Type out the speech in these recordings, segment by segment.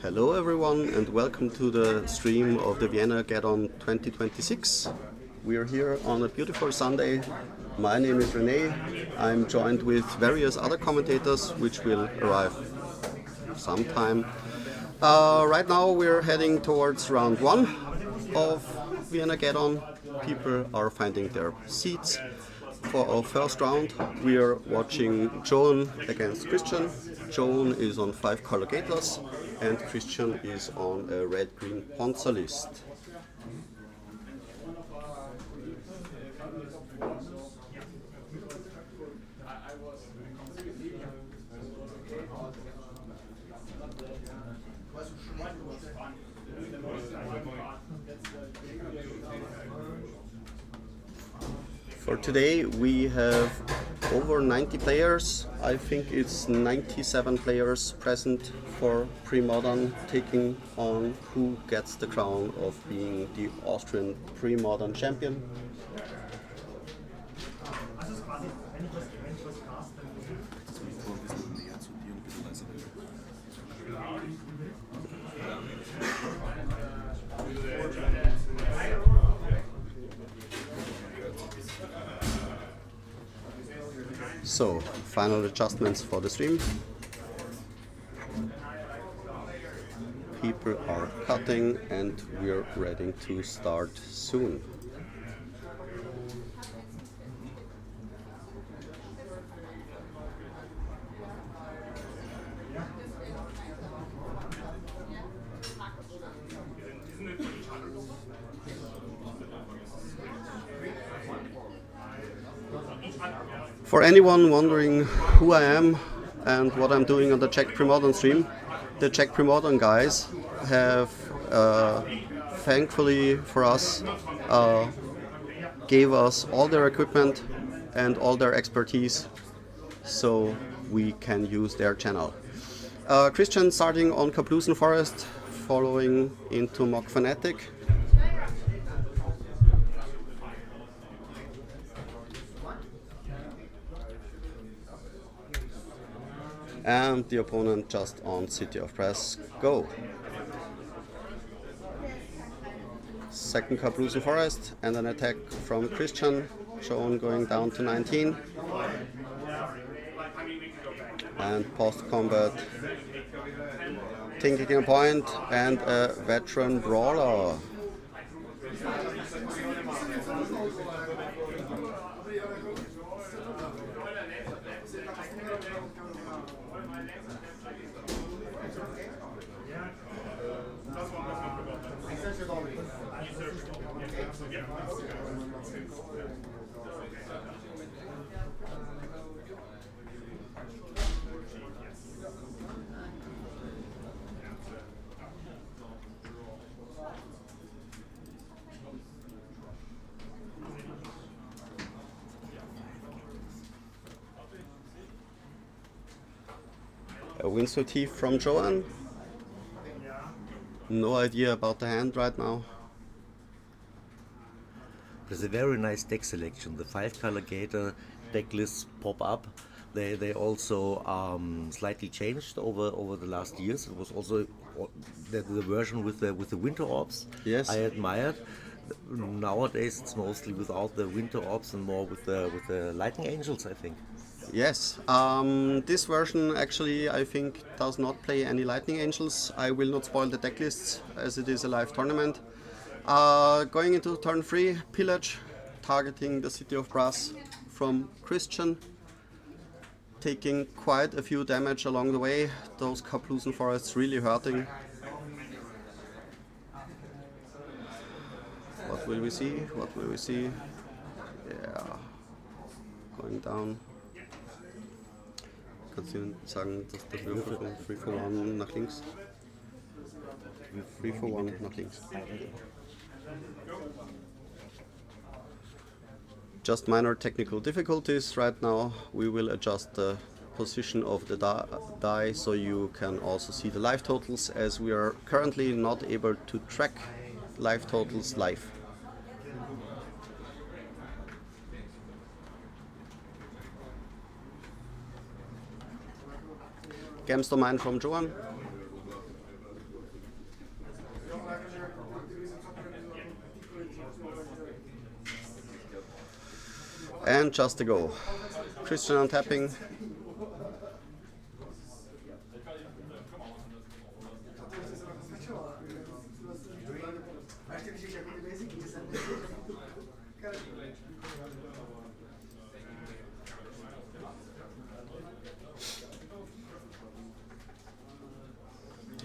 Hello everyone and welcome to the stream of the Viennageddon 2026. We are here on a beautiful Sunday. My name is René. I'm joined with various other commentators which will arrive sometime. Right now we're heading towards round one of Viennageddon. People are finding their seats. For our first round, we are watching Joan against Christian. Joan is on 5 color gators and Christian is on a red-green Ponza list. For today we have over 90 players. I think it's 97 players present for pre-modern, taking on who gets the crown of being the Austrian pre-modern champion. So, final adjustments for the stream. People are cutting and we're ready to start soon. For anyone wondering who I am and what I'm doing on the Czech Premodern stream, the Czech Premodern guys have, thankfully for us, gave us all their equipment and all their expertise so we can use their channel. Christian starting on Kaplusen Forest, following into Mock Fanatic. And the opponent just on City of Brass, go. Second Kaplusen Forest and an attack from Christian, Joan going down to 19. And post-combat, taking a point and a veteran brawler. A Windsor Thief from Joan. No idea about the hand right now. There's a very nice deck selection. The 5 color gator deck lists pop up. They also slightly changed over the last years. It was also the version with the winter orbs. Yes, I admired. Nowadays it's mostly without the winter orbs and more with the lightning angels, I think. Yes, this version actually I think does not play any lightning angels. I will not spoil the deck lists as it is a live tournament. Going into turn 3, Pillage, targeting the City of Brass from Christian, taking quite a few damage along the way. Those Kaplusen Forests really hurting. What will we see? What will we see? Yeah, going down. Kannst du sagen, dass der Würfel von 3 for 1 nach links? 3 for 1 nach links. Just minor technical difficulties right now. We will adjust the position of the die so you can also see the live totals, as we are currently not able to track live totals live. Games Domain from Joan. And just a go. Christian on tapping.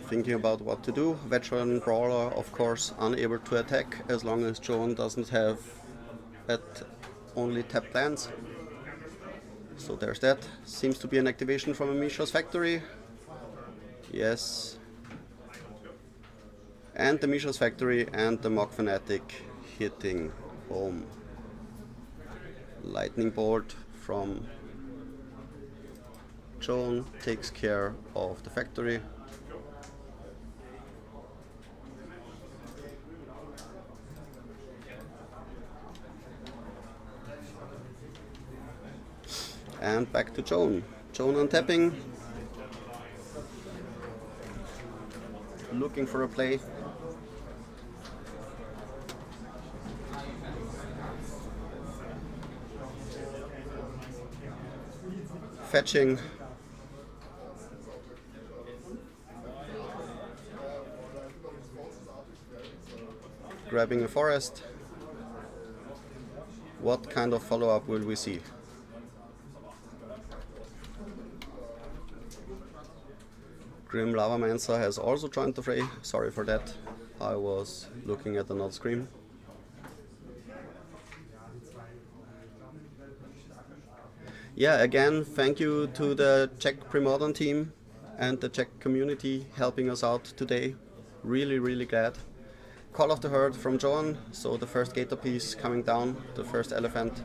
Thinking about what to do. Veteran brawler, of course, unable to attack as long as Joan doesn't have only tapped lands. So there's that. Seems to be an activation from a Misha's factory. Yes. And the Misha's factory and the Mock Fanatic hitting home. Lightning bolt from Joan takes care of the factory. And back to Joan. Joan untapping. Looking for a play. Fetching. Grabbing a forest. What kind of follow-up will we see? Grim Lavamancer has also joined the fray. Sorry for that. I was looking at another screen. Yeah, again, thank you to the Czech Premodern team and the Czech community helping us out today. Really, really glad. Call of the Herd from Joan, so the first Gator piece coming down, the first elephant.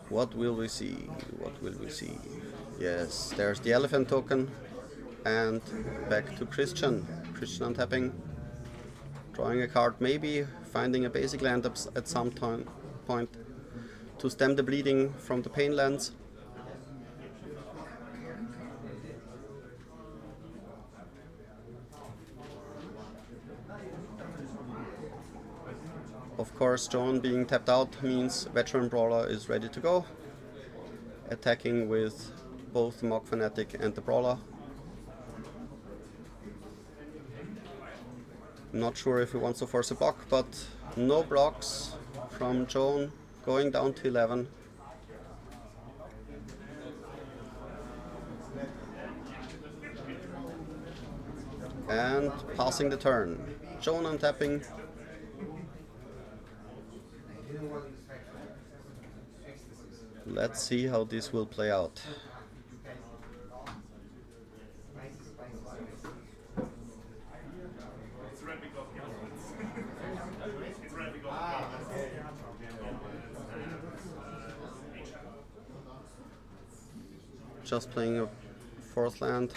What will we see? What will we see? Yes, there's the elephant token. And back to Christian. Christian untapping. Drawing a card, maybe finding a basic land at some point to stem the bleeding from the pain lands. Of course, Joan being tapped out means Veteran Brawler is ready to go. Attacking with both the Mock Fanatic and the Brawler. Not sure if he wants to force a block, but no blocks from Joan, going down to 11. And passing the turn. Joan untapping. Let's see how this will play out. Just playing a fourth land.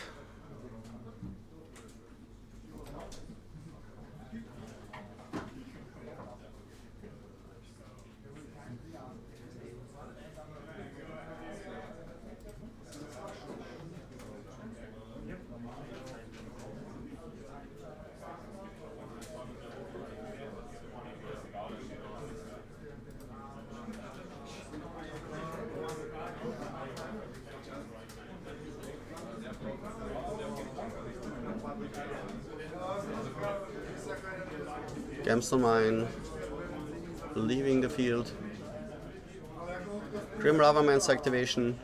Gemstone Mine, leaving the field. Grim Lavamancer activation.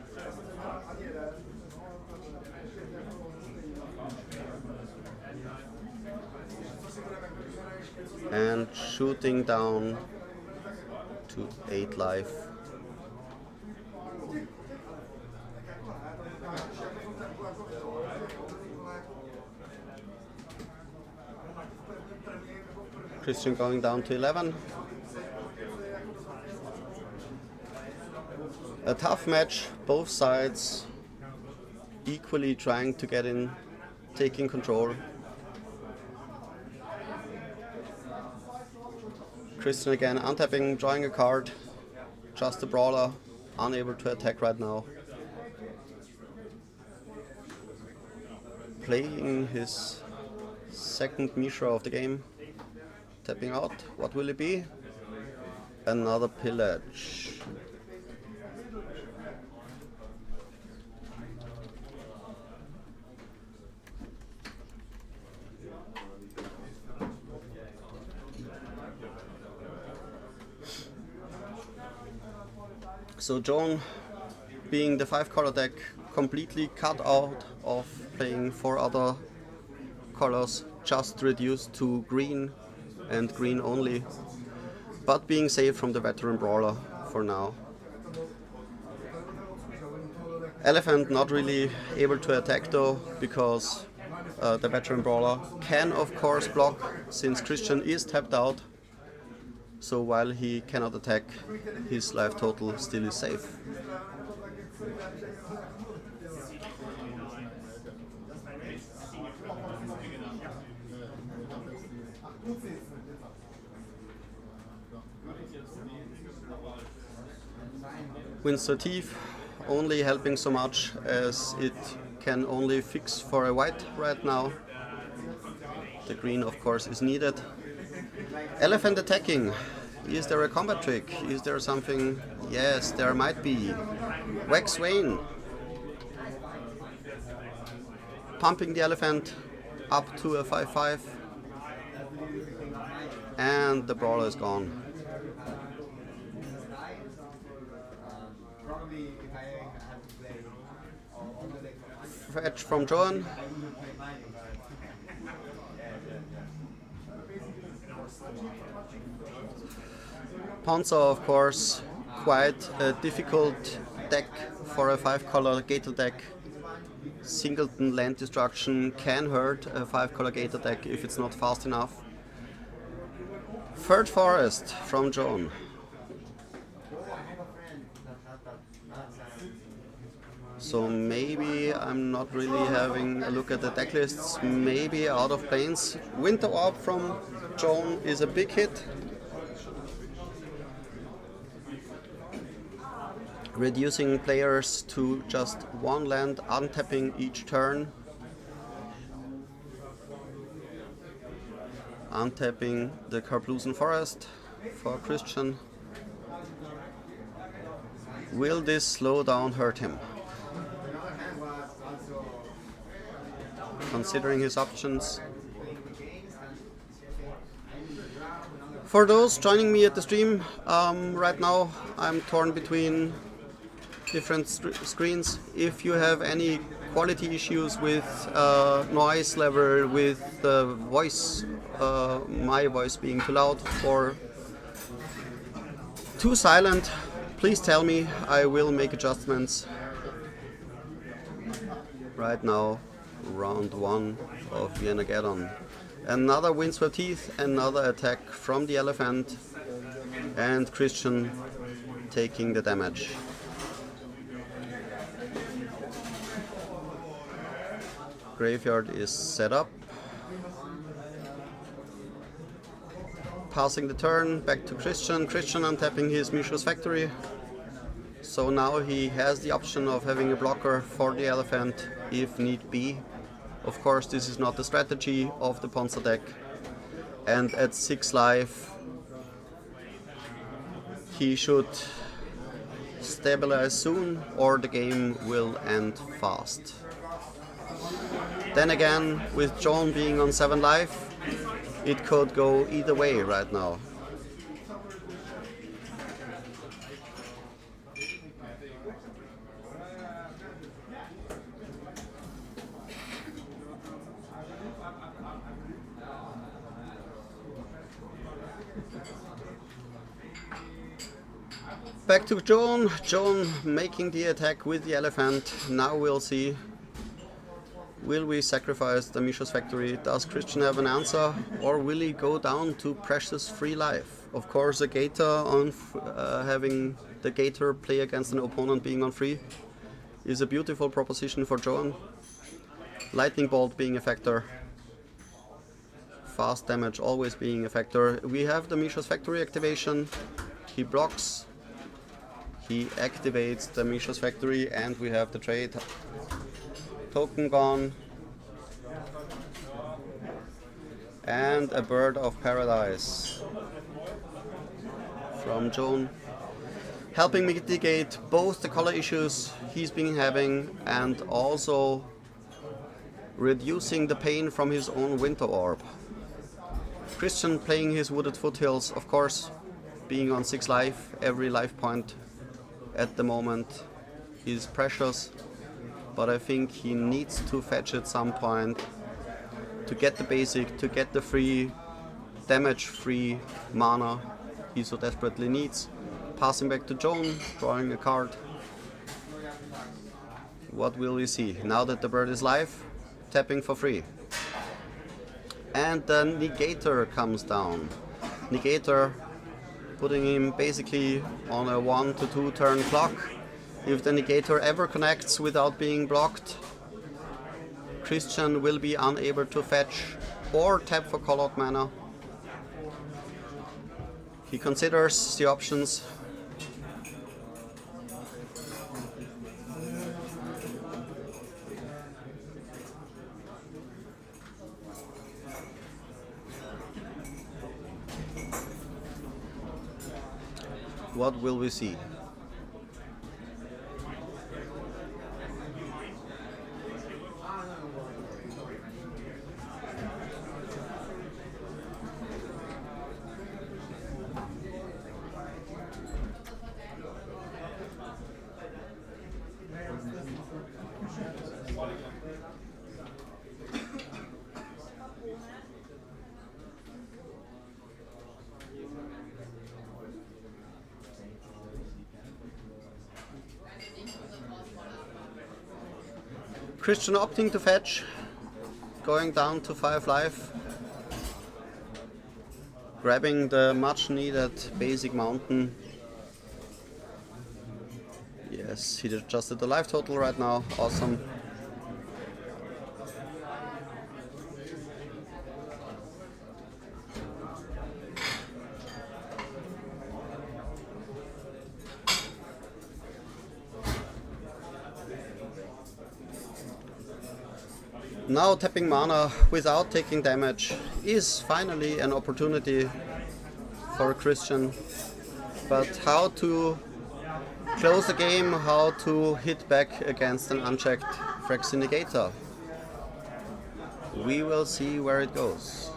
And shooting down to 8 life. Christian going down to 11. A tough match, both sides equally trying to get in, taking control. Christian again untapping, drawing a card, just a brawler, unable to attack right now. Playing his Second Mishra of the game. Tapping out. What will it be? Another pillage. So Joan, being the 5-color deck, completely cut out of playing 4 other colors, just reduced to green and green only, but being saved from the veteran brawler for now. Elephant not really able to attack though, because the veteran brawler can of course block, since Christian is tapped out. So while he cannot attack, his life total still is safe. Windsor Thief only helping so much as it can only fix for a white right now. The green of course is needed. Elephant attacking. Is there a combat trick? Is there something? Yes, there might be. Wax Wayne. Pumping the elephant up to a 5-5. And the brawler is gone. Fetch from Joan. Panzer, of course, quite a difficult deck for a 5-color Gator deck. Singleton land destruction can hurt a 5-color Gator deck if it's not fast enough. Third Forest from Joan. So maybe I'm not really having a look at the deck lists. Maybe Out of Plains. Winter Orb from Joan is a big hit. Reducing players to just 1 land, untapping each turn. Untapping the Carplusen Forest for Christian. Will this slow down hurt him? Considering his options. For those joining me at the stream, right now I'm torn between different screens. If you have any quality issues with noise level, with the voice, my voice being too loud or too silent, please tell me. I will make adjustments. Right now, round 1 of Viennageddon. Another Windswept Teeth, another attack from the elephant, and Christian taking the damage. Graveyard is set up. Passing the turn, back to Christian. Christian untapping his Mishra's Factory. So now he has the option of having a blocker for the elephant if need be. Of course, this is not the strategy of the Panzer deck. And at 6 life, he should stabilize soon or the game will end fast. Then again, with Joan being on 7 life, it could go either way right now. Back to Joan. Joan making the attack with the elephant. Now we'll see. Will we sacrifice the Mishra's Factory? Does Christian have an answer? Or will he go down to precious 3 life? Of course, a Gator on having the Gator play against an opponent being on 3 is a beautiful proposition for Joan. Lightning Bolt being a factor. Fast damage always being a factor. We have the Mishra's Factory activation. He blocks. He activates the Mishra's Factory and we have the trade. Token gone. And a bird of paradise from Joan, helping mitigate both the color issues he's been having and also reducing the pain from his own winter orb. Christian playing his wooded foothills, of course, being on 6 life, every life point at the moment is precious, but I think he needs to fetch at some point to get the basic, to get the free, damage-free mana he so desperately needs. Passing back to Joan, drawing a card. What will we see? Now that the bird is live, tapping for free. And the Negator comes down. Negator putting him basically on a 1 to 2 turn clock. If the Negator ever connects without being blocked, Christian will be unable to fetch or tap for call-out mana. He considers the options. What will we see? Christian opting to fetch, going down to 5 life, grabbing the much needed basic mountain. Yes, he adjusted the life total right now, awesome. Now tapping mana without taking damage is finally an opportunity for a Christian. But how to close the game, how to hit back against an unchecked Phyrexian Negator. We will see where it goes.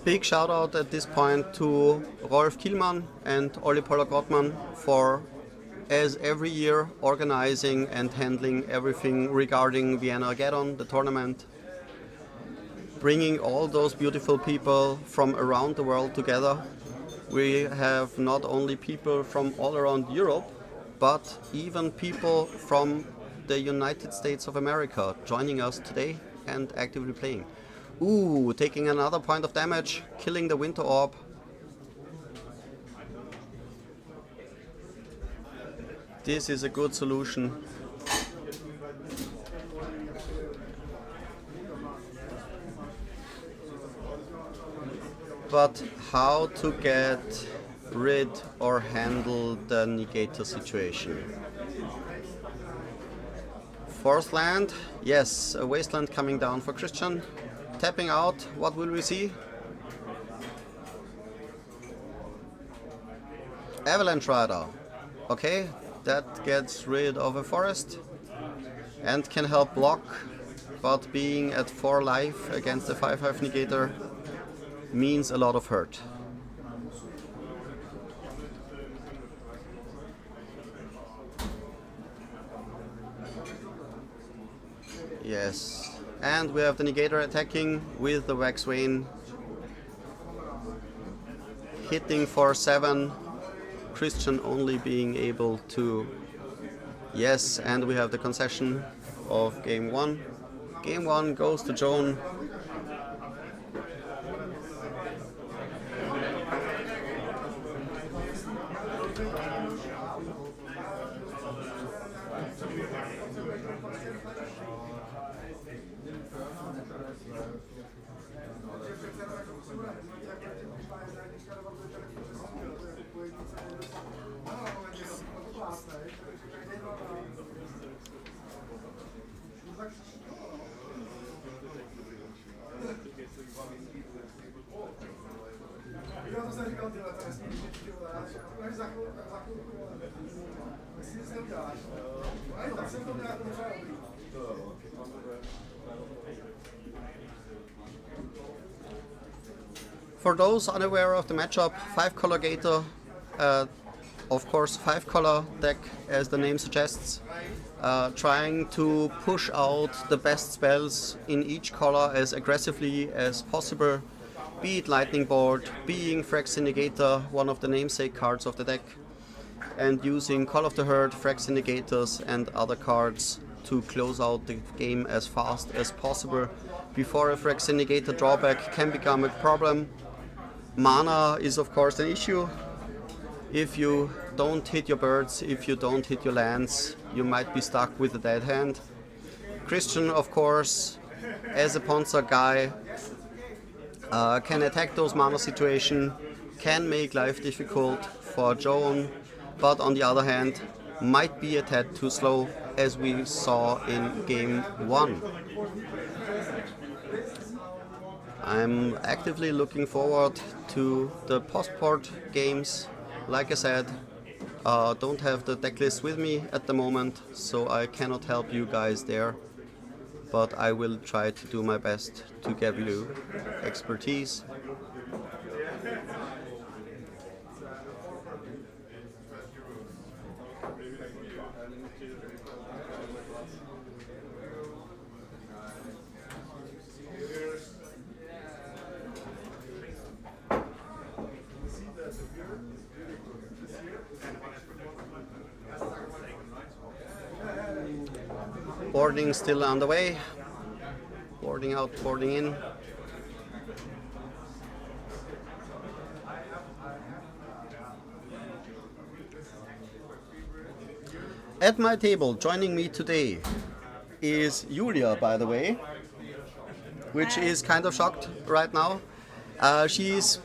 Big shout out at this point to Rolf Kielmann and Olli Poller-Grottmann for, as every year, organizing and handling everything regarding Viennageddon, the tournament. Bringing all those beautiful people from around the world together. We have not only people from all around Europe, but even people from the United States of America joining us today and actively playing. Ooh, taking another point of damage, killing the Winter Orb. This is a good solution. But how to get rid or handle the Negator situation? Fourth land, yes, a Wasteland coming down for Christian. Tapping out, what will we see? Avalanche Rider. Okay, that gets rid of a forest and can help block, but being at 4 life against a 5/5 Negator means a lot of hurt. Yes. And we have the Negator attacking with the Wax Vane, hitting for 7, Christian only being able to Yes, and we have the concession of game one. Game one goes to Joan. For those unaware of the matchup, 5-color Gator, of course 5-color deck as the name suggests, trying to push out the best spells in each color as aggressively as possible, be it Lightning Bolt, being Fraxinigator, one of the namesake cards of the deck, and using Call of the Herd, Fraxinigators and other cards to close out the game as fast as possible before a Fraxinigator drawback can become a problem. Mana is of course an issue. If you don't hit your birds, if you don't hit your lands, you might be stuck with a dead hand. Christian, of course, as a Ponza guy, can attack those mana situation, can make life difficult for Joan, but on the other hand, might be a tad too slow, as we saw in game one. I'm actively looking forward to the post-port games. Like I said, don't have the deck list with me at the moment, so I cannot help you guys there. But I will try to do my best to give you expertise. Boarding still on the way. Boarding out, boarding in. At my table, joining me today is Julia, by the way, which is kind of shocked right now. She's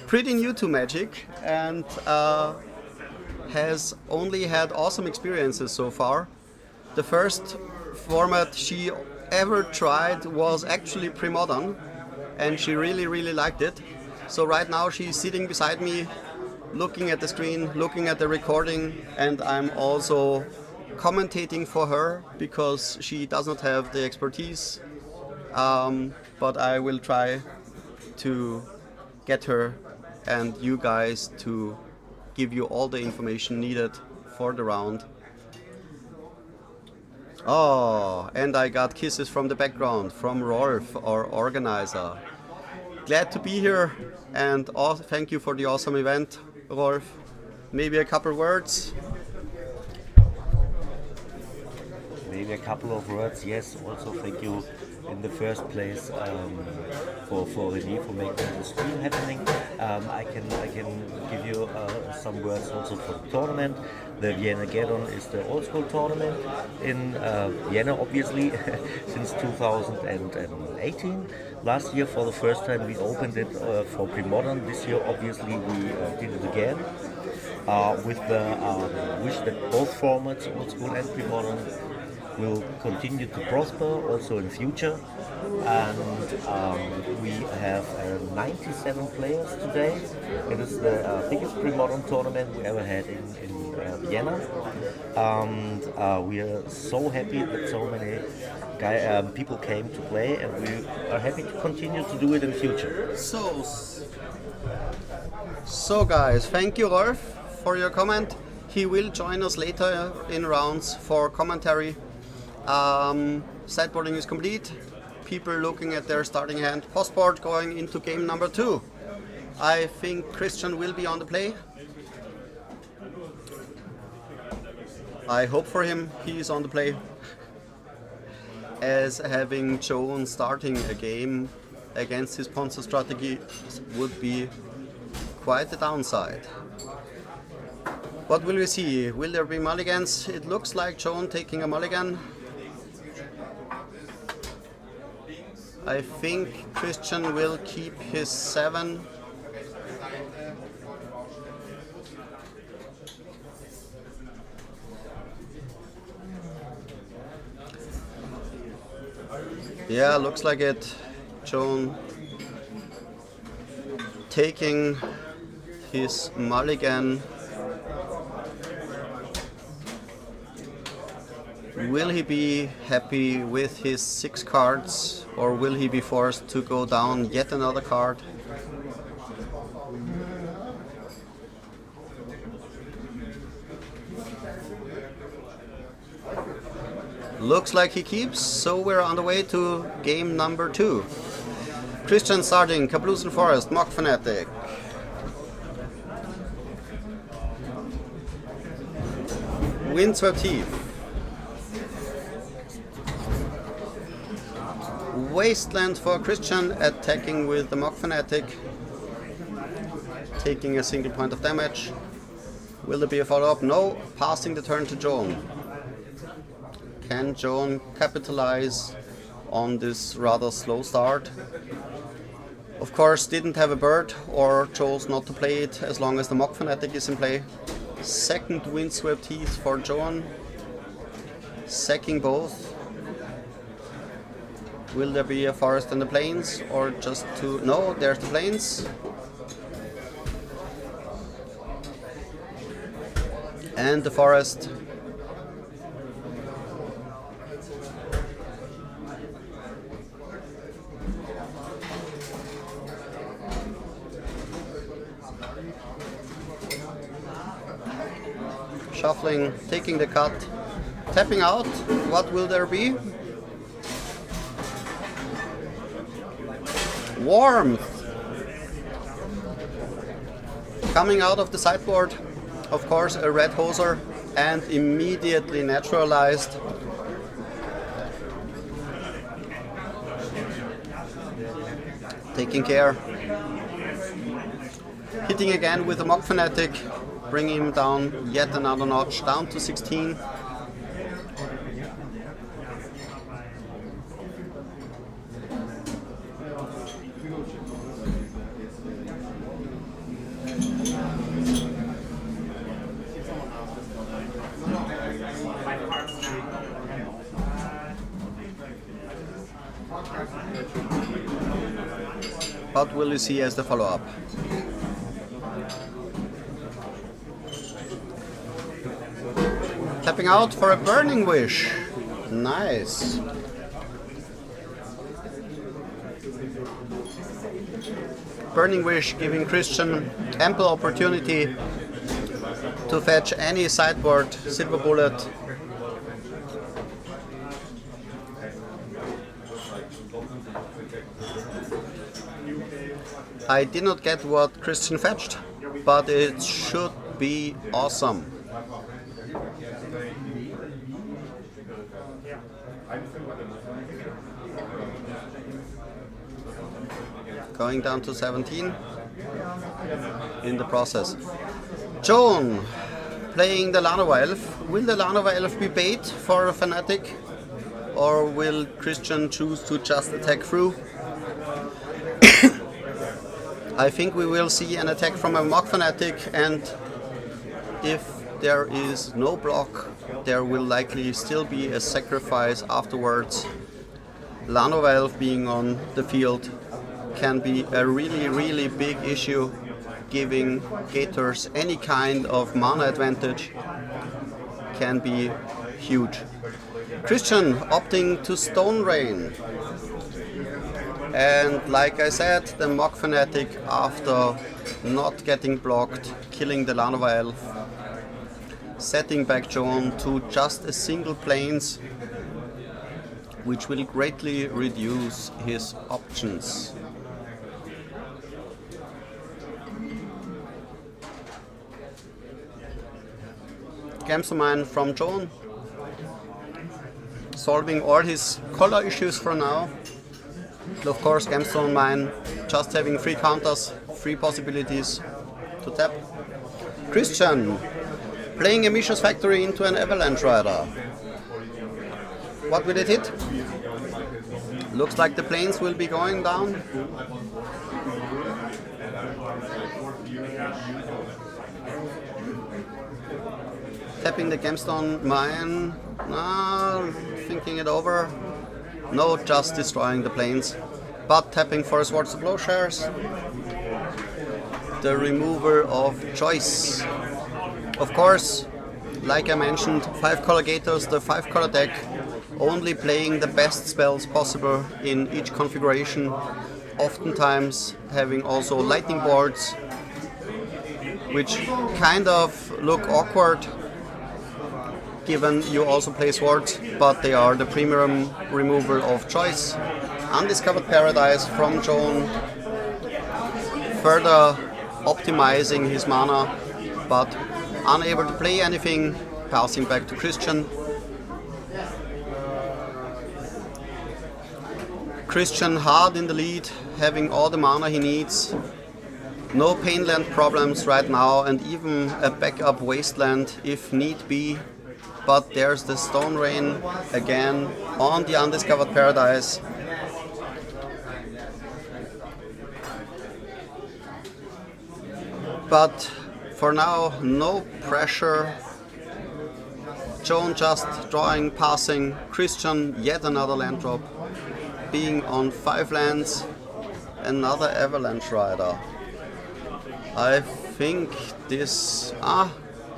pretty new to Magic and has only had awesome experiences so far. The first format she ever tried was actually pre-modern, and she really liked it. So right now she's sitting beside me, looking at the screen, looking at the recording, and I'm also commentating for her because she does not have the expertise, but I will try to get her and you guys to give you all the information needed for the round. Oh, and I got kisses from the background from Rolf, our organizer. Glad to be here, and thank you for the awesome event, Rolf. Maybe a couple words? Maybe a couple of words, yes. Also thank you in the first place for René for making the stream happening. I can give you some words also for the tournament. The Viennageddon is the old school tournament in Vienna, obviously, since 2018. Last year, for the first time, we opened it for pre-modern. This year, obviously, we did it again with the wish that both formats, old school and pre-modern, will continue to prosper also in future. And we have 97 players today. It is the biggest pre-modern tournament we ever had in Vienna, and we are so happy that so many people came to play, and we are happy to continue to do it in future. So guys, thank you Rolf for your comment. He will join us later in rounds for commentary. Sideboarding is complete. People looking at their starting hand. Postboard going into game number 2. I think Christian will be on the play. I hope for him he's on the play, as having Joan starting a game against his Ponza strategy would be quite a downside. What will we see? Will there be mulligans? It looks like Joan taking a mulligan. I think Christian will keep his 7. Yeah, looks like it. Joan taking his mulligan. Will he be happy with his 6 cards, or will he be forced to go down yet another card? Looks like he keeps, so we're on the way to game number 2. Christian starting, Cabloosan Forest, Mock Fanatic. Windswept Heath. Wasteland for Christian, attacking with the Mock Fanatic, taking a single point of damage. Will there be a follow-up? No. Passing the turn to Joan. Can Joan capitalize on this rather slow start? Of course, didn't have a bird or chose not to play it as long as the Mock Fanatic is in play. Second Windswept Heath for Joan. Sacking both. Will there be a forest and the plains, or just two? No, there's the plains. And the forest. Shuffling, taking the cut, tapping out. What will there be? Warmth. Coming out of the sideboard, of course, a red hoser, and immediately naturalized. Taking care. Hitting again with the Mock Fanatic, bringing him down yet another notch, down to 16. What will you see as the follow-up? Tapping out for a Burning Wish. Nice. Burning Wish giving Christian ample opportunity to fetch any sideboard Silver Bullet. I did not get what Christian fetched, but it should be awesome. Going down to 17 in the process. Joan playing the Lanova Elf. Will the Lanova Elf be bait for a Fanatic, or will Christian choose to just attack through? I think we will see an attack from a Mock Fanatic, and if there is no block, there will likely still be a sacrifice afterwards. Lanova Elf being on the field can be a really big issue, giving Gators any kind of mana advantage can be huge. Christian opting to Stone Rain. And like I said, the Mock Fanatic, after not getting blocked, killing the Lanova Elf, setting back Joan to just a single plains, which will greatly reduce his options. Gamester Mine from Joan, solving all his color issues for now. Of course, Gamester Mine just having 3 counters, 3 possibilities to tap. Christian playing a Mishra's Factory into an Avalanche Rider. What will it hit? Looks like the planes will be going down. Tapping the Gemstone Mine. Thinking it over. No, just destroying the planes. But tapping for Swords of Plowshares. The remover of choice. Of course, like I mentioned, 5 color Gators, the 5 color deck, only playing the best spells possible in each configuration. Oftentimes having also lightning boards, which kind of look awkward given you also play swords, but they are the premium removal of choice. Undiscovered Paradise from Joan, further optimizing his mana, but unable to play anything, passing back to Christian. Christian hard in the lead, having all the mana he needs. No Painland problems right now, and even a backup Wasteland if need be. But there's the Stone Rain again on the Undiscovered Paradise. But for now, no pressure. Joan just drawing, passing. Christian, yet another land drop. Being on 5 lands, another Avalanche Rider. I think this...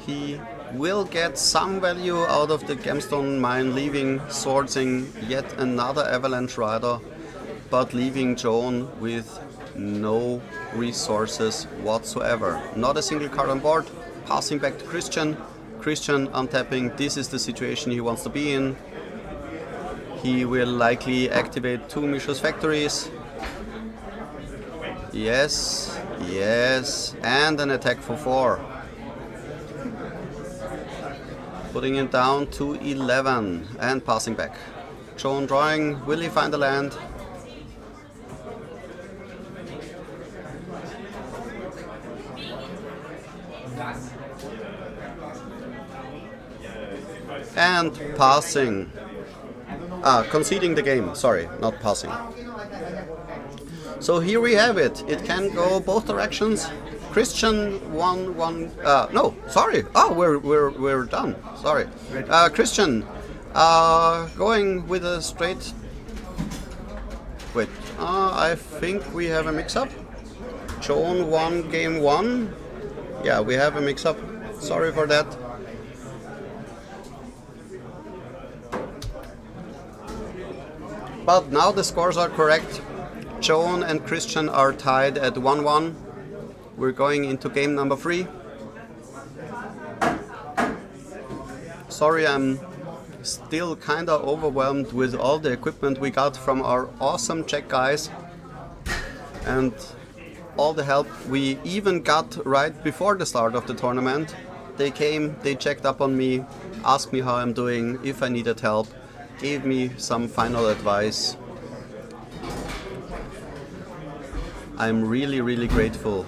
he will get some value out of the Gemstone Mine, leaving Swordsing yet another Avalanche Rider, but leaving Joan with no resources whatsoever. Not a single card on board. Passing back to Christian. Christian untapping. This is the situation he wants to be in. He will likely activate 2 Mishra's Factories. Yes, yes, and an attack for 4. Putting it down to 11 and passing back. Joan drawing. Will he find a land? And passing. Conceding the game. Sorry, not passing. So here we have it. It can go both directions. Christian won one. No, sorry. Oh, we're done. Sorry. Christian going with a straight. Wait. I think we have a mix-up. Joan won game 1. Yeah, we have a mix-up. Sorry for that. But now the scores are correct. Joan and Christian are tied at 1-1. We're going into game number 3. Sorry, I'm still kinda overwhelmed with all the equipment we got from our awesome Czech guys and all the help we even got right before the start of the tournament. They came, they checked up on me, asked me how I'm doing, if I needed help, gave me some final advice. I'm really, really grateful.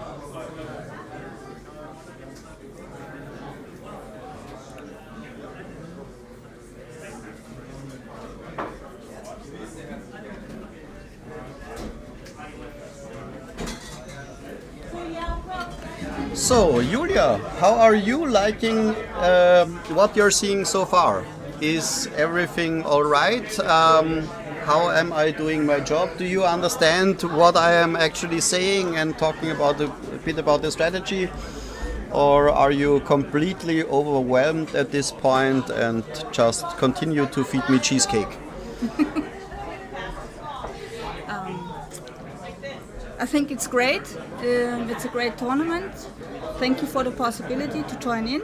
So, Julia, how are you liking what you're seeing so far? Is everything all right? How am I doing my job? Do you understand what I am actually saying and talking about a bit about the strategy? Or are you completely overwhelmed at this point and just continue to feed me cheesecake? I think it's great. It's a great tournament. Thank you for the possibility to join in.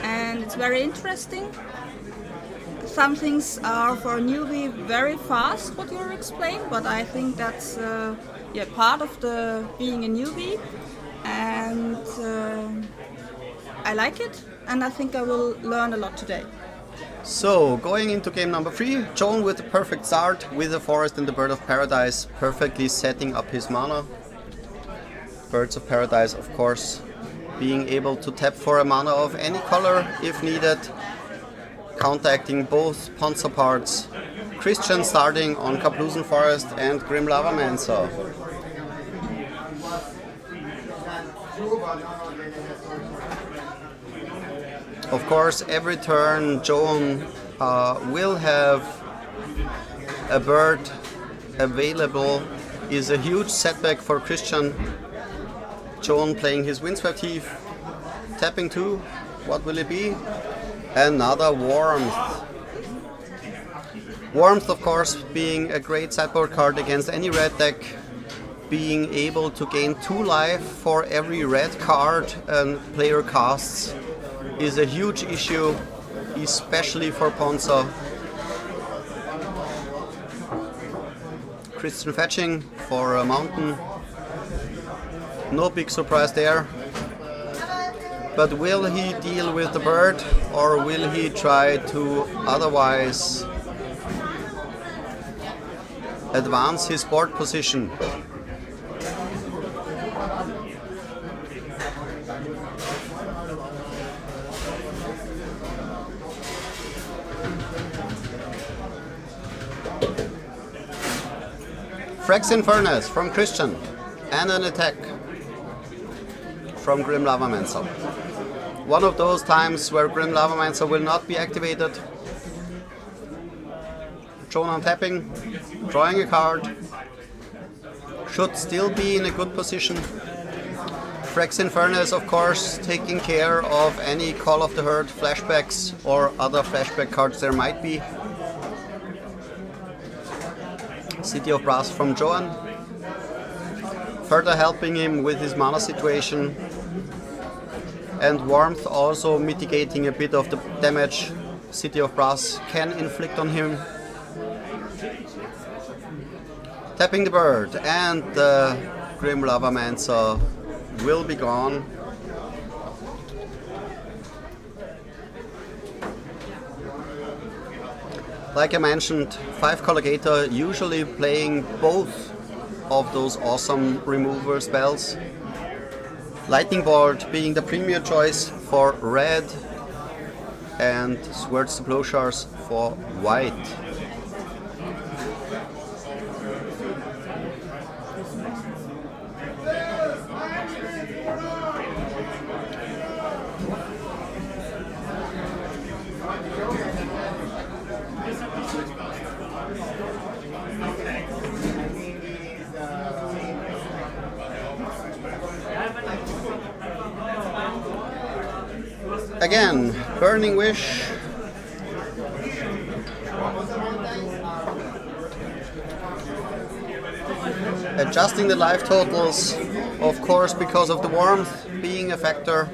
And it's very interesting. Some things are for a newbie very fast, what you explain, but I think that's part of the being a newbie. And I like it. and I think I will learn a lot today. So, going into game number 3, Joan with the perfect start, with the Forest and the Bird of Paradise, perfectly setting up his mana. Birds of Paradise, of course, being able to tap for a mana of any color if needed, counteracting both Ponza parts. Christian starting on Kaplusen Forest and Grim Lavamancer. Of course, every turn Joan will have a bird available is a huge setback for Christian. Joan playing his Windswept Heath, tapping 2, what will it be? Another Warmth. Warmth, of course, being a great sideboard card against any red deck, being able to gain 2 life for every red card a player casts is a huge issue, especially for Ponza. Christian fetching for a mountain. No big surprise there. But will he deal with the bird, or will he try to otherwise advance his board position? Phyrexian Furnace from Christian and an attack from Grim Lavamancer. One of those times where Grim Lavamancer will not be activated. Joan on tapping, drawing a card, should still be in a good position. Phyrexian Furnace, of course, taking care of any Call of the Herd flashbacks or other flashback cards there might be. City of Brass from Joan, further helping him with his mana situation, and Warmth also mitigating a bit of the damage City of Brass can inflict on him. Tapping the bird, and the Grim Lavamancer will be gone. Like I mentioned, 5-color Gator usually playing both of those awesome remover spells. Lightning Bolt being the premier choice for red, and Swords to Plowshares for white. Again, Burning Wish. Adjusting the life totals, of course, because of the warmth being a factor.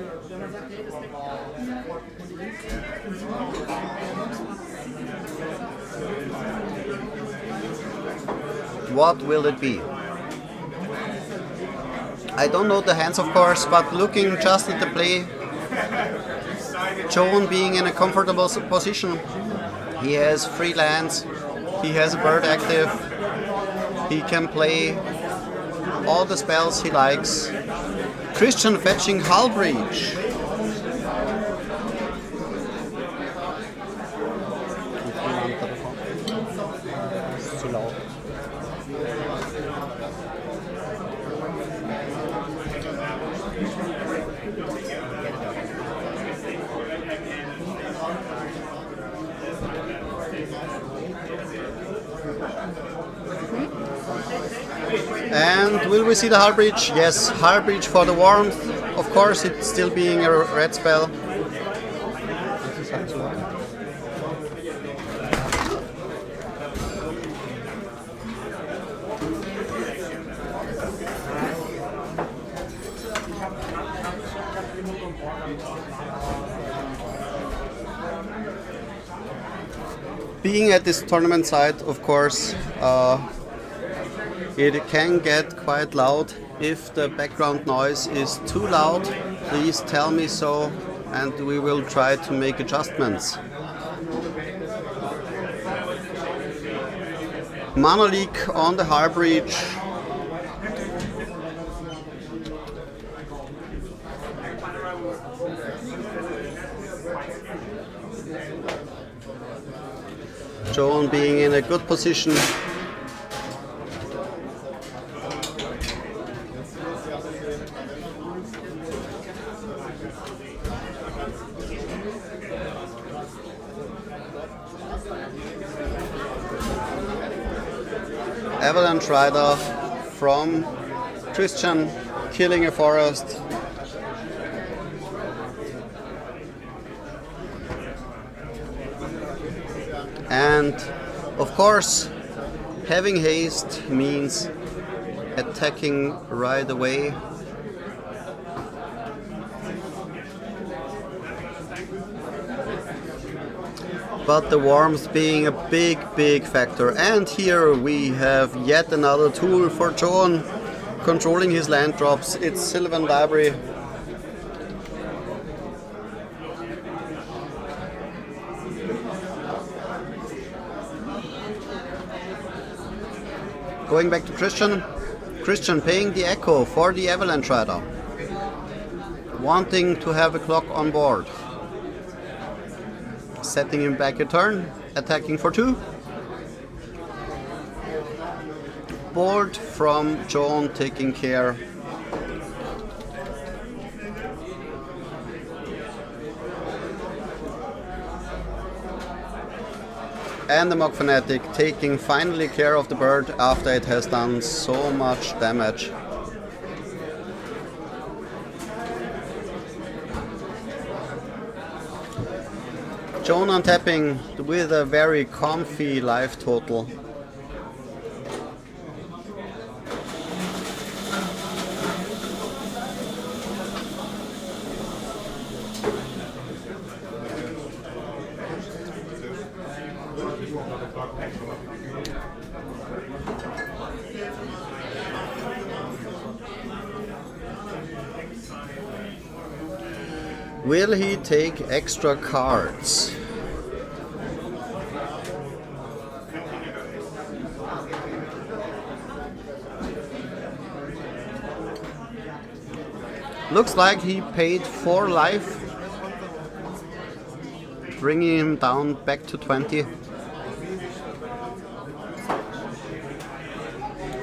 What will it be? I don't know the hands, of course, but looking just at the play, Joan being in a comfortable position. He has free lands, he has a bird active, he can play all the spells he likes. Christian fetching Hull Breach. And will we see the Hull Breach? Yes, Hull Breach for the warmth. Of course, it's still being a red spell. Being at this tournament site, of course, it can get quite loud. If the background noise is too loud, please tell me so. and we will try to make adjustments. Mana leak on the hull breach. Joan being in a good position. Avalanche rider from Christian killing a forest. And of course, having haste means attacking right away. But the warmth being a big factor. And here we have yet another tool for John controlling his land drops. It's Sylvan Library. Going back to Christian. Christian paying the echo for the Avalanche rider. Wanting to have a clock on board. Setting him back a turn, attacking for 2. Board from John taking care. And the Mock Fanatic taking finally care of the bird after it has done so much damage. Joan untapping with a very comfy life total. Will he take extra cards? Looks like he paid 4 life, bringing him down back to 20.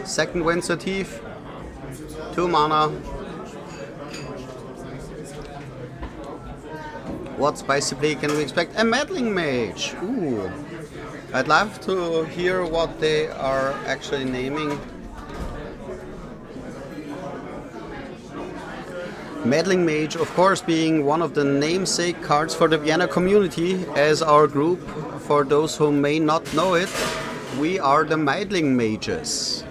Second Windsor Thief, 2 mana. What spicy play can we expect? A Meddling Mage! Ooh! I'd love to hear what they are actually naming. Meddling Mage, of course, being one of the namesake cards for the Vienna community as our group. For those who may not know it, we are the Meddling Mages.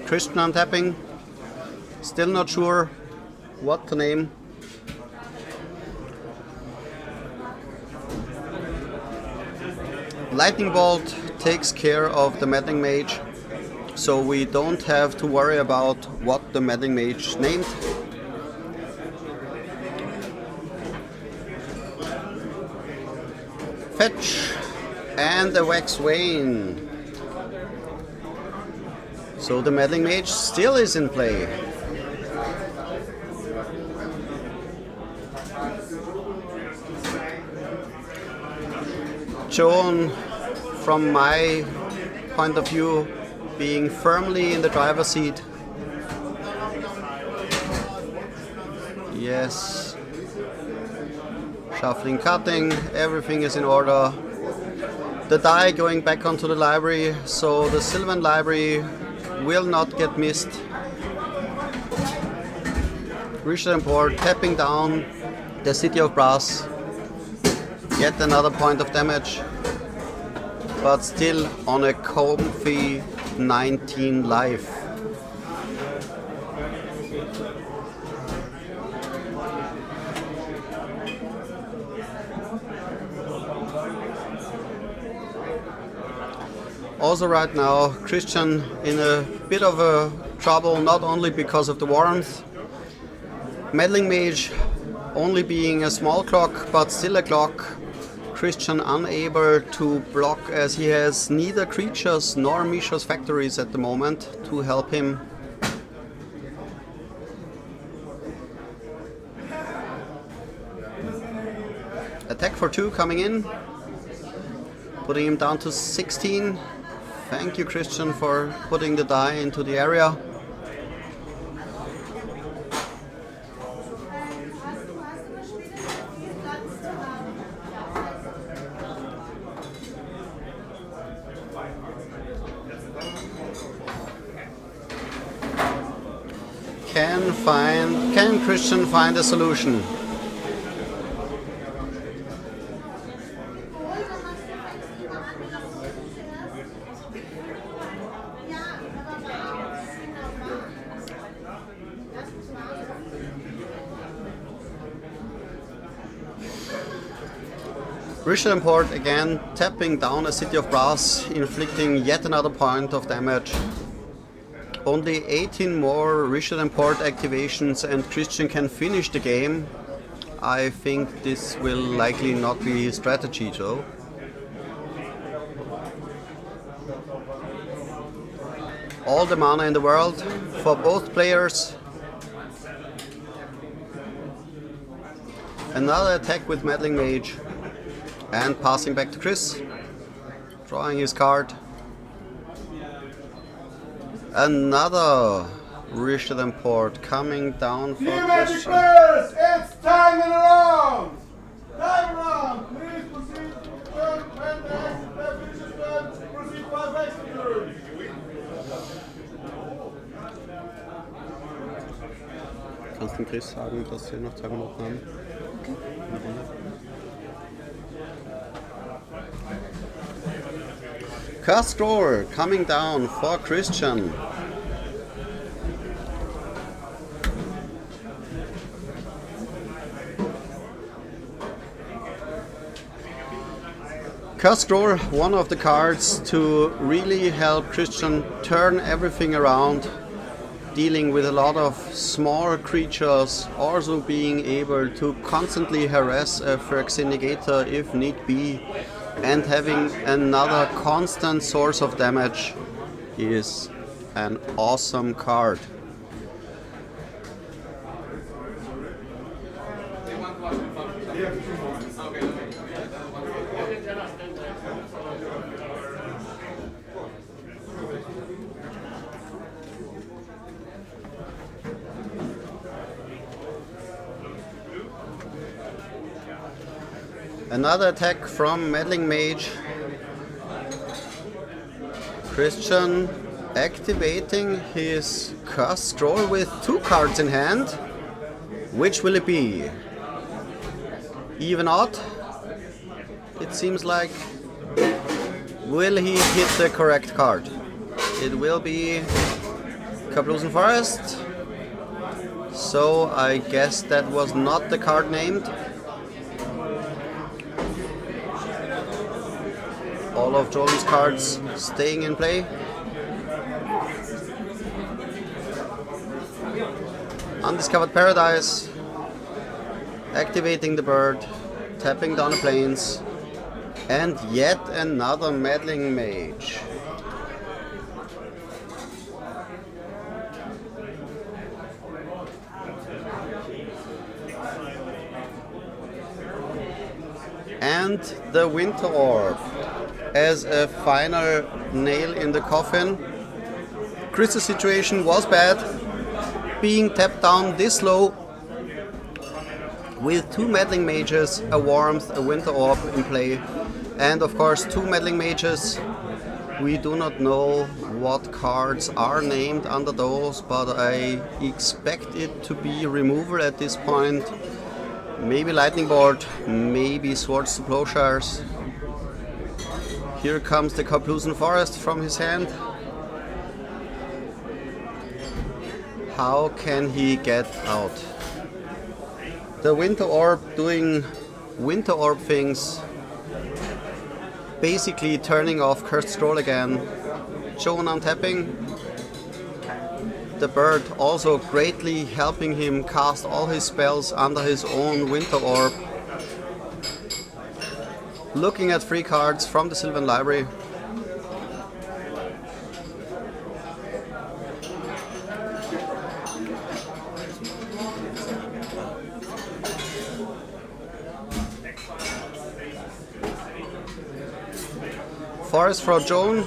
Christian untapping. Still not sure what to name. Lightning Bolt takes care of the Meddling Mage, so we don't have to worry about what the Meddling Mage named. Fetch and a Wax Vane. So the Meddling Mage still is in play. Joan, from my point of view, being firmly in the driver's seat. Yes. Shuffling, cutting, everything is in order. The die going back onto the library, so the Sylvan Library will not get missed. Reach the import, tapping down the City of Brass. Yet another point of damage, but still on a comfy 19 life. Also right now, Christian in a bit of a trouble, not only because of the warmth. Meddling Mage only being a small clock, but still a clock. Christian unable to block as he has neither creatures nor Misha's factories at the moment to help him. Attack for 2 coming in, putting him down to 16. Thank you, Christian, for putting the die into the area. Can Christian find a solution? Richard Import again tapping down a City of Brass, inflicting yet another point of damage. Only 18 more Richard Import activations and Christian can finish the game. I think this will likely not be his strategy though. All the mana in the world for both players. Another attack with Meddling Mage. And passing back to Chris, drawing his card. Another Richard Import coming down for Magic players, it's time in the round! Time round! Please proceed to turn when the exit finishes turn. Proceed 5 extra turns. Kannst du Chris sagen, dass wir noch 2 Minuten haben? Okay. Cast Roar coming down for Christian. Cast Roar, one of the cards to really help Christian turn everything around, dealing with a lot of small creatures, also being able to constantly harass a Phyrexian if need be, and having another constant source of damage is an awesome card. Another attack from Meddling Mage. Christian activating his cast roll with 2 cards in hand. Which will it be? Even odd? It seems like. Will he hit the correct card? It will be Kaplusen Forest. So I guess that was not the card named. All of Jordan's cards staying in play. Undiscovered Paradise. Activating the bird. Tapping down the plains. And yet another Meddling Mage. And the Winter Orb as a final nail in the coffin. Chris's situation was bad, being tapped down this low with 2 Meddling Mages, a Warmth, a Winter Orb in play, and of course 2 Meddling Mages. We do not know what cards are named under those, but I expect it to be removal at this point. Maybe Lightning Bolt, maybe Swords to Plowshares. Here comes the Kaplusen Forest from his hand. How can he get out? The Winter Orb doing Winter Orb things. basically turning off cursed scroll again. Joan untapping. The bird also greatly helping him cast all his spells under his own winter orb. Looking at free cards from the Sylvan Library. Forest for Joan.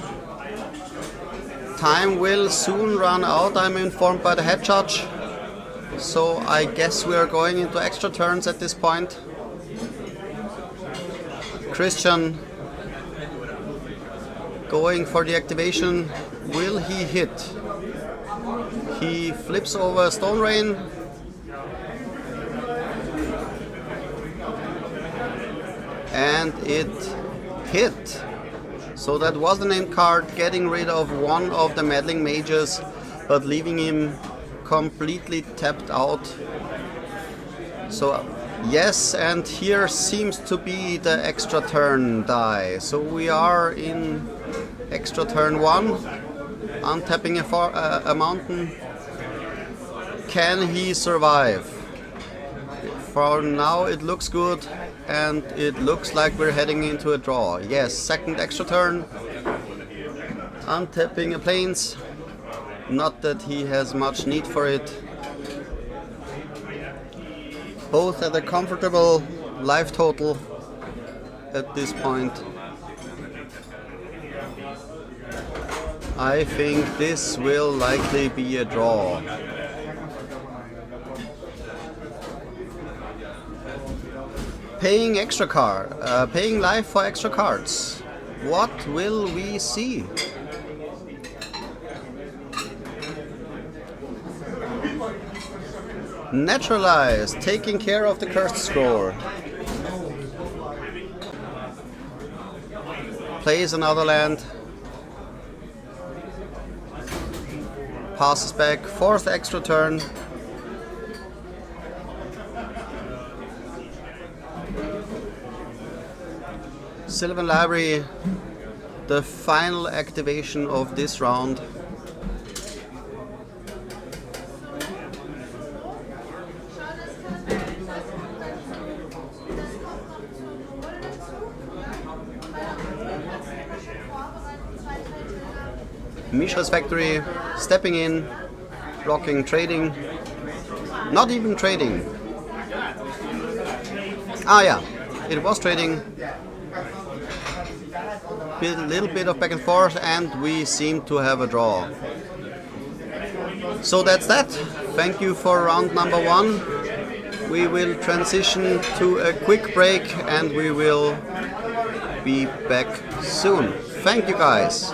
Time will soon run out, I'm informed by the head judge. So I guess we are going into extra turns at this point. Christian going for the activation. Will he hit? He flips over Stone Rain. And it hit. So that was the named card, getting rid of one of the meddling mages, but leaving him completely tapped out. So yes, and here seems to be the extra turn die. So we are in extra turn 1, untapping a mountain. Can he survive? For now it looks good, and it looks like we're heading into a draw. Yes, second extra turn, untapping a plains. Not that he has much need for it. Both at a comfortable life total at this point. I think this will likely be a draw. Paying paying life for extra cards. What will we see? Naturalize, taking care of the cursed scroll. Plays another land. Passes back, fourth extra turn. Sylvan Library, the final activation of this round. Mishra's Factory, stepping in, blocking, trading, not even trading. Ah yeah, it was trading. A little bit of back and forth, and we seem to have a draw. So that's that. Thank you for round number 1. We will transition to a quick break and we will be back soon. Thank you guys.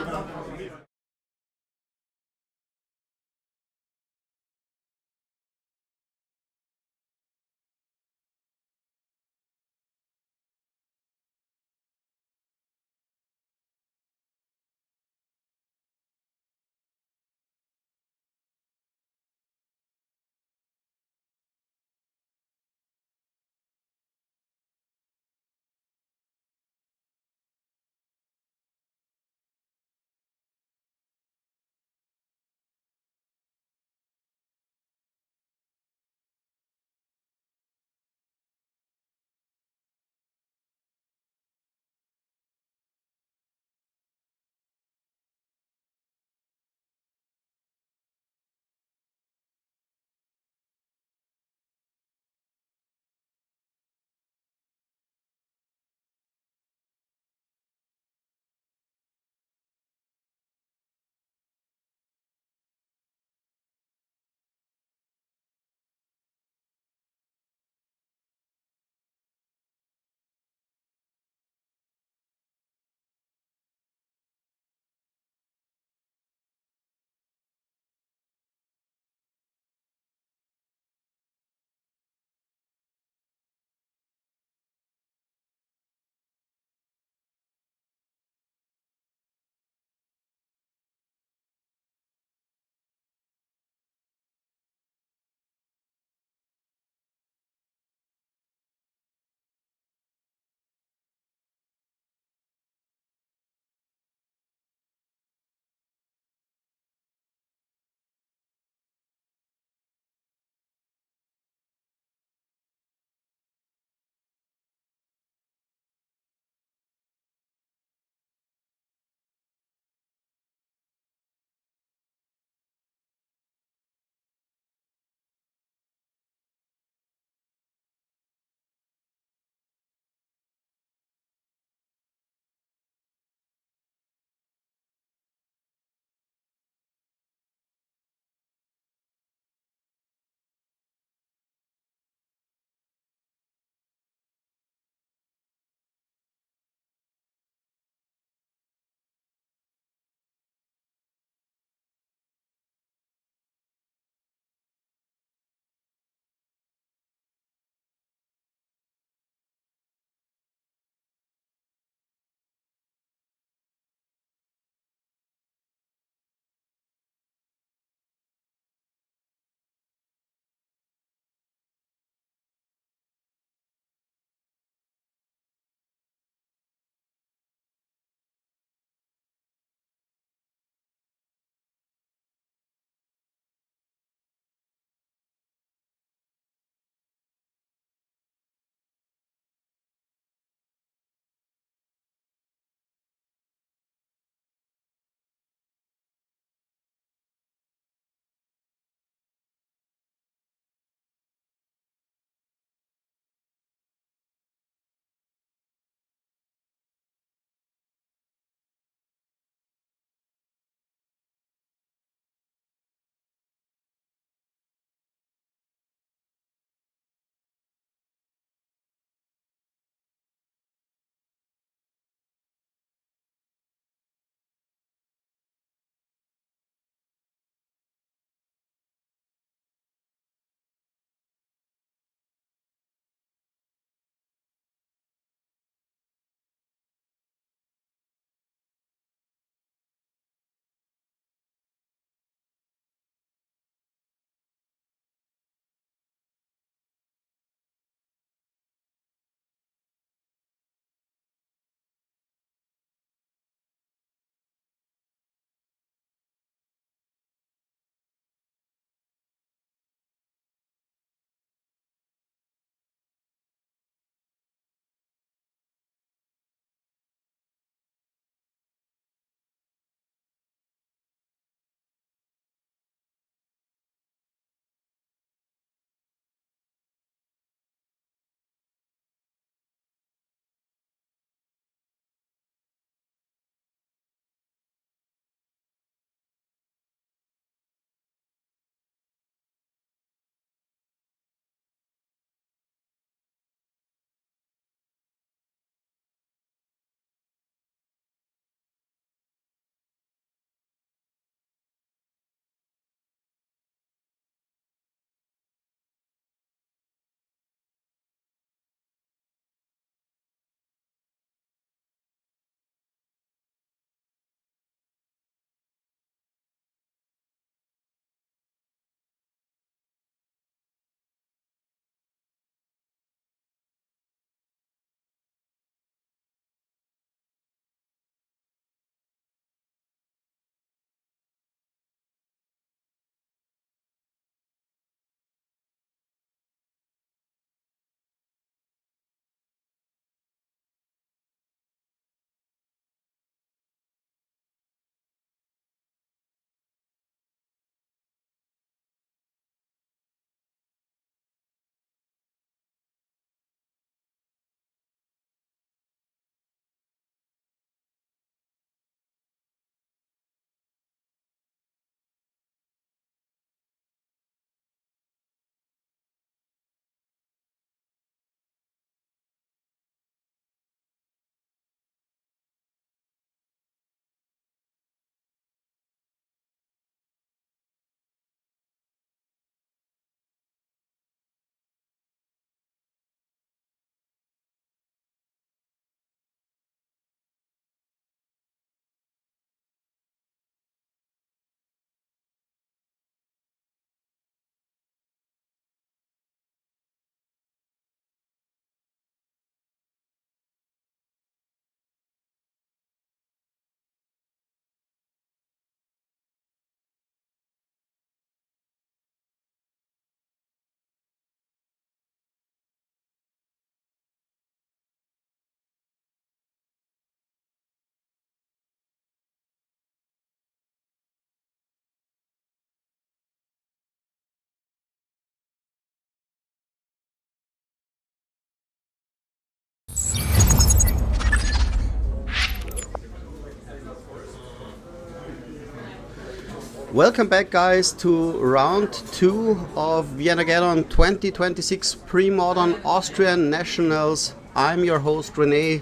Welcome back, guys, to round 2 of Viennageddon 2026 Pre-Modern Austrian Nationals. I'm your host René,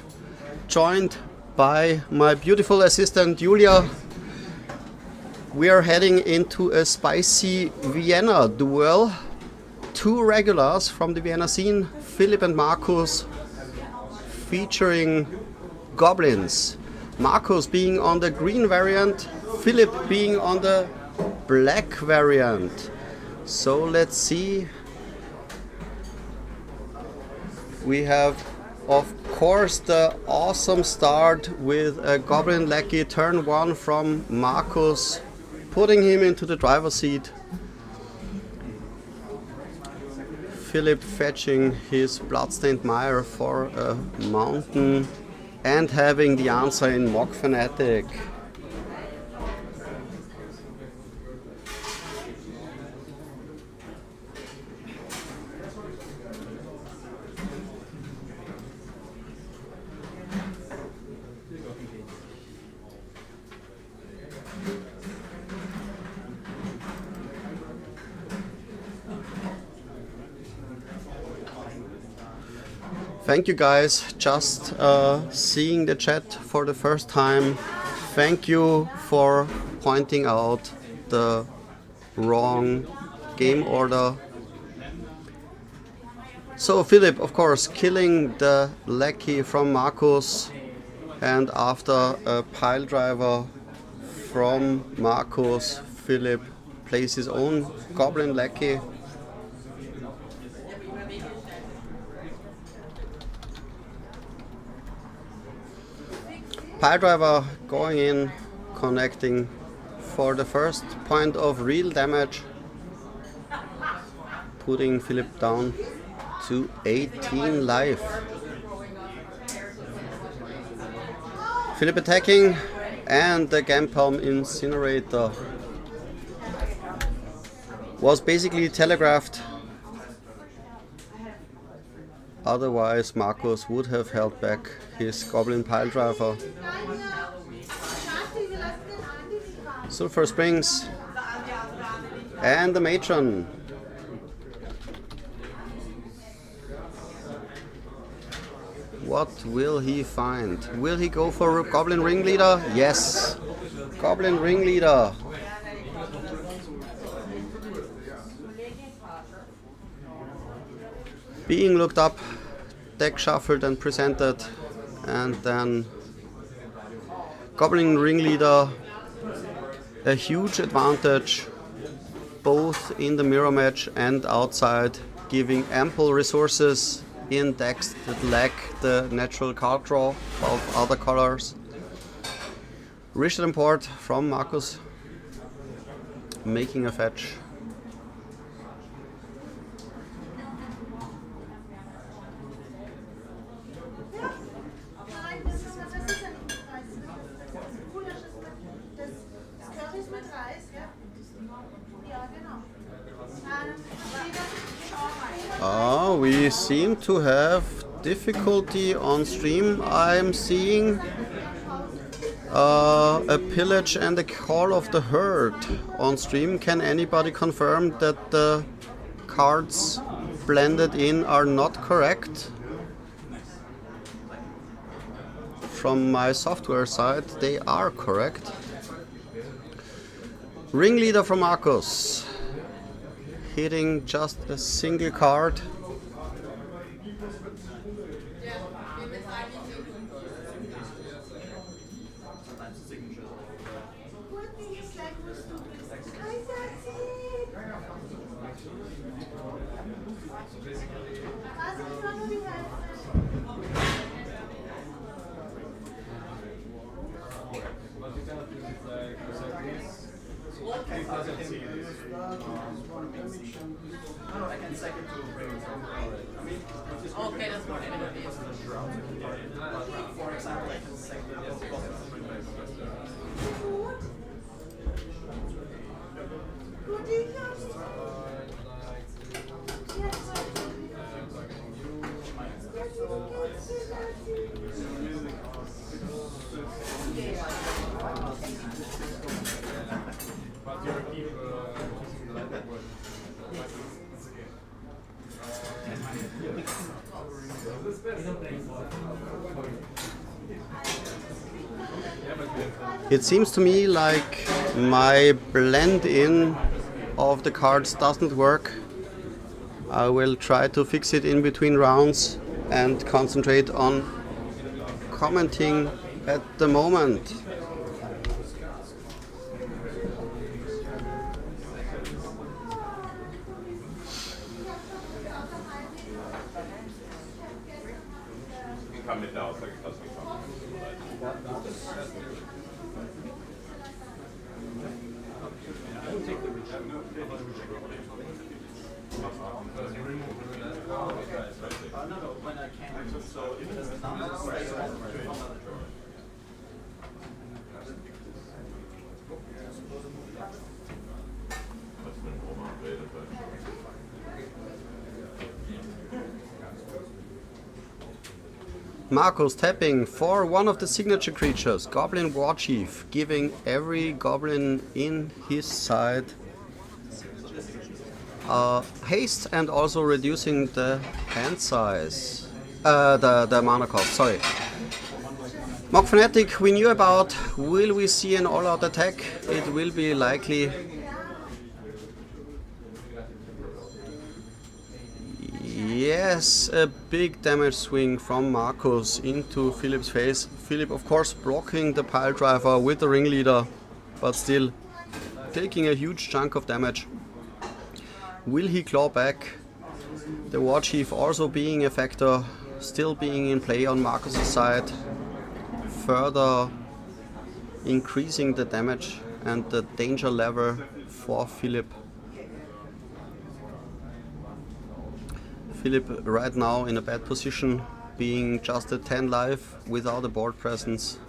joined by my beautiful assistant Julia. We are heading into a spicy Vienna duel. 2 regulars from the Vienna scene, Philipp and Markus, featuring goblins. Markus being on the green variant, Philipp being on the black variant. So let's see. We have, of course, the awesome start with a goblin lackey turn 1 from Markus, putting him into the driver's seat. Philipp fetching his bloodstained mire for a mountain and having the answer in Mock Fanatic. Thank you, guys. Just seeing the chat for the first time. Thank you for pointing out the wrong game order. So Philipp, of course, killing the lackey from Markus, and after a pile driver from Markus, Philipp plays his own goblin lackey. Pile driver going in, connecting for the first point of real damage, putting Philipp down to 18 life. Philipp attacking, and the Gampalm Incinerator was basically telegraphed. Otherwise Markus would have held back his goblin pile driver. Sulfur Springs and the Matron. What will he find? Will he go for Goblin Ringleader? Yes! Goblin Ringleader. Being looked up, deck shuffled and presented, and then Goblin Ringleader, a huge advantage both in the mirror match and outside, giving ample resources in decks that lack the natural card draw of other colors. Richard import from Markus, making a fetch. We seem to have difficulty on stream. I'm seeing a pillage and a call of the herd on stream. Can anybody confirm that the cards blended in are not correct? From my software side, they are correct. Ringleader from Markus, hitting just a single card. Okay, that's what it is. For example, I can say But you're It seems to me like my blend in of the cards doesn't work. I will try to fix it in between rounds and concentrate on commenting at the moment. Marcos tapping for one of the signature creatures, Goblin War Chief, giving every goblin in his side haste and also reducing the hand size, the mana cost, sorry. Mock Fanatic we knew about. Will we see an all-out attack? It will be likely. Yes, a big damage swing from Marcos into Philip's face. Philip of course blocking the pile driver with the ringleader, but still taking a huge chunk of damage. Will he claw back? The War Chief also being a factor, still being in play on Marcos' side, further increasing the damage and the danger level for Philip. Philip right now in a bad position, being just at 10 life without a board presence.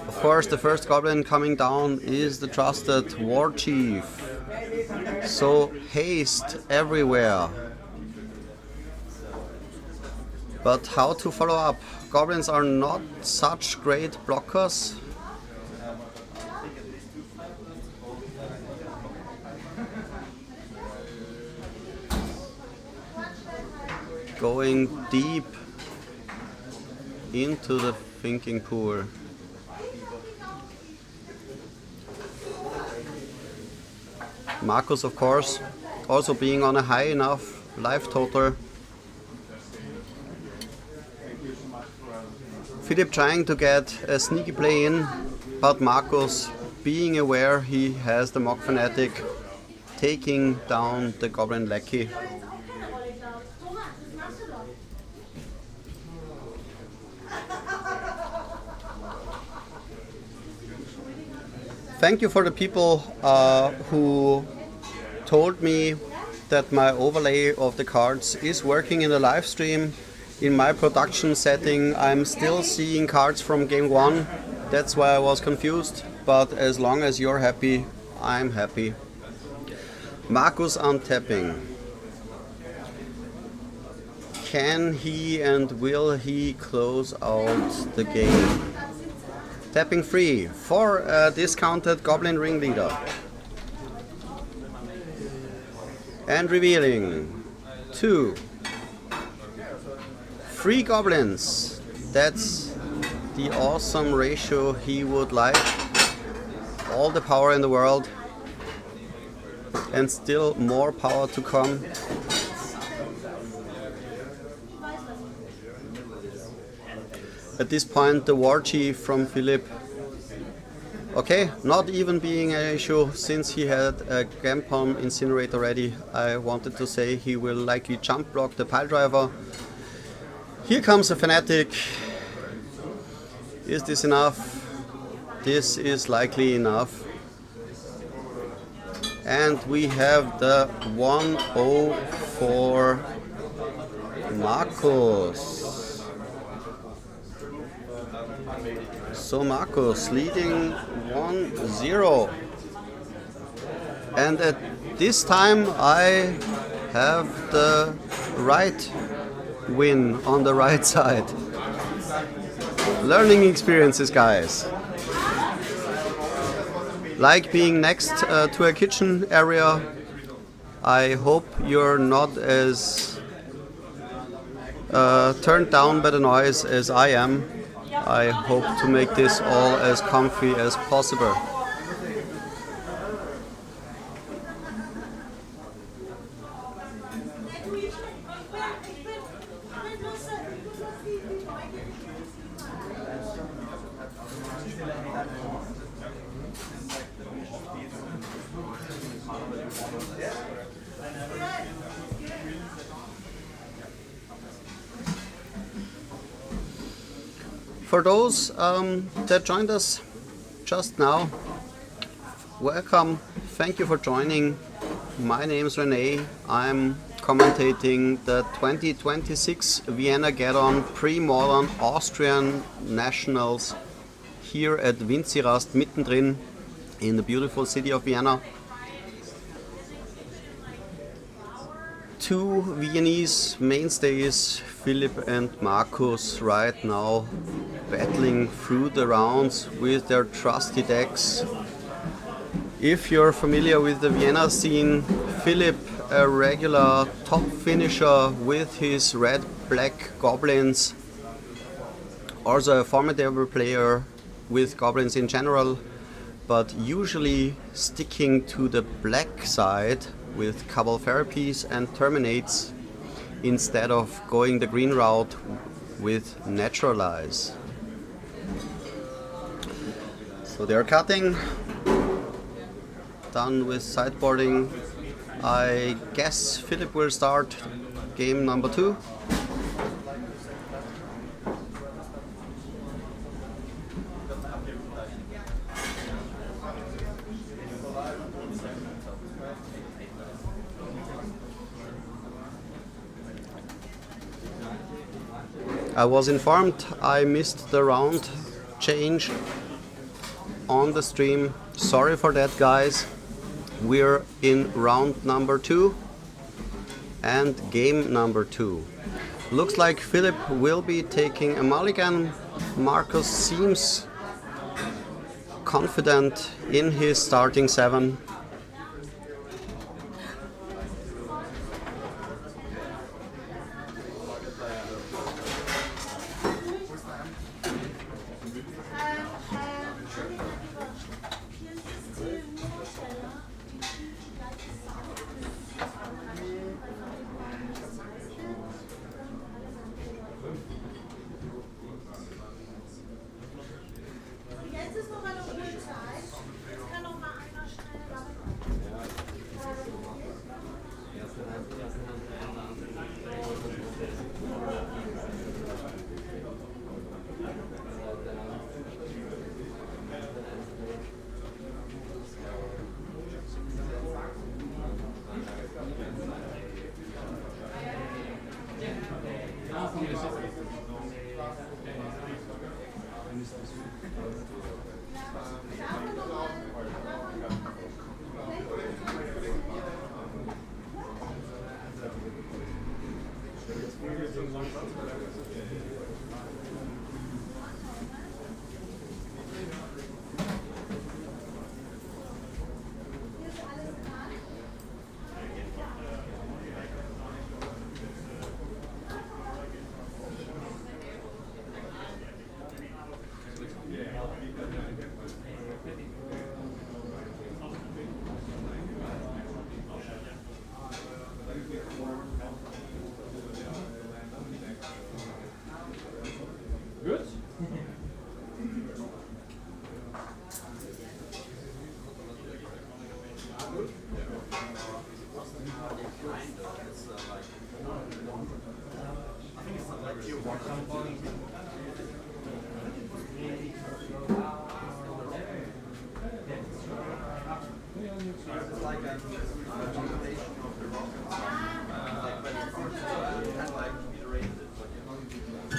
Of course, the first goblin coming down is the trusted War Chief. So haste everywhere. But how to follow up? Goblins are not such great blockers. Going deep into the thinking pool. Marcos, of course, also being on a high enough life total. Philip trying to get a sneaky play in, but Marcos being aware he has the Mock Fanatic, taking down the Goblin Lackey. Thank you for the people who told me that my overlay of the cards is working in the live stream. In my production setting I'm still seeing cards from game 1. That's why I was confused, but as long as you're happy, I'm happy. Marcos untapping. Can he and will he close out the game? Tapping 3 for a discounted Goblin Ringleader. And revealing 2. 3 goblins. That's the awesome ratio he would like. All the power in the world. And still more power to come. At this point, the War Chief from Philip, okay, not even being an issue since he had a Gampon Incinerator ready. I wanted to say he will likely jump block the pile driver. Here comes a Fanatic. Is this enough? This is likely enough. And we have the 1-0 for Marcos. So Marcos leading 1-0. And at this time I have the right win on the right side. Learning experiences, guys. Like being next to a kitchen area. I hope you're not as turned down by the noise as I am. I hope to make this all as comfy as possible. For those that joined us just now, welcome. Thank you for joining. My name is Rene. I'm commentating the 2026 Viennageddon Pre-Modern Austrian Nationals here at Winzirast mittendrin in the beautiful city of Vienna. Two Viennese mainstays, Philipp and Markus, right now battling through the rounds with their trusty decks. If you're familiar with the Vienna scene, Philipp, a regular top finisher with his red-black goblins, also a formidable player with goblins in general, but usually sticking to the black side with Cabal Therapies and Terminates instead of going the green route with Naturalize. So they're cutting, done with sideboarding. I guess Philipp will start game number 2. I was informed I missed the round change on the stream. Sorry for that, guys. We're in round number 2 and game number 2. Looks like Philipp will be taking a mulligan. Markus seems confident in his starting 7.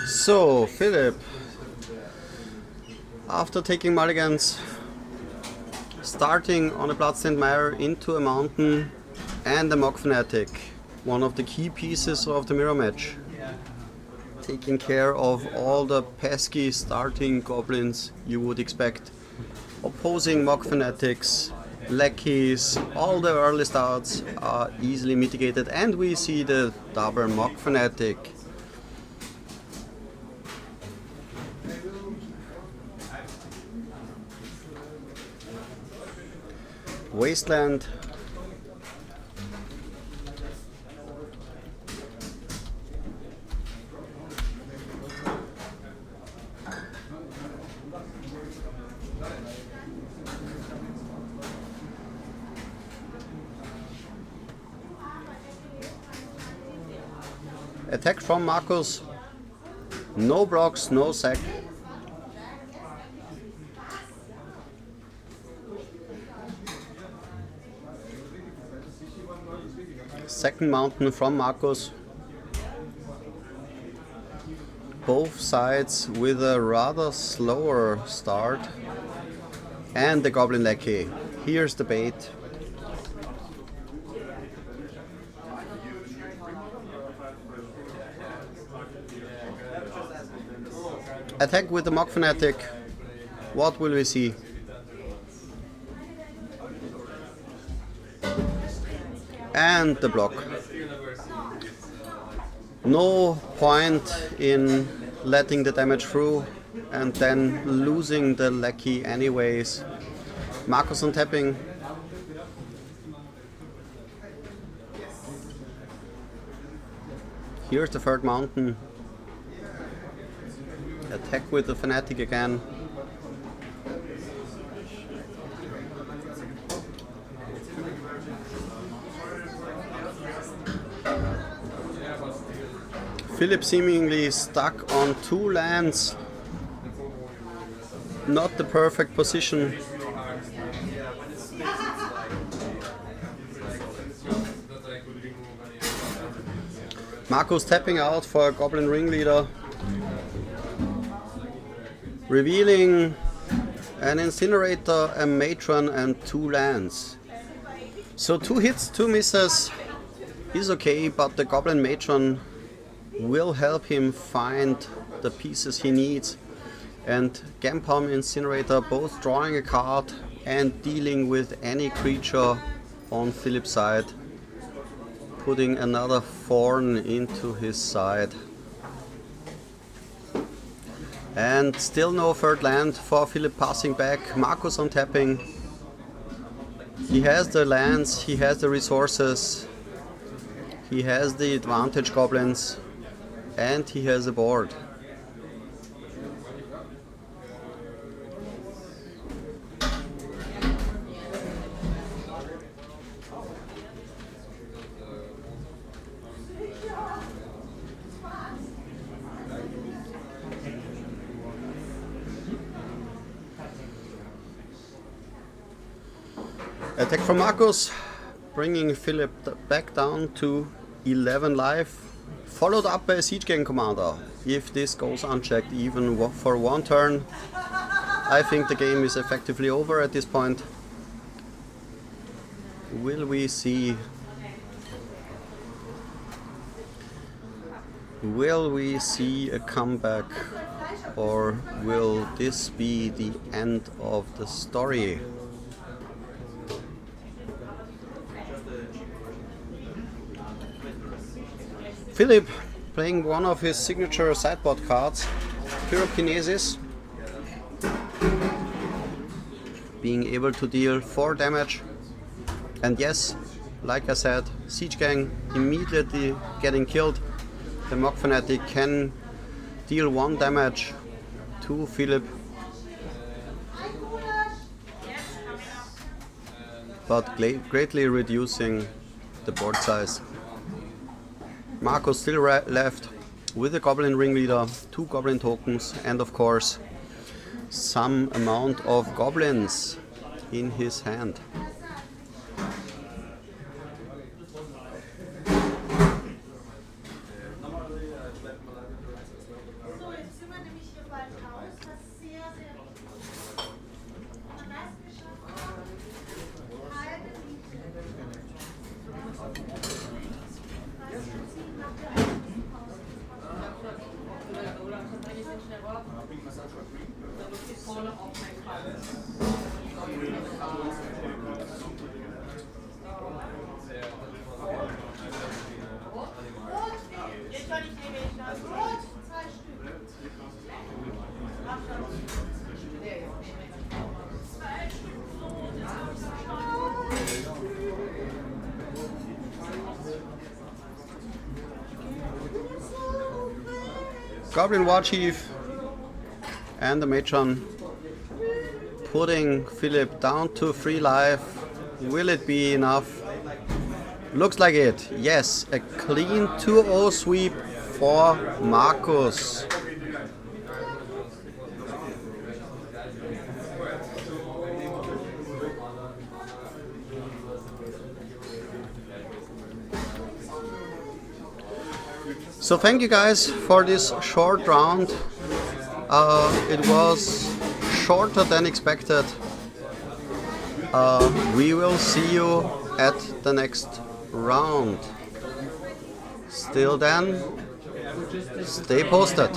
So, Philipp, after taking mulligans, starting on a Bloodstained Mire into a mountain and a Mock Fanatic, one of the key pieces of the mirror match, taking care of all the pesky starting goblins you would expect, opposing Mock Fanatics leg keys, all the early starts are easily mitigated, and we see the double mock fanatic. Wasteland. Attack from Markus. No blocks, no sack. Second mountain from Markus. Both sides with a rather slower start. And the Goblin Lackey. Here's the bait. Attack with the Mock Fanatic. What will we see? And the block. No point in letting the damage through and then losing the lackey anyways. Markus on tapping. Here's the third mountain. Attack with the fanatic again. Philip seemingly stuck on two lands. Not the perfect position. Markus tapping out for a Goblin Ringleader. Revealing an Incinerator, a Matron and two lands. So 2 hits, 2 misses is okay, but the Goblin Matron will help him find the pieces he needs. And Gampom, Incinerator both drawing a card and dealing with any creature on Philip's side, putting another thorn into his side. And still no third land for Philip, passing back. Markus on tapping. He has the lands, he has the resources, he has the advantage goblins, and he has a board. Attack from Markus, bringing Philip back down to 11 life, followed up by a Siege Gang Commander. If this goes unchecked even for one turn, I think the game is effectively over at this point. Will we see a comeback, or will this be the end of the story? Philip playing one of his signature sideboard cards, Pyrokinesis, being able to deal 4 damage. And yes, like I said, Siege Gang immediately getting killed. The Mock Fanatic can deal 1 damage to Philip, but greatly reducing the board size. Markus still left with a Goblin Ringleader, 2 Goblin tokens, and of course some amount of goblins in his hand. Goblin War Chief and the Matron putting Philip down to 3 life. Will it be enough? Looks like it. Yes, a clean 2-0 sweep for Markus. So thank you guys for this short round. It was shorter than expected. We will see you at the next round. Still then, stay posted.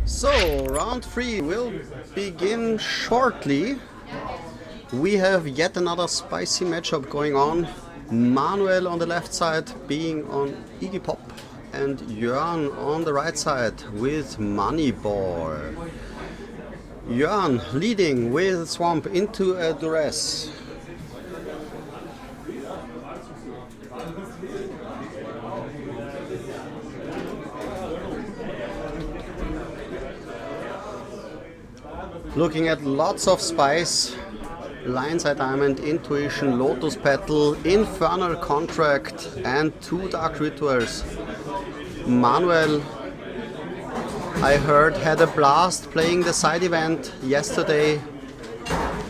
So, round 3 will begin shortly. We have yet another spicy matchup going on. Manuel on the left side being on Iggy Pop and Jörn on the right side with Moneyball. Jörn leading with Swamp into a duress. Looking at lots of spice, Lionside Diamond, Intuition, Lotus Petal, Infernal Contract and 2 Dark Rituals. Manuel, I heard, had a blast playing the side event yesterday.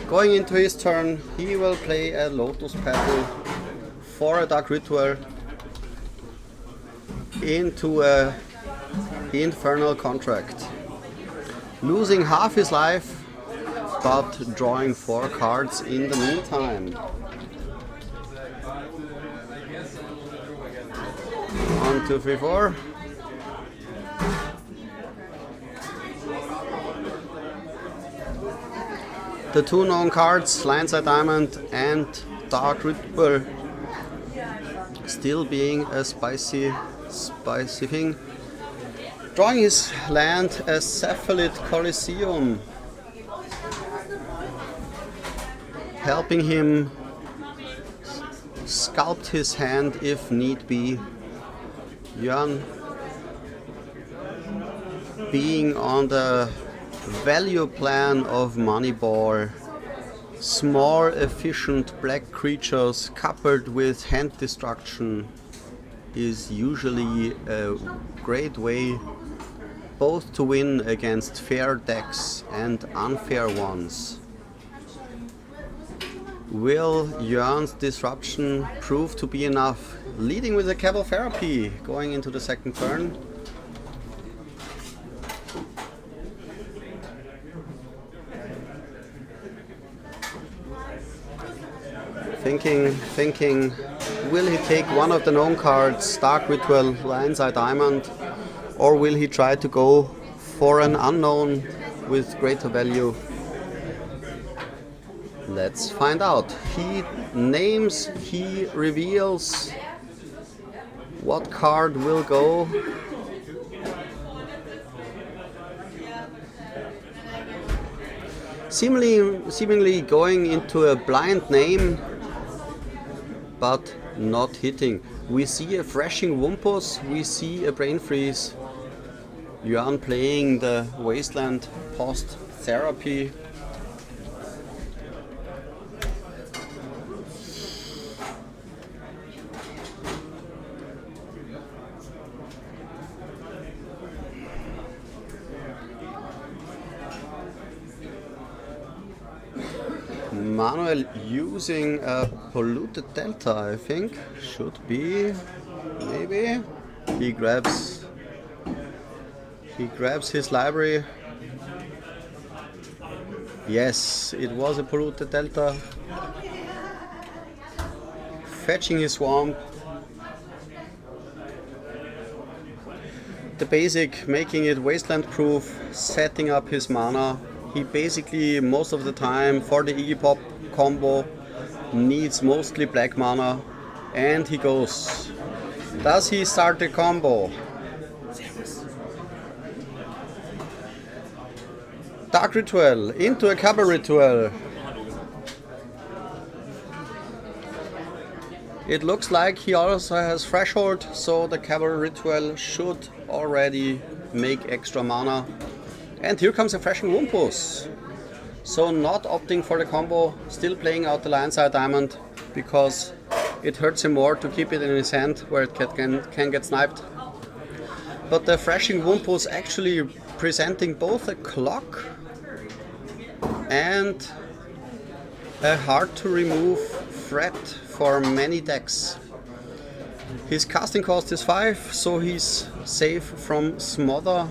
Going into his turn, he will play a Lotus Petal for a Dark Ritual into a Infernal Contract. Losing half his life, but drawing 4 cards in the meantime. 1, 2, 3, 4. The 2 known cards, Lionside Diamond and Dark Ritual, still being a spicy thing. Drawing his land, a Cephalid Colosseum, helping him sculpt his hand if need be. Jörn being on the value plan of Moneyball. Small, efficient black creatures coupled with hand destruction is usually a great way both to win against fair decks and unfair ones. Will Jörn's disruption prove to be enough? Leading with a Cabal Therapy going into the second turn. Thinking, will he take one of the known cards, Dark Ritual, Lionside Diamond, or will he try to go for an unknown with greater value? Let's find out. He names, he reveals what card will go. Seemingly going into a blind name, but not hitting. We see a Thrashing Wumpus, we see a Brain Freeze. Jörn playing the Wasteland Post Therapy. Manuel using a Polluted Delta, I think. Should be, maybe. He grabs his library. Yes, it was a Polluted Delta. Fetching his swamp. The basic, making it wasteland proof, setting up his mana. He basically, most of the time, for the Iggy Pop combo, needs mostly black mana, and he goes. Does he start the combo? Dark Ritual into a Cabal Ritual. It looks like he also has Threshold, so the Cabal Ritual should already make extra mana. And here comes a Thrashing Wumpus. So not opting for the combo, still playing out the Lionside Diamond because it hurts him more to keep it in his hand where it can get sniped. But the Thrashing Wumpus actually presenting both a clock and a hard to remove threat for many decks. His casting cost is 5, so he's safe from Smother,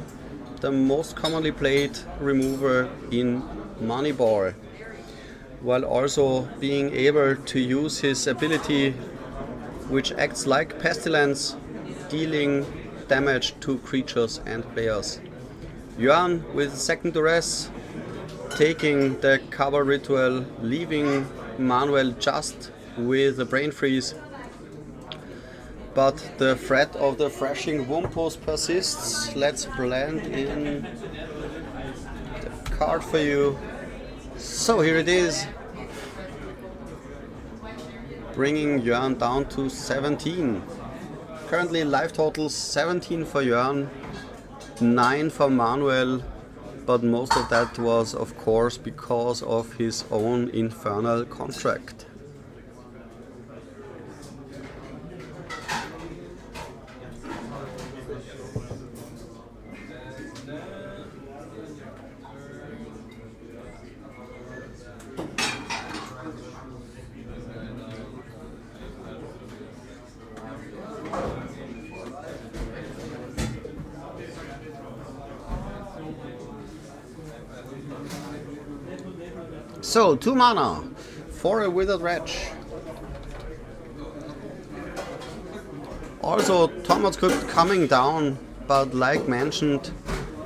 the most commonly played remover in Moneyball, while also being able to use his ability, which acts like Pestilence, dealing damage to creatures and players. Jörn with second duress, taking the Cabal Ritual, leaving Manuel just with a Brain Freeze. But the threat of the Thrashing Wumpus persists. Let's blend in the card for you. So here it is. Bringing Jörn down to 17. Currently life totals 17 for Jörn, 9 for Manuel. but most of that was of course because of his own infernal contract. So, 2 mana for a Withered Wretch. Also, Tormod script coming down, but like mentioned,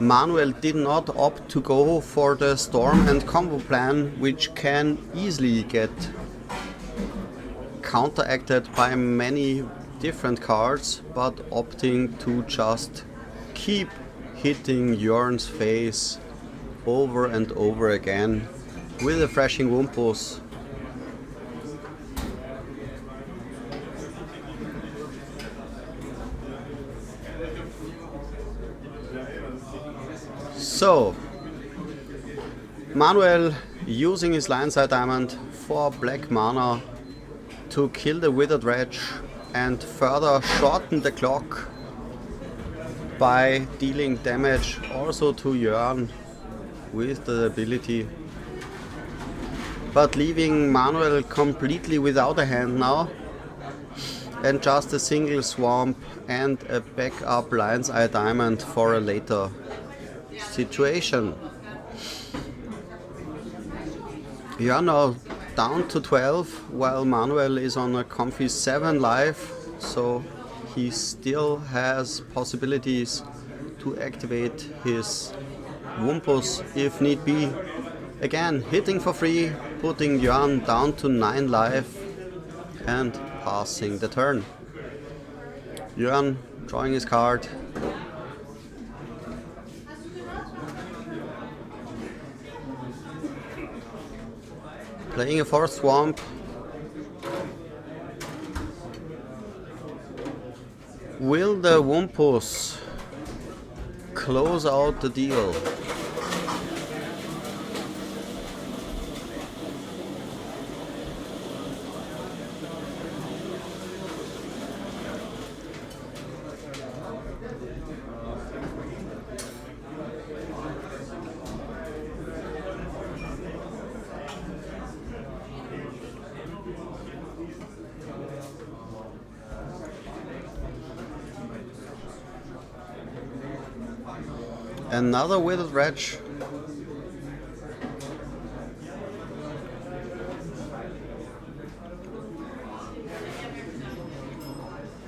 Manuel did not opt to go for the Storm and combo plan, which can easily get counteracted by many different cards, but opting to just keep hitting Jörn's face over and over again with a Thrashing Wumpus. So, Manuel using his Lionside Diamond for black mana to kill the Withered Wretch and further shorten the clock by dealing damage also to Jörn with the ability, but leaving Manuel completely without a hand now and just a single swamp and a backup Lion's Eye Diamond for a later situation. Jörn now down to 12 while Manuel is on a comfy 7 life, so he still has possibilities to activate his Wumpus if need be. Again, hitting for free, putting Jörn down to 9 life and passing the turn. Jörn drawing his card. Playing a Forest Swamp. Will the Wumpus close out the deal? Another Withered Wretch.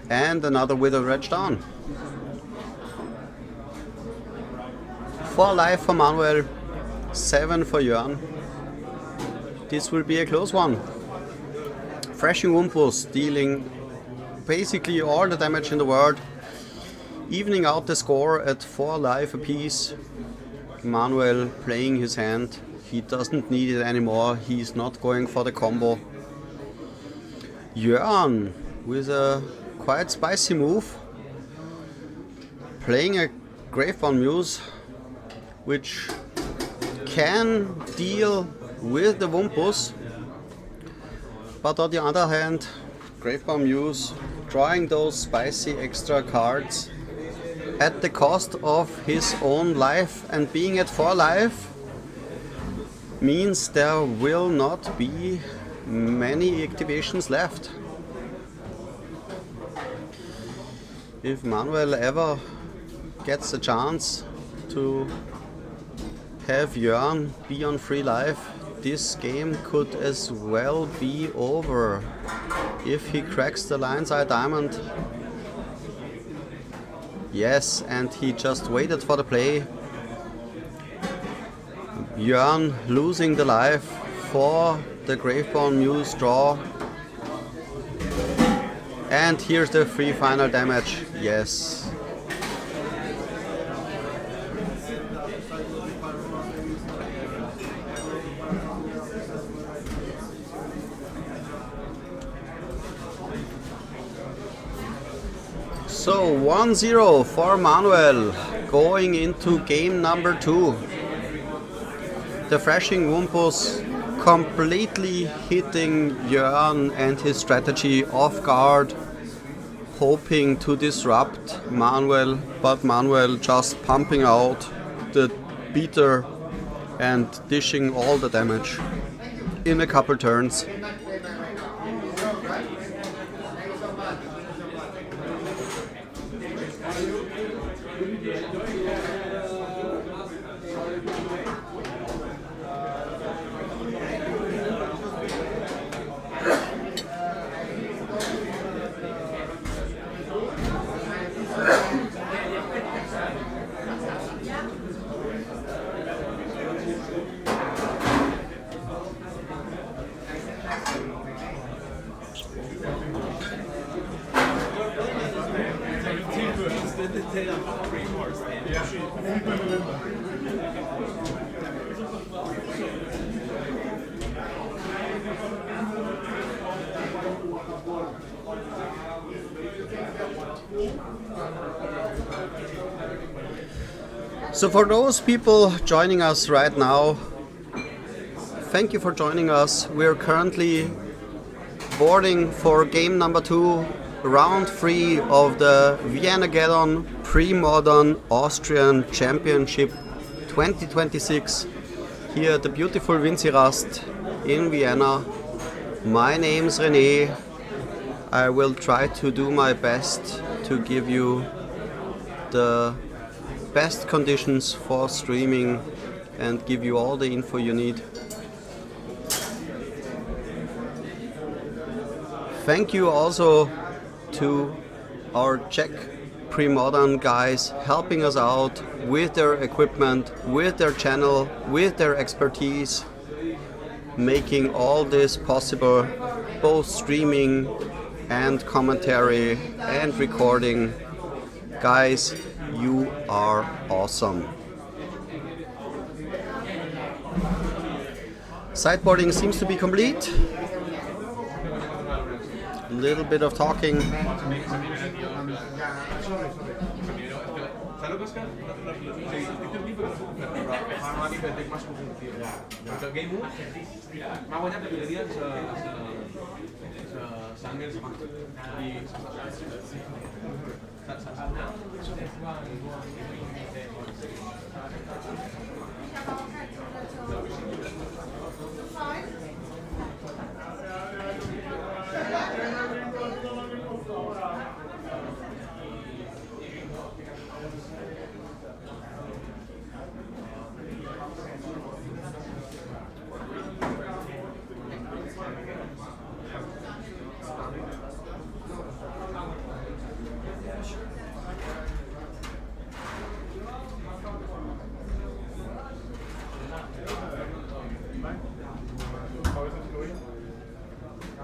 And another Withered Wretch down. 4 life for Manuel, 7 for Jörn. This will be a close one. Thrashing Wumpus dealing basically all the damage in the world, evening out the score at 4 life apiece. Manuel playing his hand. He doesn't need it anymore. He's not going for the combo. Jörn with a quite spicy move. Playing a Graveborn Muse, which can deal with the Wumpus. But on the other hand, Graveborn Muse drawing those spicy extra cards at the cost of his own life, and being at 4 life means there will not be many activations left. If Manuel ever gets a chance to have Jörn be on 3 life, this game could as well be over. If he cracks the Lion's Eye Diamond. Yes, and he just waited for the play. Jörn losing the life for the Graveborn Muse draw. And here's the 3 final damage. Yes. So 1-0 for Manuel going into game number 2. The Thrashing Wumpus completely hitting Jörn and his strategy off guard, hoping to disrupt Manuel, but Manuel just pumping out the beater and dishing all the damage in a couple turns. So for those people joining us right now, thank you for joining us. We're currently boarding for game number 2, round 3 of the Viennageddon Pre-Modern Austrian Championship 2026 here at the beautiful Winzirast in Vienna. My name's René. I will try to do my best to give you the best conditions for streaming and give you all the info you need. Thank you also to our Czech pre-modern guys helping us out with their equipment, with their channel, with their expertise, making all this possible, both streaming and commentary and recording. Guys, you are awesome. Sideboarding seems to be complete. A little bit of talking.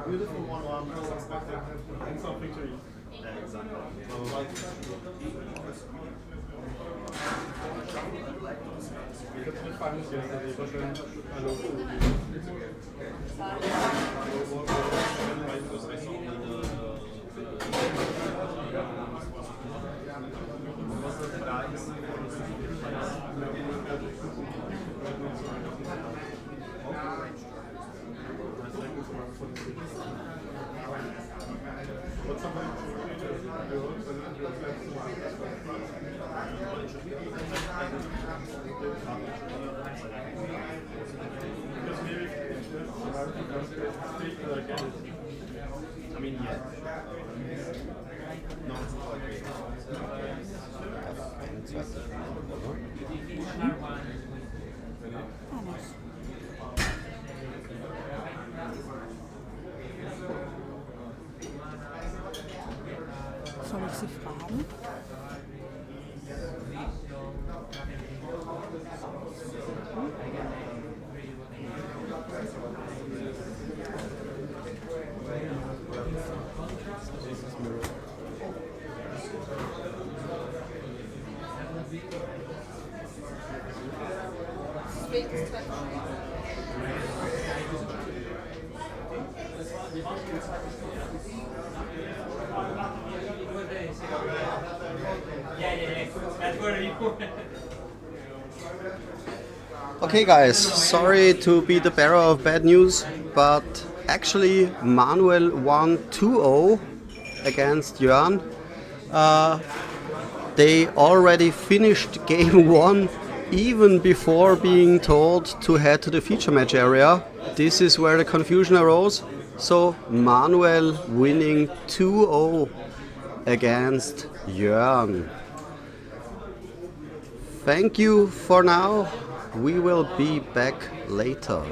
Beautiful 1-1, as expected, and some victory. Yeah, exactly. I mean, yeah. No, it's not great. Soll ich Sie fragen? Okay, guys, sorry to be the bearer of bad news, but actually Manuel won 2-0 against Jörn. They already finished game 1 even before being told to head to the feature match area. This is where the confusion arose. So Manuel winning 2-0 against Jörn. Thank you for now. We will be back later.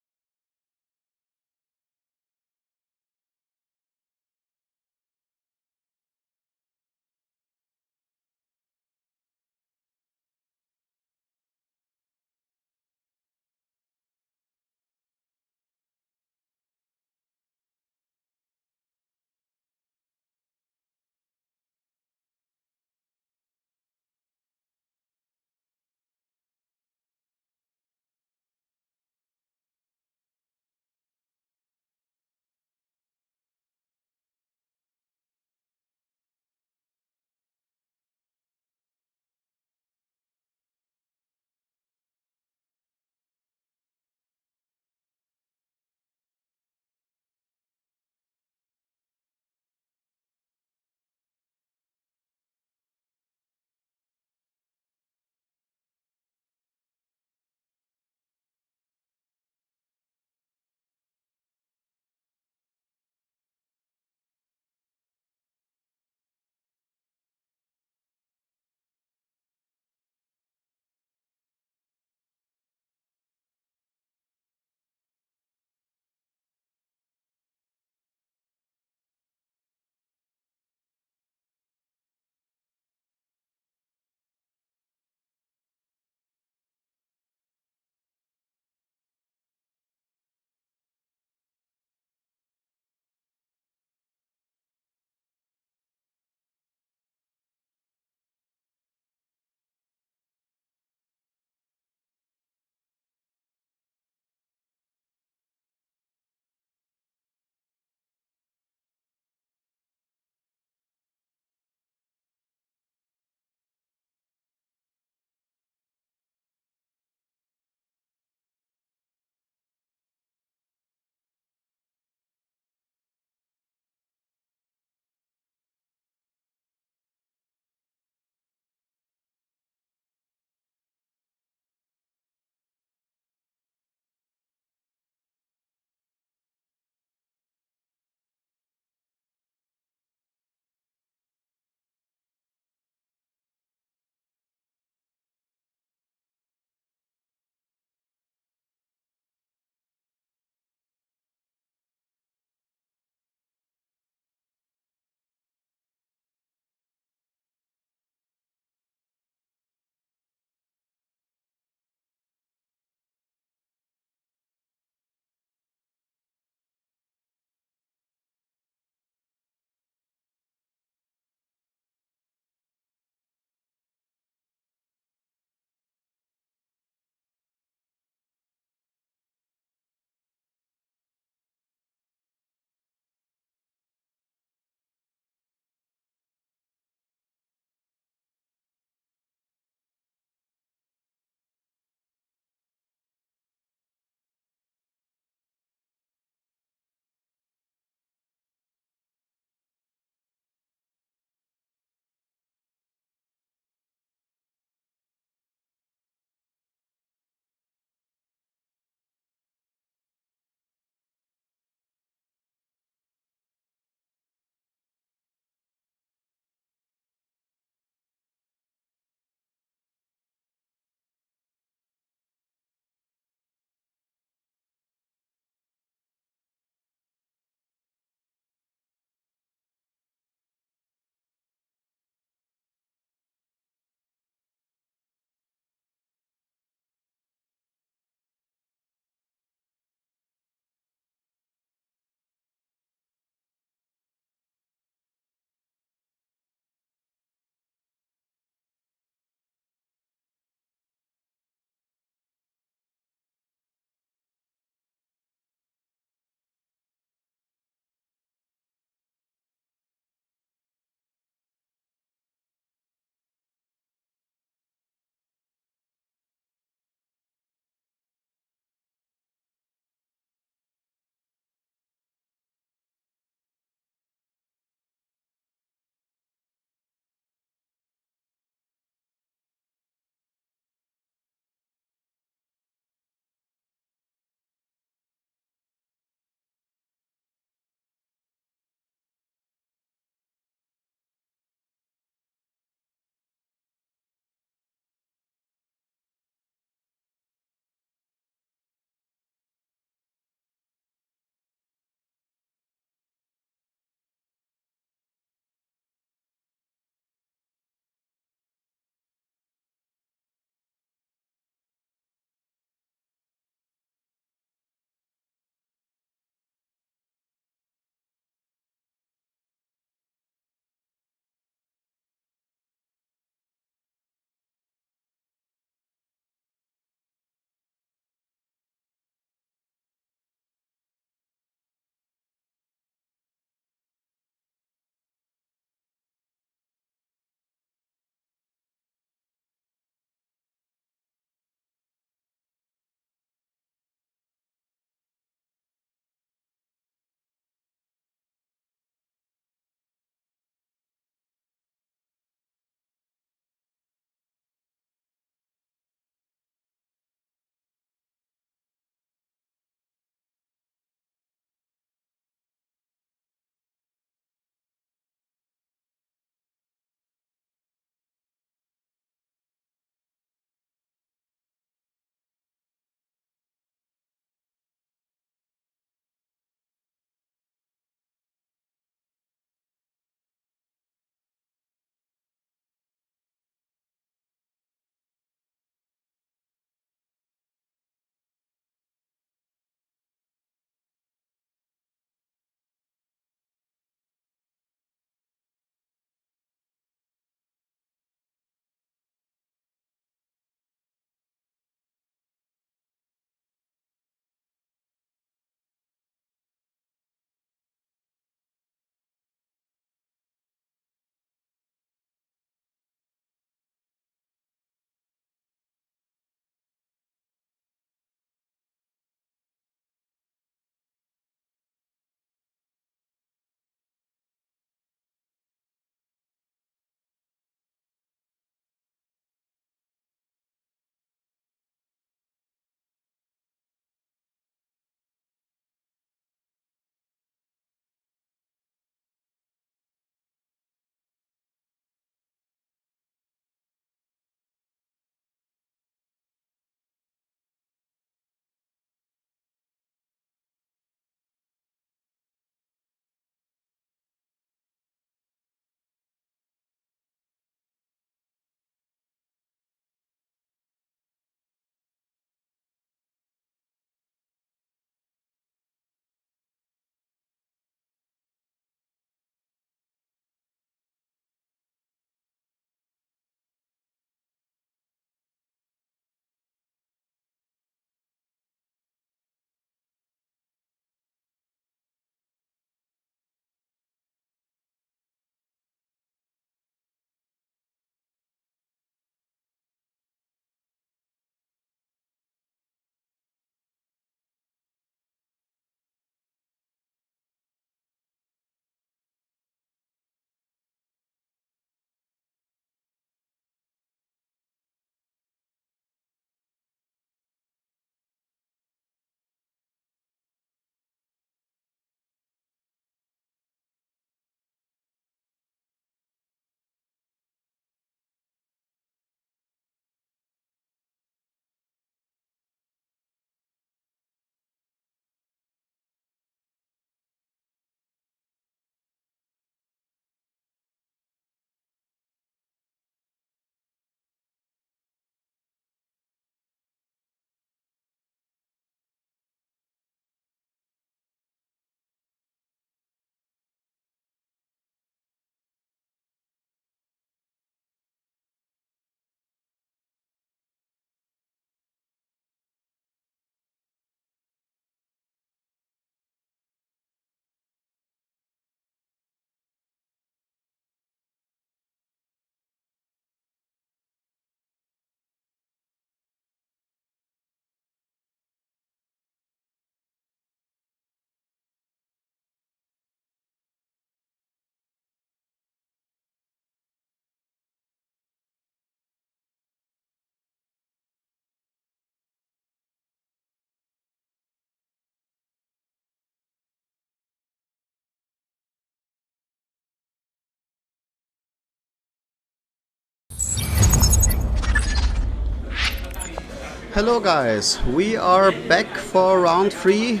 Hello guys, we are back for round 3.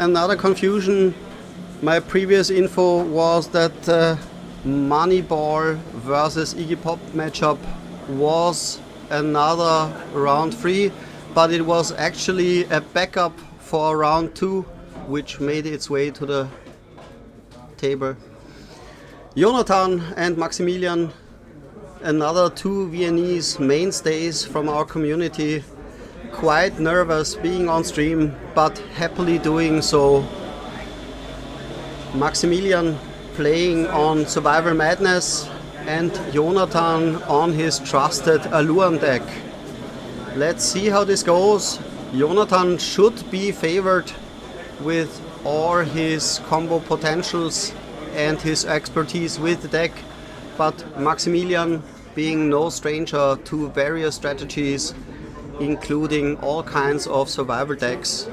Another confusion. My previous info was that Moneyball versus Iggy Pop matchup was another round 3, but it was actually a backup for round 2, which made its way to the table. Jonathan and Maximilian, another two Viennese mainstays from our community, quite nervous being on stream, but happily doing so. Maximilian playing on Survival Madness and Jonathan on his trusted Alluan deck. Let's see how this goes. Jonathan should be favored with all his combo potentials and his expertise with the deck, but Maximilian, being no stranger to various strategies, including all kinds of survival decks.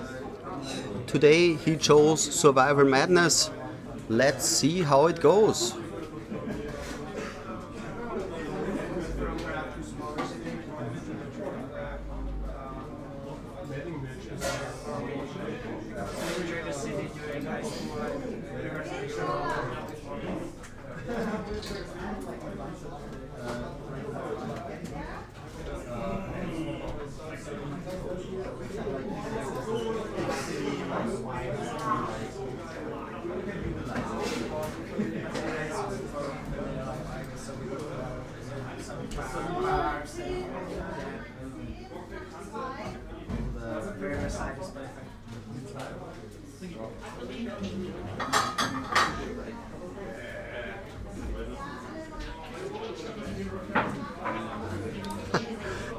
Today he chose Survival Madness. Let's see how it goes.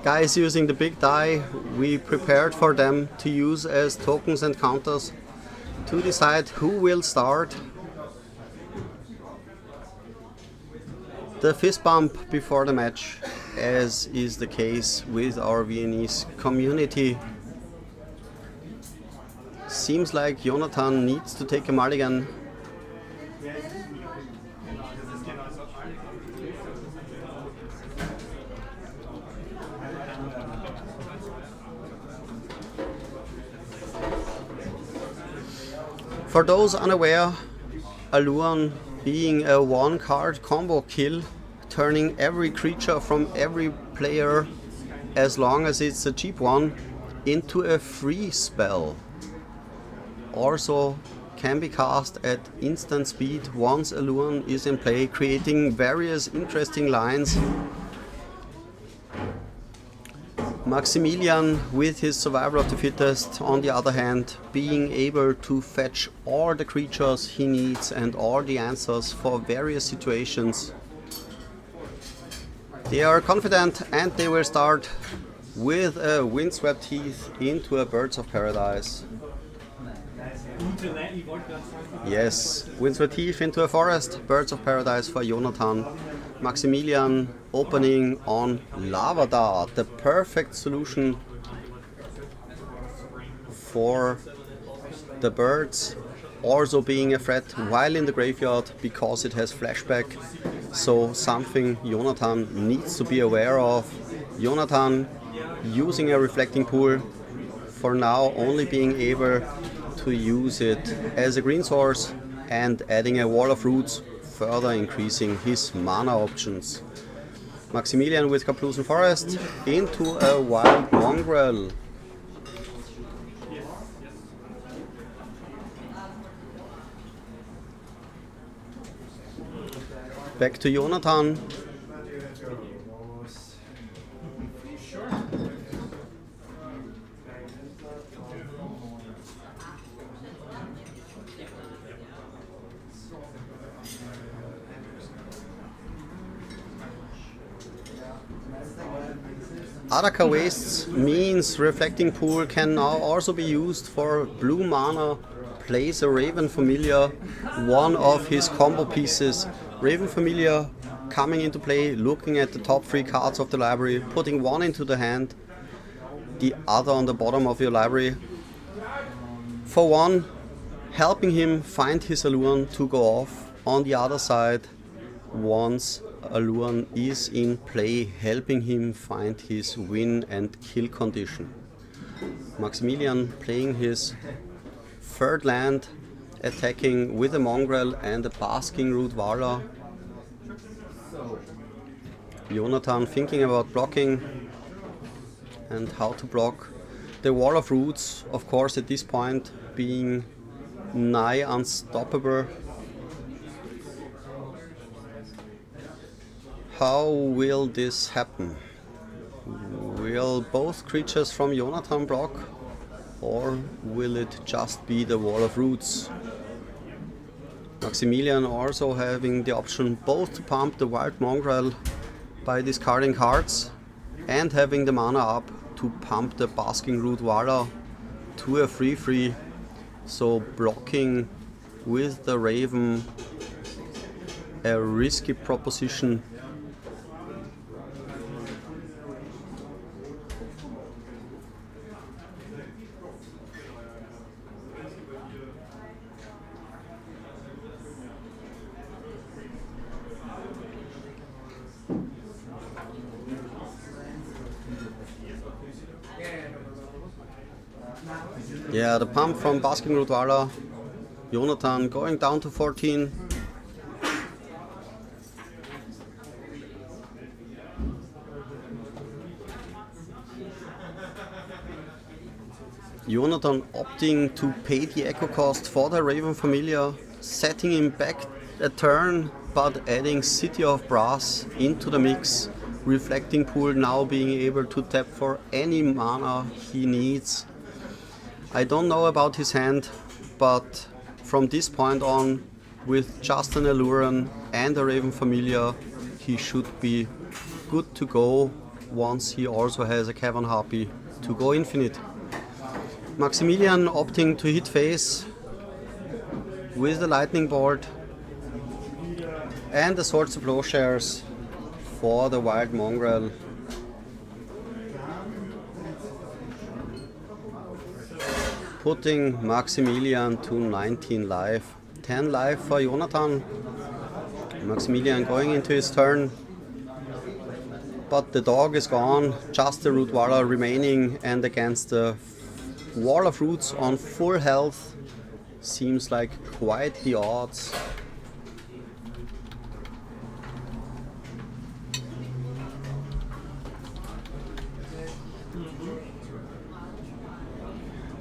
Guys using the big die we prepared for them to use as tokens and counters to decide who will start. The fist bump before the match, as is the case with our Viennese community. Seems like Jonathan needs to take a mulligan. For those unaware, Alluan being a one-card combo kill, turning every creature from every player, as long as it's a cheap one, into a free spell. Also can be cast at instant speed once Alluan is in play, creating various interesting lines. Maximilian, with his Survival of the Fittest, on the other hand, being able to fetch all the creatures he needs and all the answers for various situations. They are confident and they will start with a Windswept Heath into a Birds of Paradise. Yes, Windswept Heath into a forest, Birds of Paradise for Jonathan. Maximilian opening on Lava Dart, the perfect solution for the birds, also being a threat while in the graveyard because it has flashback, so something Jonathan needs to be aware of. Jonathan using a Reflecting Pool, for now only being able to use it as a green source and adding a Wall of Roots, further increasing his mana options. Maximilian with Kaplusen Forest into a Wild Mongrel. Back to Jonathan. Adaka Wastes means Reflecting Pool can now also be used for blue mana. Plays a Raven Familiar, one of his combo pieces. Raven Familiar coming into play, looking at the top 3 cards of the library, putting one into the hand, the other on the bottom of your library. For one, helping him find his Alluan to go off. On the other side, once Alluan is in play, helping him find his win and kill condition. Maximilian playing his third land, attacking with a mongrel and a basking root Vala. Jonathan thinking about blocking and how to block. The wall of roots, of course, at this point being nigh unstoppable. How will this happen? Will both creatures from Jonathan block, or will it just be the wall of roots? Maximilian also having the option both to pump the wild mongrel by discarding cards and having the mana up to pump the basking root Vala to a 3/3. So blocking with the Raven, a risky proposition. Yeah, the pump from Basking Root Vala. Jonathan going down to 14. Jonathan opting to pay the echo cost for the Raven Familiar, setting him back a turn, but adding City of Brass into the mix. Reflecting Pool now being able to tap for any mana he needs. I don't know about his hand, but from this point on, with just an Alluran and a Raven Familiar, he should be good to go once he also has a Cavern Harpy to go infinite. Maximilian opting to hit face with the Lightning Bolt and the Swords of Plowshares for the Wild Mongrel. Putting Maximilian to 19 life. 10 life for Jonathan. Maximilian going into his turn. But the dog is gone, just the Root Vala remaining, and against the Wall of Roots on full health seems like quite the odds.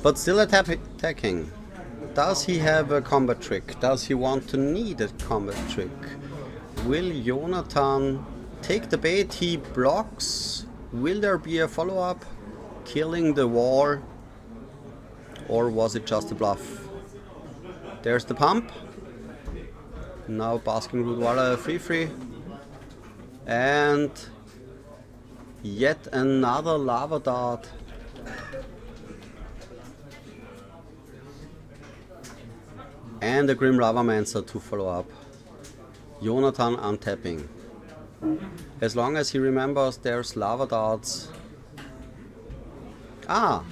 But still attacking. Does he have a combat trick? Does he want to need a combat trick? Will Jonathan take the bait? He blocks. Will there be a follow-up? Killing the wall? Or was it just a bluff? There's the pump. Now Basking Root Vala 3/3. And yet another Lava Dart. And a Grim Lavamancer to follow up. Jonathan untapping. As long as he remembers there's Lava Darts. Ah!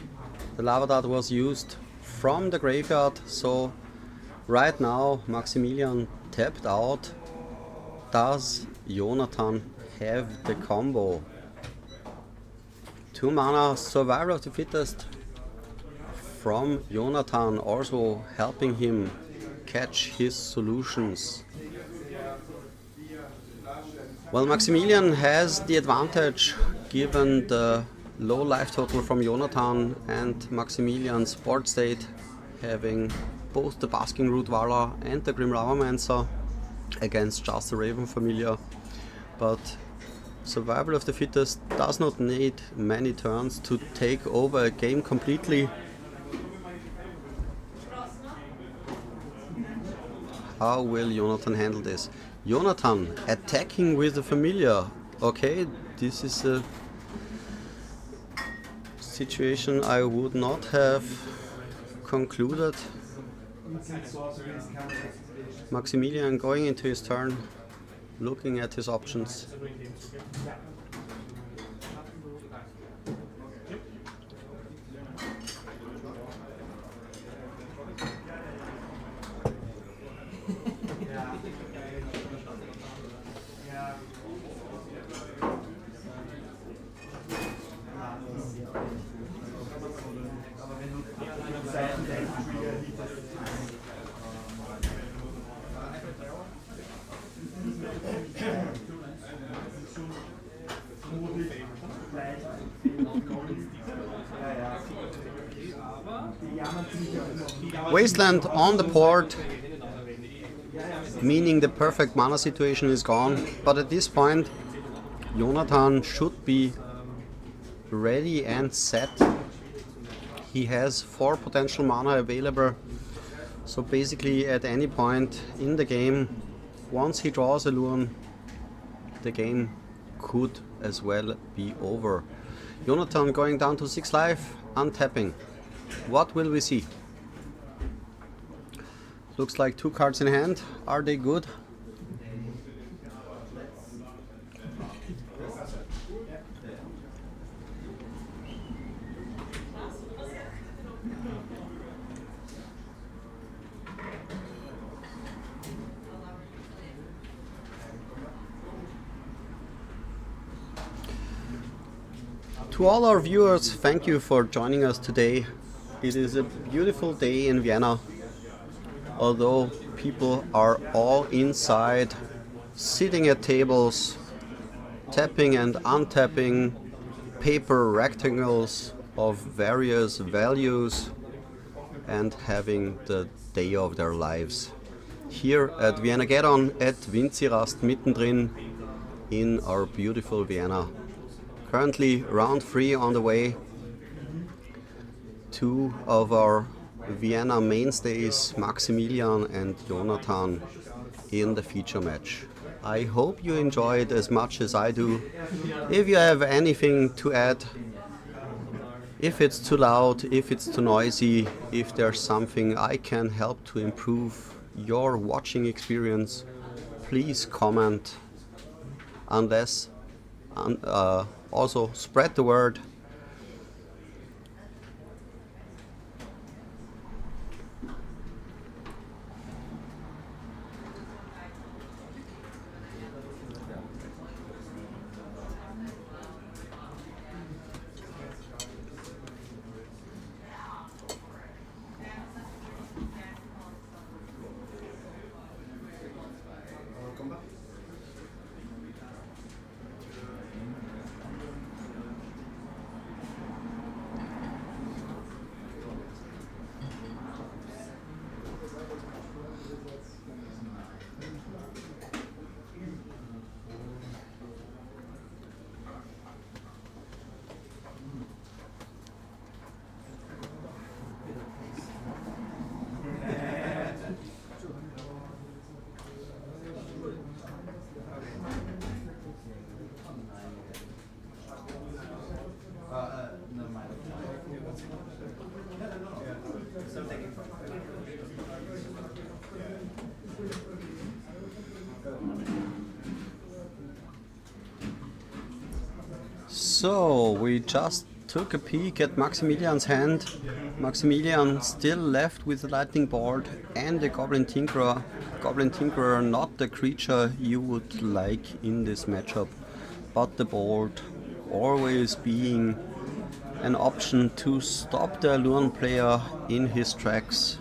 The Lava Dart was used from the graveyard, so right now Maximilian tapped out. Does Jonathan have the combo? 2 mana Survival of the Fittest from Jonathan, also helping him catch his solutions. Well, Maximilian has the advantage given the low life total from Jonathan and Maximilian's board state, having both the Basking Root Vala and the Grim Lavamancer against just the Raven Familiar. But Survival of the Fittest does not need many turns to take over a game completely. How will Jonathan handle this? Jonathan attacking with the Familiar. Okay, this is a situation I would not have concluded. Maximilian going into his turn, looking at his options. Wasteland on the port, meaning the perfect mana situation is gone, but at this point Jonathan should be ready and set. He has 4 potential mana available, so basically at any point in the game, once he draws a Lurn, the game could as well be over. Jonathan going down to 6 life, untapping. What will we see? Looks like 2 cards in hand. Are they good? To all our viewers, thank you for joining us today. It is a beautiful day in Vienna. Although people are all inside, sitting at tables, tapping and untapping paper rectangles of various values and having the day of their lives. Here at Viennageddon at Winzirast mittendrin in our beautiful Vienna. Currently round 3 on the way. 2 of our Vienna mainstays, Maximilian and Jonathan, in the feature match. I hope you enjoy it as much as I do. If you have anything to add, if it's too loud, if it's too noisy, if there's something I can help to improve your watching experience, please comment. Also spread the word. So we just took a peek at Maximilian's hand. Maximilian still left with the lightning bolt and the Goblin Tinkerer. Goblin Tinkerer, not the creature you would like in this matchup, but the bolt always being an option to stop the Lurn player in his tracks.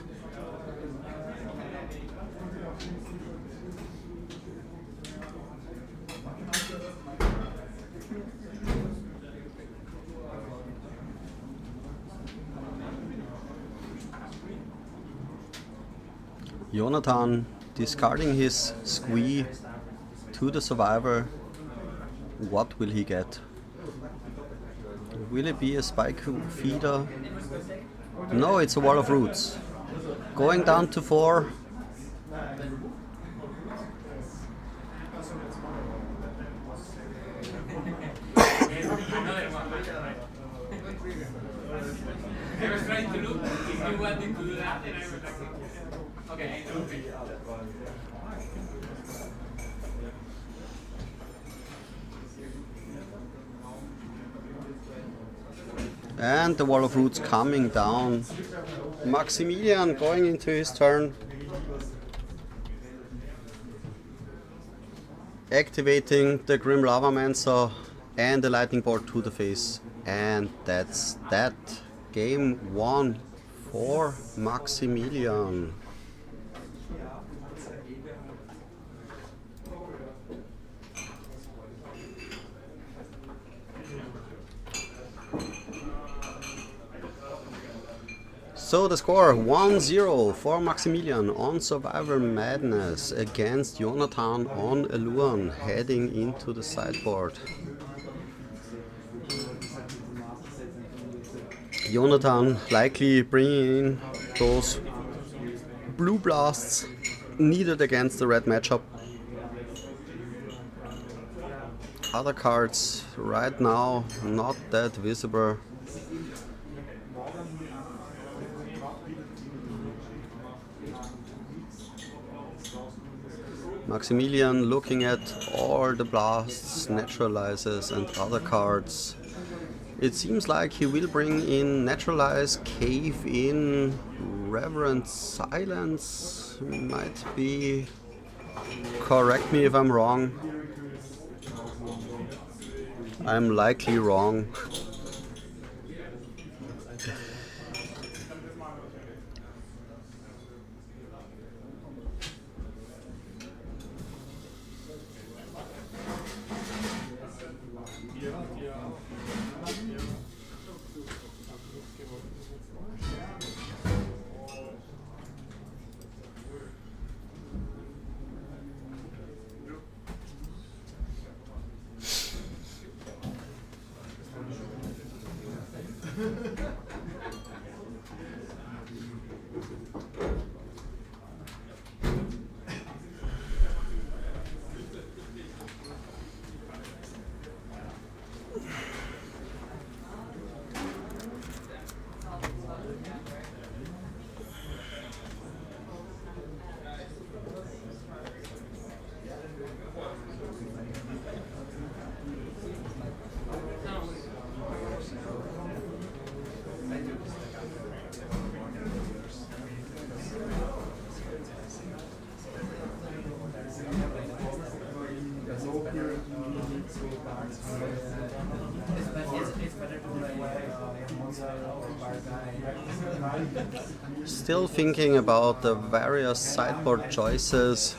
Jonathan discarding his squee to the survivor. What will he get? Will it be a spike feeder? No, it's a wall of roots. Going down to 4. I was trying to look if you wanted to do that, and I was like, okay. And the wall of roots coming down. Maximilian going into his turn. Activating the Grim Lavamancer and the lightning bolt to the face. And that's that. Game 1 for Maximilian. So the score 1-0 for Maximilian on Survivor Madness against Jonathan on Eluan, heading into the sideboard. Jonathan likely bringing in those blue blasts needed against the red matchup. Other cards right now not that visible. Maximilian looking at all the blasts, naturalizes and other cards. It seems like he will bring in Naturalize, Cave In, Reverent Silence. Might be. Correct me if I'm wrong. I'm likely wrong. Still thinking about the various sideboard choices.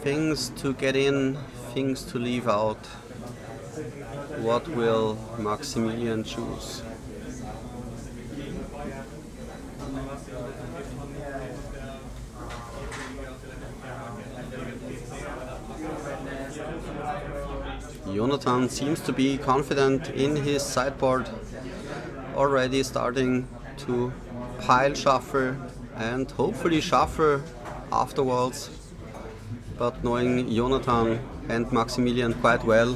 Things to get in, things to leave out. What will Maximilian choose? Jonathan seems to be confident in his sideboard, already starting to pile shuffle and hopefully shuffle afterwards. But knowing Jonathan and Maximilian quite well,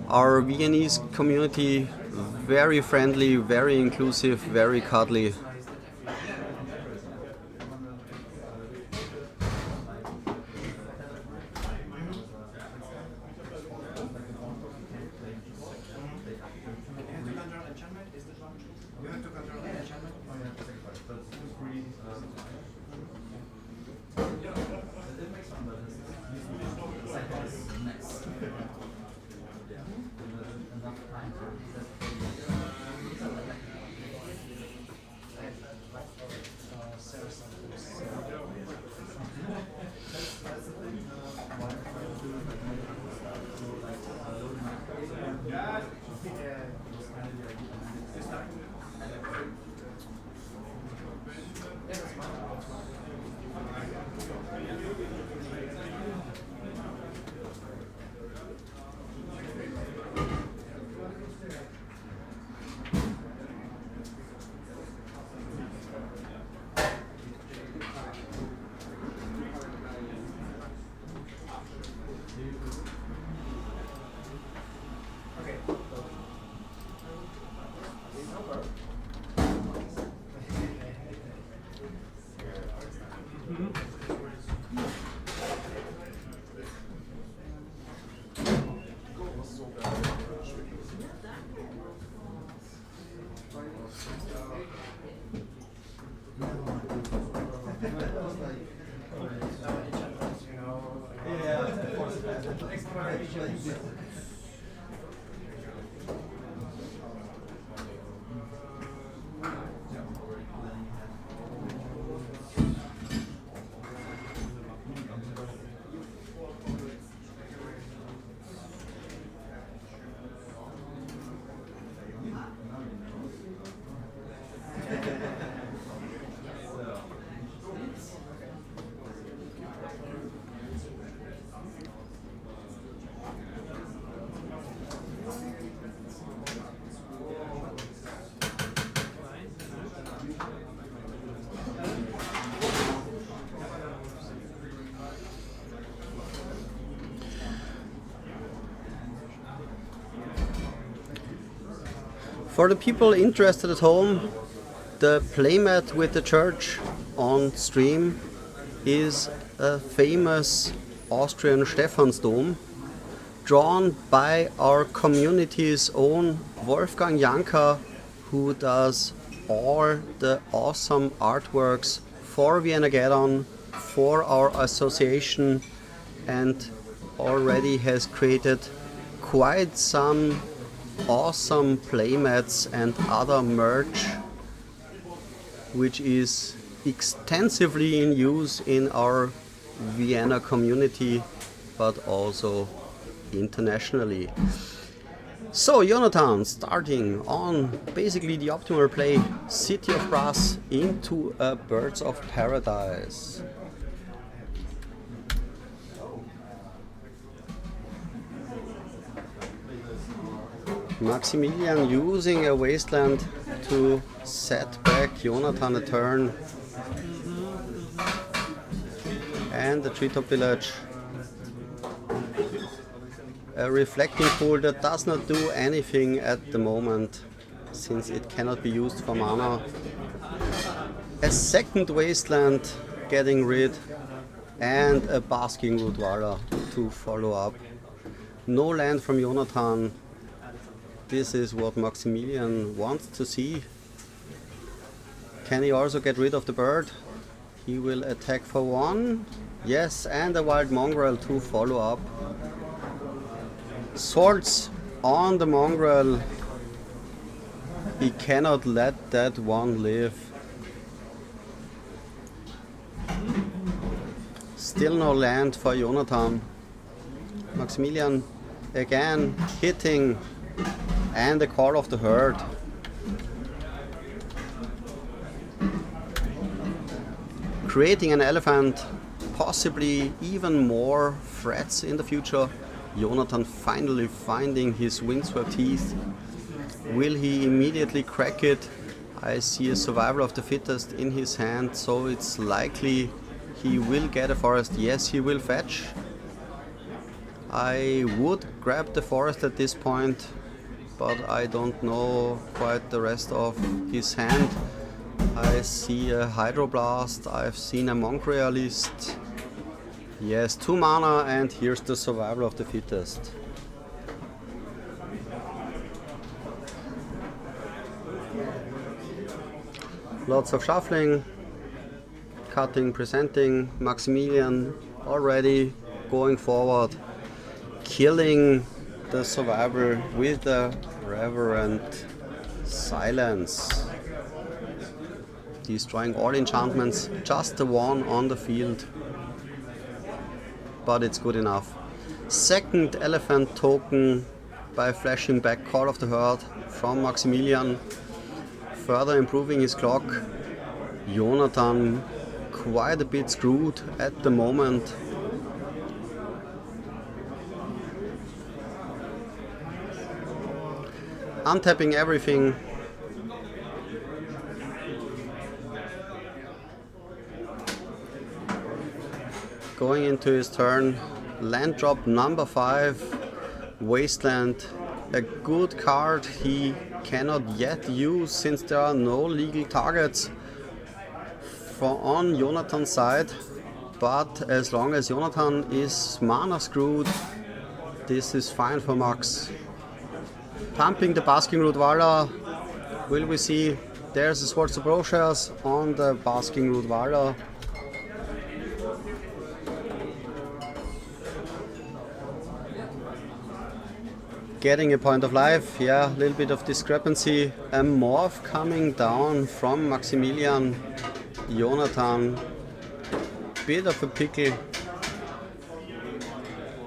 our Viennese community very friendly, very inclusive, very cuddly. For the people interested at home, the playmat with the church on stream is a famous Austrian Stephansdom drawn by our community's own Wolfgang Janka, who does all the awesome artworks for Viennageddon, for our association, and already has created quite some awesome playmats and other merch, which is extensively in use in our Vienna community, but also internationally. So Jonathan, starting on basically the optimal play, City of Brass into a Birds of Paradise. Maximilian using a wasteland to set back Jonathan a turn. And the treetop village. A reflecting pool that does not do anything at the moment, since it cannot be used for mana. A second wasteland getting rid, and a basking Rudwala to follow up. No land from Jonathan. This is what Maximilian wants to see. Can he also get rid of the bird? He will attack for one. Yes, and a wild mongrel to follow up. Swords on the mongrel. He cannot let that one live. Still no land for Jonathan. Maximilian again hitting, and the call of the herd. Creating an elephant, possibly even more threats in the future. Jonathan finally finding his windswept teeth. Will he immediately crack it? I see a survival of the fittest in his hand, so it's likely he will get a forest. Yes, he will fetch. I would grab the forest at this point, but I don't know quite the rest of his hand. I see a Hydroblast, I've seen a Monk-Realist. Yes, 2 mana, and here's the survival of the fittest. Lots of shuffling, cutting, presenting. Maximilian already going forward, killing the survivor with the Reverent Silence. Destroying all enchantments, just the one on the field. But it's good enough. Second elephant token by flashing back Call of the Herd from Maximilian, further improving his clock. Jonathan quite a bit screwed at the moment. Untapping everything. Going into his turn, land drop number 5, Wasteland, a good card he cannot yet use since there are no legal targets on Jonathan's side, but as long as Jonathan is mana screwed, this is fine for Max. Pumping the Basking Rudwala, will we see? There's the Swords of Brochures on the Basking Rudwala. getting a point of life. Yeah, a little bit of discrepancy. A morph coming down from Maximilian. Jonathan, bit of a pickle.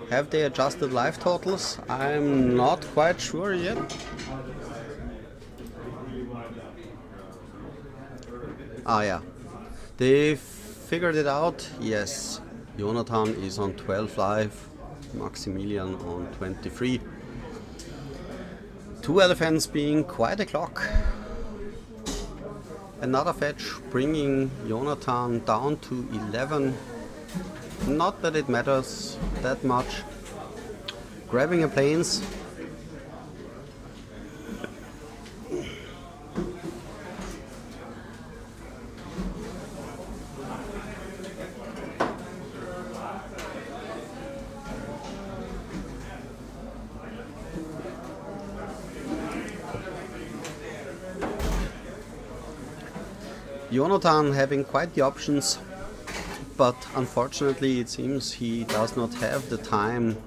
Have they adjusted life totals? I'm not quite sure yet. Ah yeah, they figured it out. Yes, Jonathan is on 12 life, Maximilian on 23. Two elephants being quite a clock. Another fetch bringing Jonathan down to 11. Not that it matters that much. Grabbing a plains. Jonathan having quite the options, but unfortunately it seems he does not have the time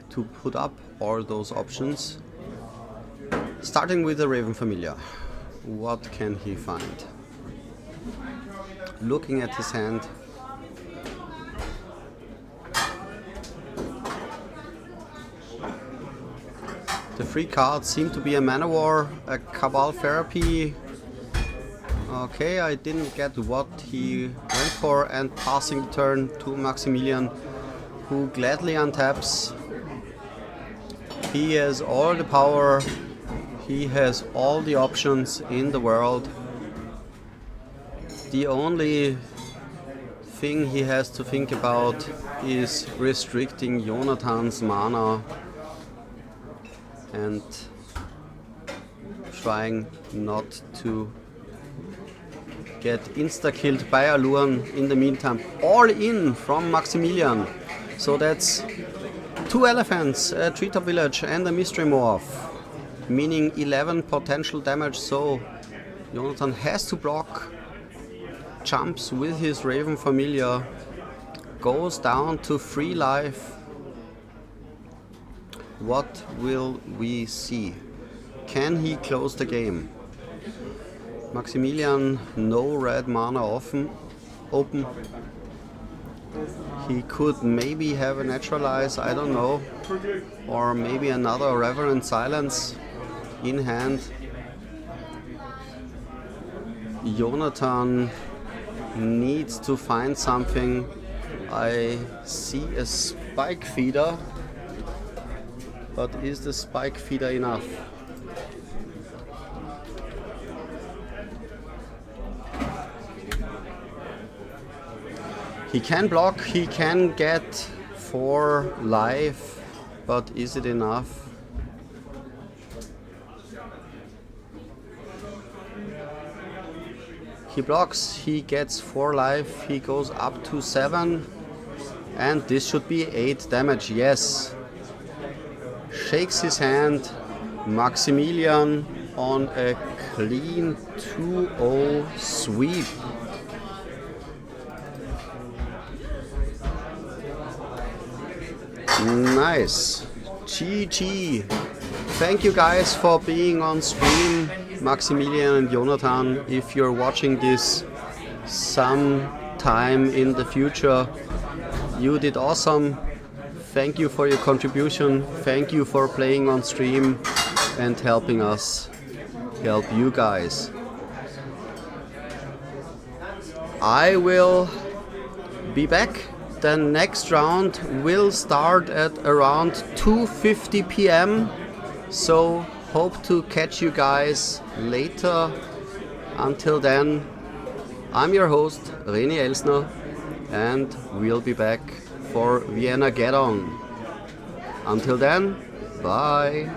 to put up all those options. Starting with the Raven Familiar, what can he find? Looking at his hand, the free cards seem to be a Manowar, a Cabal Therapy. Okay, I didn't get what he went for, and passing the turn to Maximilian, who gladly untaps. He has all the power, he has all the options in the world. The only thing he has to think about is restricting Jonathan's mana and trying not to get insta-killed by Aluan in the meantime. All in from Maximilian. So that's 2 elephants, a treetop village and a mystery morph, meaning 11 potential damage. So Jonathan has to block, jumps with his Raven Familiar, goes down to 3 life. What will we see? Can he close the game? Maximilian, no red mana open. He could maybe have a Naturalize, I don't know. Or maybe another Reverent Silence in hand. Jonathan needs to find something. I see a Spike Feeder, but is the Spike Feeder enough? He can block, he can get 4 life, but is it enough? He blocks, he gets 4 life, he goes up to 7, and this should be 8 damage, yes. Shakes his hand, Maximilian on a clean 2-0 sweep. Nice. GG. Thank you guys for being on stream, Maximilian and Jonathan. If you're watching this sometime in the future, you did awesome. Thank you for your contribution. Thank you for playing on stream and helping us help you guys. I will be back. The next round will start at around 2:50 p.m. So hope to catch you guys later. Until then, I'm your host, René Elsner, and we'll be back for Viennageddon. Until then, bye.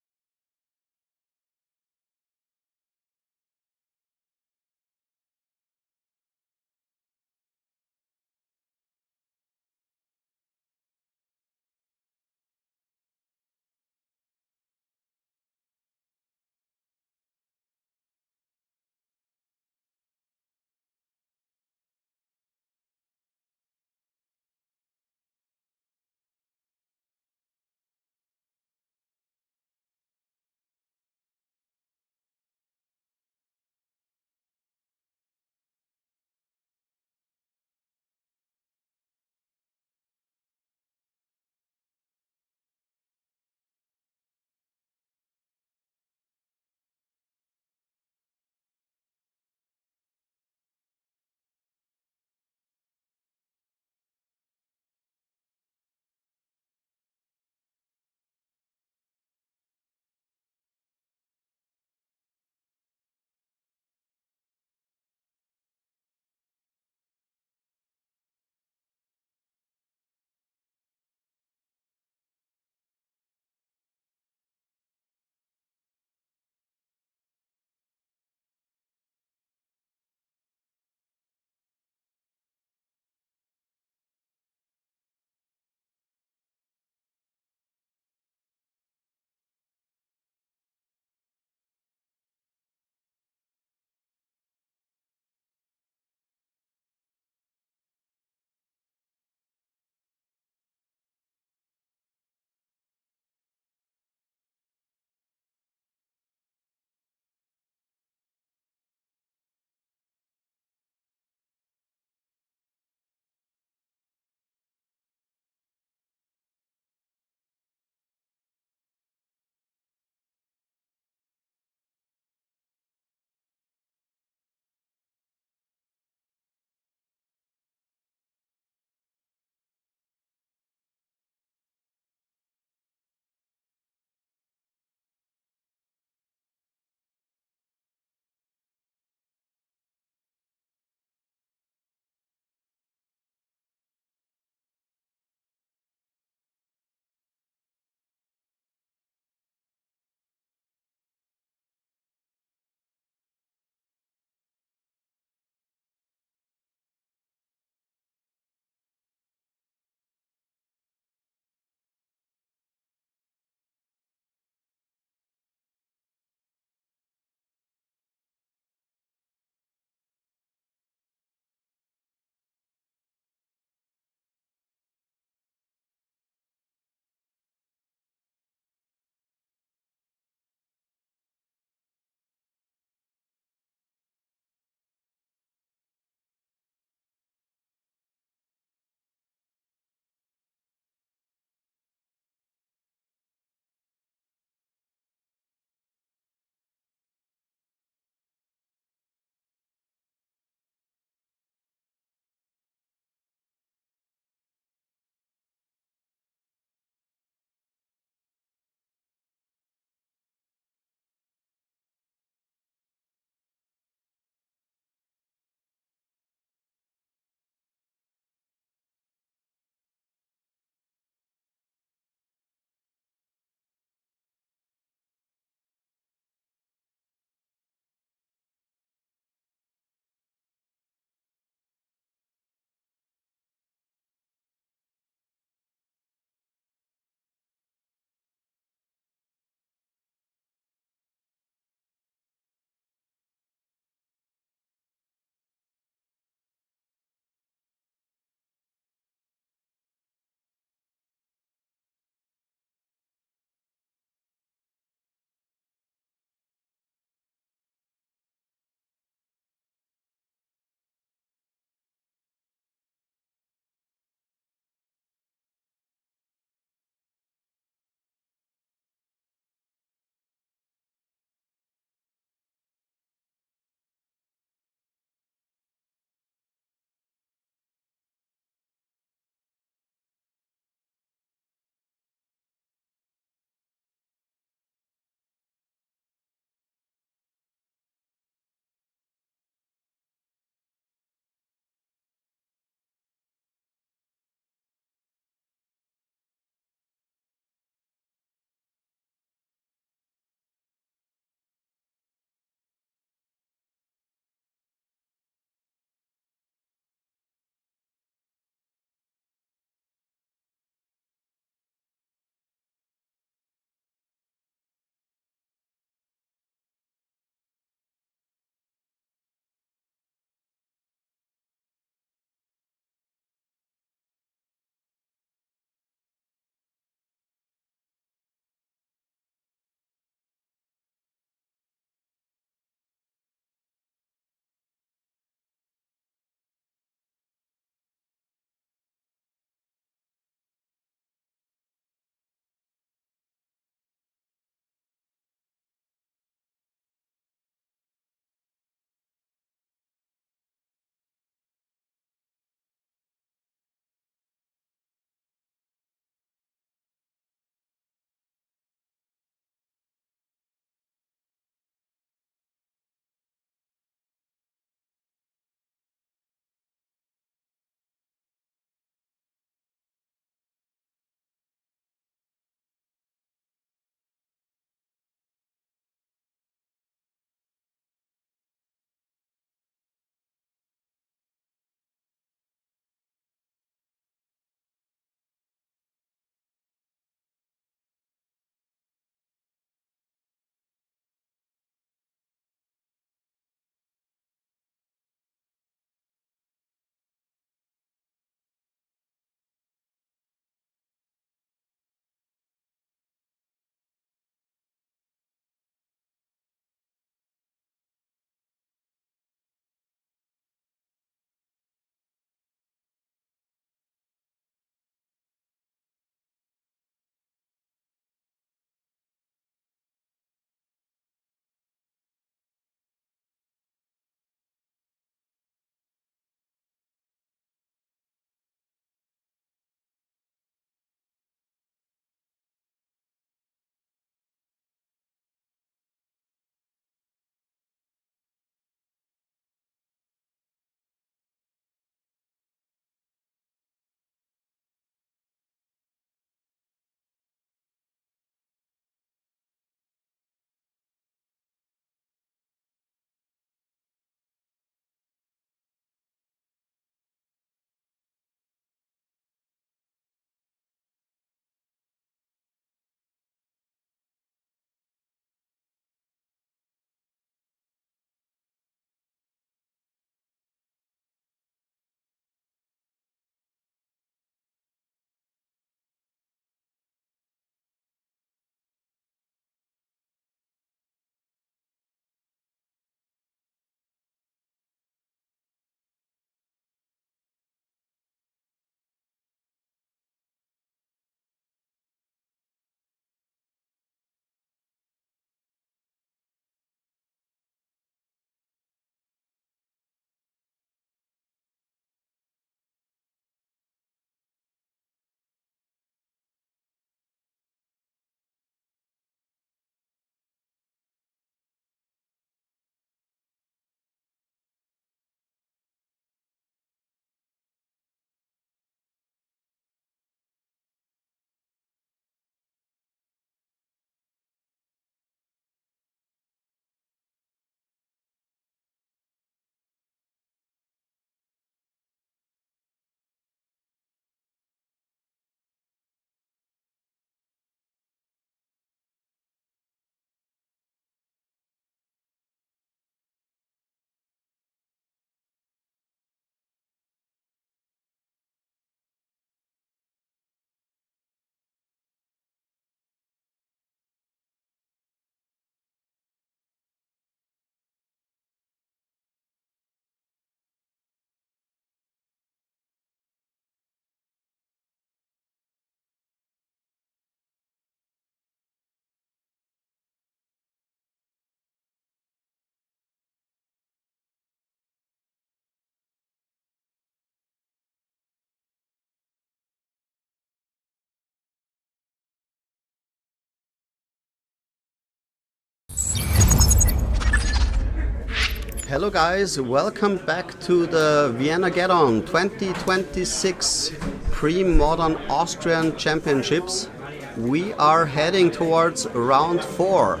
Hello guys, welcome back to the Viennageddon 2026 Pre-Modern Austrian Championships. We are heading towards round 4.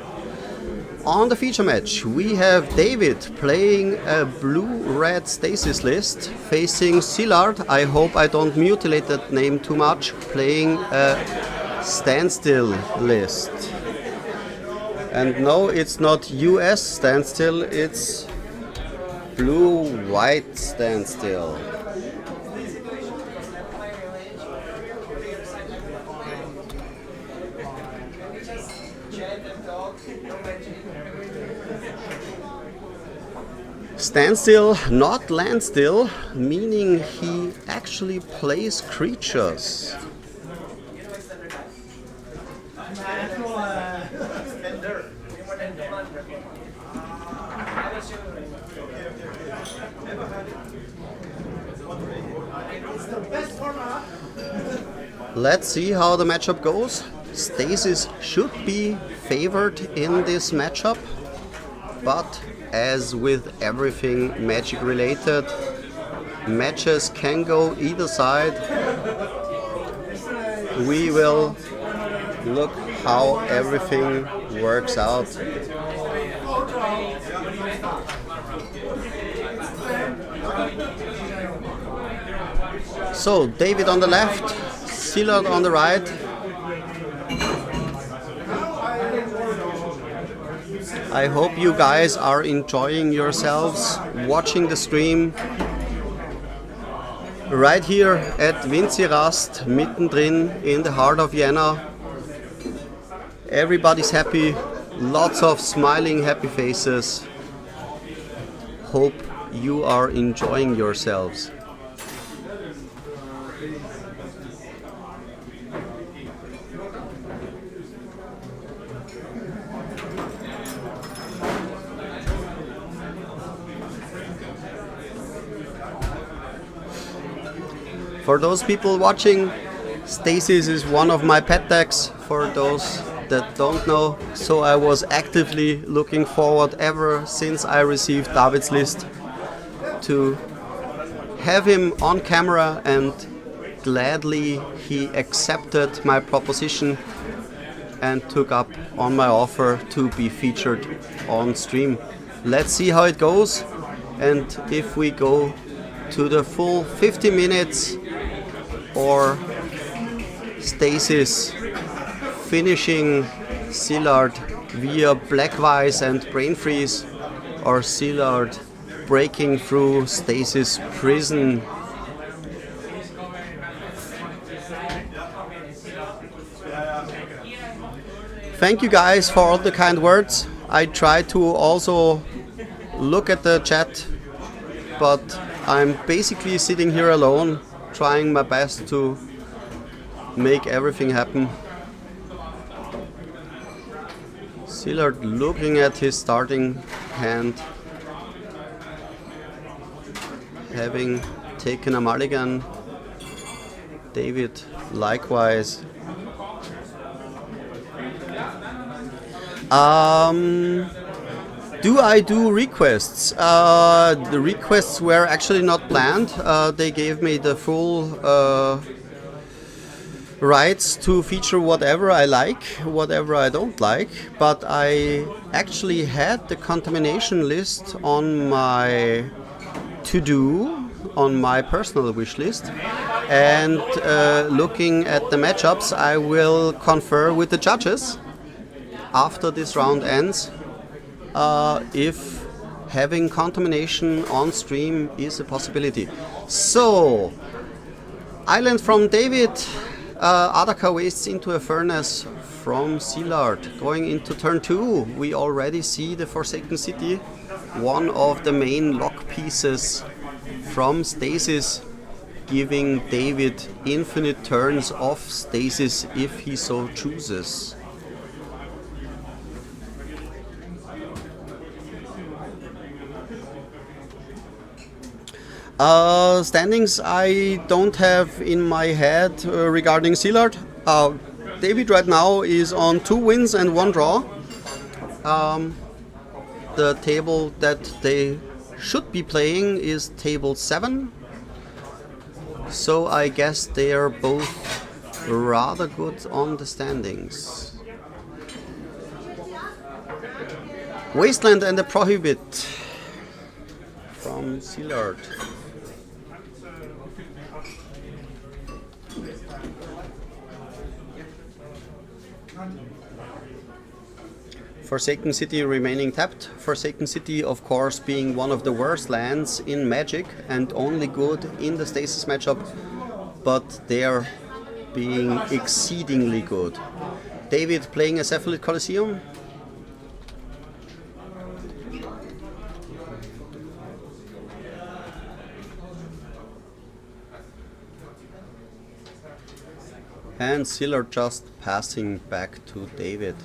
On the feature match we have David playing a blue-red stasis list, facing Szilard, I hope I don't mutilate that name too much, playing a standstill list. And no, it's not US standstill, it's blue-white standstill. Standstill, not land still, meaning he actually plays creatures. Let's see how the matchup goes. Stasis should be favored in this matchup, but as with everything magic related, matches can go either side. We will look how everything works out. So David on the left, Szilard on the right. I hope you guys are enjoying yourselves watching the stream right here at Winzirast, mittendrin in the heart of Vienna. Everybody's happy, lots of smiling happy faces. Hope you are enjoying yourselves. For those people watching, Stasis is one of my pet decks, for those that don't know, so I was actively looking forward ever since I received David's list to have him on camera, and gladly he accepted my proposition and took up on my offer to be featured on stream. Let's see how it goes, and if we go to the full 50 minutes or Stasis finishing Szilard via Black-Wise and Brain Freeze, or Szilard breaking through Stasis prison. Thank you guys for all the kind words. I try to also look at the chat, but I'm basically sitting here alone, trying my best to make everything happen. Szilard looking at his starting hand, having taken a mulligan. David likewise. Do I do requests? The requests were actually not planned. They gave me the full rights to feature whatever I like, whatever I don't like, but I actually had the contamination list on my to-do, on my personal wish list, and looking at the matchups, I will confer with the judges after this round ends if having contamination on stream is a possibility. So, Island from David, Adaka wastes into a furnace from Szilard. Going into turn 2, we already see the Forsaken City, one of the main lock pieces from Stasis, giving David infinite turns of Stasis if he so chooses. Standings I don't have in my head regarding Szilard. David right now is on 2 wins and 1 draw. The table that they should be playing is table 7. So I guess they are both rather good on the standings. Wasteland and the Prohibit from Szilard. Forsaken City remaining tapped. Forsaken City, of course, being one of the worst lands in Magic and only good in the Stasis matchup, but they're being exceedingly good. David playing a Cephalid Colosseum. And Szilard just passing back to David.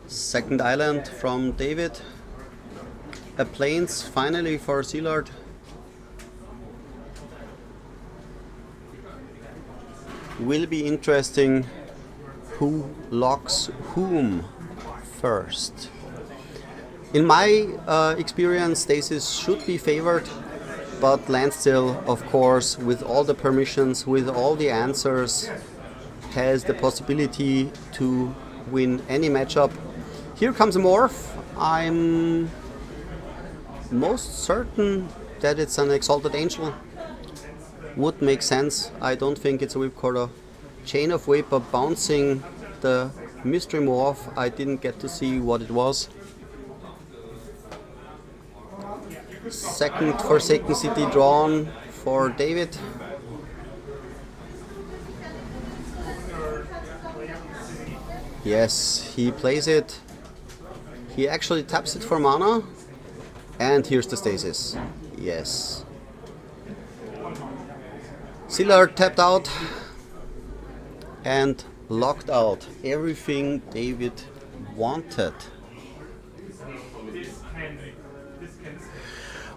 Second island from David. A plains finally for Szilard. Will be interesting who locks whom first. In my experience, Stasis should be favored, but Landstill, of course, with all the permissions, with all the answers, has the possibility to win any matchup. Here comes a morph. I'm most certain that it's an Exalted Angel. Would make sense. I don't think it's a Whipcorder. Chain of Vapor bouncing the mystery morph. I didn't get to see what it was. Second Forsaken City drawn for David. Yes, he plays it. He actually taps it for mana. And here's the Stasis. Yes. Szilard tapped out and locked out everything David wanted.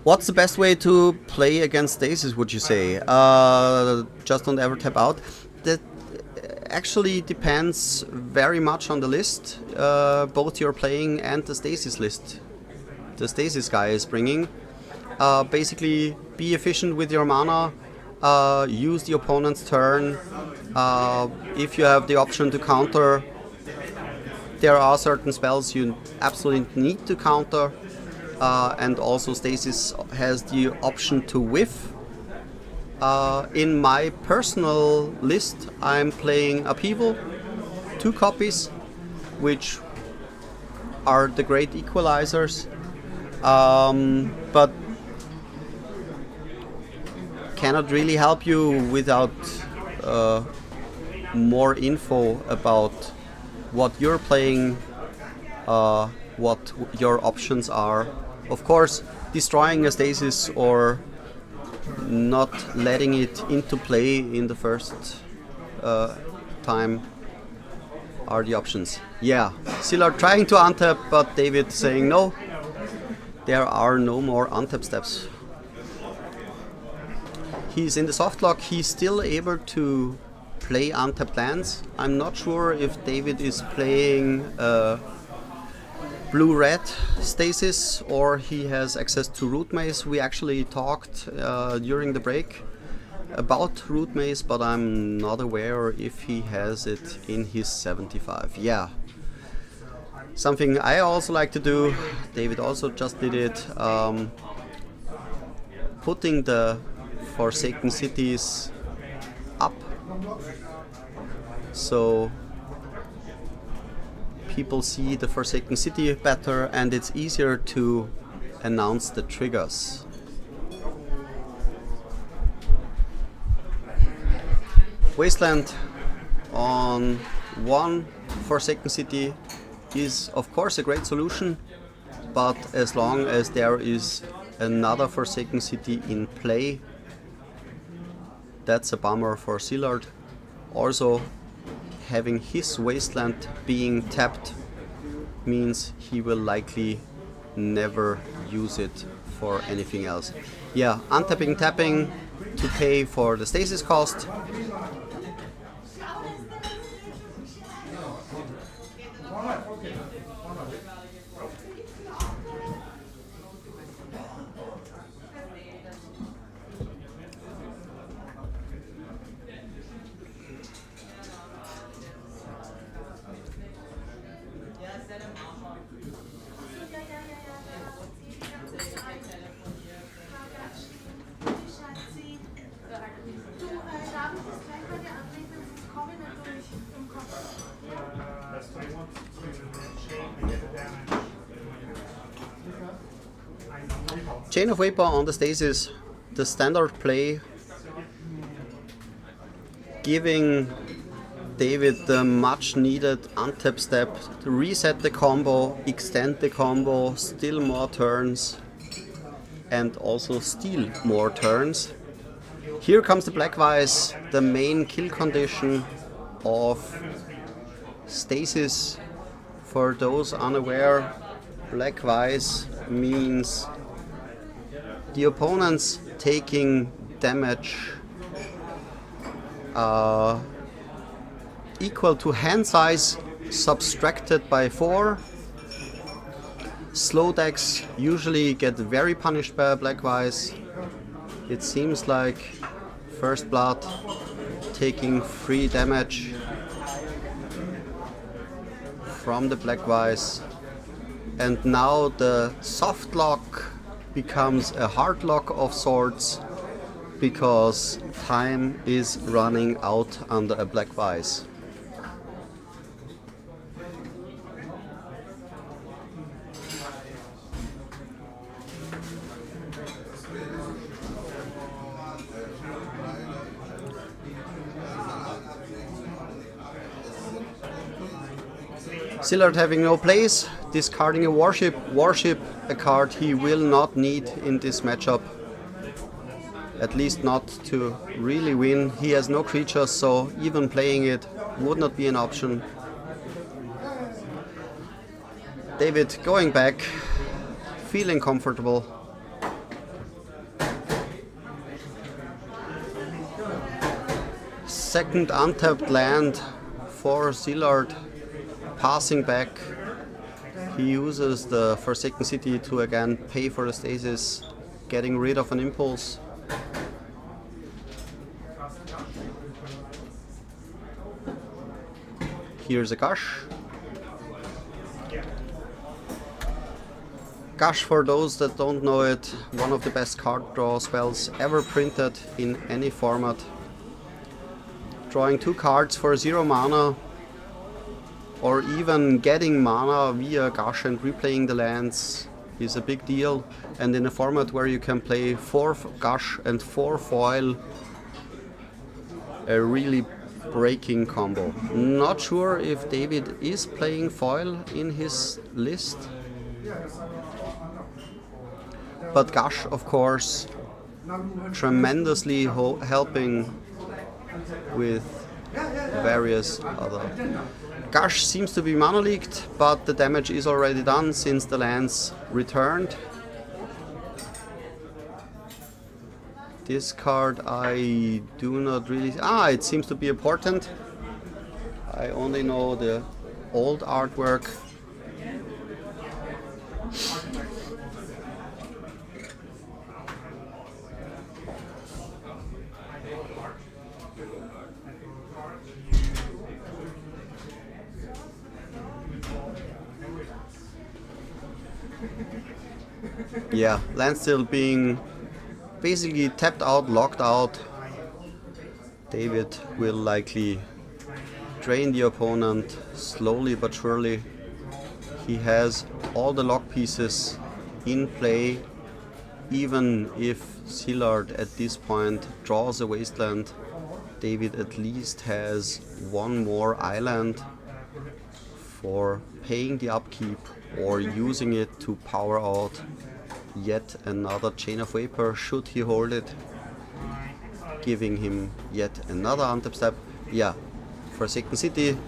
What's the best way to play against Stasis, would you say? Just don't ever tap out. That actually depends very much on the list, both you're playing and the Stasis list. The Stasis guy is bringing. Basically, be efficient with your mana, use the opponent's turn. If you have the option to counter, there are certain spells you absolutely need to counter. And also Stasis has the option to whiff. In my personal list, I'm playing Upheaval, 2 copies, which are the great equalizers, but cannot really help you without more info about what you're playing, what your options are. Of course, destroying a Stasis or not letting it into play in the first time are the options. Yeah, Szilard trying to untap, but David saying no. There are no more untap steps. He's in the soft lock. He's still able to play untapped lands. I'm not sure if David is playing blue-red Stasis or he has access to Root Maze. We actually talked during the break about Root Maze, but I'm not aware if he has it in his 75. Yeah. Something I also like to do, David also just did it, putting the Forsaken Cities up so people see the Forsaken City better and it's easier to announce the triggers. Wasteland on 1 Forsaken City is of course a great solution, but as long as there is another Forsaken City in play, that's a bummer for Szilard. Also, having his Wasteland being tapped means he will likely never use it for anything else. Yeah, untapping, tapping to pay for the stasis cost. Chain of Vapor on the stasis, the standard play, giving David the much needed untap step to reset the combo, extend the combo, still more turns, and also steal more turns. Here comes the Black Vice, the main kill condition of stasis. For those unaware, Black Vice means the opponents taking damage equal to hand size subtracted by 4. Slow decks usually get very punished by a Black Vice. It seems like First Blood taking 3 damage from the Black Vice, and now the soft lock becomes a hard lock of sorts because time is running out under a Black Vice. Szilard having no place, discarding a Warship. Warship, a card he will not need in this matchup. At least not to really win. He has no creatures, so even playing it would not be an option. David going back, feeling comfortable. Second untapped land for Szilard. Passing back, he uses the Forsaken City to again pay for the stasis, getting rid of an impulse. Here's a Gush. Gush, for those that don't know it, one of the best card draw spells ever printed in any format. Drawing 2 cards for 0 mana, or even getting mana via Gush and replaying the lands is a big deal, and in a format where you can play 4 Gush and 4 foil, a really breaking combo. Not sure if David is playing foil in his list, but Gush, of course, tremendously helping with various other. Gush seems to be mana leaked, but the damage is already done since the lands returned. This card I do not really... it seems to be a portent. I only know the old artwork. Yeah, land still being basically tapped out, locked out. David will likely drain the opponent slowly but surely. He has all the lock pieces in play. Even if Szilard at this point draws a wasteland, David at least has 1 more island for paying the upkeep or using it to power out yet another Chain of Vapor should he hold it, giving him yet another untap step. Yeah, Forsaken City,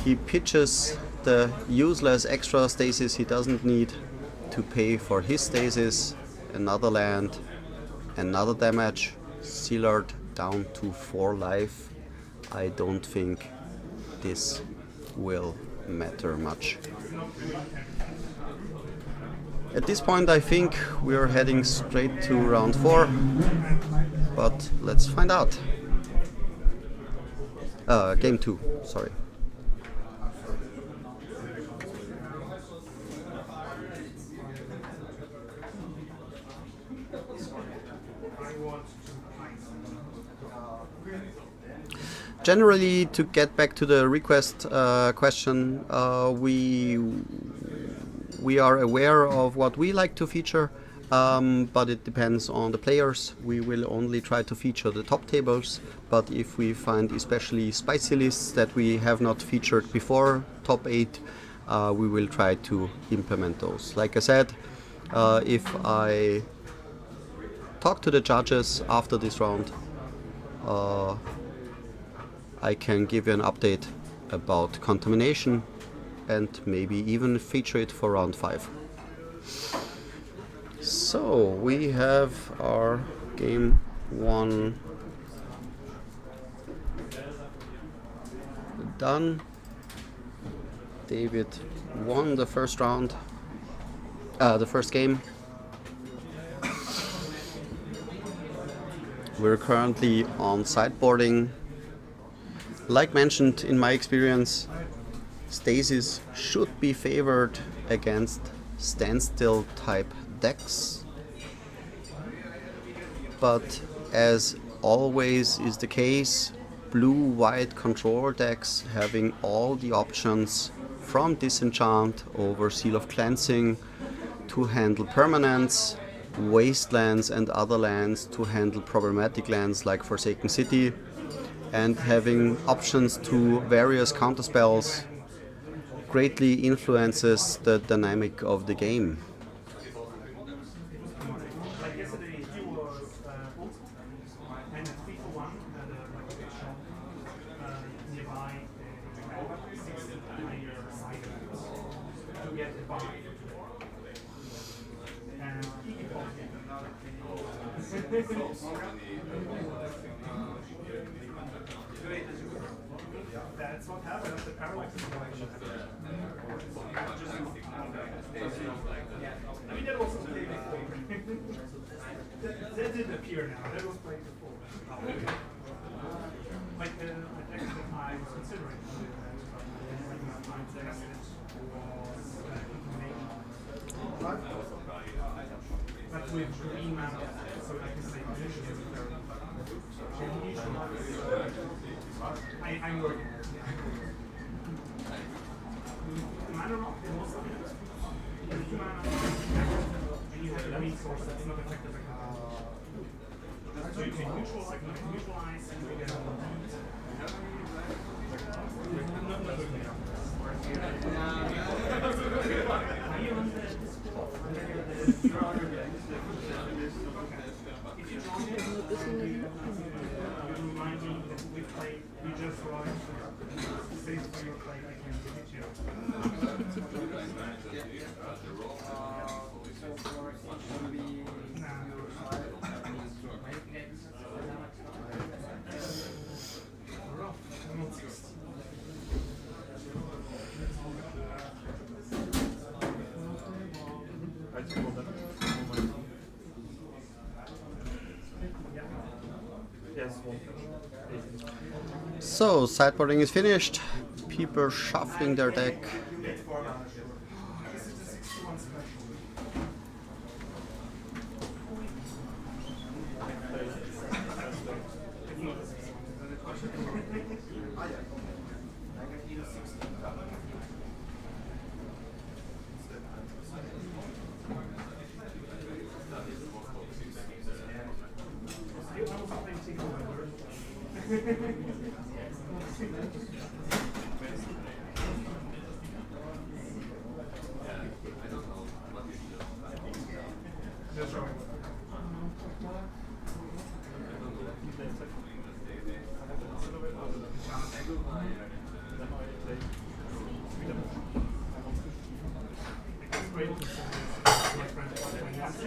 he pitches the useless extra stasis he doesn't need to pay for his stasis, another land, another damage, Sealard down to 4 life. I don't think this will matter much. At this point I think we are heading straight to round 4, but let's find out. Game 2, sorry. Generally, to get back to the request question, we are aware of what we like to feature, but it depends on the players. We will only try to feature the top tables, but if we find especially spicy lists that we have not featured before, top 8, we will try to implement those. Like I said, if I talk to the judges after this round, I can give you an update about contamination and maybe even feature it for round 5. So we have our game 1 done. David won the first round, the first game. We're currently on sideboarding. Like mentioned, in my experience, Stasis should be favored against standstill type decks, but as always is the case, blue-white control decks having all the options from Disenchant over Seal of Cleansing to handle permanents, wastelands and other lands to handle problematic lands like Forsaken City, and having options to various counterspells greatly influences the dynamic of the game. That's what happened. The parallax is going to I mean, that was played before. that didn't appear now. That was played before. Like the text that I was considering. But with green mana, so I can say position is very I'm working. Mana rock is also good. If you mana and you have a green source that's not effective so you can neutralize and you get we just write safe for your play, I can give it to you. So, sideboarding is finished. People shuffling their deck.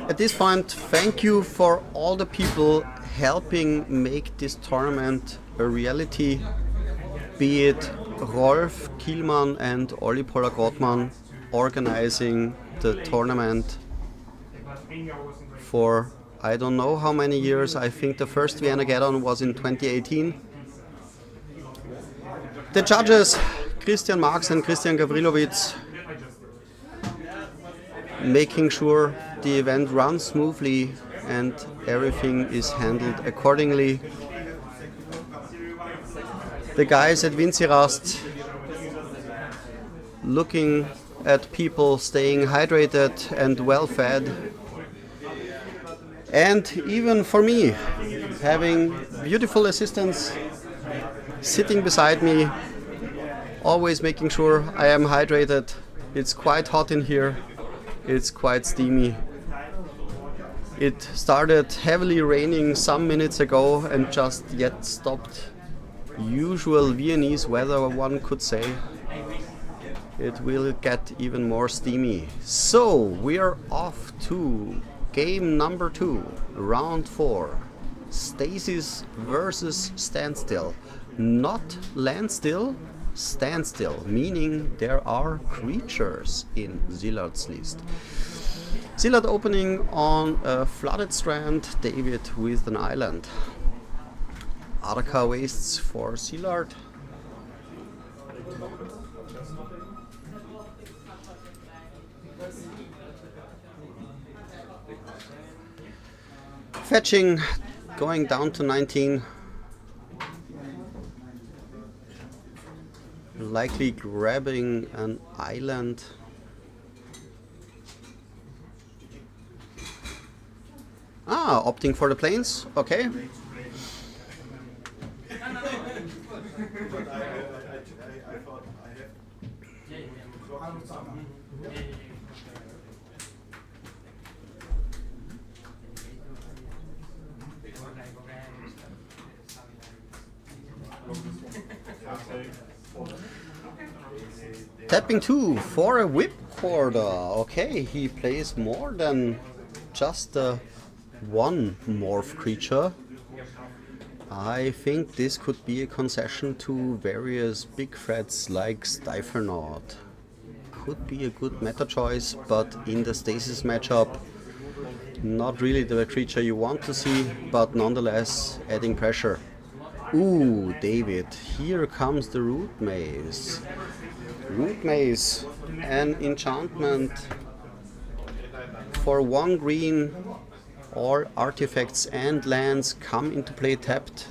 At this point, thank you for all the people helping make this tournament a reality, be it Rolf Kielmann and Olli Poller-Grothmann organizing the tournament for I don't know how many years. I think the first Viennageddon was in 2018. The judges, Christian Marx and Christian Gavrilovic, making sure the event runs smoothly and everything is handled accordingly. The guys at Winzirast looking at people staying hydrated and well fed. And even for me, having beautiful assistants sitting beside me, always making sure I am hydrated. It's quite hot in here, it's quite steamy. It started heavily raining some minutes ago and just yet stopped. Usual Viennese weather, one could say. It will get even more steamy. So we are off to game number 2, round 4. Stasis versus standstill. Not land still, standstill, meaning there are creatures in Zillard's list. Zillard opening on a flooded strand, David with an island. Arca wastes for Zillard. Fetching, going down to 19. Likely grabbing an island. Opting for the plains, okay. Tapping 2 for a whip quarter. Okay, he plays more than just one morph creature. I think this could be a concession to various big threats like Stiffernaut. Could be a good meta choice, but in the Stasis matchup, not really the creature you want to see, but nonetheless adding pressure. Ooh, David, here comes the Root Maze. Root Maze, an enchantment for 1 green. All artifacts and lands come into play tapped,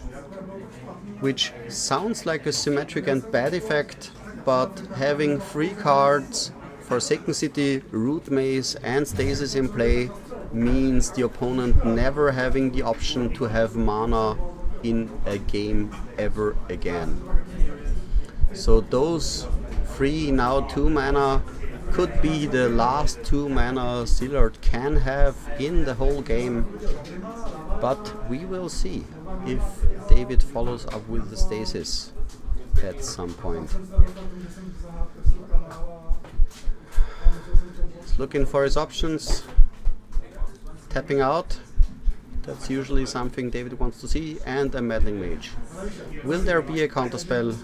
which sounds like a symmetric and bad effect, but having 3 cards, Forsaken City, Root Maze and Stasis in play means the opponent never having the option to have mana in a game ever again. So those 3, now 2 mana could be the last 2 mana Zillard can have in the whole game, but we will see if David follows up with the Stasis at some point. He's looking for his options, tapping out. That's usually something David wants to see, and a Meddling Mage. Will there be a counterspell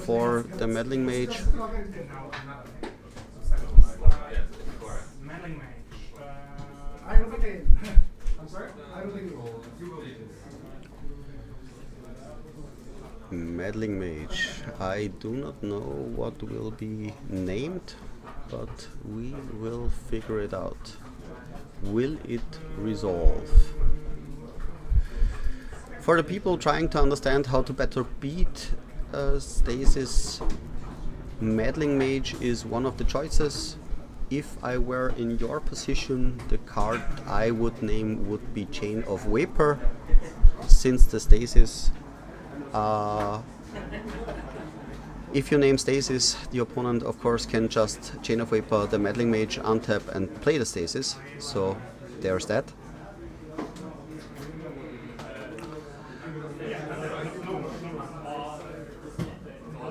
for the Meddling Mage? Meddling Mage. I do not know what will be named, but we will figure it out. Will it resolve? For the people trying to understand how to better beat Stasis, Meddling Mage is one of the choices. If I were in your position, the card I would name would be Chain of Vapor, since the Stasis. If you name Stasis, the opponent of course can just Chain of Vapor the Meddling Mage, untap and play the Stasis, so there's that.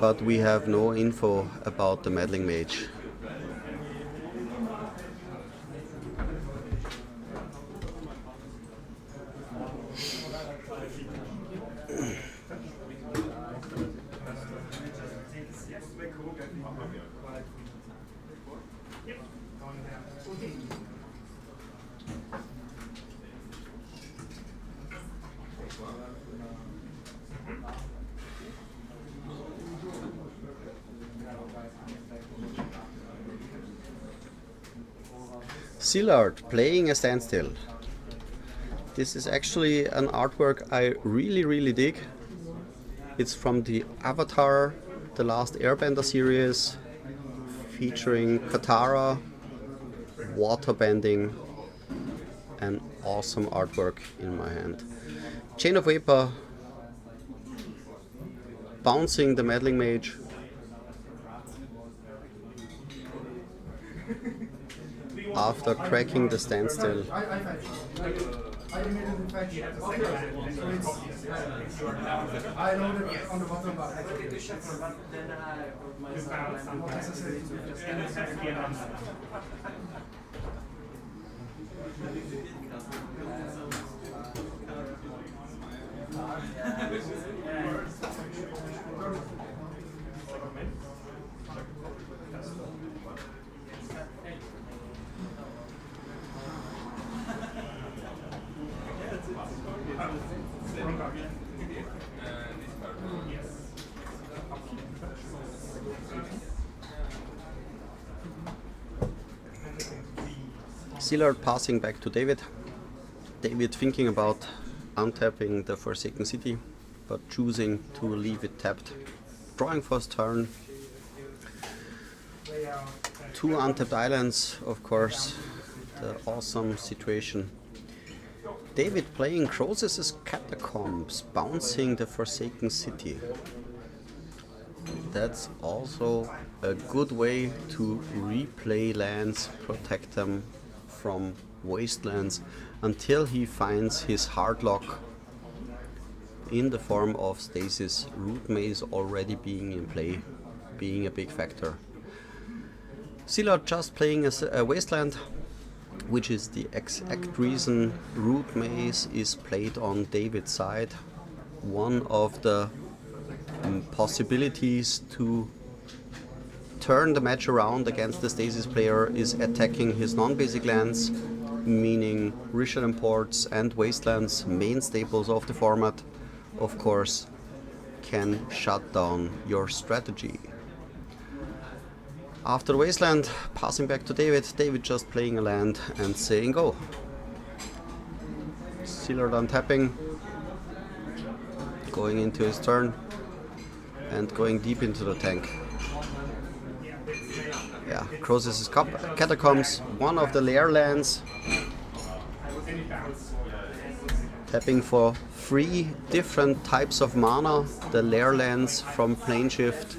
But we have no info about the Meddling Mage. Szilard playing a standstill. This is actually an artwork I really dig. It's from the Avatar, the last Airbender series, featuring Katara, waterbending, and awesome artwork in my hand. Chain of Vapor, bouncing the meddling mage. After cracking the standstill. I immediately fetch it. I loaded on the bottom bar. Szilard passing back to David. David thinking about untapping the Forsaken City, but choosing to leave it tapped. Drawing first turn. 2 untapped islands, of course. The awesome situation. David playing Croesus' Catacombs, bouncing the Forsaken City. That's also a good way to replay lands, protect them from wastelands until he finds his hard lock in the form of Stasis. Root Maze already being in play, being a big factor. Szilard just playing a wasteland, which is the exact reason Root Maze is played on David's side. One of the possibilities to turn the match around against the Stasis player is attacking his non-basic lands, meaning Ritual Imports and Wastelands, main staples of the format, of course, can shut down your strategy. After Wasteland, passing back to David, David just playing a land and saying go. Szilard untapping, going into his turn and going deep into the tank. Yeah, Croesus' Catacombs, one of the lair lands. Tapping for 3 different types of mana, the lair lands from Plane Shift,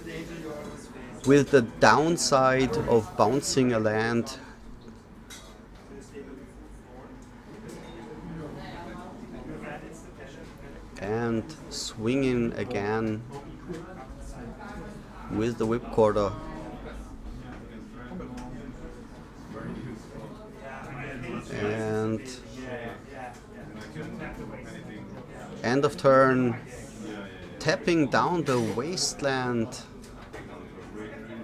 with the downside of bouncing a land. And swinging again with the Whipcorder. And end of turn, tapping down the wasteland.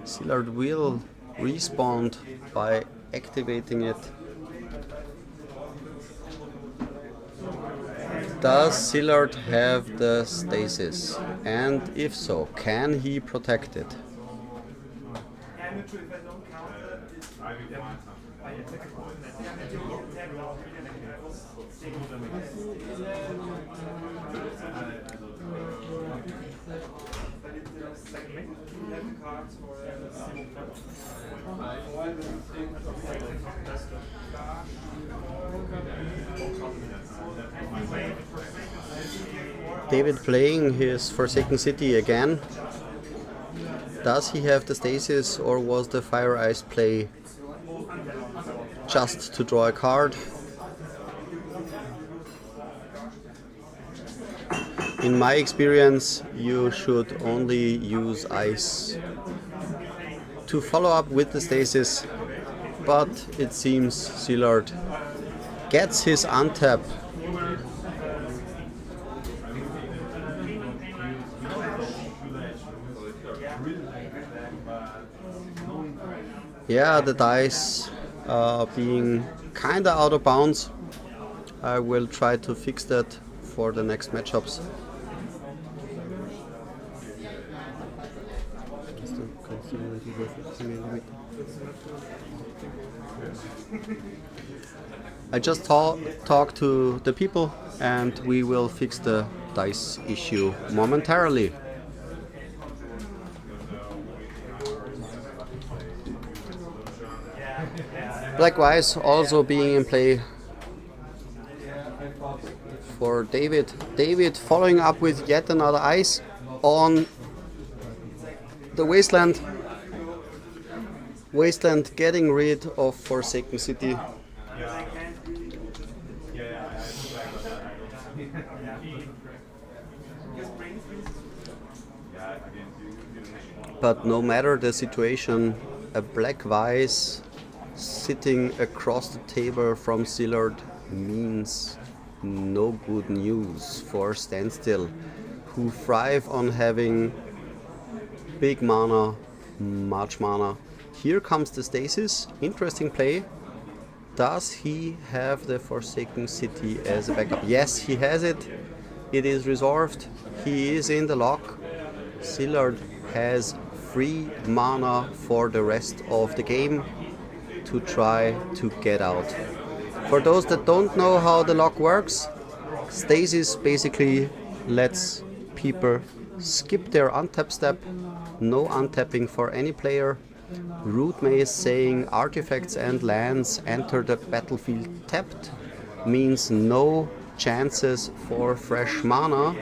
Szilard will respond by activating it. Does Szilard have the stasis? And if so, can he protect it? David playing his Forsaken City again. Does he have the stasis, or was the Fire Ice play just to draw a card? In my experience, you should only use ice to follow up with the stasis, but it seems Szilard gets his untap. Yeah, the dice being kinda out of bounds. I will try to fix that for the next matchups. I just talked to the people and we will fix the dice issue momentarily. Black-Weiß also being in play for David. David following up with yet another ice on the Wasteland. Wasteland getting rid of Forsaken City. But no matter the situation, a Black-Weiß sitting across the table from Szilard means no good news for Standstill, who thrive on having big mana, much mana. Here comes the Stasis, interesting play. Does he have the Forsaken City as a backup? Yes, he has it. It is resolved. He is in the lock. Szilard has free mana for the rest of the game to try to get out. For those that don't know how the lock works, Stasis basically lets people skip their untap step, no untapping for any player. Root Maze saying artifacts and lands enter the battlefield tapped means no chances for fresh mana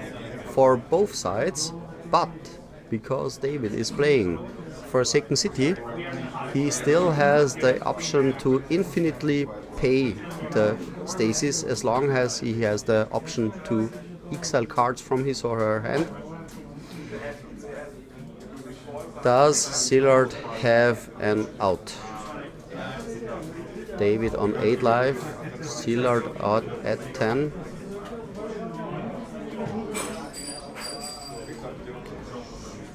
for both sides, but because David is playing Forsaken City, he still has the option to infinitely pay the Stasis as long as he has the option to exile cards from his or her hand. Does Szilard have an out? David on 8 life, Szilard out at 10.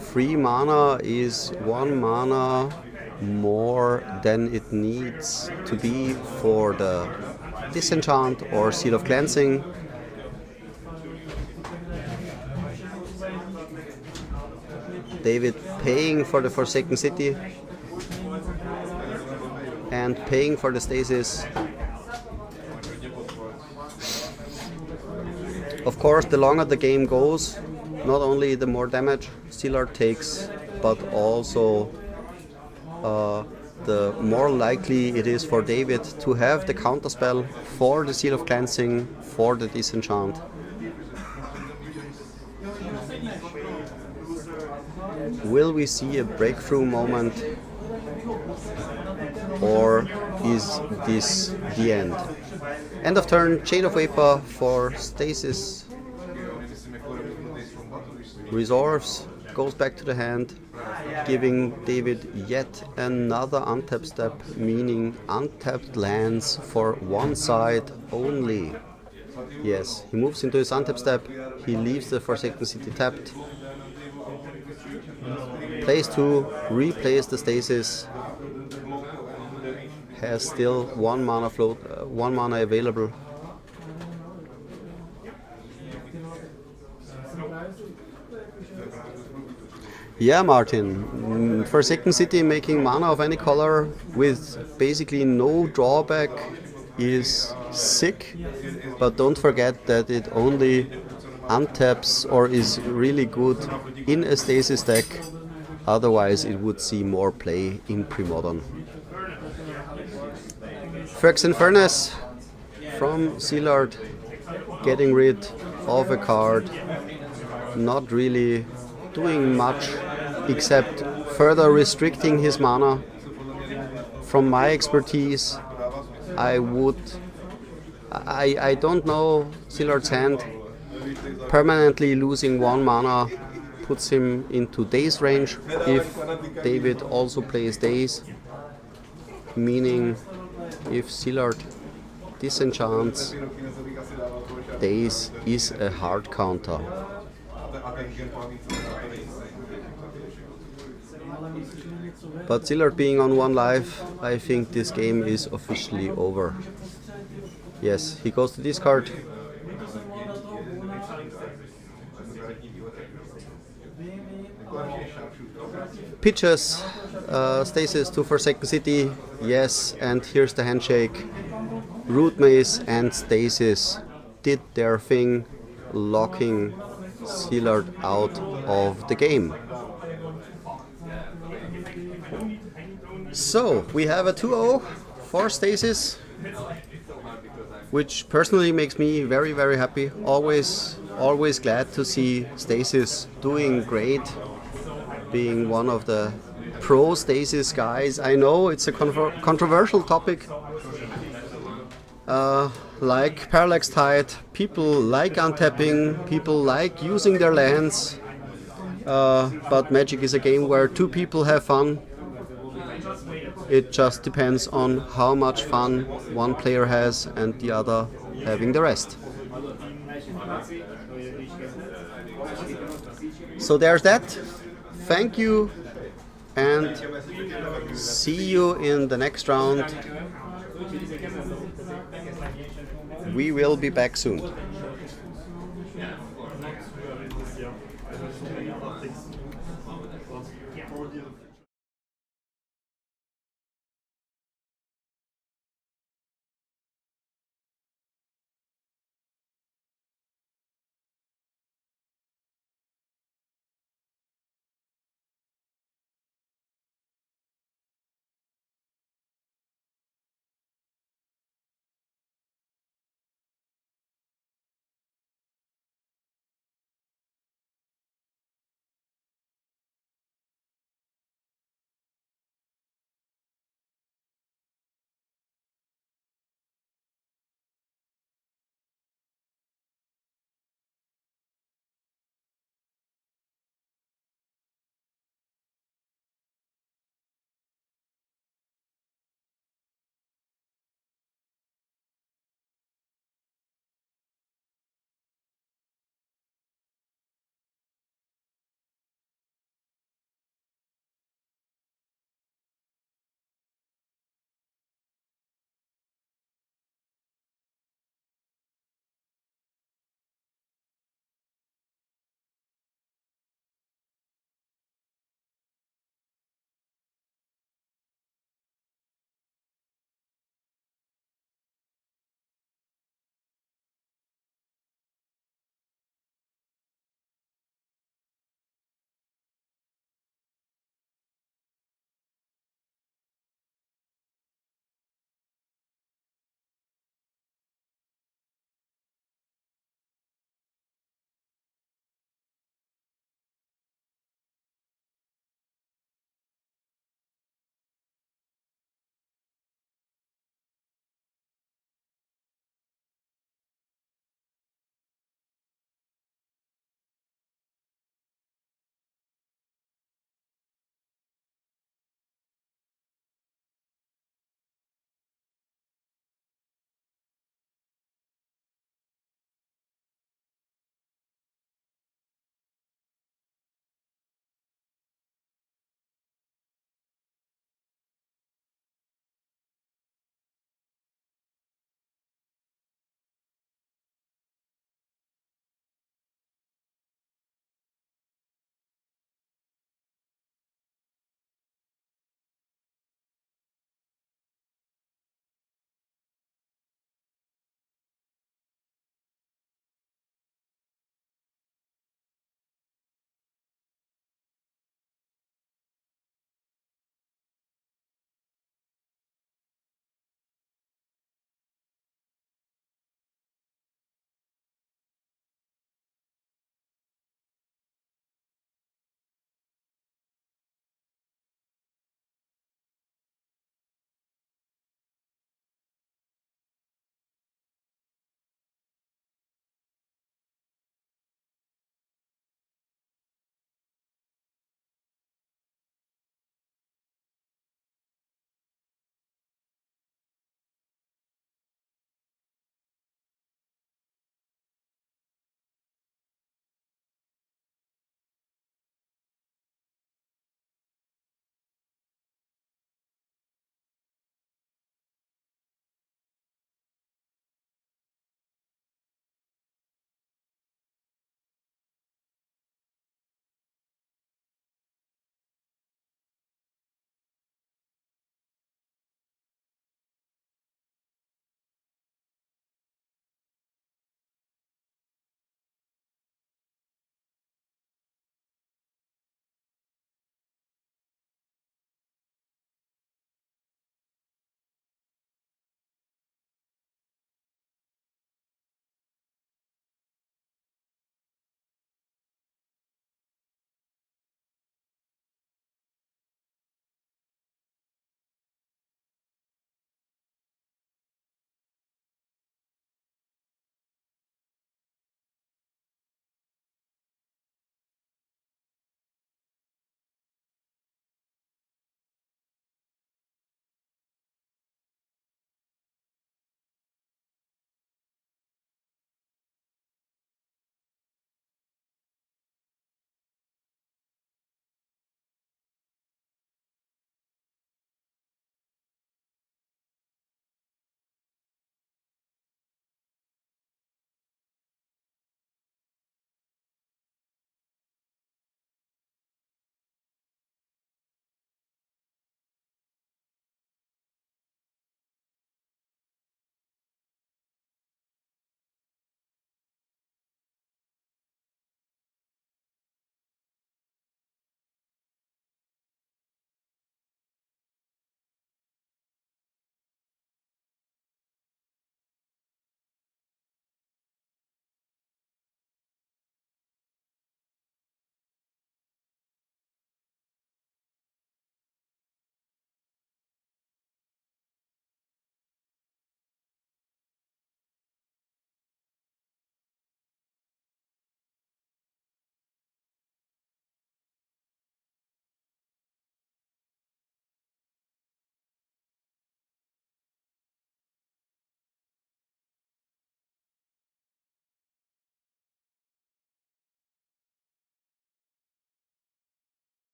Free mana is 1 mana more than it needs to be for the Disenchant or Seal of Cleansing. David paying for the Forsaken City and paying for the Stasis. Of course, the longer the game goes, not only the more damage Szilard takes, but also the more likely it is for David to have the counterspell for the Seal of Cleansing, for the Disenchant. Will we see a breakthrough moment, or is this the end? End of turn, Chain of Vapor for Stasis. Resolves, goes back to the hand, giving David yet another untap step, meaning untapped lands for one side only. Yes, he moves into his untap step, he leaves the Forsaken City tapped, plays 2, replays the Stasis, has still 1 mana float, 1 mana available. Yeah, Martin, Forsaken City making mana of any color with basically no drawback is sick, but don't forget that it only untaps or is really good in a Stasis deck, otherwise it would see more play in Pre-Modern. Phyrexian Furnace from Szilard, getting rid of a card, not really doing much except further restricting his mana. From my expertise, I don't know Szillard's hand. Permanently losing 1 mana puts him into Daze range if David also plays Daze, meaning if Szilard disenchants, Daze is a hard counter. But Szilard being on 1 life, I think this game is officially over. Yes, he goes to discard. Pitches, stasis to Forsaken City, yes, and here's the handshake. Root Maze and Stasis did their thing, locking Sealard out of the game. So we have a 2-0 for Stasis, which personally makes me very, very happy. Always glad to see Stasis doing great, being one of the pro Stasis guys. I know it's a controversial topic. Like Parallax Tide, people like untapping, people like using their lands, but Magic is a game where two people have fun. It just depends on how much fun one player has and the other having the rest. So there's that. Thank you and see you in the next round. We will be back soon.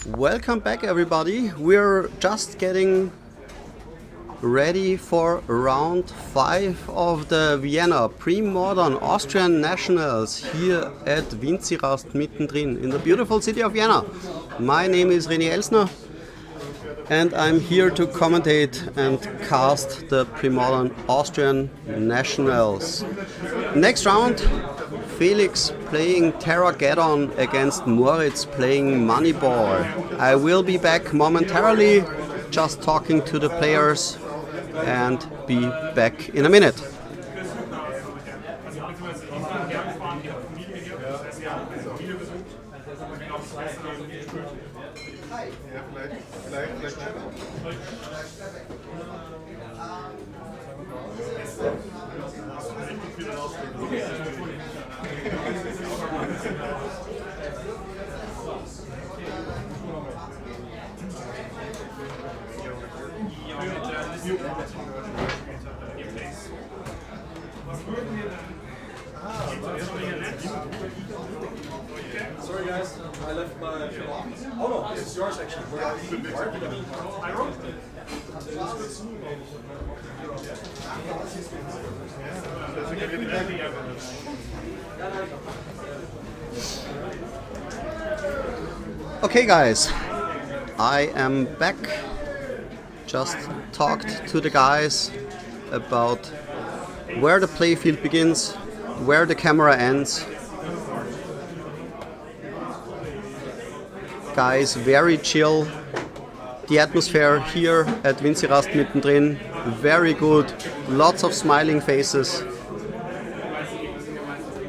Welcome back, everybody. We're just getting ready for round 5 of the Vienna Pre-Modern Austrian Nationals here at Viennageddon mittendrin in the beautiful city of Vienna. My name is René Elsner and I'm here to commentate and cast the Pre-Modern Austrian Nationals. Next round, Felix playing Viennageddon against Moritz playing Moneyball. I will be back momentarily, just talking to the players, and be back in a minute. Sorry guys, I left my... Oh no, this is yours actually. I wrote it. Okay guys, I am back. Just talked to the guys about where the playfield begins, where the camera ends. Guys, very chill. The atmosphere here at Viennageddon mittendrin, very good. Lots of smiling faces.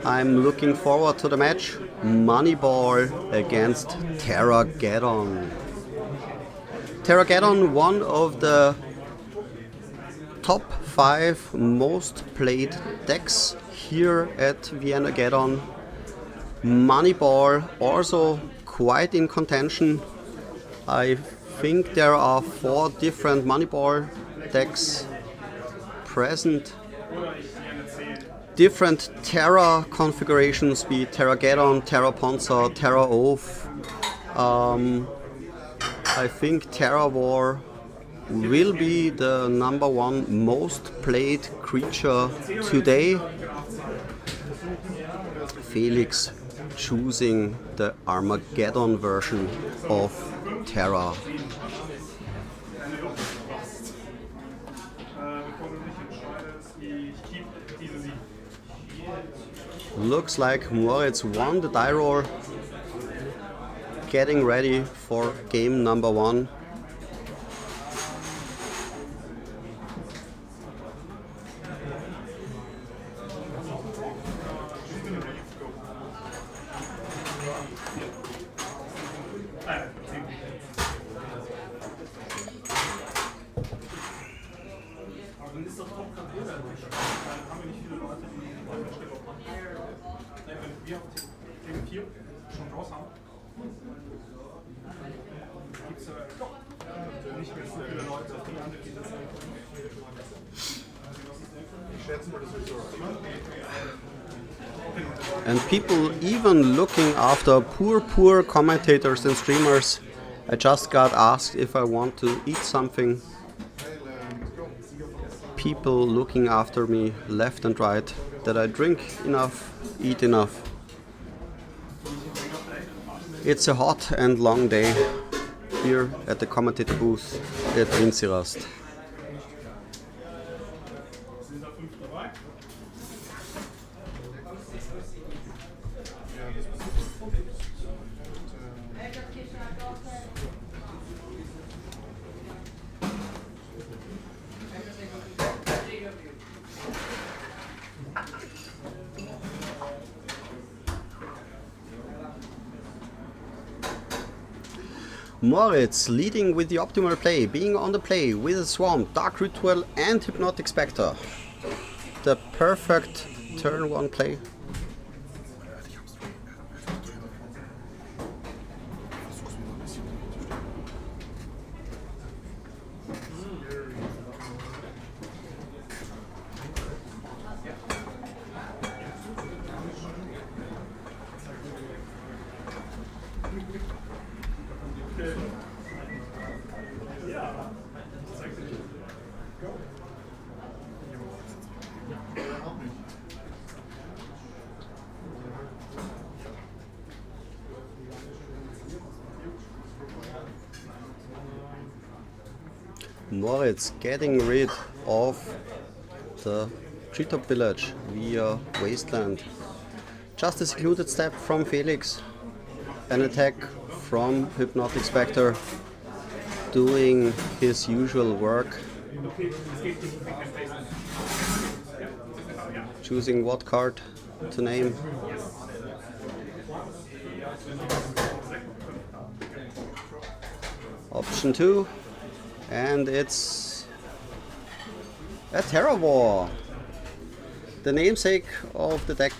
I'm looking forward to the match. Moneyball against Viennageddon. Viennageddon, one of the top 5 most played decks here at Viennageddon. Moneyball also quite in contention. I think there are 4 different Moneyball decks present. Different Terra configurations, be it Viennageddon, Terra Ponza, Terra Oath. I think Terra War will be the #1 most played creature today. Felix choosing the Armageddon version of Terra. Looks like Moritz won the die roll, getting ready for game #1. And people even looking after poor commentators and streamers. I just got asked if I want to eat something. People looking after me left and right, that I drink enough, eat enough. It's a hot and long day here at the commentator booth at Viennageddon. Moritz leading with the optimal play, being on the play with a Swamp, Dark Ritual and Hypnotic Spectre. The perfect turn 1 play. Moritz getting rid of the treetop village via wasteland. Just a secluded step from Felix. An attack from Hypnotic Spectre, doing his usual work. Choosing what card to name. Option 2, and it's a Terror War, the namesake of the deck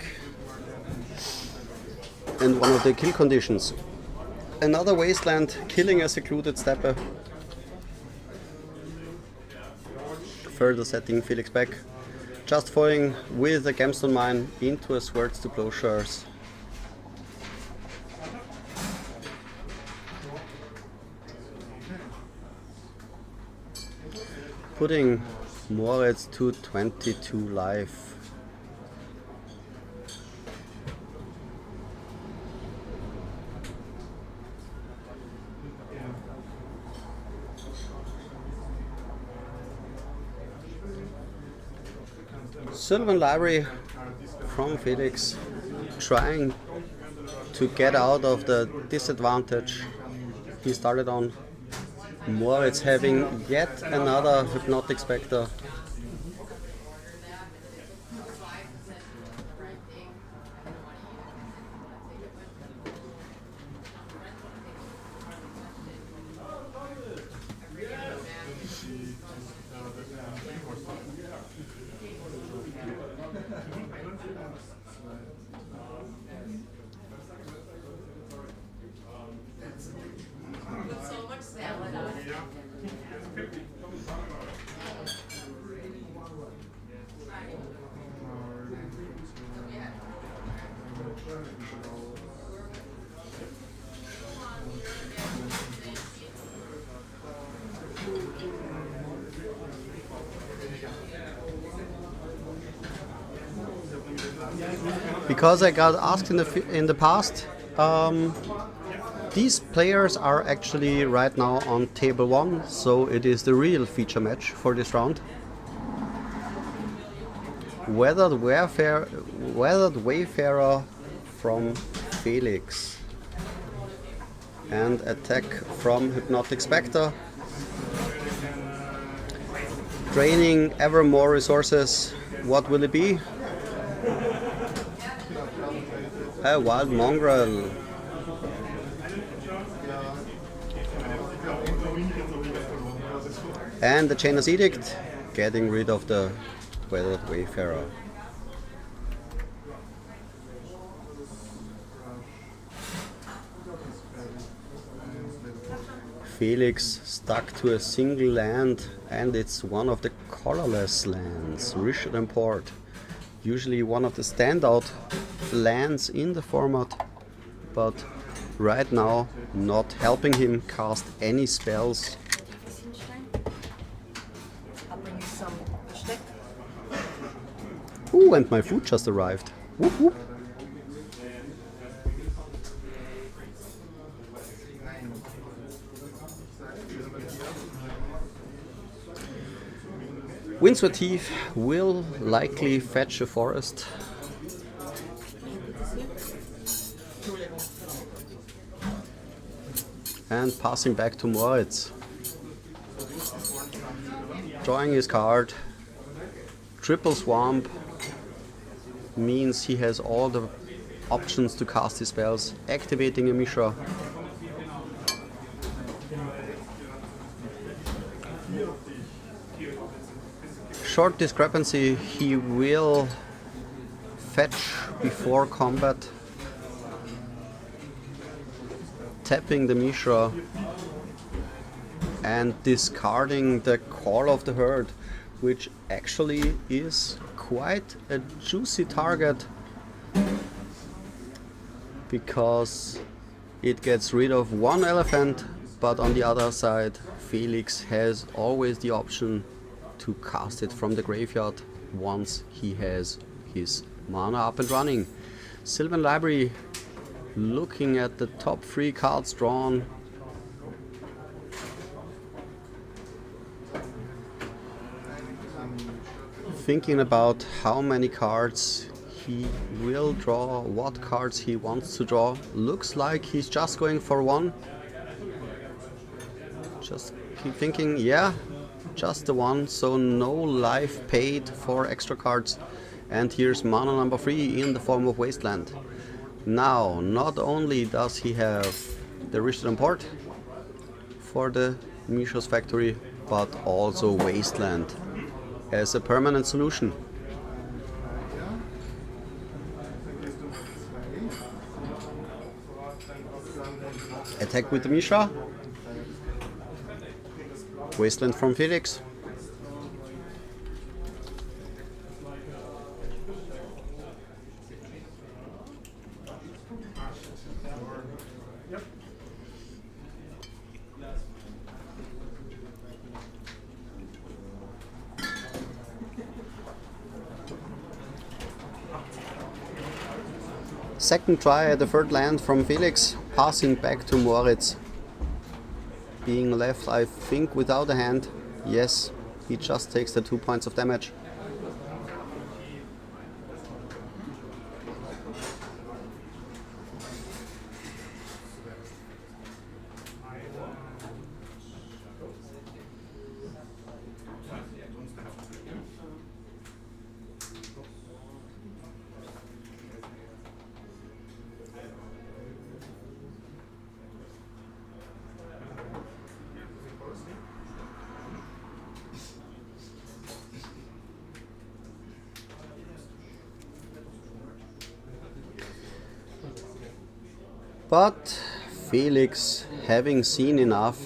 and one of the kill conditions. Another wasteland killing a secluded stepper, further setting Felix back, just falling with a gemstone mine into a Swords to Plowshares. Putting Moritz to 22 life. Sylvan Library from Felix, trying to get out of the disadvantage he started on. Moritz having yet another Hypnotic Spectre. So much salad on it. Because I got asked in the past, these players are actually right now on table 1, so it is the real feature match for this round. Weathered Wayfarer from Felix and attack from Hypnotic Spectre, draining ever more resources. What will it be? A Wild Mongrel. And the Chainer's Edict, getting rid of the Weathered Wayfarer. Felix stuck to a single land, and it's one of the colorless lands, Richard and Port. Usually one of the standout lands in the format, but right now not helping him cast any spells. Ooh, and my food just arrived. Whoop, whoop. Windswept Thief will likely fetch a forest. And passing back to Moritz. Drawing his card. Triple Swamp means he has all the options to cast his spells. Activating a Mishra. Short discrepancy, he will fetch before combat, tapping the Mishra and discarding the Call of the Herd, which actually is quite a juicy target because it gets rid of one elephant but on the other side, Felix has always the option to cast it from the graveyard once he has his mana up and running. Sylvan Library, looking at the top 3 cards drawn. Thinking about how many cards he will draw, what cards he wants to draw. Looks like he's just going for one. Just keep thinking, yeah, just the one, so no life paid for extra cards. And here's mana number 3 in the form of Wasteland. Now, not only does he have the Rishtadon port for the Mishra's Factory, but also Wasteland as a permanent solution. Attack with the Mishra. Wasteland from Felix. Second try at the third land from Felix, passing back to Moritz. Being left, I think, without a hand. Yes, he just takes the 2 points of damage. But Felix, having seen enough,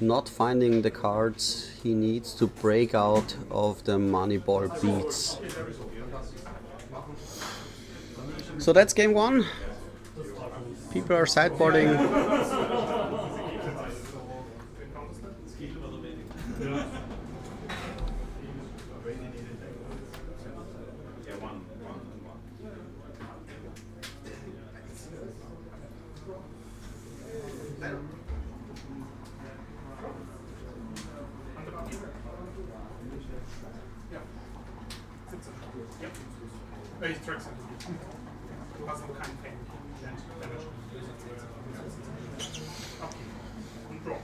not finding the cards he needs to break out of the Moneyball beats. So that's game 1. People are sideboarding. Ich track's nicht. Du hast aber keinen Pain. Damage. Okay. Und Draw.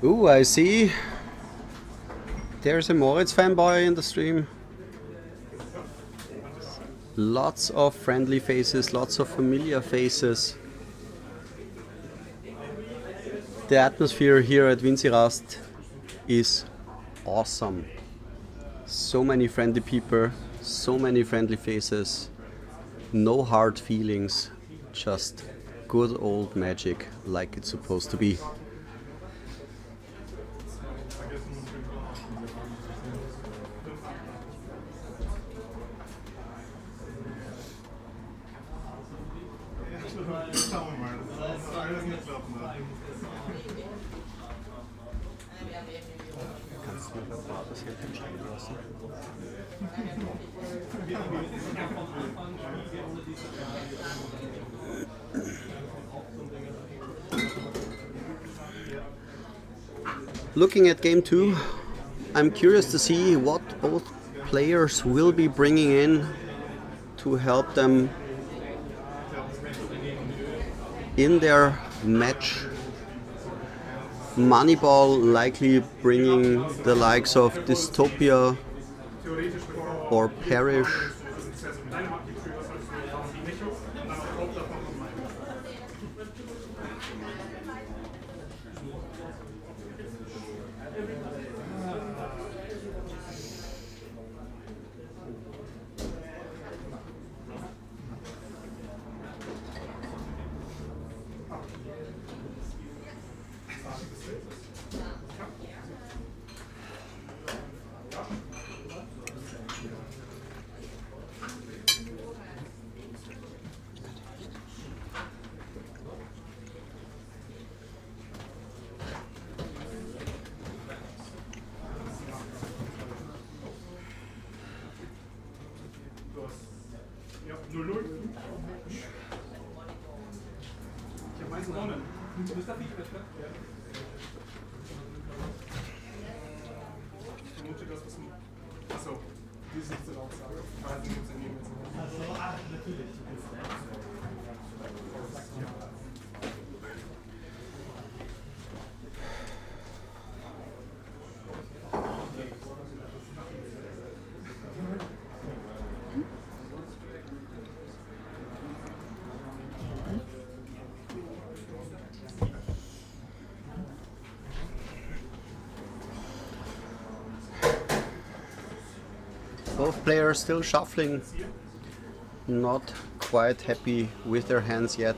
Ooh, I see. There's a Moritz fanboy in the stream. Lots of friendly faces, lots of familiar faces. The atmosphere here at Vinci-Rast is awesome. So many friendly people, so many friendly faces, no hard feelings, just good old magic like it's supposed to be. Looking at game 2, I'm curious to see what both players will be bringing in to help them in their match. Moneyball likely bringing the likes of Dystopia or Perish. Both players still shuffling, not quite happy with their hands yet.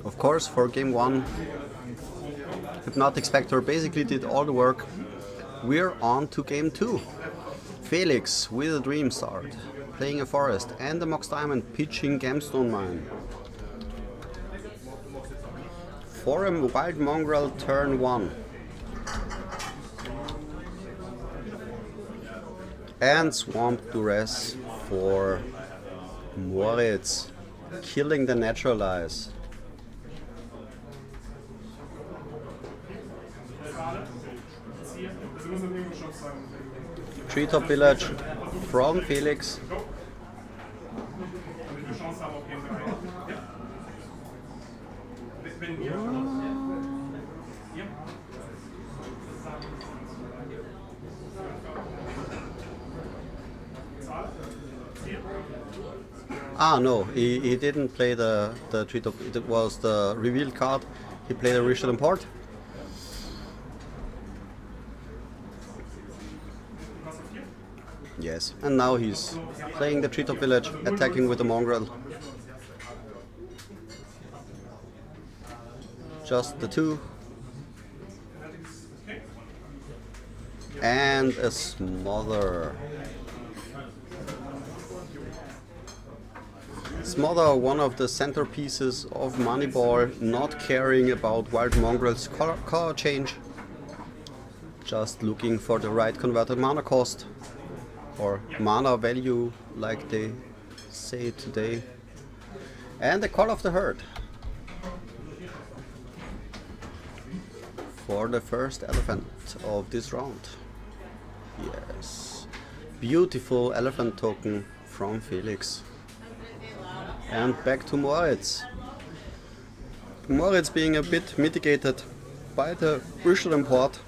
Of course, for game 1, Hypnotic Spectre basically did all the work. We're on to game 2. Felix with a Dream Start, playing a Forest, and the Mox Diamond pitching Gemstone Mine. For a Wild Mongrel turn 1. And Swamp Duress for Moritz, killing the Naturalize. Treetop Village from Felix. Ah no, he didn't play the Treetop, it was the revealed card. He played a Richard Import. Yes, and now he's playing the Treetop Village, attacking with the Mongrel. Just the 2. And a Smother. Smother, one of the centerpieces of Moneyball, not caring about Wild Mongrel's color change. Just looking for the right converted mana cost. Or mana value, like they say today. And the Call of the Herd for the first elephant of this round. Yes, beautiful elephant token from Felix. And back to Moritz. Moritz being a bit mitigated by the Richard Import.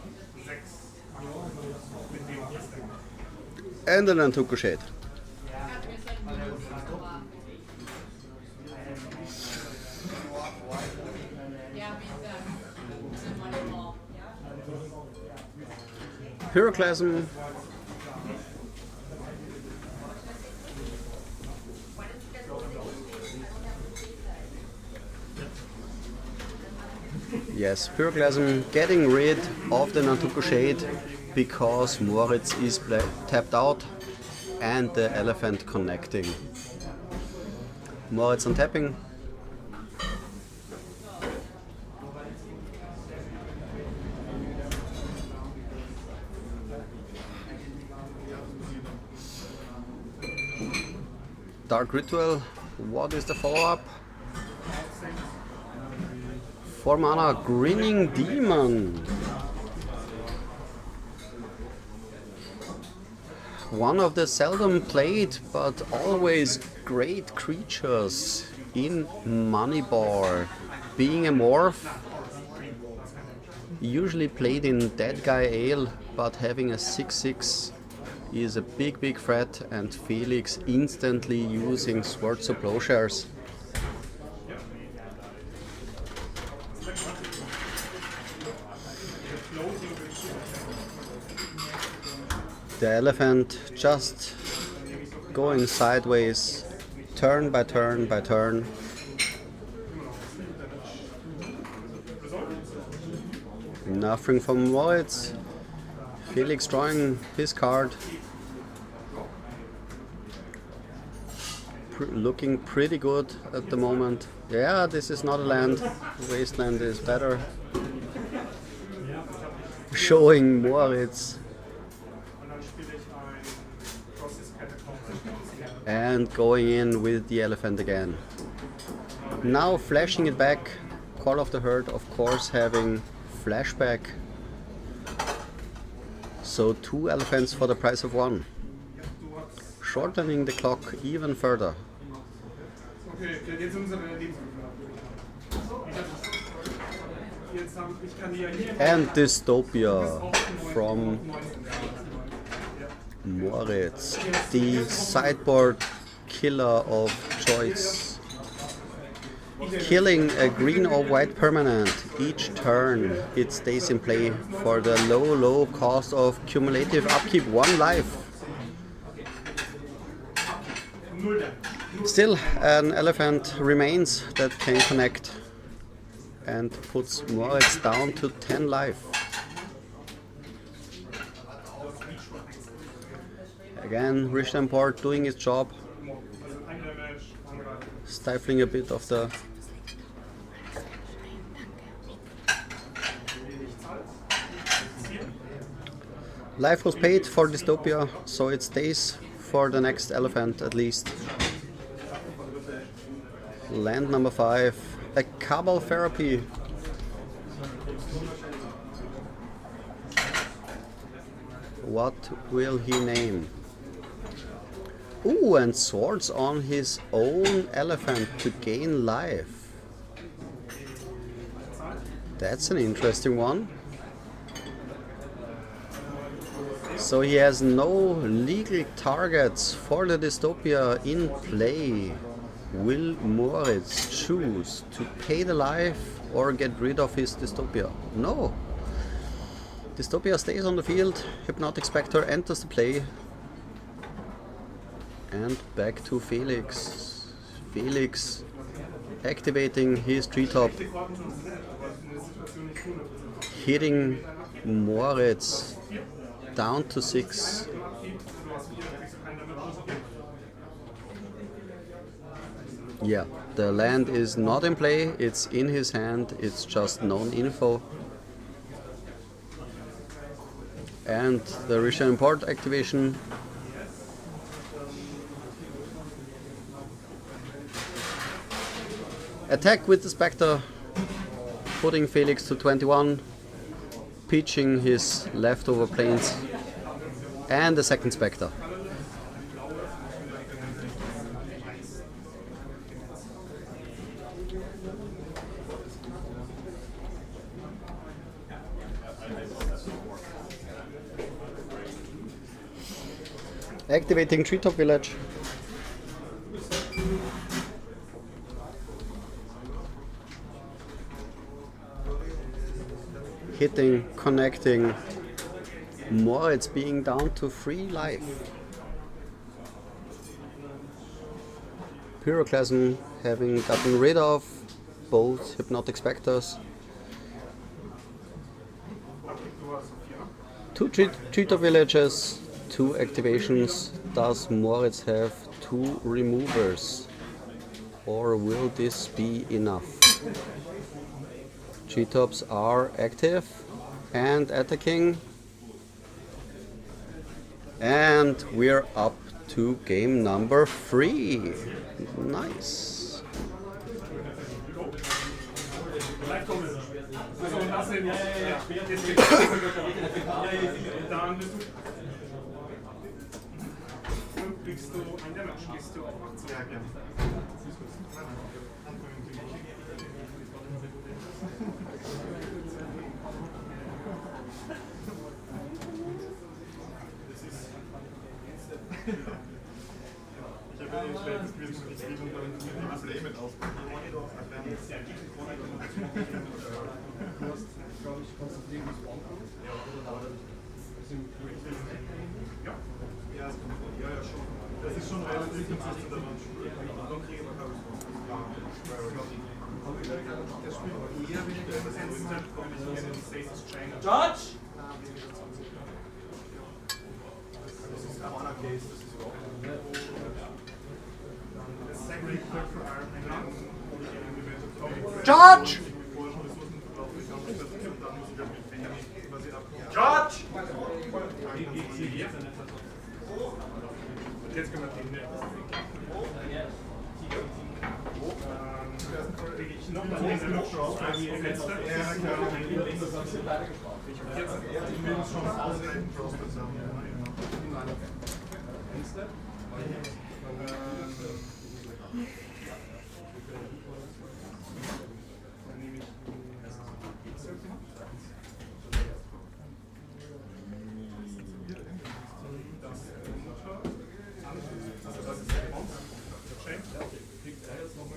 And an Antuku Shade. Pyroclasm. Yes, Pyroclasm getting rid of the Nantuko Shade because Moritz is tapped out, and the elephant connecting. Moritz on tapping. Dark Ritual, what is the follow-up? 4 mana, Grinning Demon. One of the seldom played but always great creatures in Moneybar. Being a morph, usually played in Dead Guy Ale, but having a 6/6 is a big threat, and Felix instantly using Swords of Plowshares. The elephant just going sideways, turn by turn by turn. Nothing from Moritz. Felix drawing his card. Looking pretty good at the moment. Yeah, this is not a land. Wasteland is better. Showing Moritz. And going in with the elephant again. Now flashing it back. Call of the Herd, of course, having flashback. So 2 elephants for the price of 1. Shortening the clock even further. And Dystopia from Moritz, the sideboard killer of choice. Killing a green or white permanent each turn, it stays in play for the low cost of cumulative upkeep, 1 life. Still, an elephant remains that can connect and puts Moritz down to 10 life. Again, Richter Port doing its job, stifling a bit of the life was paid for Dystopia, so it stays for the next elephant at least. Land number 5, a Cabal Therapy. What will he name? Ooh, and swords on his own elephant to gain life. That's an interesting one. So he has no legal targets for the Dystopia in play. Will Moritz choose to pay the life or get rid of his Dystopia? No. Dystopia stays on the field. Hypnotic Spectre enters the play. And back to Felix. Felix activating his treetop. Hitting Moritz down to 6. Yeah, the land is not in play, it's in his hand, it's just known info. And the Richter Import activation. Attack with the Spectre, putting Felix to 21, pitching his leftover planes, and the second Spectre. Activating Treetop Village. Hitting, connecting. Moritz being down to 3 life. Pyroclasm having gotten rid of both Hypnotic Spectres. 2 Treetop Villages 2 activations. Does Moritz have 2 removers? Or will this be enough? G-tops are active and attacking. And we're up to game number 3. Nice. Judge! Judge! Judge!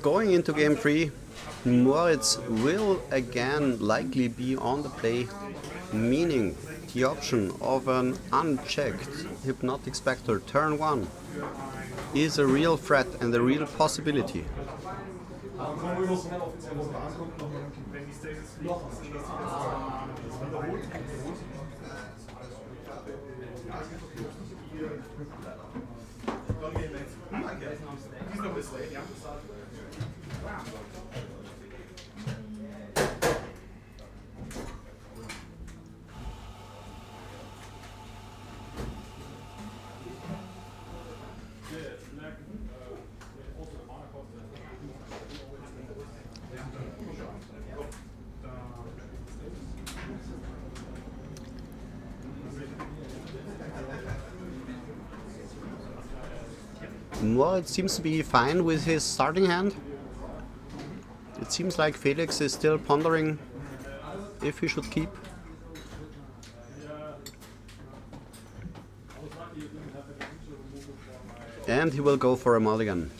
Going into game 3, Moritz will again likely be on the play, meaning the option of an unchecked Hypnotic Spectre turn 1 is a real threat and a real possibility. Moritz seems to be fine with his starting hand. It seems like Felix is still pondering if he should keep. And he will go for a mulligan.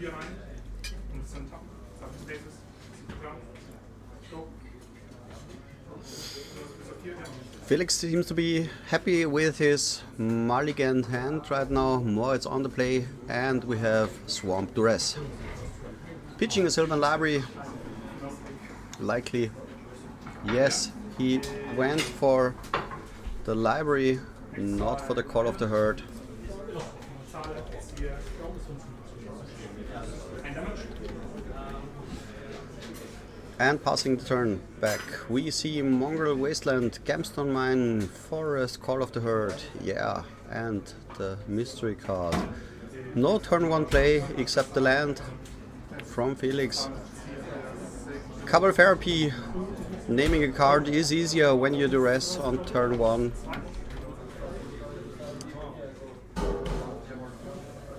Hier rein und es sind Spaces. Felix seems to be happy with his mulligan hand right now. Moritz on the play, and we have Swamp Duress. Pitching a Sylvan Library, likely. Yes, he went for the library, not for the Call of the Herd. And passing the turn back, we see Mongrel Wasteland, Gemstone Mine, Forest, Call of the Herd, yeah, and the mystery card. No turn 1 play except the land from Felix. Couple Therapy Naming a card is easier when you duress on turn 1.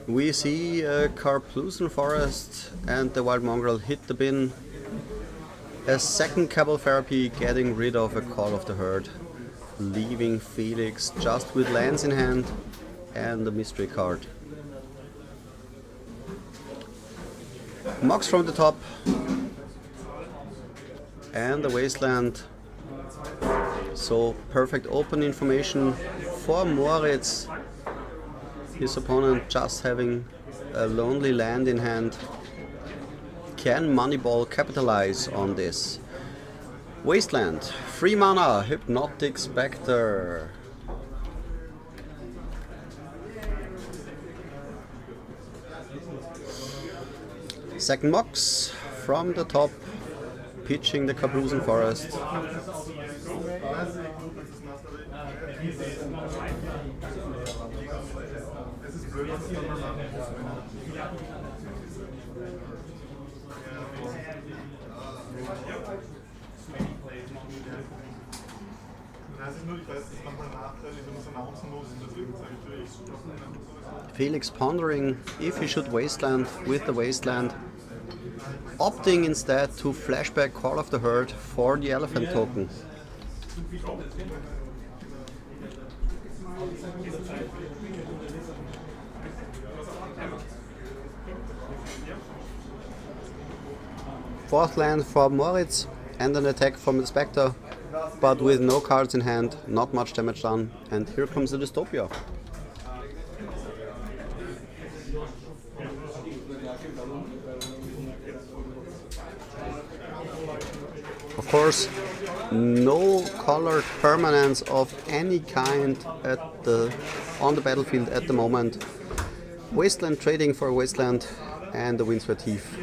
We see Carplusen Forest and the Wild Mongrel hit the bin. A second Cabal Therapy getting rid of a Call of the Herd, leaving Felix just with lands in hand and the mystery card. Mox from the top and the Wasteland. So perfect open information for Moritz. His opponent just having a lonely land in hand. Can Moneyball capitalize on this? Wasteland, 3 mana, Hypnotic Spectre. Second Mox from the top, pitching the Carplusen Forest. Felix pondering if he should Wasteland with the Wasteland, opting instead to flashback Call of the Herd for the Elephant token. Fourth land for Moritz and an attack from the Spectre, but with no cards in hand, not much damage done, and here comes the Dystopia. Of course, no colored permanents of any kind on the battlefield at the moment. Wasteland trading for a Wasteland and the Windswept Heath.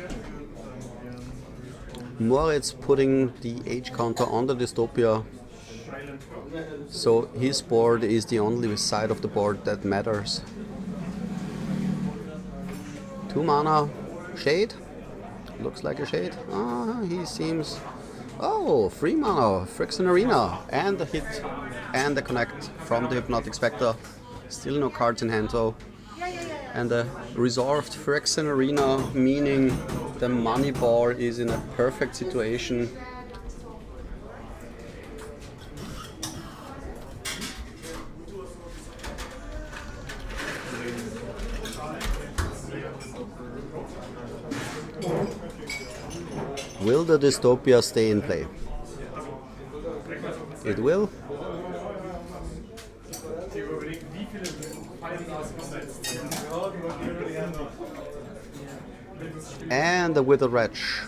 Moritz putting the age counter on the Dystopia, so his board is the only side of the board that matters. 2 mana, Shade, looks like a Shade. He seems... Oh, 3 mana, Phyrexian Arena, and the hit and the connect from the Hypnotic Spectre. Still no cards in hand though. And a resolved Phyrexian Arena, meaning the money ball is in a perfect situation. Will the Dystopia stay in play? It will. And the Withered Wretch.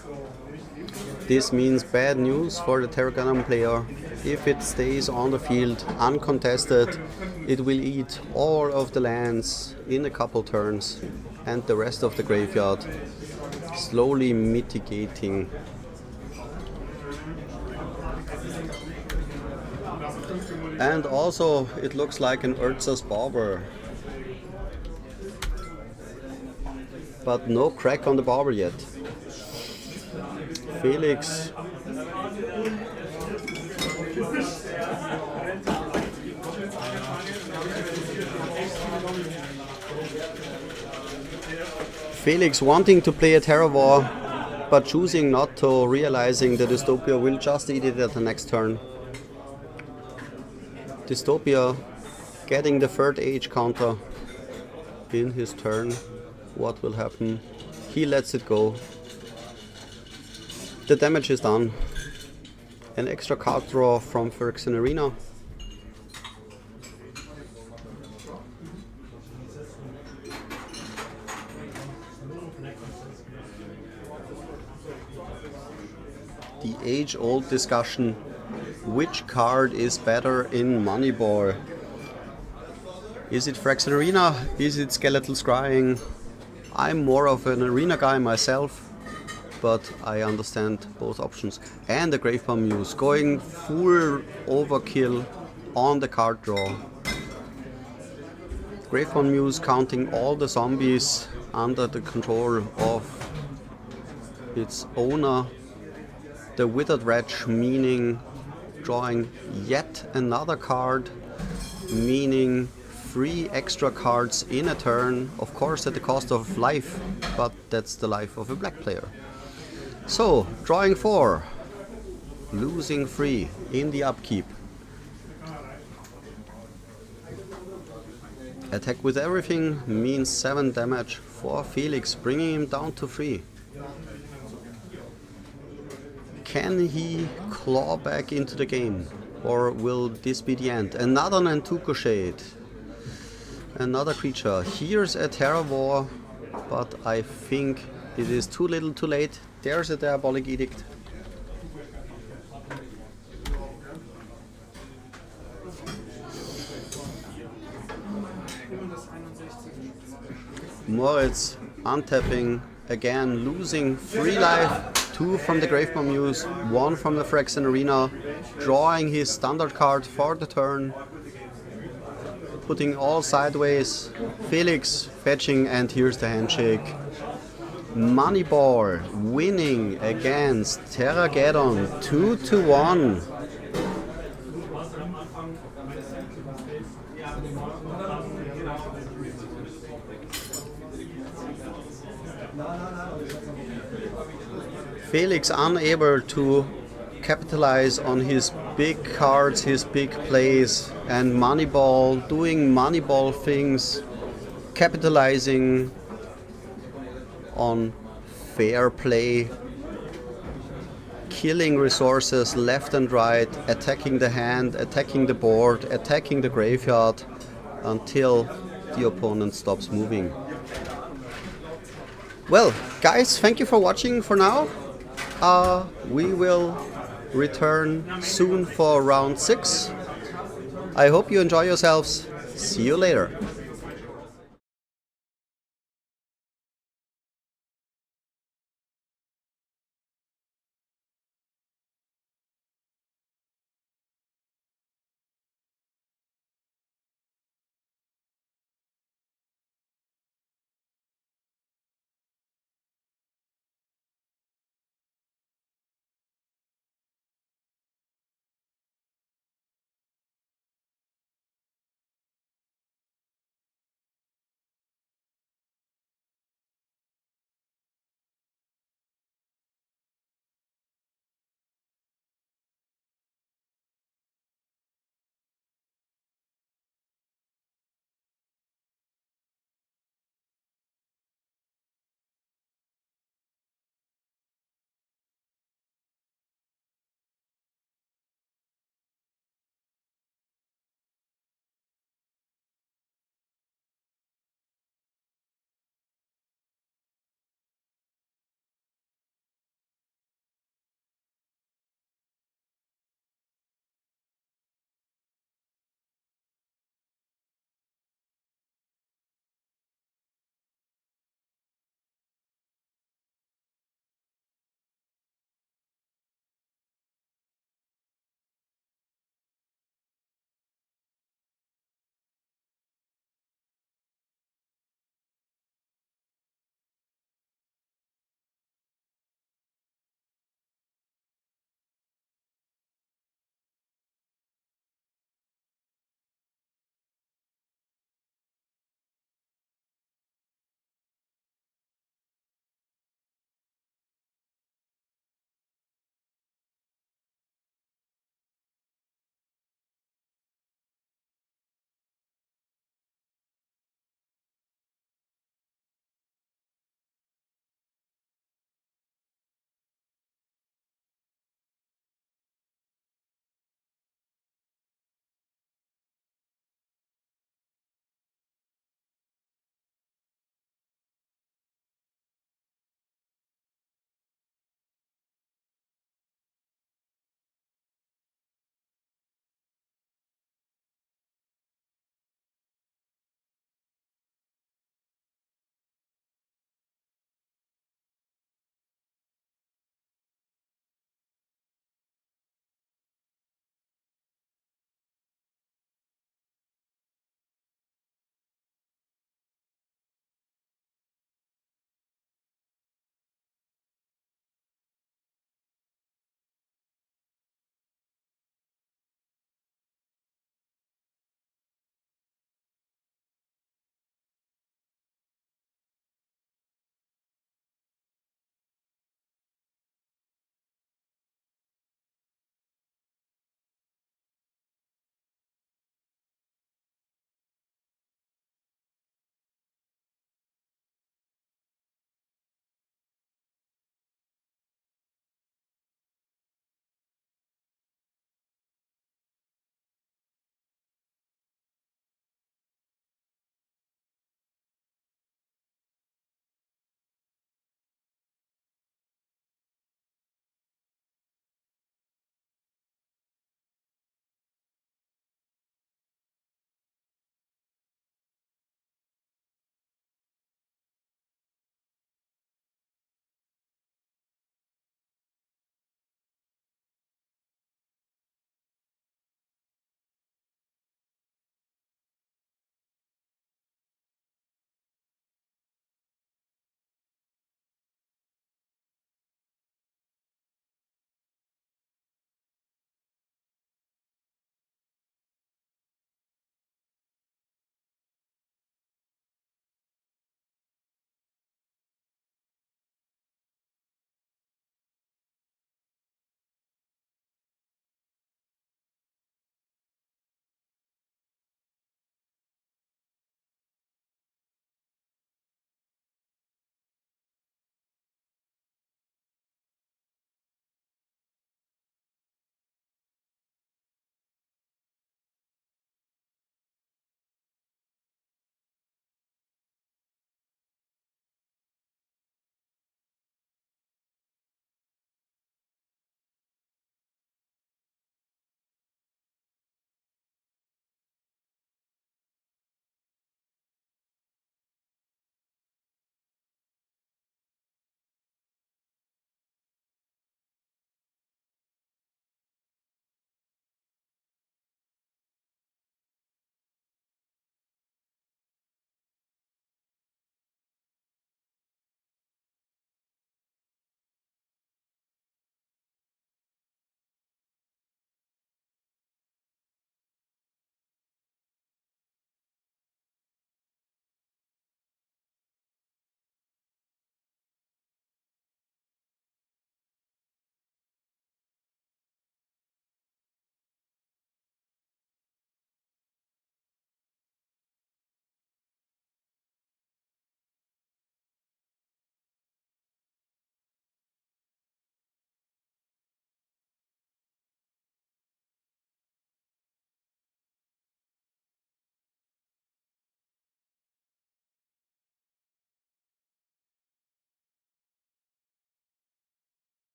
This means bad news for the Terragonum player. If it stays on the field uncontested, it will eat all of the lands in a couple turns and the rest of the graveyard, slowly mitigating. And also it looks like an Urza's Barber. But no crack on the Barber yet. Felix wanting to play a Terror War, but choosing not to, realizing the Dystopia will just eat it at the next turn. Dystopia getting the third age counter in his turn. What will happen? He lets it go. The damage is done. An extra card draw from Phyrexian Arena. The age-old discussion, which card is better in Moneyball? Is it Phyrexian Arena? Is it Skeletal Scrying? I'm more of an Arena guy myself, but I understand both options. And the Gravebomb Muse going full overkill on the card draw. Gravebomb Muse counting all the zombies under the control of its owner. The withered wretch, meaning drawing yet another card, meaning 3 extra cards in a turn, of course at the cost of life, but that's the life of a black player. So, drawing 4, losing 3 in the upkeep. Attack with everything means 7 damage for Felix, bringing him down to 3. Can he claw back into the game, or will this be the end? Another Nantuko Shade. Another creature. Here's a Terravore, but I think it is too little too late. There's a Diabolic Edict. Moritz untapping again, losing 3 life, 2 from the Gravebomb use, 1 from the Phyrexian Arena, drawing his standard card for the turn, putting all sideways, Felix fetching, and here's the handshake. Moneyball winning against Viennageddon 2-1. Felix unable to capitalize on his big cards, his big plays, and Moneyball doing Moneyball things, capitalizing on fair play, killing resources left and right, attacking the hand, attacking the board, attacking the graveyard until the opponent stops moving. Well, guys, thank you for watching for now. We will return soon for round 6. I hope you enjoy yourselves. See you later.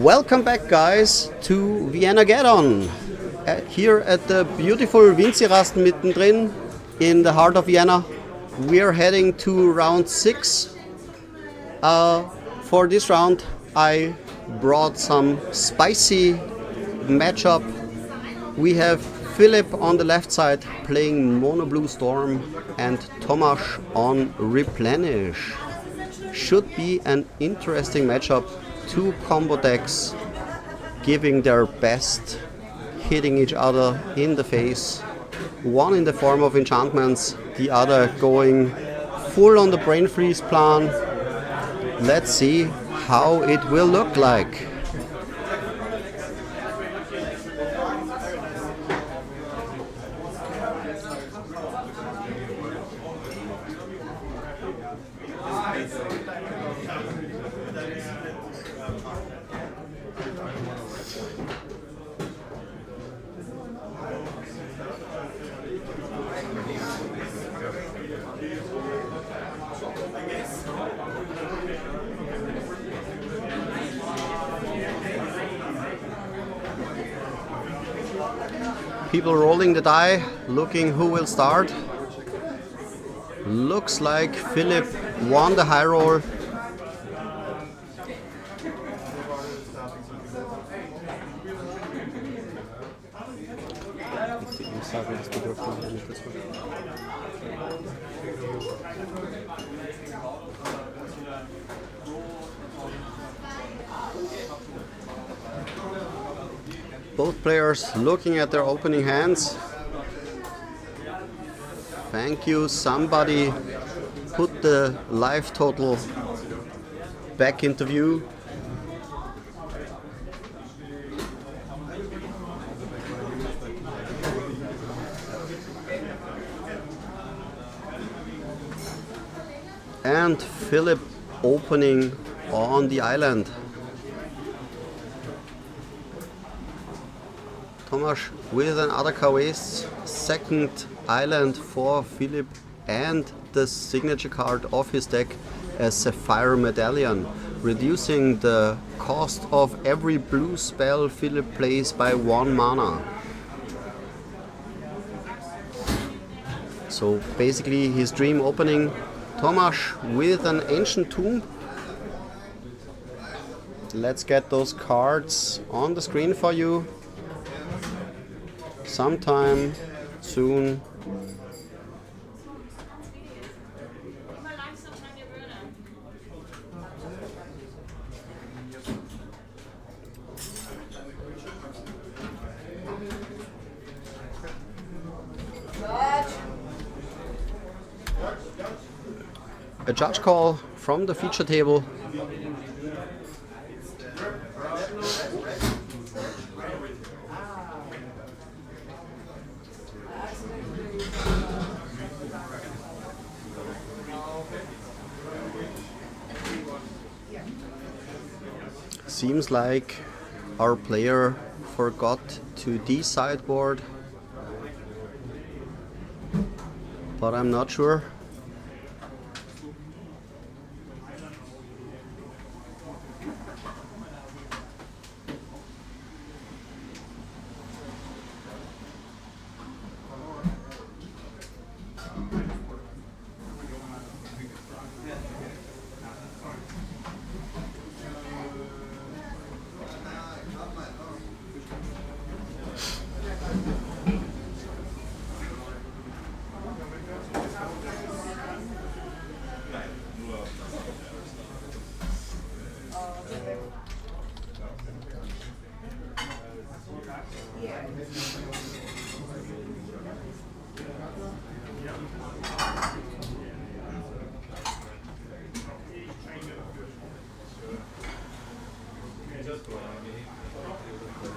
Welcome back, guys, to Viennageddon. Here at the beautiful Winzirasten mittendrin in the heart of Vienna. We are heading to round 6. For this round, I brought some spicy matchup. We have Philip on the left side playing Mono Blue Storm and Tomasz on Replenish. Should be an interesting matchup. Two combo decks giving their best, hitting each other in the face. One in the form of enchantments, the other going full on the brain freeze plan. Let's see how it will look like. People rolling the die, looking who will start. Looks like Philip won the high roll. Both players looking at their opening hands. Thank you, somebody put the life total back into view. And Philip opening on the island. Tomasz with an Adaka Waste, second island for Philip, and the signature card of his deck as Sapphire Medallion, reducing the cost of every blue spell Philip plays by 1 mana. So basically his dream opening. Tomasz with an Ancient Tomb. Let's get those cards on the screen for you. Sometime soon. A judge call from the feature table. Seems like our player forgot to de-sideboard, but I'm not sure.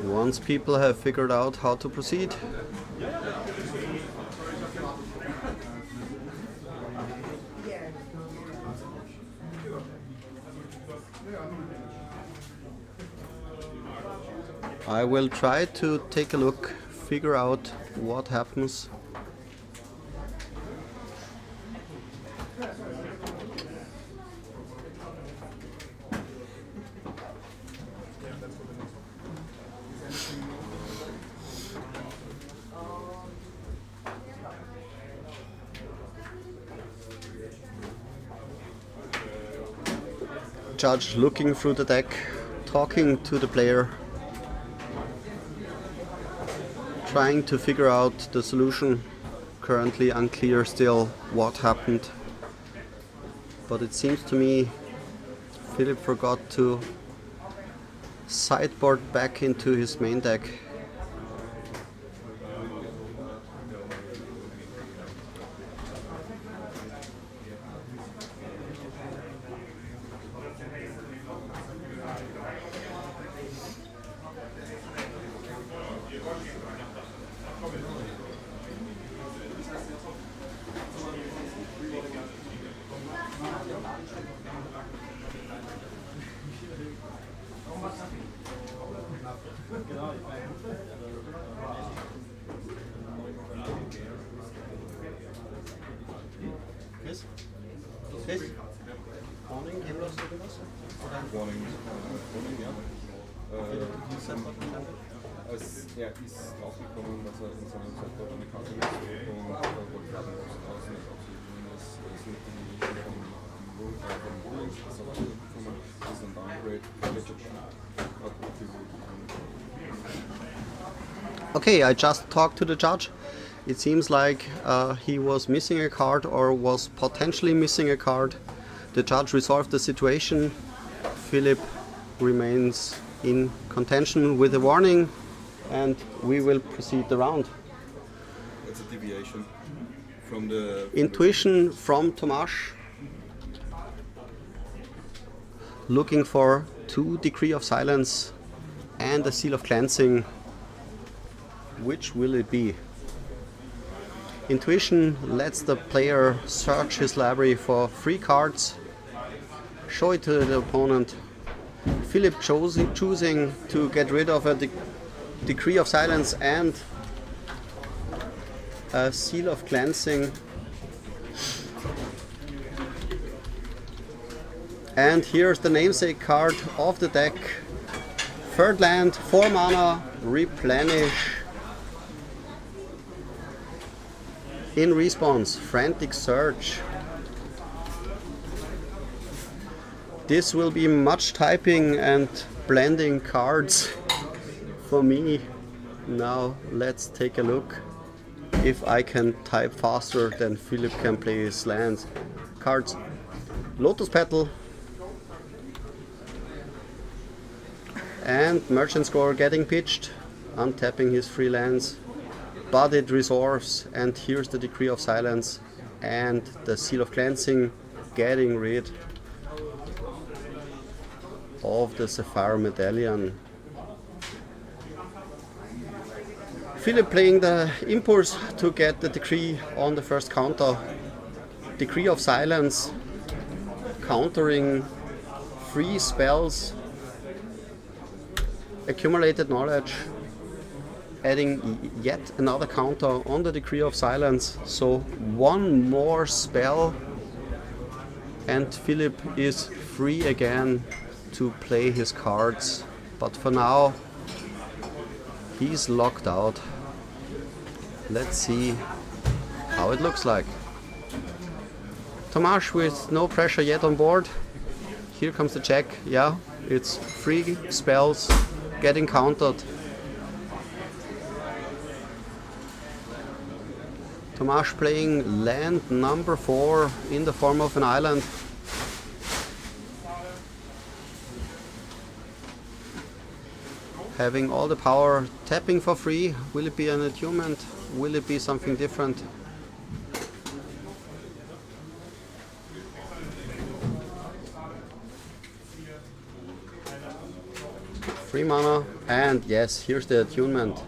Once people have figured out how to proceed, I will try to take a look, figure out what happens. judge looking through the deck, talking to the player, trying to figure out the solution. Currently unclear still what happened, but it seems to me Philip forgot to sideboard back into his main deck. Yes? Yes? Warning, irgendwas? Warning, ja. Er ist draufgekommen, dass er in seinem Zeitpunkt eine Karte hat und wollte gerade außen nicht absolut es nicht in die Richtung vom Bowling, das hat er gekommen, das ist ein Downgrade, Okay, I just talked to the judge. It seems like he was missing a card or was potentially missing a card. The judge resolved the situation. Philip remains in contention with a warning, and we will proceed the round. It's a deviation from the Intuition from Tomasz. Looking for 2 Decree of Silence and a Seal of Cleansing. Which will it be? Intuition lets the player search his library for 3 cards, show it to the opponent. Philip choosing to get rid of a Decree of Silence and a Seal of Cleansing. And here's the namesake card of the deck. 3rd land, 4 mana, replenish. In response, Frantic Search. This will be much typing and blending cards for me. Now let's take a look if I can type faster than Philip can play his lands. Cards. Lotus Petal and Merchant Score getting pitched, untapping his 3 lands. But it resolves, and here's the Decree of Silence and the Seal of Cleansing, getting rid of the Sapphire Medallion. Philip playing the Impulse to get the Decree on the first counter. Decree of Silence, countering 3 spells, Accumulated Knowledge, adding yet another counter on the Decree of Silence. So 1 more spell and Philip is free again to play his cards. But for now he's locked out. Let's see how it looks like. Tomasz with no pressure yet on board. Here comes the check. Yeah, it's 3 spells getting countered. Tomasz playing land number 4 in the form of an island. Having all the power, tapping for free. Will it be an attunement? Will it be something different? Free mana, and yes, here's the attunement.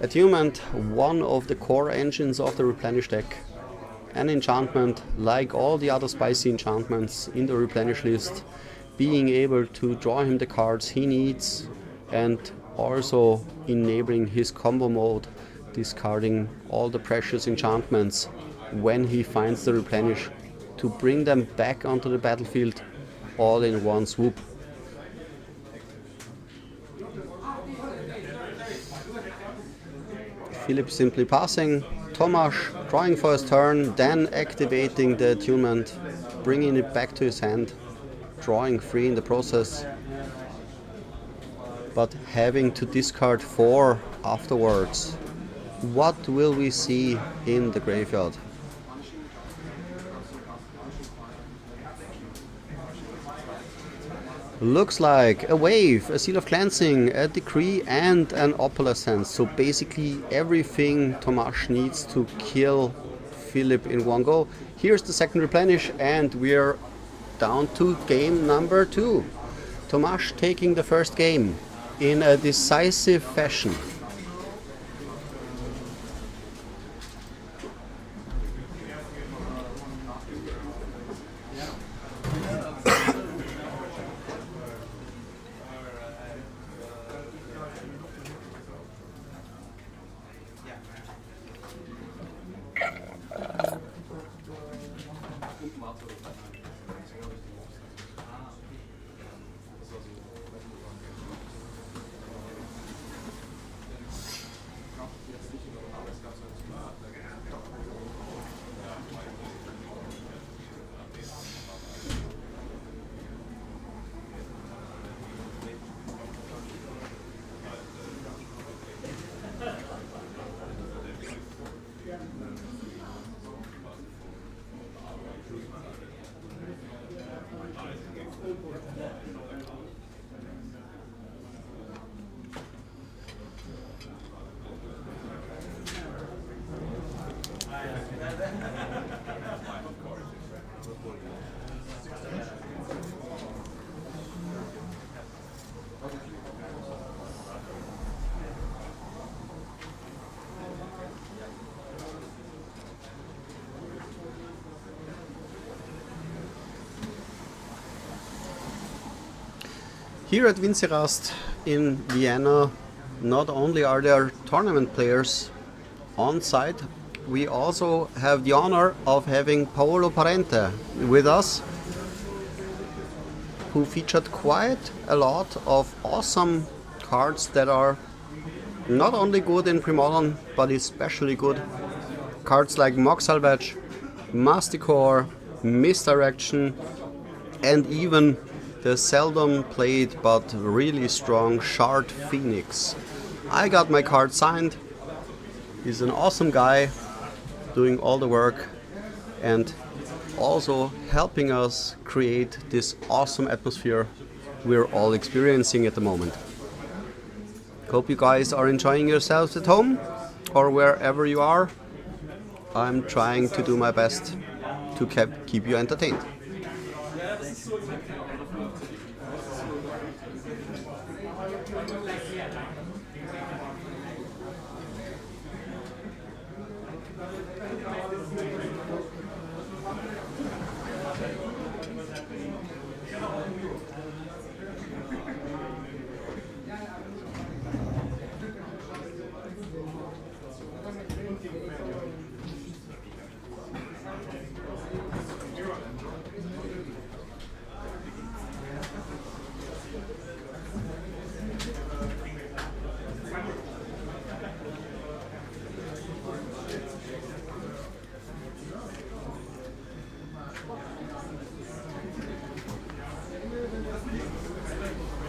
Attunement, one of the core engines of the Replenish deck. An enchantment, like all the other spicy enchantments in the Replenish list, being able to draw him the cards he needs and also enabling his combo mode, discarding all the precious enchantments when he finds the Replenish to bring them back onto the battlefield all in one swoop. Philip simply passing, Tomasz drawing for his turn, then activating the attunement, bringing it back to his hand, drawing 3 in the process, but having to discard 4 afterwards. What will we see in the graveyard? Looks like a wave, a seal of cleansing, a decree and an opalescence. So basically everything Tomasz needs to kill Philip in one go. Here's the second replenish and we're down to game number 2. Tomasz taking the first game in a decisive fashion. Here at Viennageddon in Vienna, not only are there tournament players on site, we also have the honor of having Paolo Parente with us, who featured quite a lot of awesome cards that are not only good in Premodern, but especially good. Cards like Mock Salvage, Masticore, Misdirection, and even the seldom played but really strong Shard Phoenix. I got my card signed. He's an awesome guy, doing all the work and also helping us create this awesome atmosphere we're all experiencing at the moment. Hope you guys are enjoying yourselves at home or wherever you are. I'm trying to do my best to keep you entertained.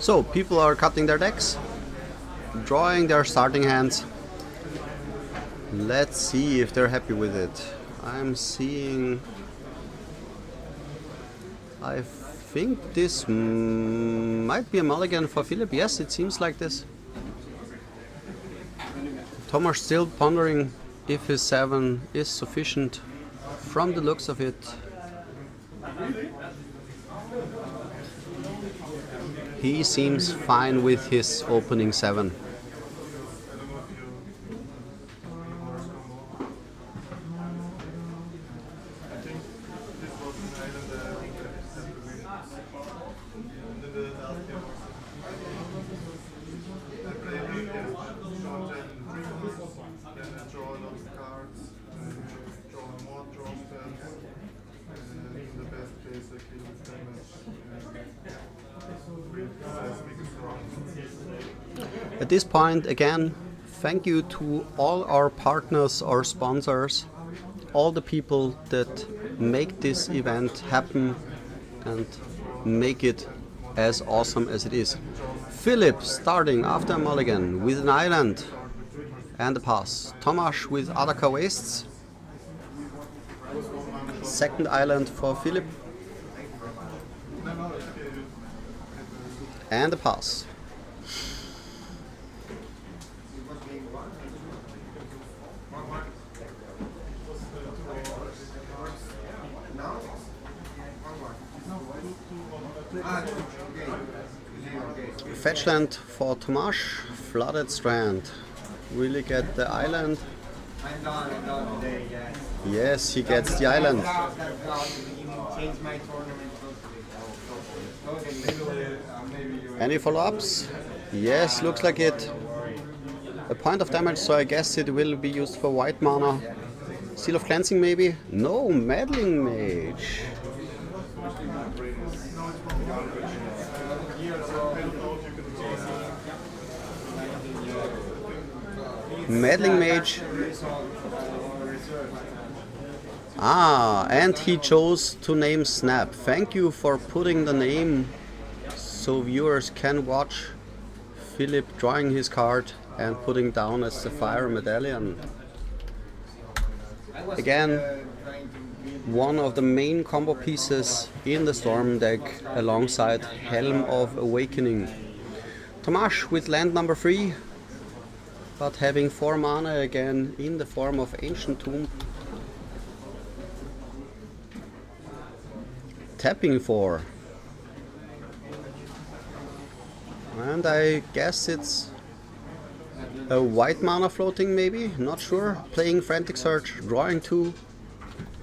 So people are cutting their decks, drawing their starting hands. Let's see if they're happy with it. I'm seeing... I think this might be a mulligan for Philip. Yes, it seems like this. Tomasz still pondering if his 7 is sufficient from the looks of it. He seems fine with his opening 7. At this point, again, Thank you to all our partners, our sponsors, all the people that make this event happen and make it as awesome as it is. Philip starting after a mulligan with an island and a pass. Tomasz with Adaka wastes. Second island for Philip. And a pass. Fetchland for Tomasz, flooded strand. Will he get the island? Yes, he gets the island. Any follow-ups? Yes, looks like it. A point of damage, so I guess it will be used for white mana. Seal of Cleansing maybe? No, Meddling Mage. Meddling Mage. Ah, and he chose to name Snap. Thank you for putting the name so viewers can watch Philip drawing his card and putting down a Sapphire Medallion. Again, one of the main combo pieces in the Storm deck alongside Helm of Awakening. Tomasz with land number 3, but having 4 mana again in the form of Ancient Tomb. Tapping 4. And I guess it's a white mana floating maybe, not sure. Playing Frantic Search, drawing 2,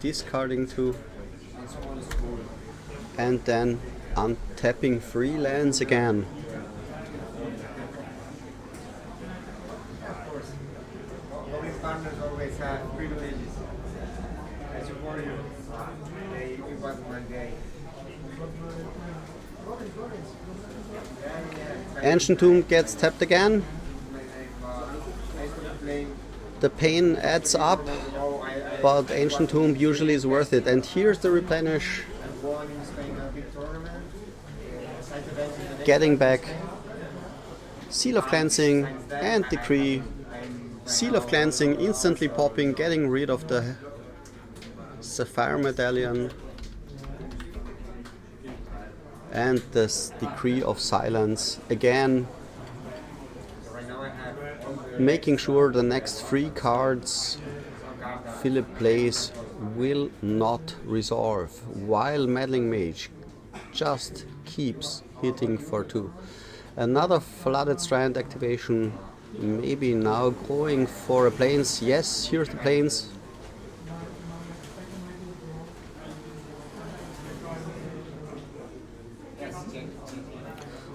discarding 2. And then untapping 3 lands again. Partners always have privileges. I support you. You got one day. Ancient Tomb gets tapped again. The pain adds up, but Ancient Tomb usually is worth it. And here's the replenish. Getting back Seal of Cleansing and Decree. Seal of Cleansing instantly popping, getting rid of the Sapphire Medallion. And this Decree of Silence again, making sure the next 3 cards Philip plays will not resolve, while Meddling Mage just keeps hitting for 2. Another Flooded Strand activation, maybe now going for a Plains. Yes, here's the Plains.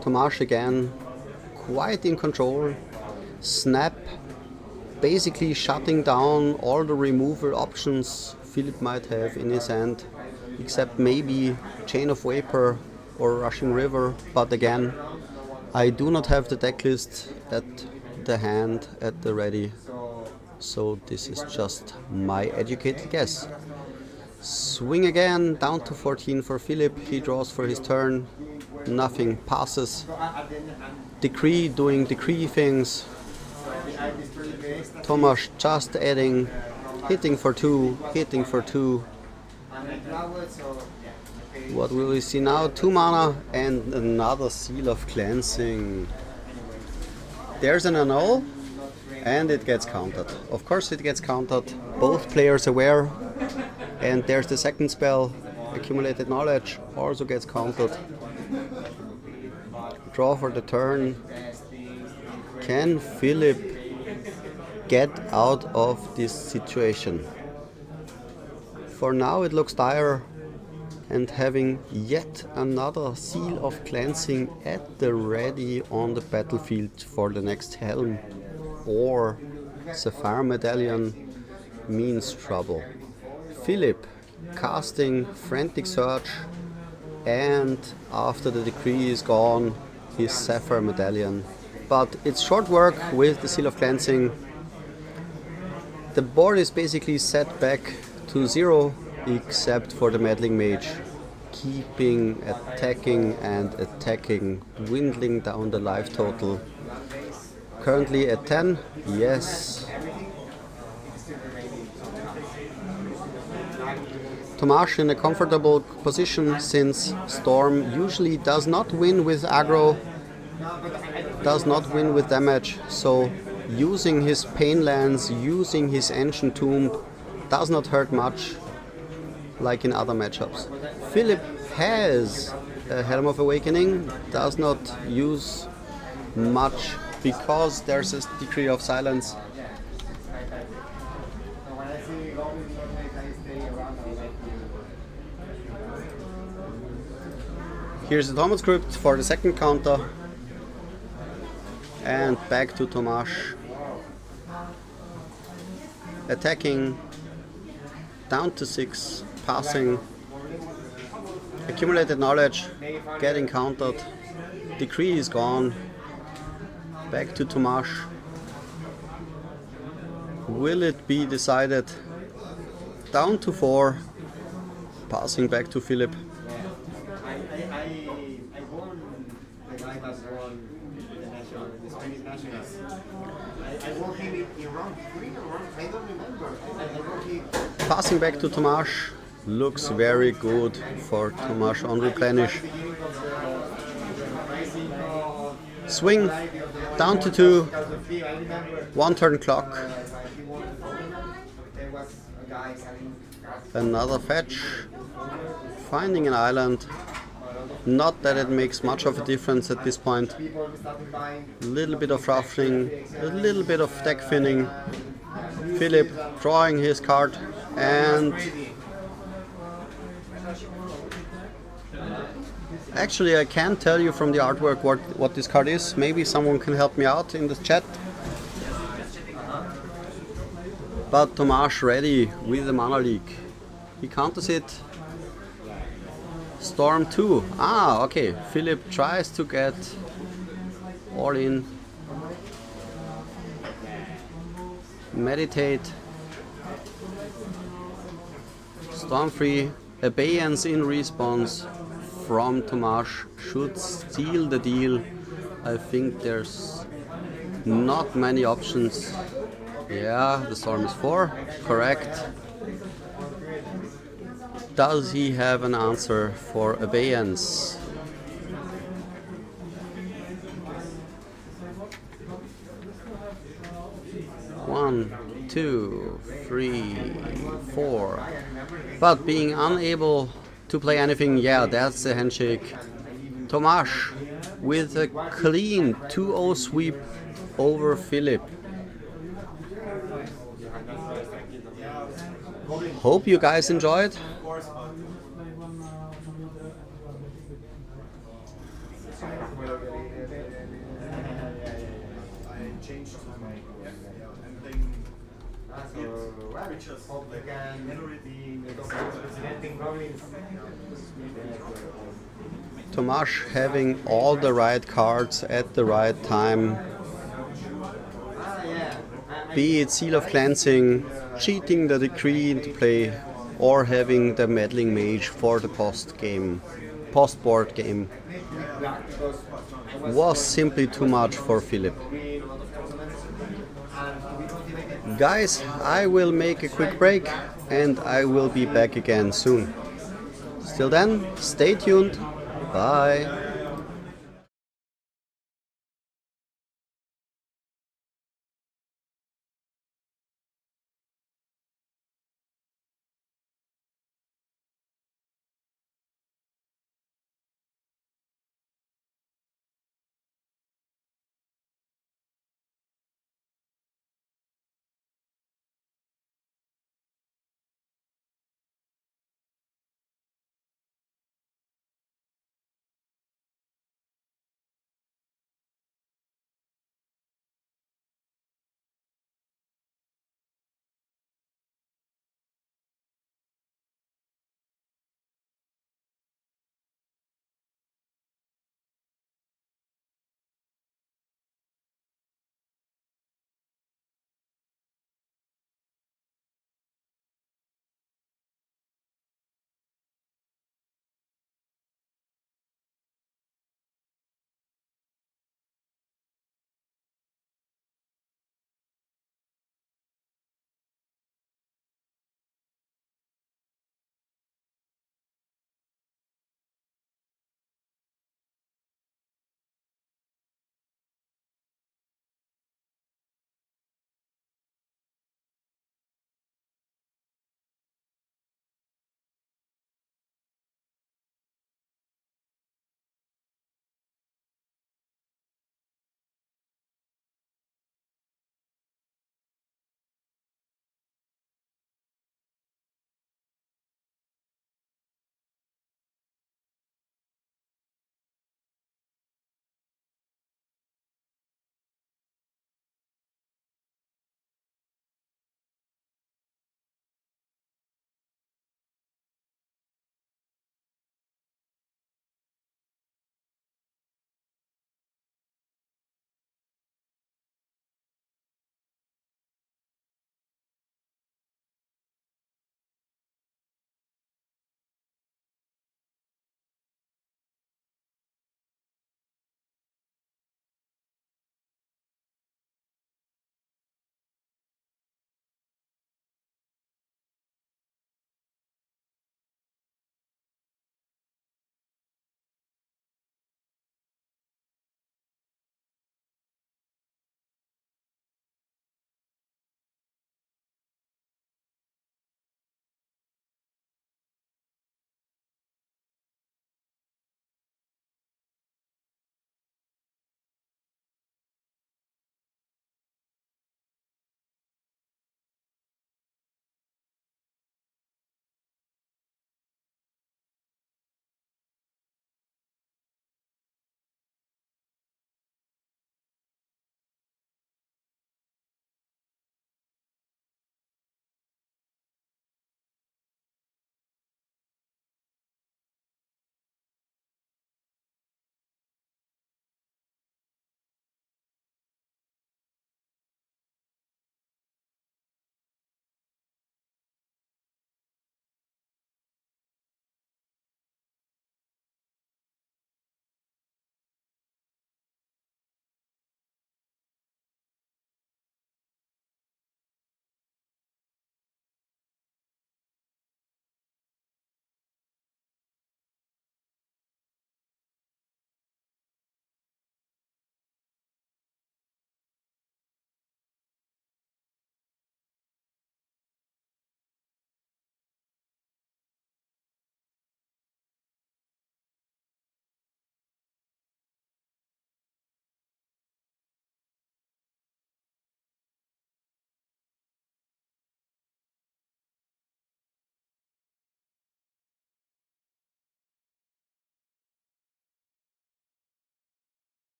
Tomasz again, quite in control. Snap, basically shutting down all the removal options Philip might have in his hand, except maybe Chain of Vapor or Rushing River. But again, I do not have the deck list at the hand, at the ready, so this is just my educated guess. Swing again, down to 14 for Philip. He draws for his turn. Nothing, passes. Decree, doing Decree things. Tomasz just adding, hitting for 2, hitting for 2. What will we see now? 2 mana and another Seal of Cleansing. There's an annul and it gets countered. Of course it gets countered, both players aware. And there's the second spell, Accumulated Knowledge, also gets countered. Draw for the turn. Can Philip get out of this situation? For now it looks dire, and having yet another Seal of Cleansing at the ready on the battlefield for the next Helm or Sapphire Medallion means trouble. Philip casting Frantic Search, and after the Decree is gone, his Sapphire Medallion but it's short work with the Seal of Cleansing. The board is basically set back to 0 except for the Meddling Mage. Keeping attacking and attacking, dwindling down the life total. Currently at 10, yes. Tomasz in a comfortable position since Storm usually does not win with aggro, does not win with damage, so using his Pain Lance, using his Ancient Tomb does not hurt much like in other matchups. Philip has a Helm of Awakening, does not use much because there's a Decree of Silence. When I see goblins, I stay around. I like to. Here's the Thomas script for the second counter. And back to Tomasz. Attacking, down to 6, passing, accumulated knowledge, getting countered, decree is gone, back to Tomasz. Will it be decided? Down to 4, passing back to Philip. I won the guy that won the Spanish Nationals. I won him in round 3 or round, I don't remember. I won him. Passing back to Tomasz. Looks very good for Tomasz on replenish. Swing, down to 2, 1 turn clock. Another fetch, finding an island. Not that it makes much of a difference at this point. A little bit of ruffling, a little bit of deck thinning. Philip drawing his card and actually I can't tell you from the artwork what this card is. Maybe someone can help me out in the chat. But Tomasz ready with the Mana Leak. He counters it. Storm 2. Ah, okay. Philip tries to get all in. Meditate. Storm 3. Abeyance in response from Tomasz should seal the deal. I think there's not many options. Yeah, the Storm is 4. Correct. Does he have an answer for Abeyance? One, 2, 3, 4. But being unable to play anything, yeah, that's the handshake. Tomasz with a clean 2-0 sweep over Philip. Hope you guys enjoyed. Tomasz having all the right cards at the right time. Be it Seal of Cleansing, cheating the Decree into play, or having the Meddling Mage for the post-board game. Was simply too much for Philip. Guys, I will make a quick break and I will be back again soon. Till then, stay tuned. Bye.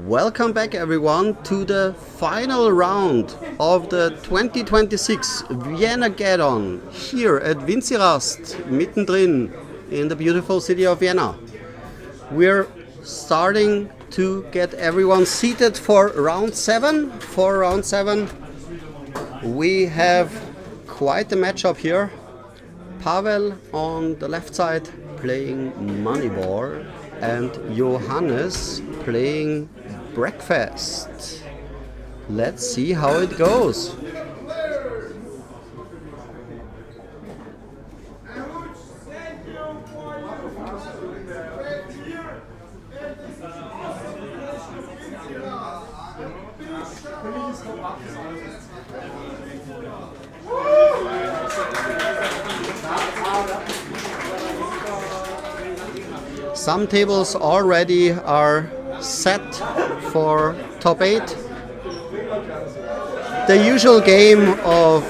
Welcome back everyone to the final round of the 2026 Viennageddon here at Winzirast, mittendrin in the beautiful city of Vienna. We're starting to get everyone seated for round 7. For round 7 we have quite a matchup here. Pavel on the left side playing Moneyball and Johannes playing Breakfast. Let's see how it goes. Some tables already are set for top 8. The usual game of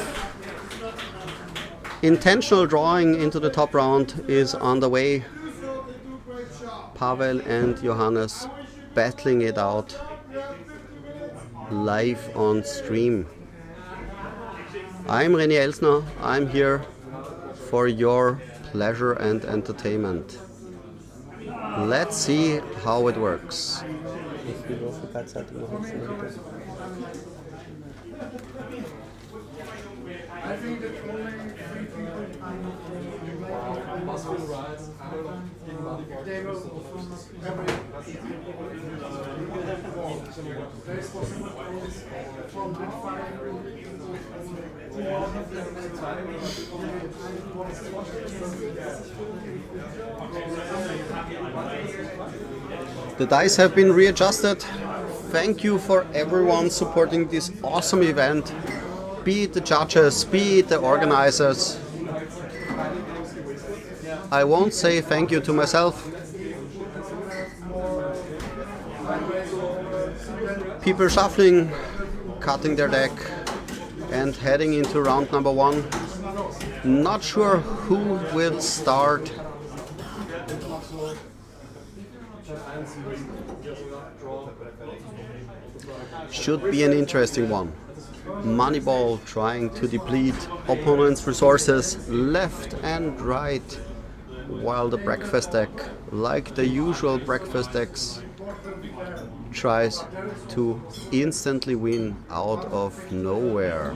intentional drawing into the top round is on the way. Pavel and Johannes battling it out live on stream. I'm René Elsner. I'm here for your pleasure and entertainment. Let's see how it works. The dice have been readjusted. Thank you for everyone supporting this awesome event. Be it the judges, be it the organizers. I won't say thank you to myself. People shuffling, cutting their deck and heading into round number 1. Not sure who will start. Should be an interesting one. Moneyball trying to deplete opponent's resources left and right, while the breakfast deck, like the usual breakfast decks, tries to instantly win out of nowhere.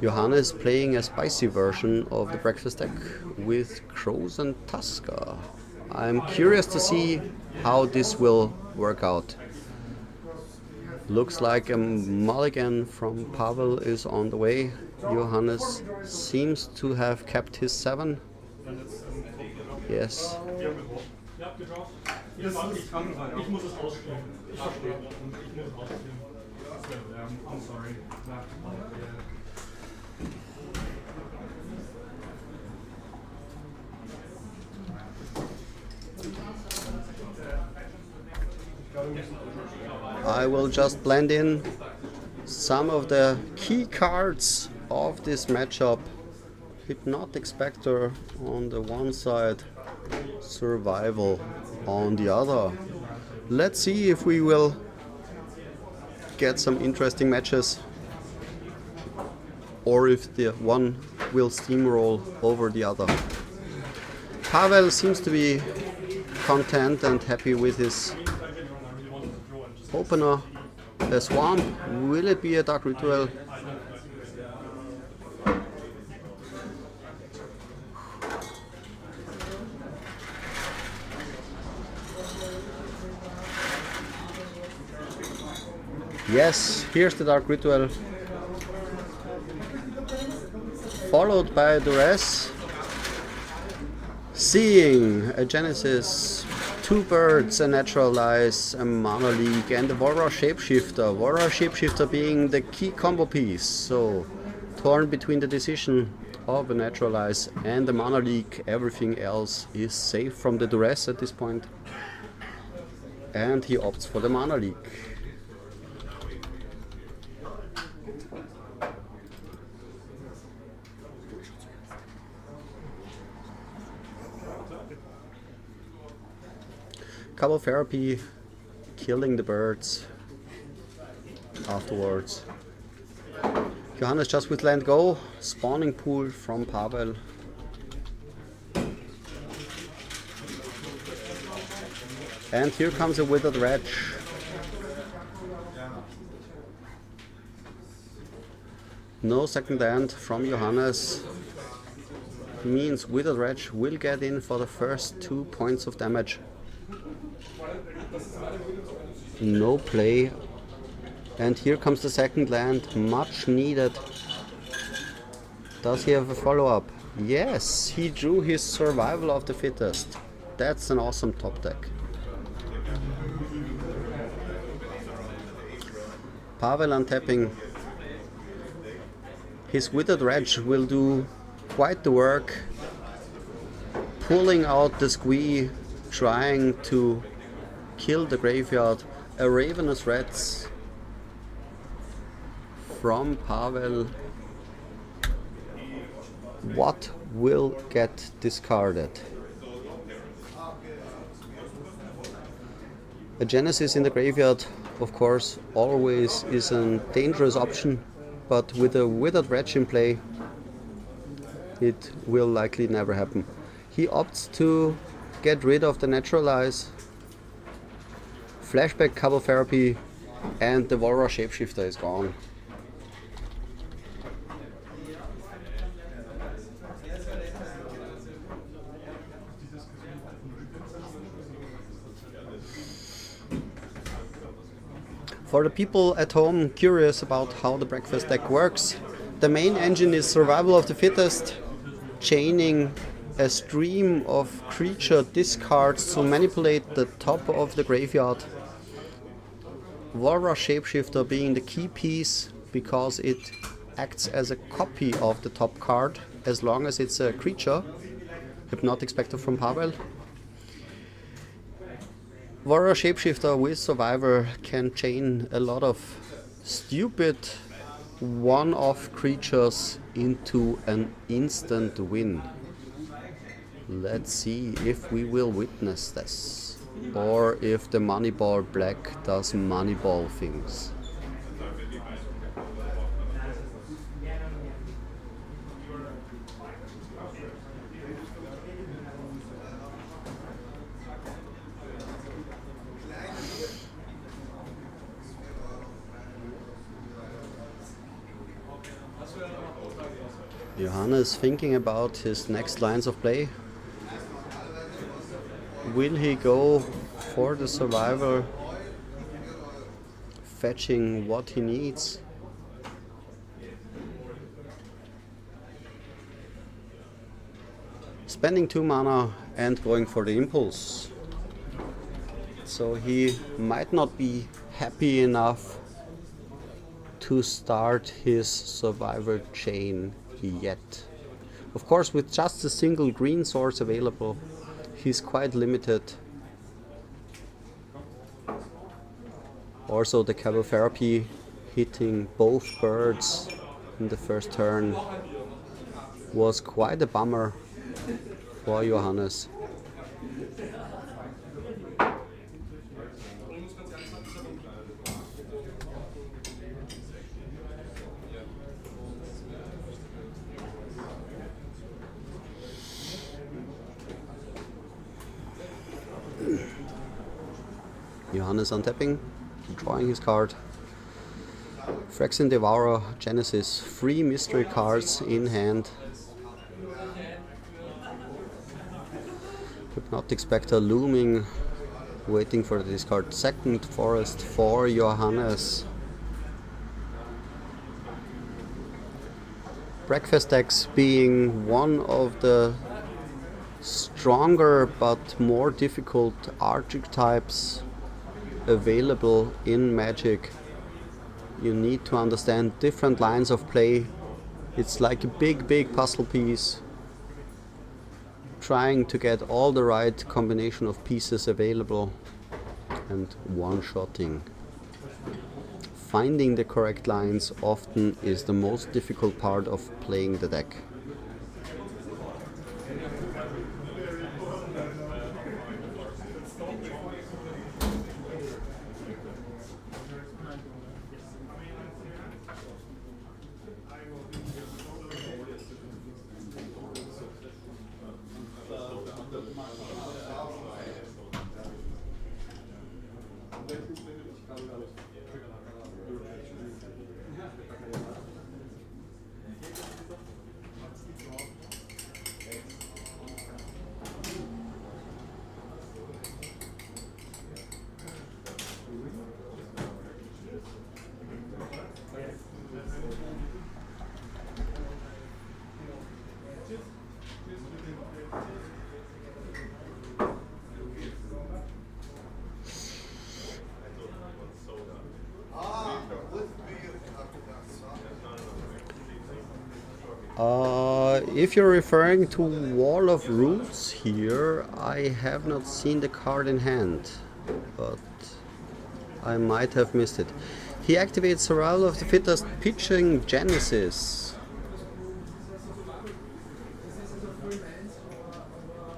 Johannes playing a spicy version of the breakfast deck with Crows and Tusker. I'm curious to see how this will work out. Looks like a mulligan from Pavel is on the way. Johannes seems to have kept his 7. Yes. I will just blend in some of the key cards of this matchup. Hypnotic Spectre on the one side, Survival on the other. Let's see if we will get some interesting matches or if the one will steamroll over the other. Pavel seems to be content and happy with his opener. A Swamp. Will it be a Dark Ritual? Yes, here's the Dark Ritual, followed by Duress. Seeing a Genesis, 2 birds, a Naturalize, a Mana Leak, and a Warrior Shapeshifter. Warrior Shapeshifter being the key combo piece, so torn between the decision of a Naturalize and the Mana Leak. Everything else is safe from the Duress at this point, and he opts for the Mana Leak. Couple Therapy killing the birds afterwards. Johannes just with land go, spawning pool from Pavel. And here comes a withered wretch. No second land from Johannes means withered wretch will get in for the first 2 points of damage. No play. And here comes the second land, much needed. Does he have a follow-up? Yes, he drew his survival of the fittest. That's an awesome top deck. Pavel untapping. His withered wretch will do quite the work, pulling out the squee, trying to kill the graveyard. A ravenous rats from Pavel. What will get discarded? A Genesis in the graveyard, of course, always is a dangerous option, but with a withered wretch in play, it will likely never happen. He opts to get rid of the Naturalize, flashback Cabo Therapy, and the Volra Shapeshifter is gone. For the people at home curious about how the breakfast deck works, the main engine is survival of the fittest, chaining a stream of creature discards to manipulate the top of the graveyard. Volra Shapeshifter being the key piece because it acts as a copy of the top card as long as it's a creature. Hypnotic Spectre from Pavel. Volra Shapeshifter with Survivor can chain a lot of stupid one-off creatures into an instant win. Let's see if we will witness this, or if the Moneyball Black does Moneyball things. Johannes thinking about his next lines of play. Will he go for the survivor, fetching what he needs? Spending 2 mana and going for the impulse. So he might not be happy enough to start his survivor chain yet. Of course, with just a single green source available, he's quite limited. Also, the Cabo Therapy hitting both birds in the first turn was quite a bummer for Johannes. Johannes untapping, drawing his card. Phyrexian Devourer, Genesis, 3 mystery cards in hand. Hypnotic Spectre looming, waiting for the discard. Second Forest for Johannes. Breakfast decks being one of the stronger but more difficult archetypes available in Magic. You need to understand different lines of play. It's like a big puzzle piece, trying to get all the right combination of pieces available and one-shotting. Finding the correct lines often is the most difficult part of playing the deck. If you're referring to Wall of Roots here, I have not seen the card in hand, but I might have missed it. He activates Survival of the Fittest pitching Genesis.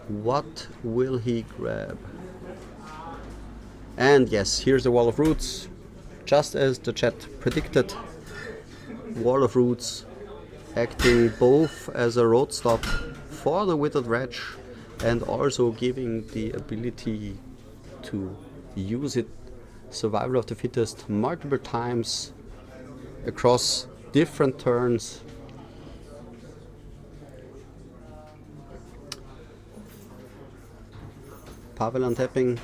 What will he grab? And yes, here's the Wall of Roots. Just as the chat predicted, Wall of Roots acting both as a road stop for the Withered Wretch and also giving the ability to use it, Survival of the Fittest, multiple times across different turns. Pavel untapping.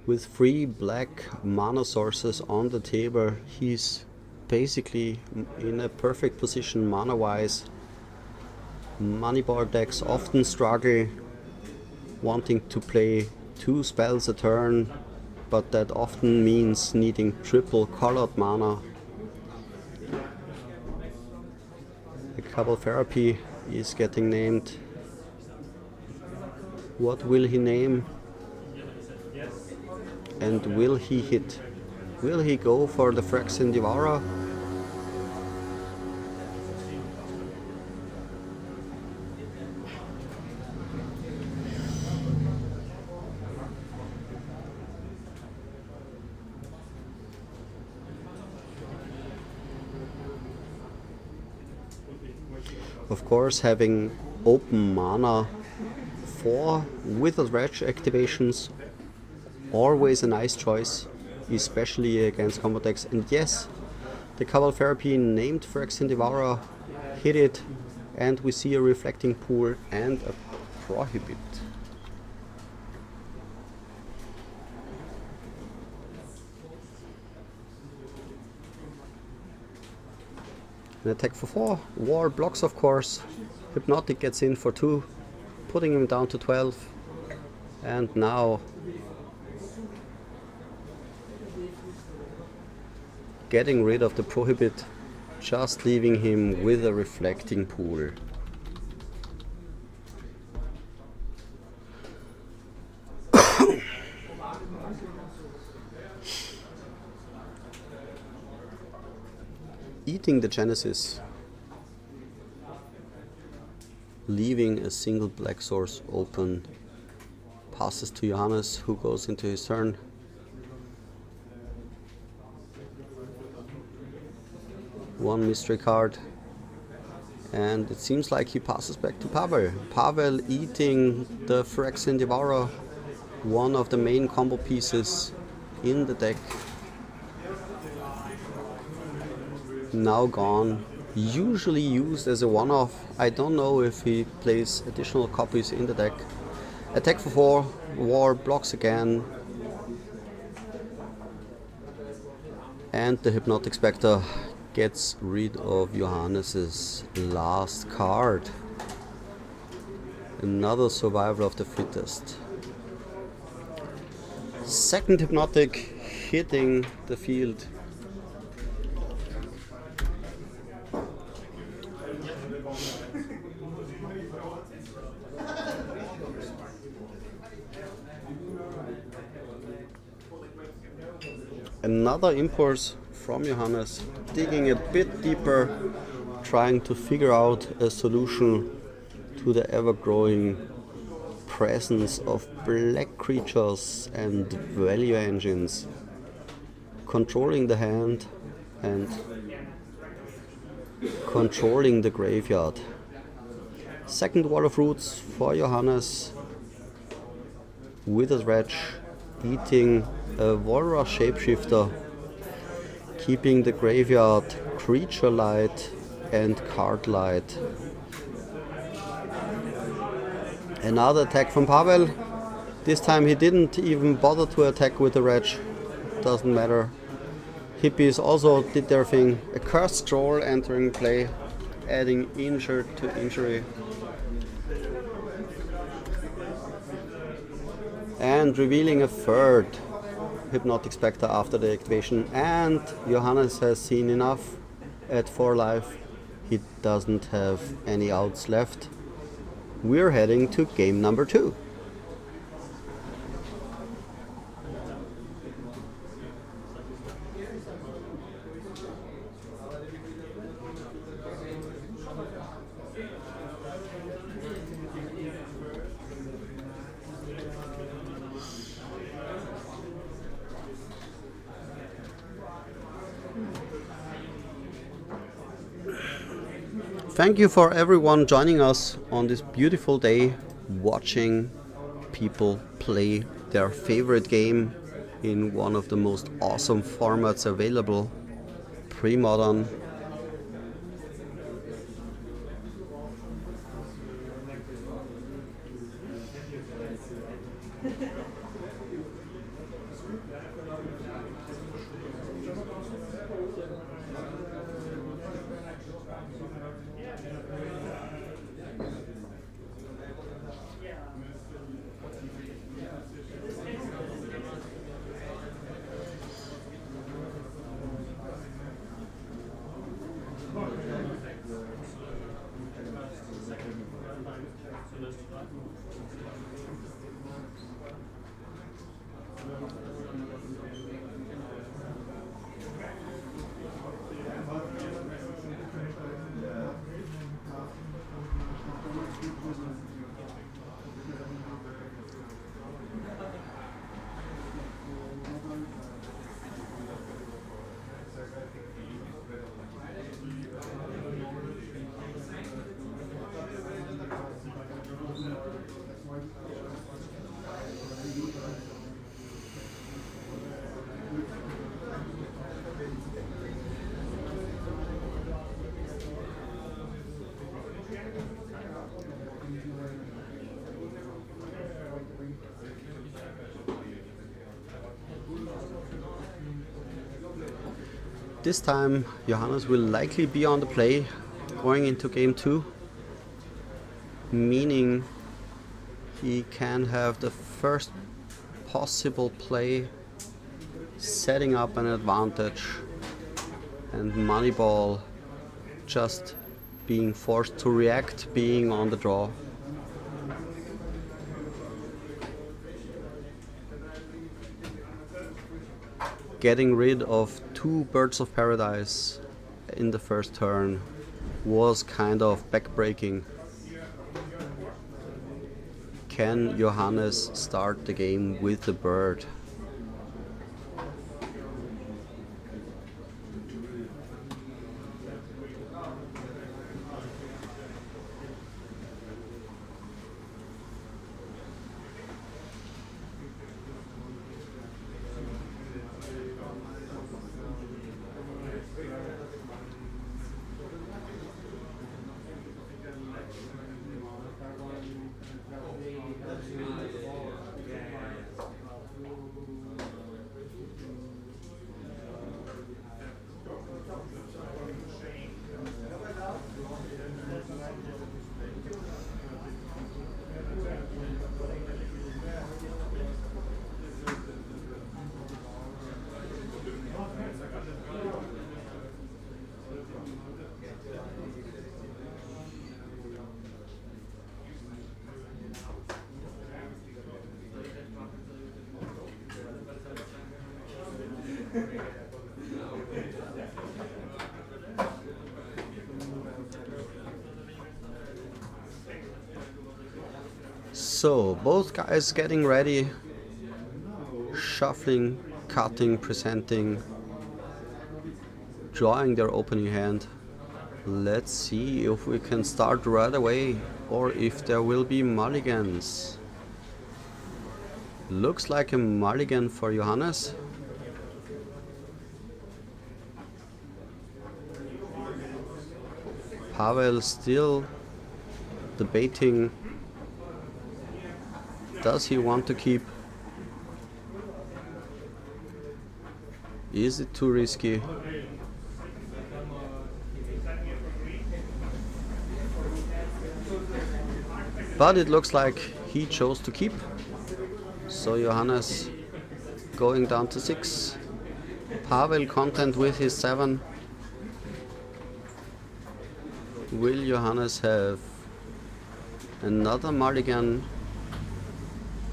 With 3 black mana sources on the table, he's basically in a perfect position mana wise. Moneyball decks often struggle wanting to play 2 spells a turn, but that often means needing triple colored mana. The Cabal Therapy is getting named. What will he name? And will he hit? Will he go for the Phyrexian Devourer? Of course, having open mana for Withered Wretch activations, always a nice choice, especially against combo decks. And yes, the Cabal Therapy named Phyrexian Devourer hit it, and we see a Reflecting Pool and a Prohibit. An attack for 4, War blocks of course, Hypnotic gets in for 2, putting him down to 12, and now getting rid of the Prohibit, just leaving him with a Reflecting Pool. Eating the Genesis, leaving a single black source open, passes to Johannes, who goes into his turn. One mystery card, and it seems like he passes back to Pavel. Pavel eating the Phyrexian Devourer, one of the main combo pieces in the deck. Now gone, usually used as a one-off. I don't know if he plays additional copies in the deck. Attack for 4, War blocks again, and the Hypnotic Spectre gets rid of Johannes's last card. Another Survival of the Fittest. Second Hypnotic hitting the field. Another impulse from Johannes, digging a bit deeper, trying to figure out a solution to the ever-growing presence of black creatures and value engines, controlling the hand and controlling the graveyard. Second Wall of Roots for Johannes, Withered Wretch eating a Walrus Shapeshifter, keeping the graveyard creature light and card light. Another attack from Pavel. This time he didn't even bother to attack with the Wretch. Doesn't matter. Hippies also did their thing. A Cursed Scroll entering play, adding injured to injury. And revealing a third Hypnotic Spectre after the activation, and Johannes has seen enough at 4 life. He doesn't have any outs left. We're heading to game number 2. Thank you for everyone joining us on this beautiful day, watching people play their favorite game in one of the most awesome formats available, pre-modern. This time Johannes will likely be on the play going into game 2, meaning he can have the first possible play setting up an advantage, and Moneyball just being forced to react, being on the draw. Getting rid of 2 birds of paradise in the first turn was kind of backbreaking. Can Johannes start the game with the bird? So both guys getting ready, shuffling, cutting, presenting, drawing their opening hand. Let's see if we can start right away or if there will be mulligans. Looks like a mulligan for Johannes. Pavel still debating. Does he want to keep? Is it too risky? But it looks like he chose to keep. So Johannes going down to 6. Pavel content with his 7. Will Johannes have another mulligan,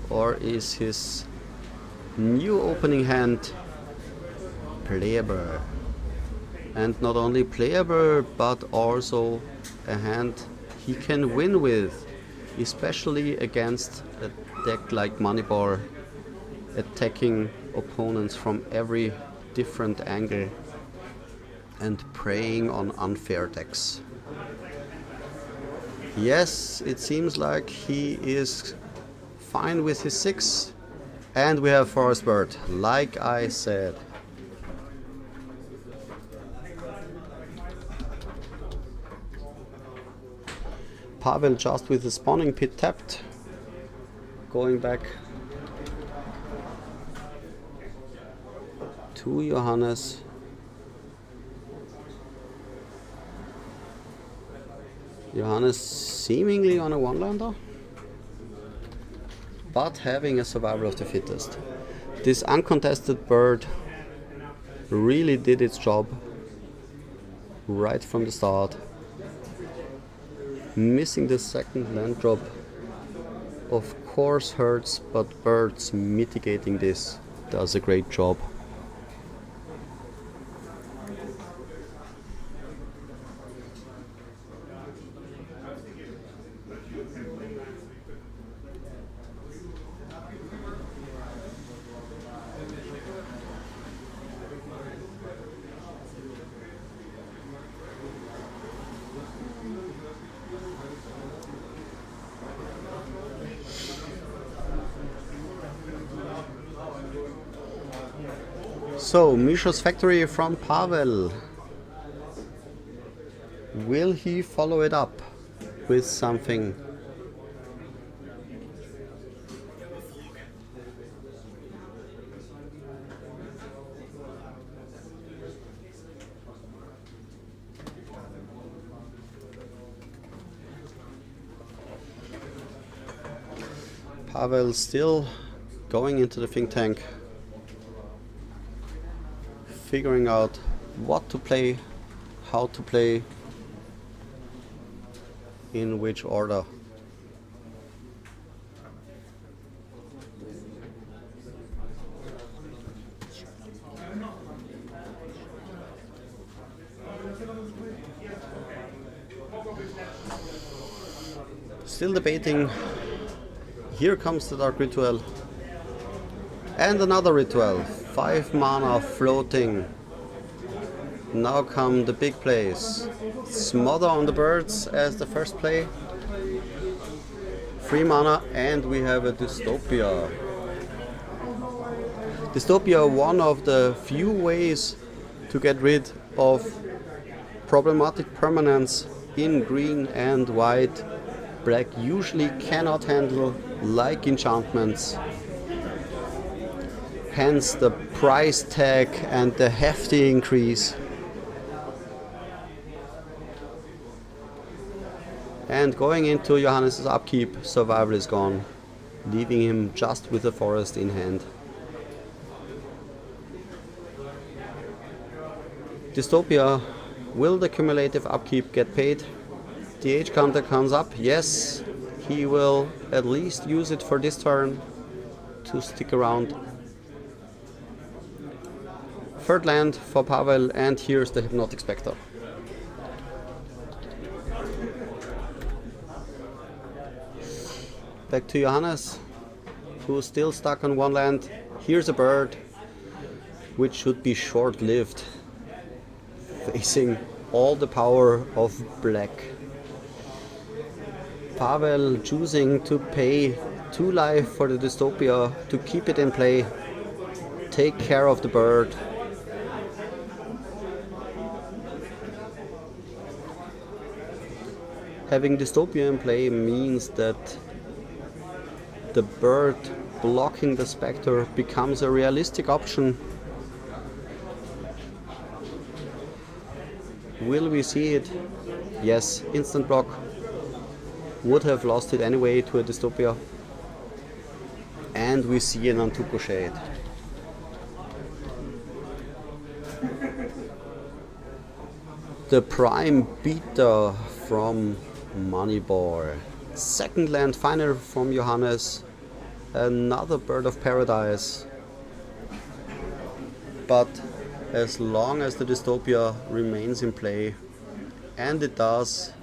or is his new opening hand playable? And not only playable, but also a hand he can win with, especially against a deck like Moneyball, attacking opponents from every different angle and preying on unfair decks. Yes, it seems like he is fine with his 6, and we have Forest Bird, like I said. Pavel just with the spawning pit tapped, going back to Johannes. Johannes seemingly on a one-lander, but having a survival of the fittest. This uncontested bird really did its job right from the start. Missing the second land drop of course hurts, but birds mitigating this does a great job. So, Misha's Factory from Pavel. Will he follow it up with something? Pavel still going into the think tank, figuring out what to play, how to play, in which order. Still debating. Here comes the Dark Ritual. And another ritual. 5 mana floating. Now come the big plays. Smother on the birds as the first play. 3 mana, and we have a Dystopia. Dystopia, one of the few ways to get rid of problematic permanents in green and white. Black usually cannot handle, like enchantments. Hence the price tag and the hefty increase. And going into Johannes' upkeep, survival is gone, leaving him just with the forest in hand. Dystopia, will the cumulative upkeep get paid? The age counter comes up, yes, he will at least use it for this turn to stick around. Third land for Pavel, and here's the Hypnotic Spectre. Back to Johannes, who's still stuck on one land. Here's a bird, which should be short-lived, facing all the power of black. Pavel choosing to pay 2 life for the Dystopia to keep it in play, take care of the bird. Having Dystopia in play means that the bird blocking the Spectre becomes a realistic option. Will we see it? Yes, instant block. Would have lost it anyway to a Dystopia. And we see an Antuco Shade. the prime beater from Moneyball. Second land final from Johannes. Another bird of paradise. But as long as the dystopia remains in play, and it does,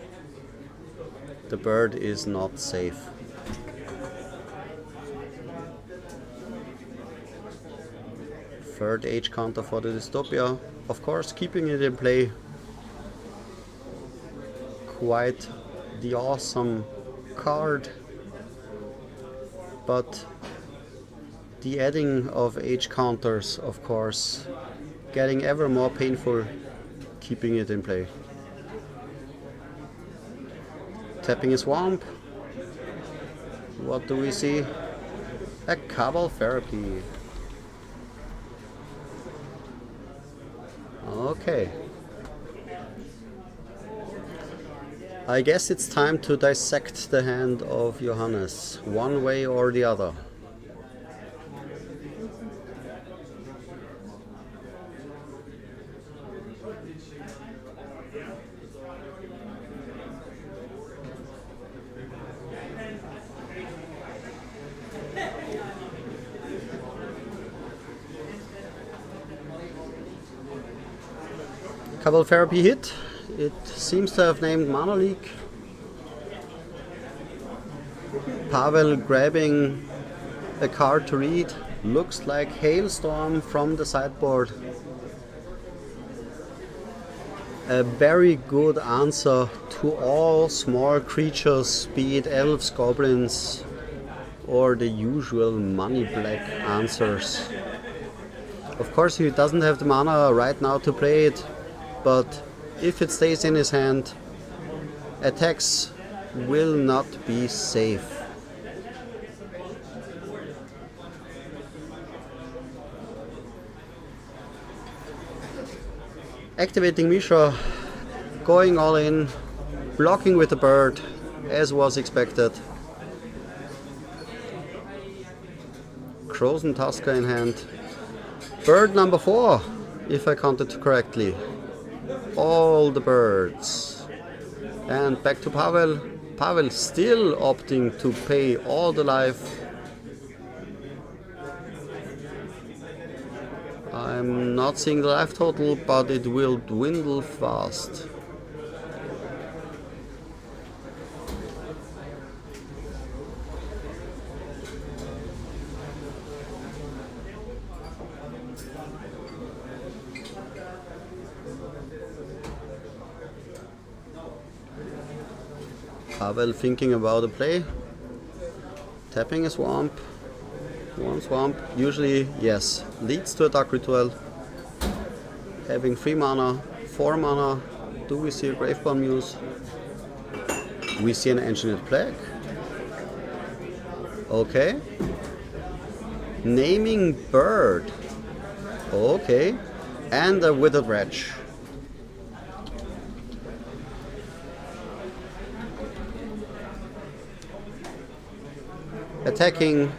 the bird is not safe. Third age counter for the dystopia, of course keeping it in play. Quite the awesome card, but the adding of age counters, of course, getting ever more painful keeping it in play. Tapping a swamp. What do we see? A Cabal Therapy. Okay. I guess it's time to dissect the hand of Johannes, one way or the other. Cabal Therapy hit. It seems to have named Mana Leak. Pavel grabbing a card to read. Looks like Hailstorm from the sideboard. A very good answer to all small creatures, be it elves, goblins, or the usual money black answers. Of course, he doesn't have the mana right now to play it, but if it stays in his hand, attacks will not be safe. Activating Misha, going all in, blocking with the bird, as was expected. Frozen Tusker in hand. Bird number 4, if I counted correctly. All the birds. And back to Pavel. Pavel still opting to pay all the life. I'm not seeing the life total, but it will dwindle fast. Pavel thinking about a play, tapping a swamp, one swamp, usually, yes, leads to a Dark Ritual. Having 3 mana, 4 mana, do we see a Graveborn Muse? We see an Engineered Plague. Okay. Naming Bird. Okay. And a Withered Wretch. Attacking,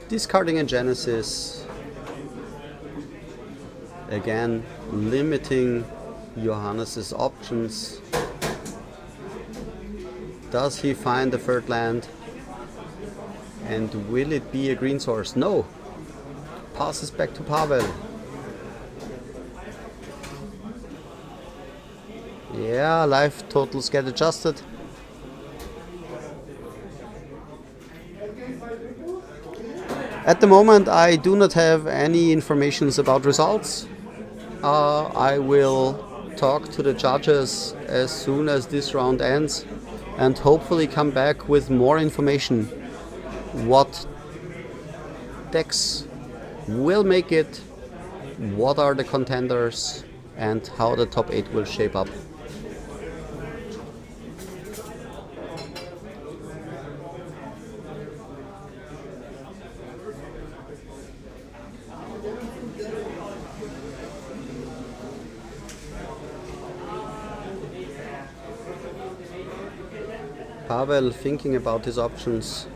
discarding a Genesis, again limiting Johannes's options. Does he find the third land? And will it be a green source? No. Passes back to Pavel. Yeah, life totals get adjusted. At the moment, I do not have any information about results. I will talk to the judges as soon as this round ends and hopefully come back with more information. What decks will make it, what are the contenders, and how the top 8 will shape up. Pavel thinking about his options.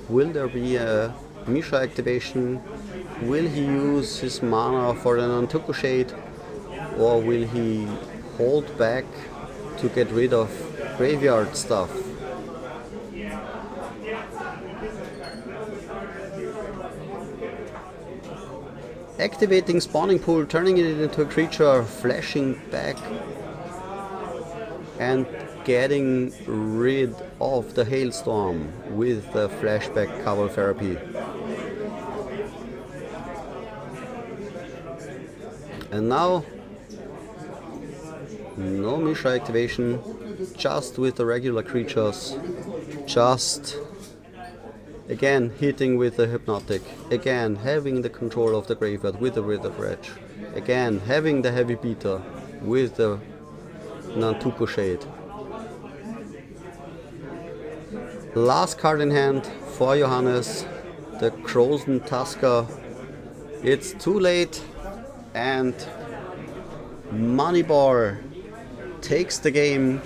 Will there be a Misha activation? Will he use his mana for an Antuku Shade? or will he hold back to get rid of graveyard stuff? Activating spawning pool, turning it into a creature, flashing back and getting rid of the hailstorm with the flashback cover therapy. And now, no Mishra activation, just with the regular creatures, just again hitting with the hypnotic, again having the control of the graveyard with the Withered Wretch, again having the heavy beater with the Nantuko Shade. Last card in hand for Johannes, the Crozen Tusker. It's too late, and Moneyball takes the game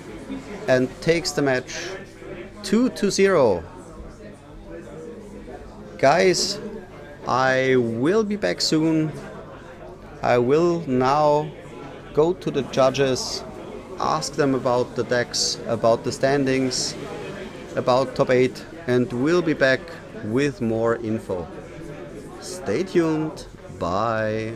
and takes the match 2-0. Guys, I will be back soon. I will now go to the judges, ask them about the decks, about the standings, about top 8, and we'll be back with more info. Stay tuned. Bye.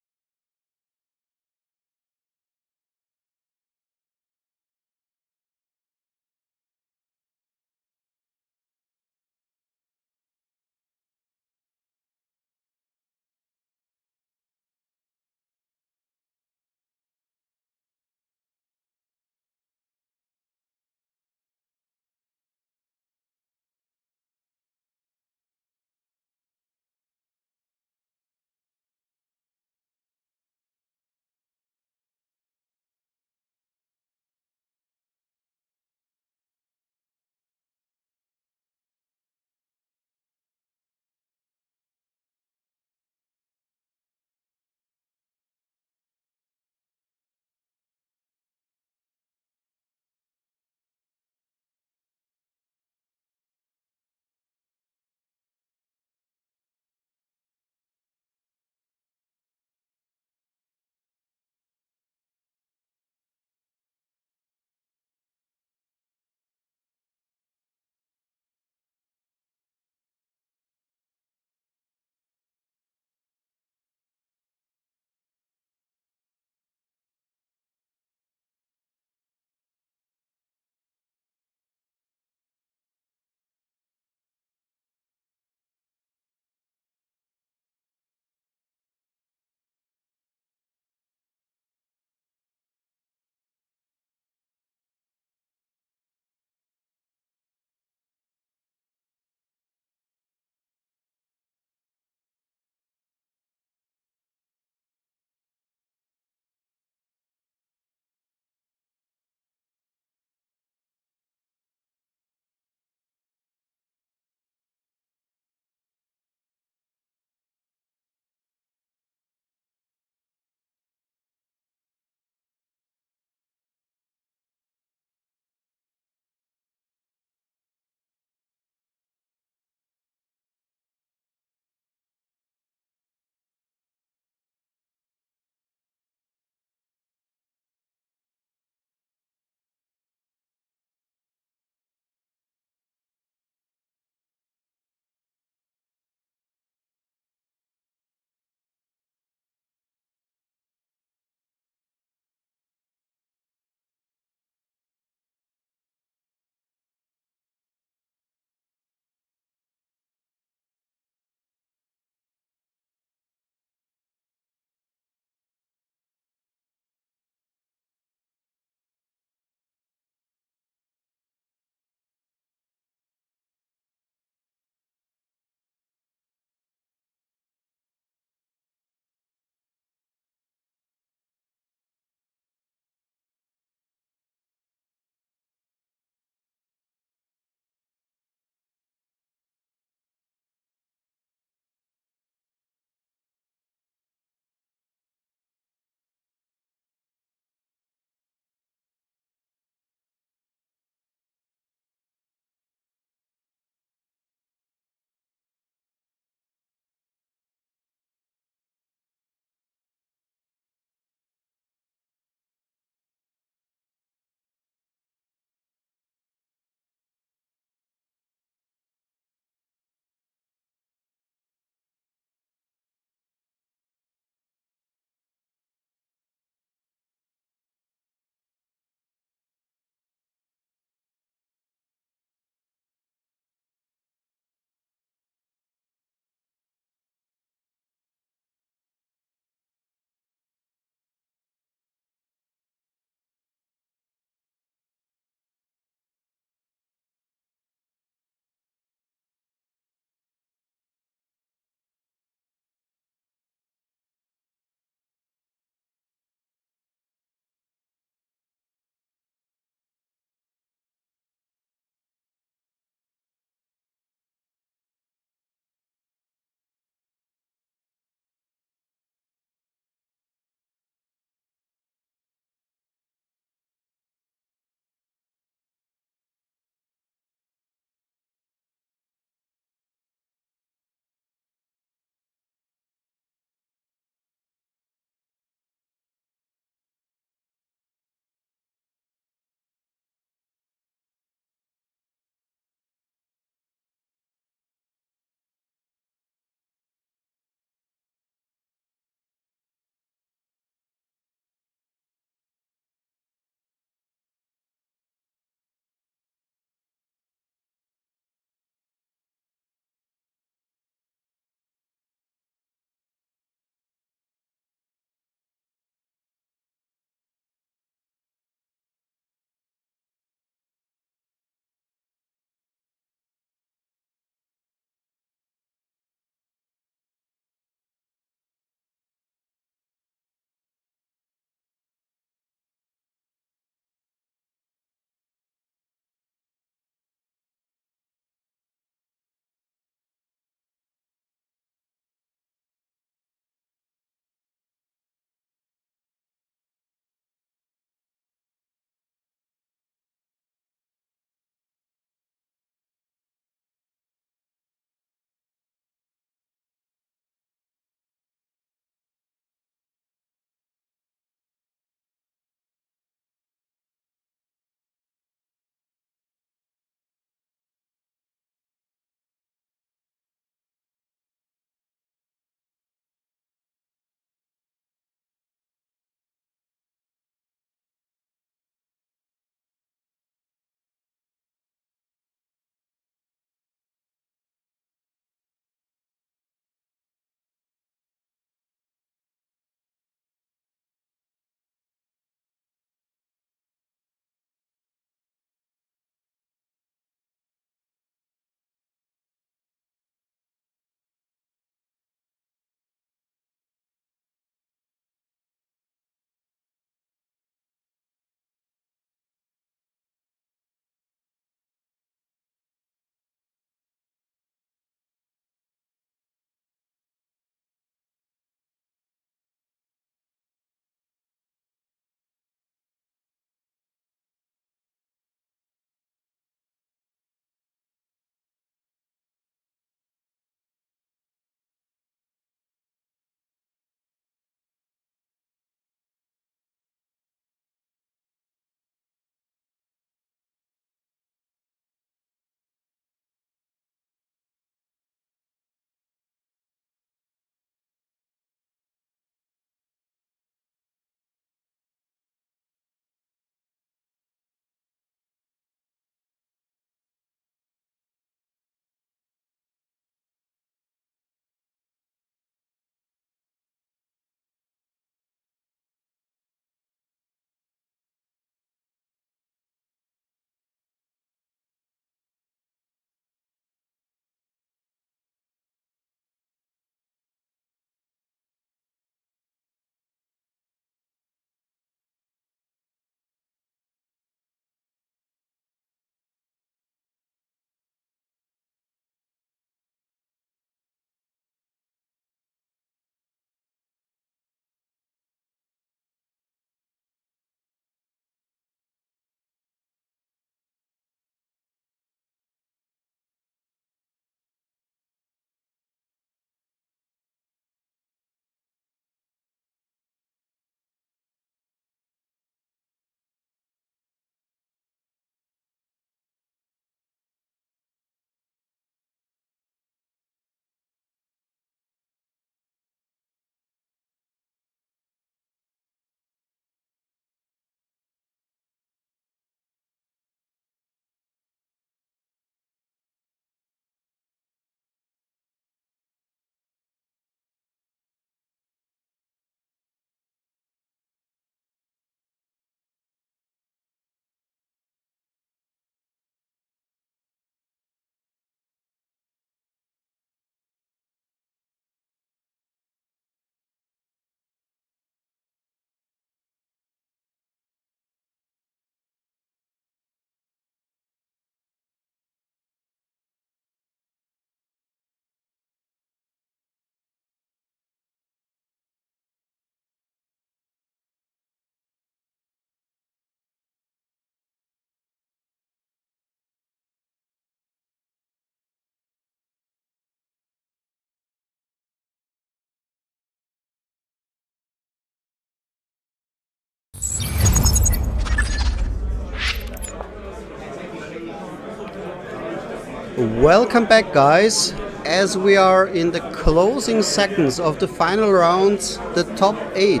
Welcome back, guys. As we are in the closing seconds of the final rounds, the top 8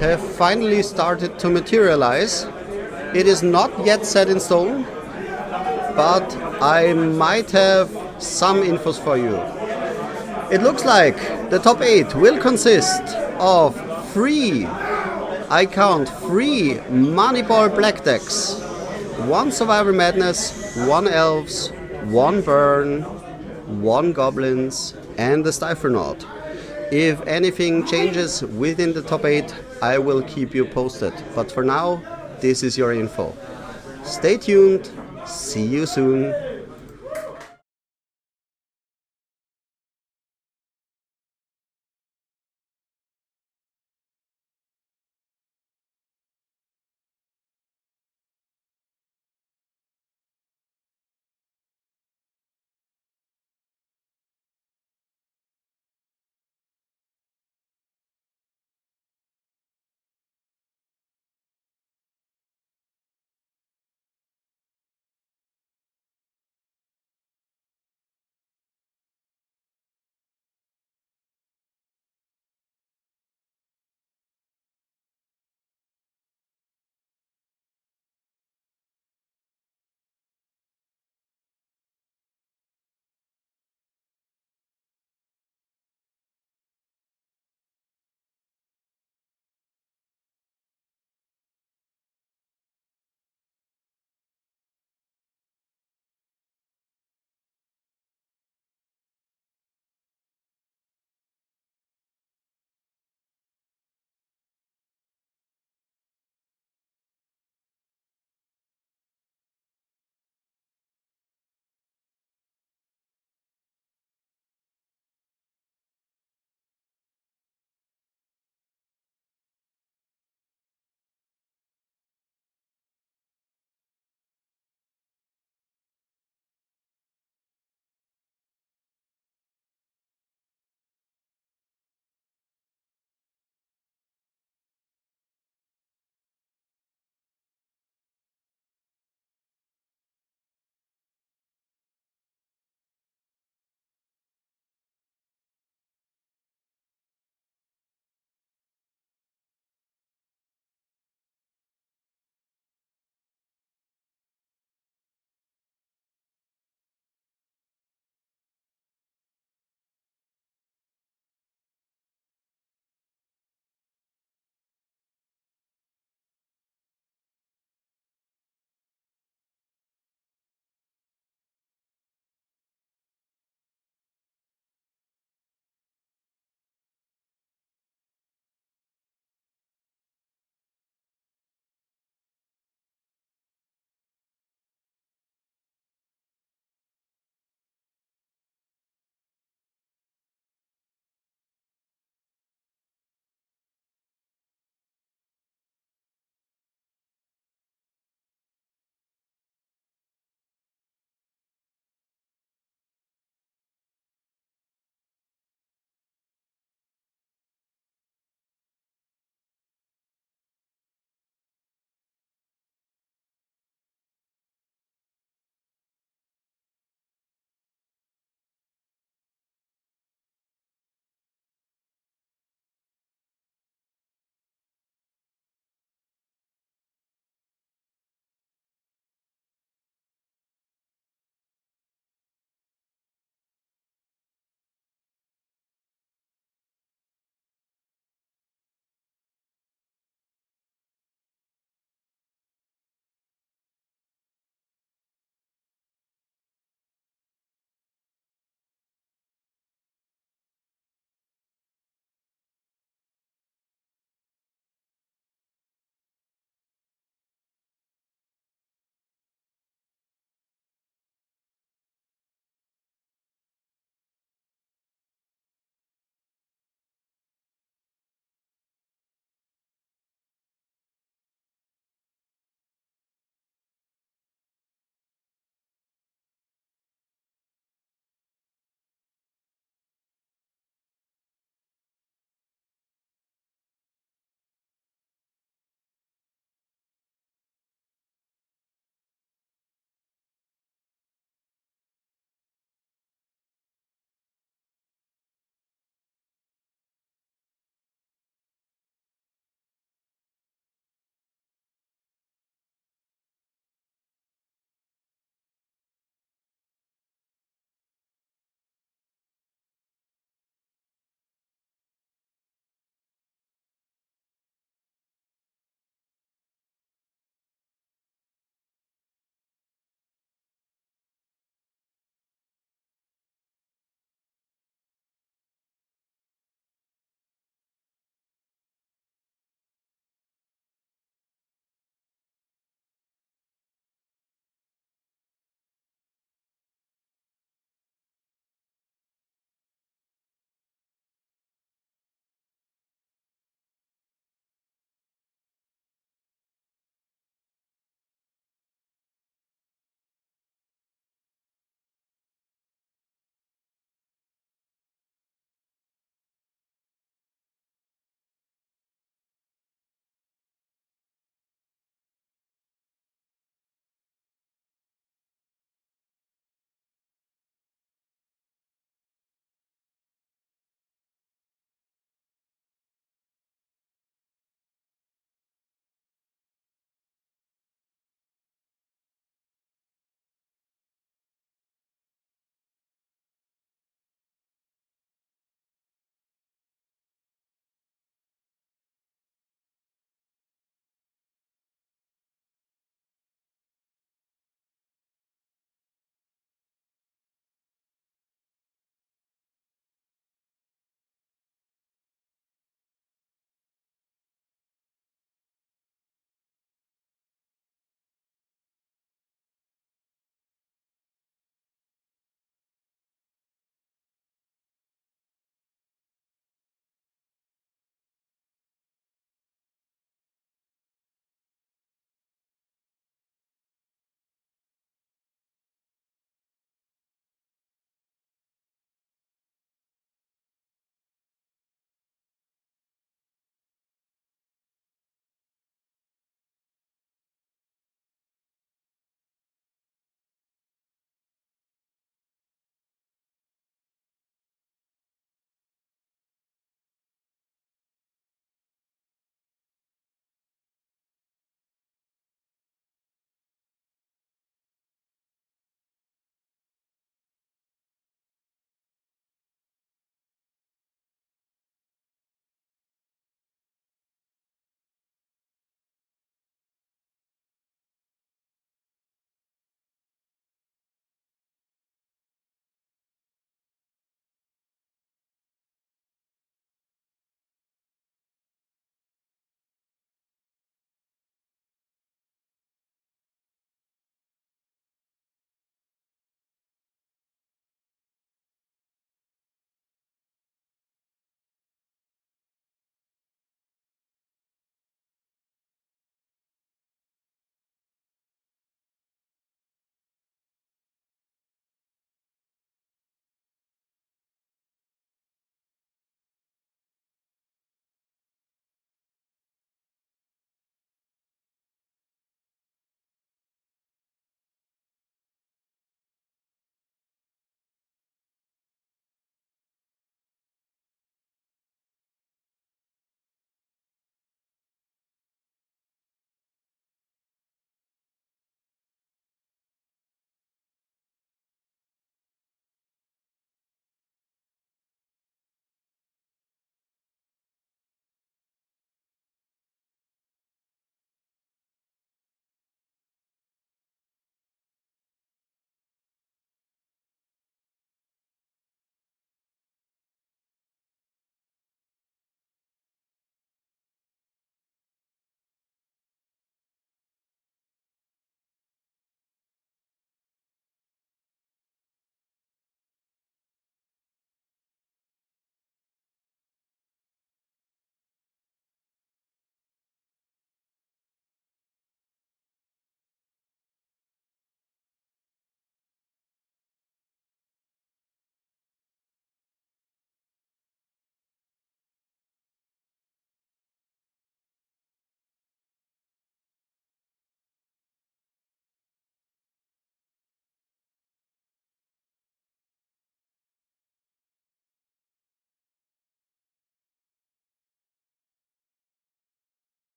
have finally started to materialize. It is not yet set in stone, but I might have some infos for you. It looks like the top 8 will consist of 3, I count 3 Moneyball Black decks, 1 Survival Madness, 1 Elves, 1 Burn, 1 Goblins, and the Stiflenaut. If anything changes within the top 8, I will keep you posted. But for now, this is your info. Stay tuned. See you soon.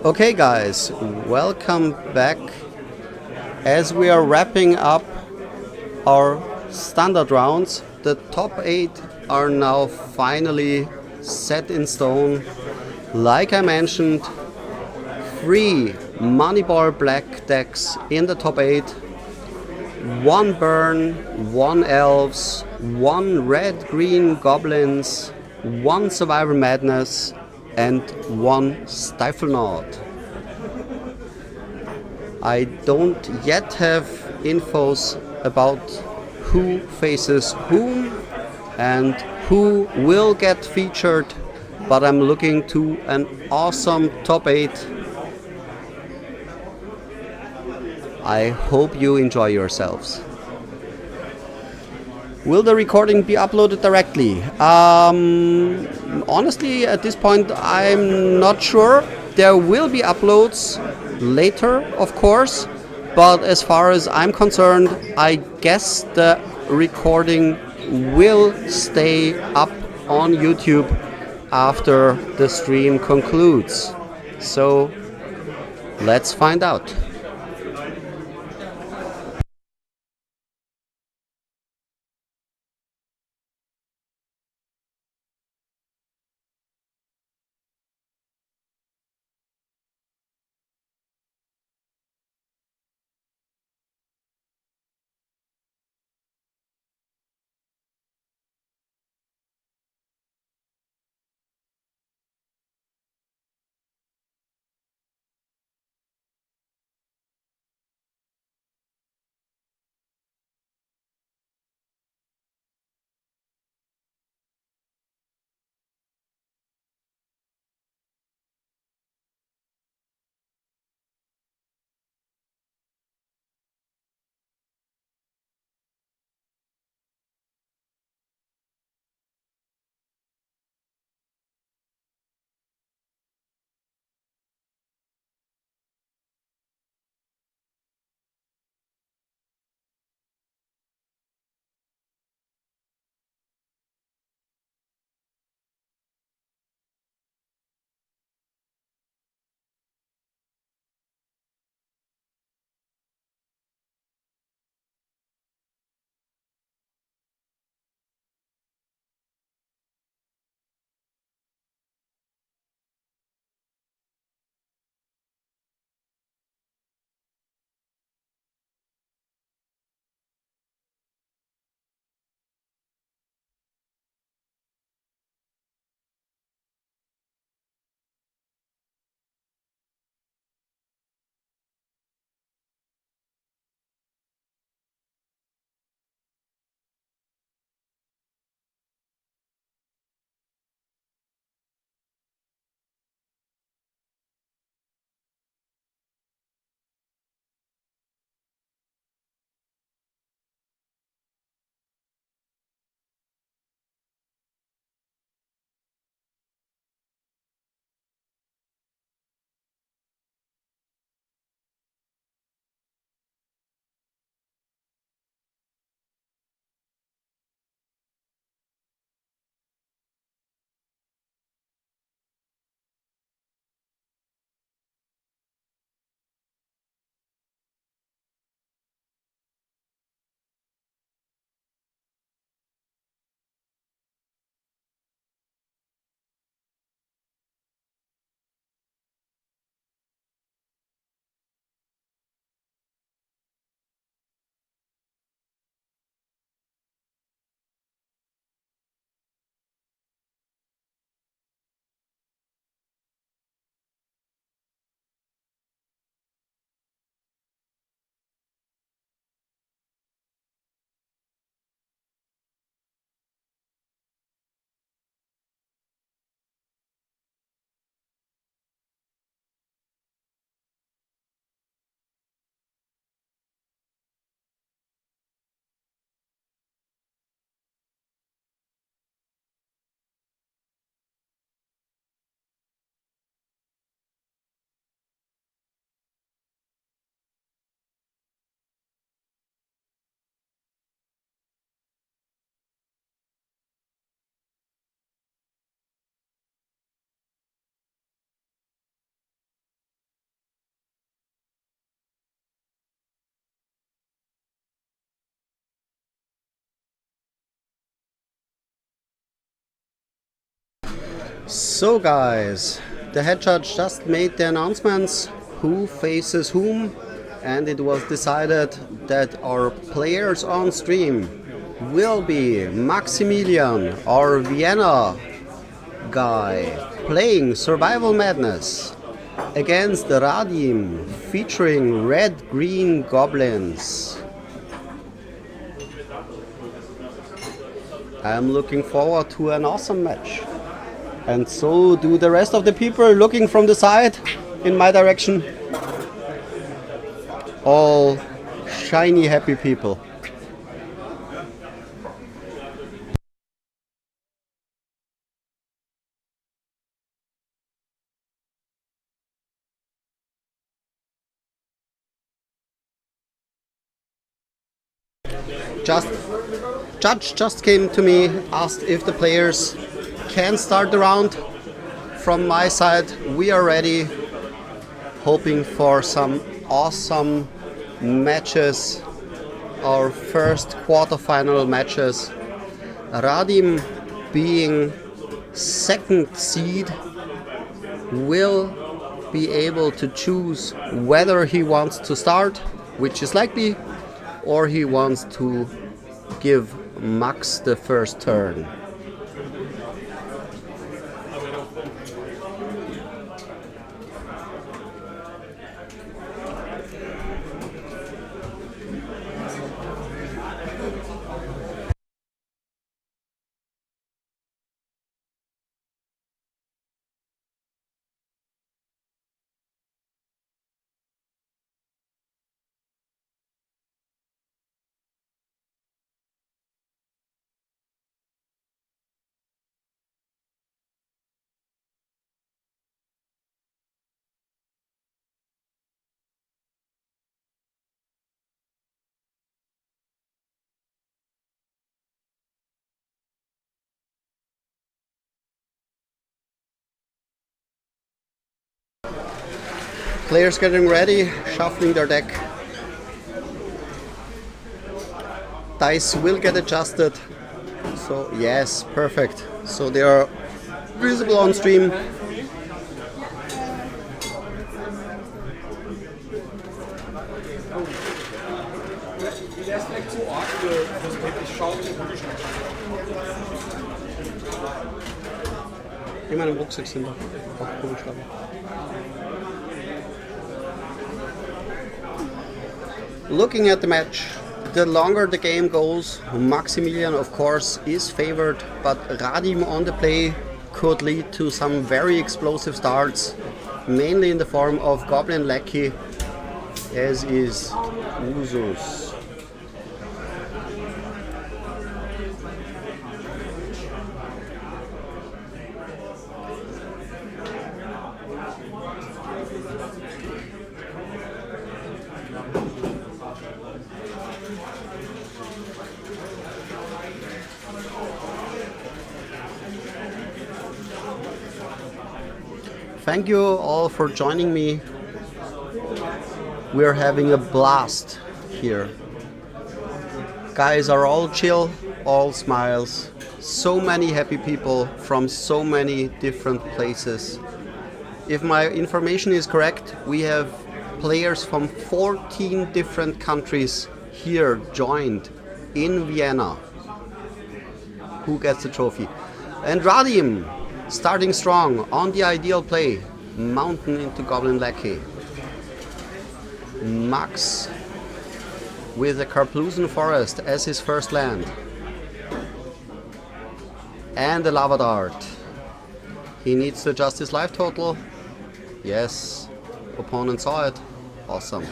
Okay, guys, welcome back. As we are wrapping up our standard rounds, the top 8 are now finally set in stone. Like I mentioned, 3 Moneyball Black decks in the top 8, 1 Burn, 1 Elves, 1 Red Green Goblins, 1 Survivor Madness, and 1 Stiflenaut. I don't yet have infos about who faces whom and who will get featured, but I'm looking to an awesome top 8. I hope you enjoy yourselves. Will the recording be uploaded directly? Honestly, at this point, I'm not sure. There will be uploads later, of course, but as far as I'm concerned, I guess the recording will stay up on YouTube after the stream concludes. So let's find out. So guys, the head judge just made the announcements who faces whom, and it was decided that our players on stream will be Maximilian, our Vienna guy, playing Survival Madness against Radim, featuring red-green goblins. I'm looking forward to an awesome match. And so do the rest of the people looking from the side in my direction. All shiny, happy people. Judge just came to me, asked if the players can start the round. From my side, we are ready, hoping for some awesome matches, our first quarterfinal matches. Radim, being second seed, will be able to choose whether he wants to start, which is likely, or he wants to give Max the first turn. Players getting ready, shuffling their deck. Dice will get adjusted. So yes, perfect. So they are visible on stream. In meinem Rucksack sind auch Kugelschreiber. Looking at the match, the longer the game goes, Maximilian of course is favored, but Radim on the play could lead to some very explosive starts, mainly in the form of Goblin Lackey, as is Usus. Thank you all for joining me. We're having a blast here. Guys are all chill, all smiles. So many happy people from so many different places. If my information is correct, we have players from 14 different countries here joined in Vienna. Who gets the trophy? And Radim, starting strong on the ideal play, Mountain into Goblin Lackey. Max with the Karplusen Forest as his first land. And the Lava Dart. He needs to adjust his life total. Yes, opponent saw it. Awesome.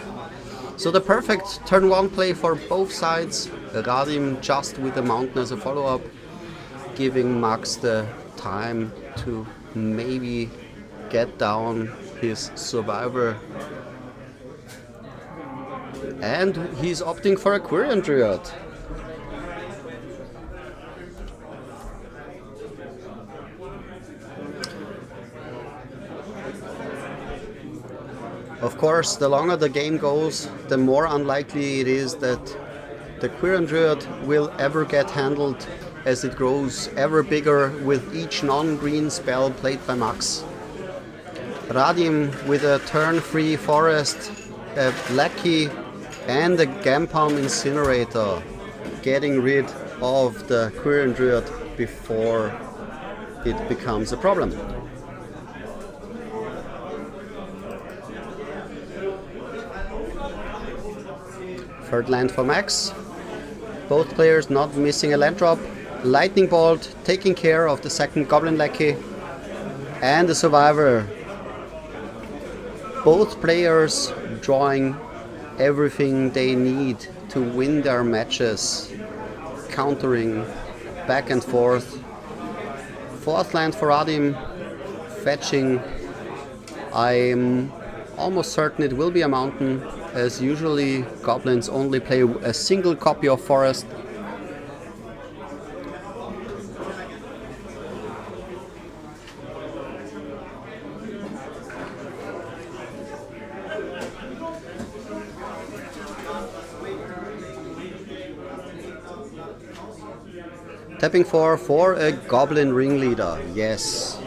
So the perfect turn 1 play for both sides. Radim just with the Mountain as a follow-up, giving Max the time to maybe get down his survivor. And he's opting for a Quirion Druid. Of course, the longer the game goes, the more unlikely it is that the Quirion Druid will ever get handled as it grows ever bigger with each non-green spell played by Max. Radim with a turn-free forest, a Lackey and a Gampalm Incinerator, getting rid of the Quirion Druid before it becomes a problem. Third land for Max. Both players not missing a land drop. Lightning Bolt taking care of the second Goblin Lackey. And the Survivor. Both players drawing everything they need to win their matches. Countering back and forth. Fourth land for Radim. Fetching. I'm almost certain it will be a mountain, as usually goblins only play a single copy of forest. Tapping for a goblin ringleader, yes.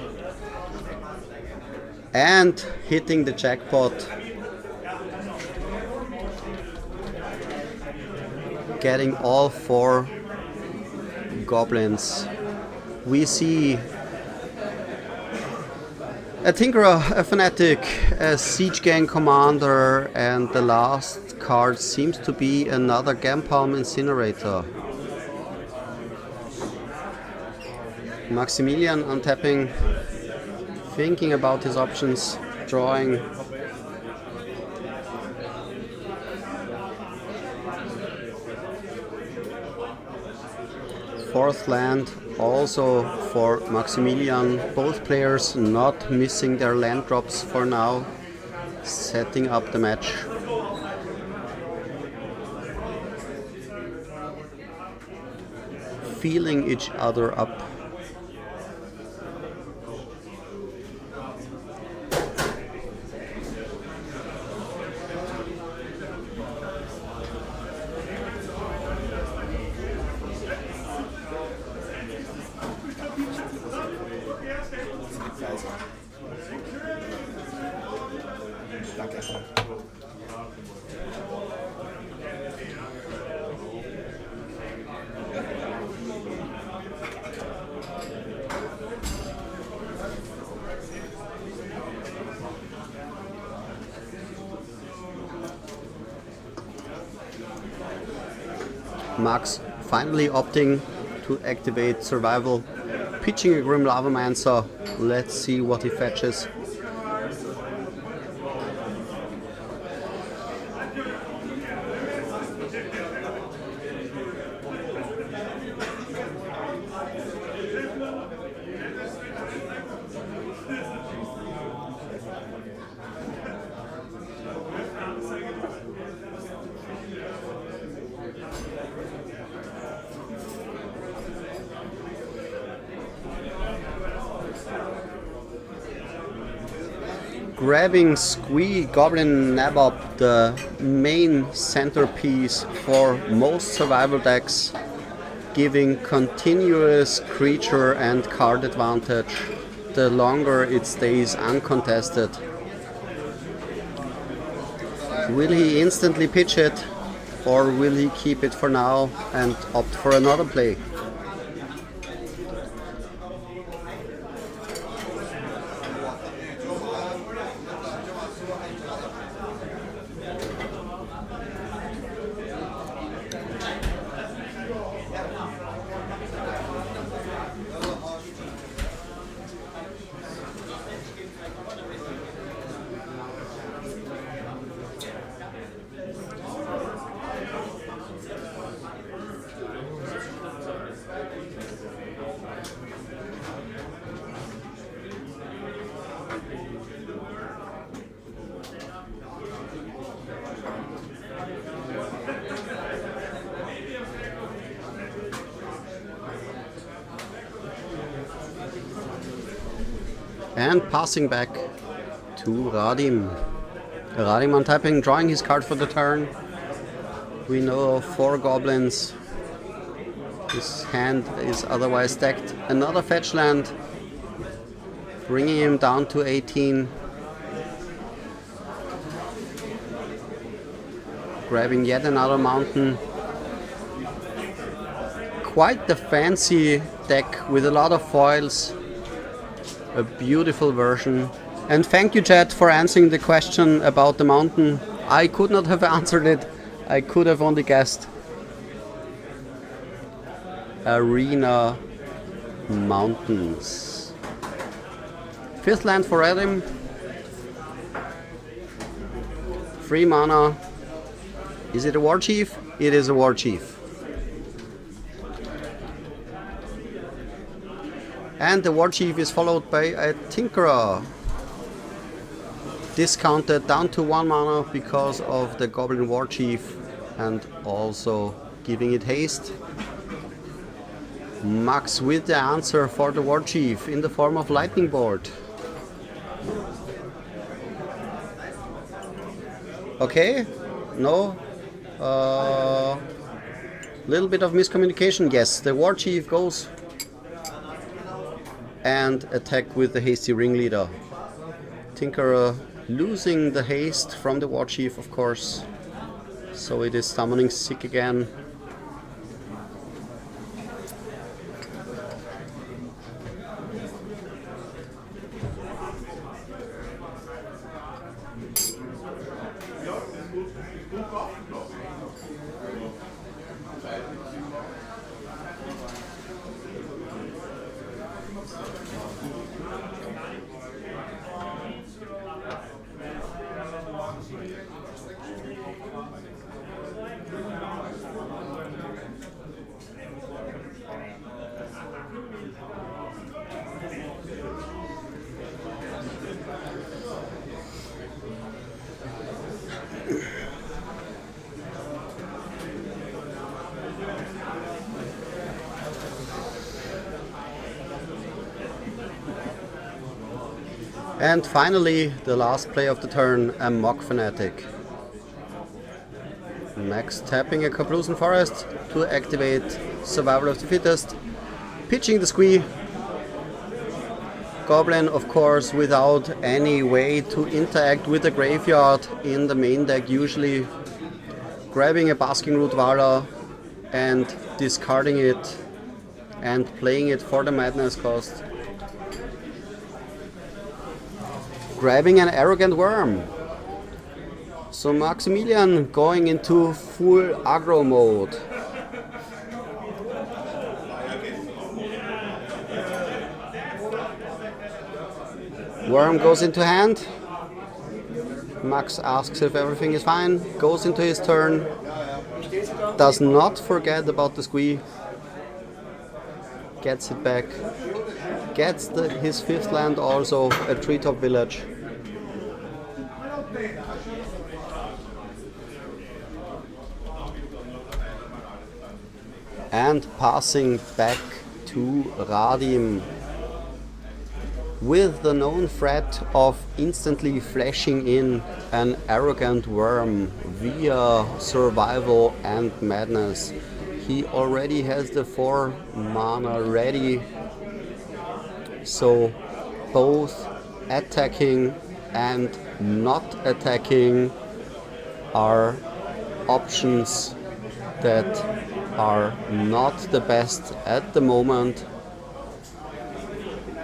And hitting the jackpot. Getting all 4 goblins. We see a Tinkerer, a Fanatic, a Siege Gang Commander, and the last card seems to be another Gampalm Incinerator. Maximilian untapping, thinking about his options, drawing. Fourth land also for Maximilian. Both players not missing their land drops for now, setting up the match. Feeling each other up. Max finally opting to activate Survival, pitching a Grim Lavamancer. Let's see what he fetches. Grabbing Squee Goblin Nabob, the main centerpiece for most survival decks, giving continuous creature and card advantage the longer it stays uncontested. Will he instantly pitch it, or will he keep it for now and opt for another play? And passing back to Radim. Radim untapping, drawing his card for the turn. We know 4 goblins. His hand is otherwise stacked. Another fetch land, bringing him down to 18. Grabbing yet another mountain. Quite the fancy deck with a lot of foils. A beautiful version. And thank you, Chad, for answering the question about the mountain. I could not have answered it. I could have only guessed. Arena Mountains. 5th land for Radim. 3 mana. Is it a War Chief? It is a War Chief. And the War Chief is followed by a Tinkerer. Discounted down to 1 mana because of the Goblin War Chief and also giving it haste. Max with the answer for the War Chief in the form of Lightning Bolt. Okay, no. Little bit of miscommunication. Yes, the War Chief goes and attack with the hasty ringleader. Tinkerer losing the haste from the War Chief, of course. So it is summoning sick again. And finally, the last play of the turn, a Mock Fanatic. Max tapping a Kaplusen Forest to activate Survival of the Fittest. Pitching the Squee. Goblin, of course, without any way to interact with the graveyard in the main deck usually. Grabbing a Basking Root Valor and discarding it and playing it for the Madness cost. Grabbing an Arrogant Worm. So Maximilian going into full aggro mode. Worm goes into hand. Max asks if everything is fine, goes into his turn. Does not forget about the Squee. Gets it back. Gets his 5th land also, a Treetop Village. And passing back to Radim with the known threat of instantly flashing in an Arrogant Worm via Survival and Madness. He already has the 4 mana ready, so both attacking and not attacking are options that are not the best at the moment.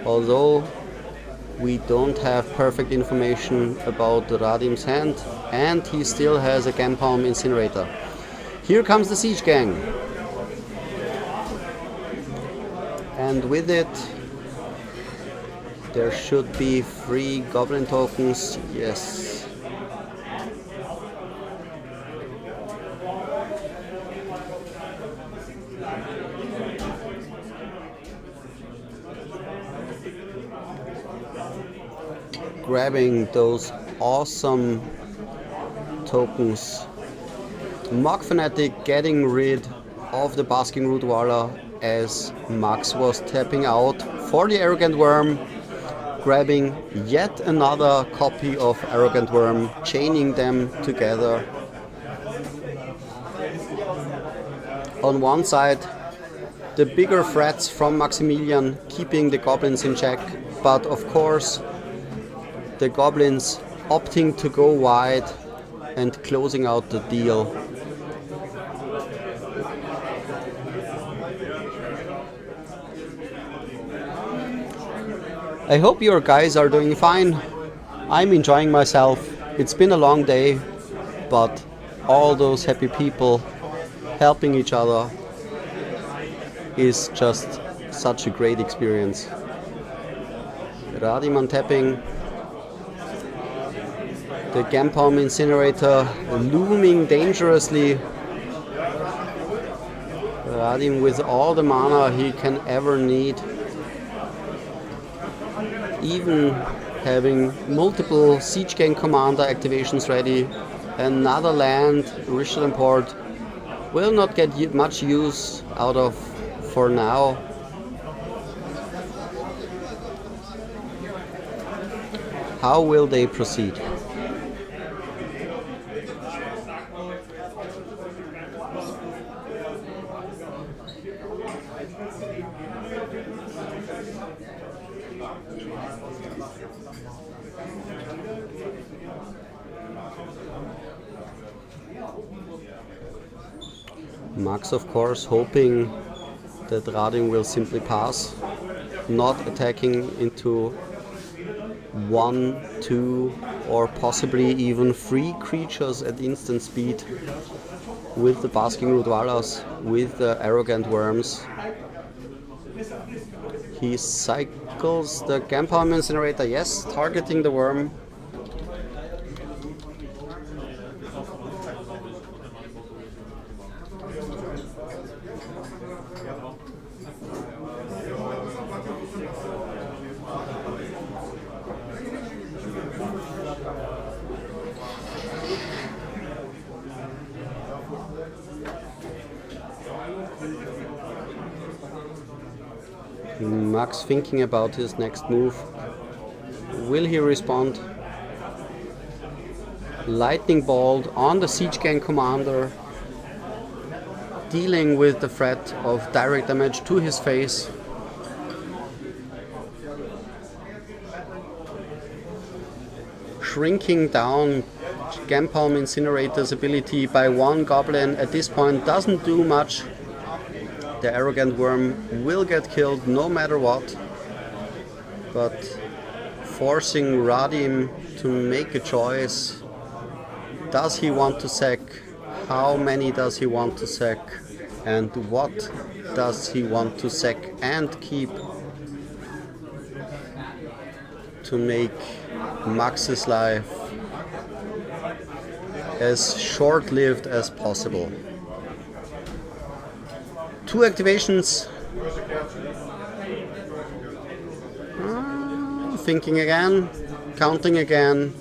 Although we don't have perfect information about Radim's hand, and he still has a Genpalm Incinerator. Here comes the Siege Gang. And with it, there should be 3 Goblin tokens. Yes. Grabbing those awesome tokens. Mock Fanatic getting rid of the Basking Root Valor as Max was tapping out for the Arrogant Worm. Grabbing yet another copy of Arrogant Worm, chaining them together. On one side, the bigger threats from Maximilian, keeping the goblins in check, but of course the goblins opting to go wide and closing out the deal. I hope your guys are doing fine. I'm enjoying myself. It's been a long day, but all those happy people helping each other is just such a great experience. Radim on tapping. The Gampalm Incinerator looming dangerously. Radim with all the mana he can ever need. Even having multiple Siege Gang Commander activations ready. Another land, Richland Port, will not get much use out of for now. How will they proceed? Max, of course, hoping that Radim will simply pass, not attacking into 1, 2 or possibly even 3 creatures at instant speed with the Basking Rudwalas, with the Arrogant Worms. He cycles the Gampalm Incinerator, yes, targeting the worm. Max thinking about his next move. Will he respond? Lightning Bolt on the Siege Gang Commander, dealing with the threat of direct damage to his face. Shrinking down Gampalm Incinerator's ability by 1 goblin at this point doesn't do much. The Arrogant Worm will get killed no matter what, but forcing Radim to make a choice. Does he want to sack? How many does he want to sack? And what does he want to sack and keep to make Max's life as short-lived as possible? 2 activations. Thinking again, counting again,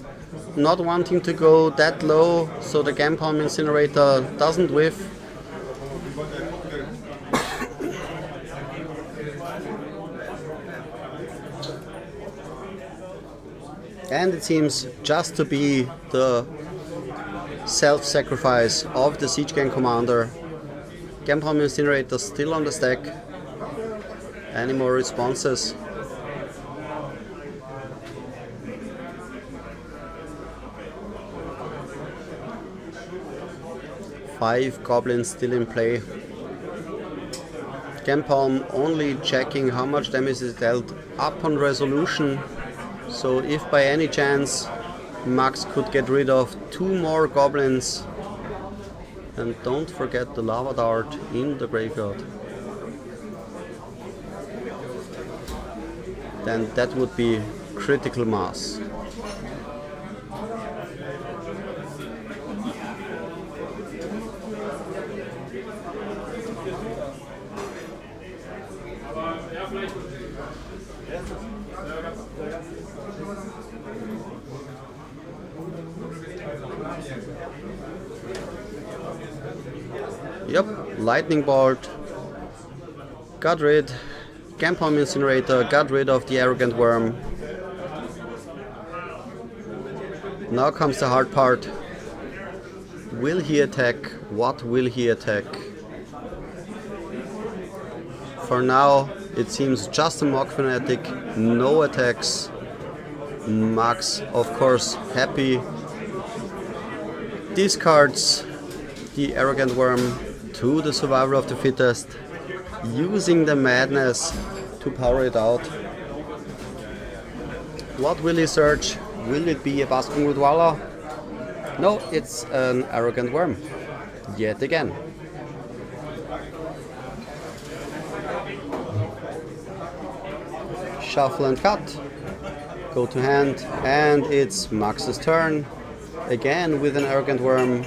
not wanting to go that low so the Gampalm Incinerator doesn't whiff. And it seems just to be the self-sacrifice of the Siege Gang Commander. Gampalm Incinerator still on the stack. Any more responses? Five goblins still in play. Gampalm only checking how much damage is dealt upon resolution. So if by any chance Max could get rid of 2 more goblins. And don't forget the lava dart in the graveyard. Then that would be critical mass. Yep, Lightning Bolt got rid, Gampalm Incinerator got rid of the Arrogant Worm. Now comes the hard part. Will he attack? What will he attack? For now, it seems just a Mock Fanatic, no attacks. Max, of course, happy. Discards the Arrogant Worm to the Survival of the Fittest, using the Madness to power it out. What will he search? Will it be a Basking Rootwalla? No, it's an Arrogant Worm. Yet again. Shuffle and cut. Go to hand, and it's Max's turn. Again with an Arrogant Worm.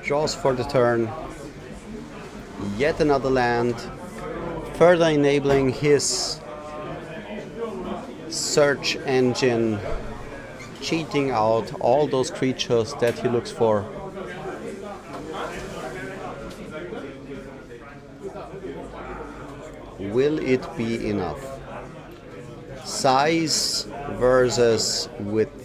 Draws for the turn. Yet another land. Further enabling his search engine, cheating out all those creatures that he looks for. Will it be enough? Size versus width.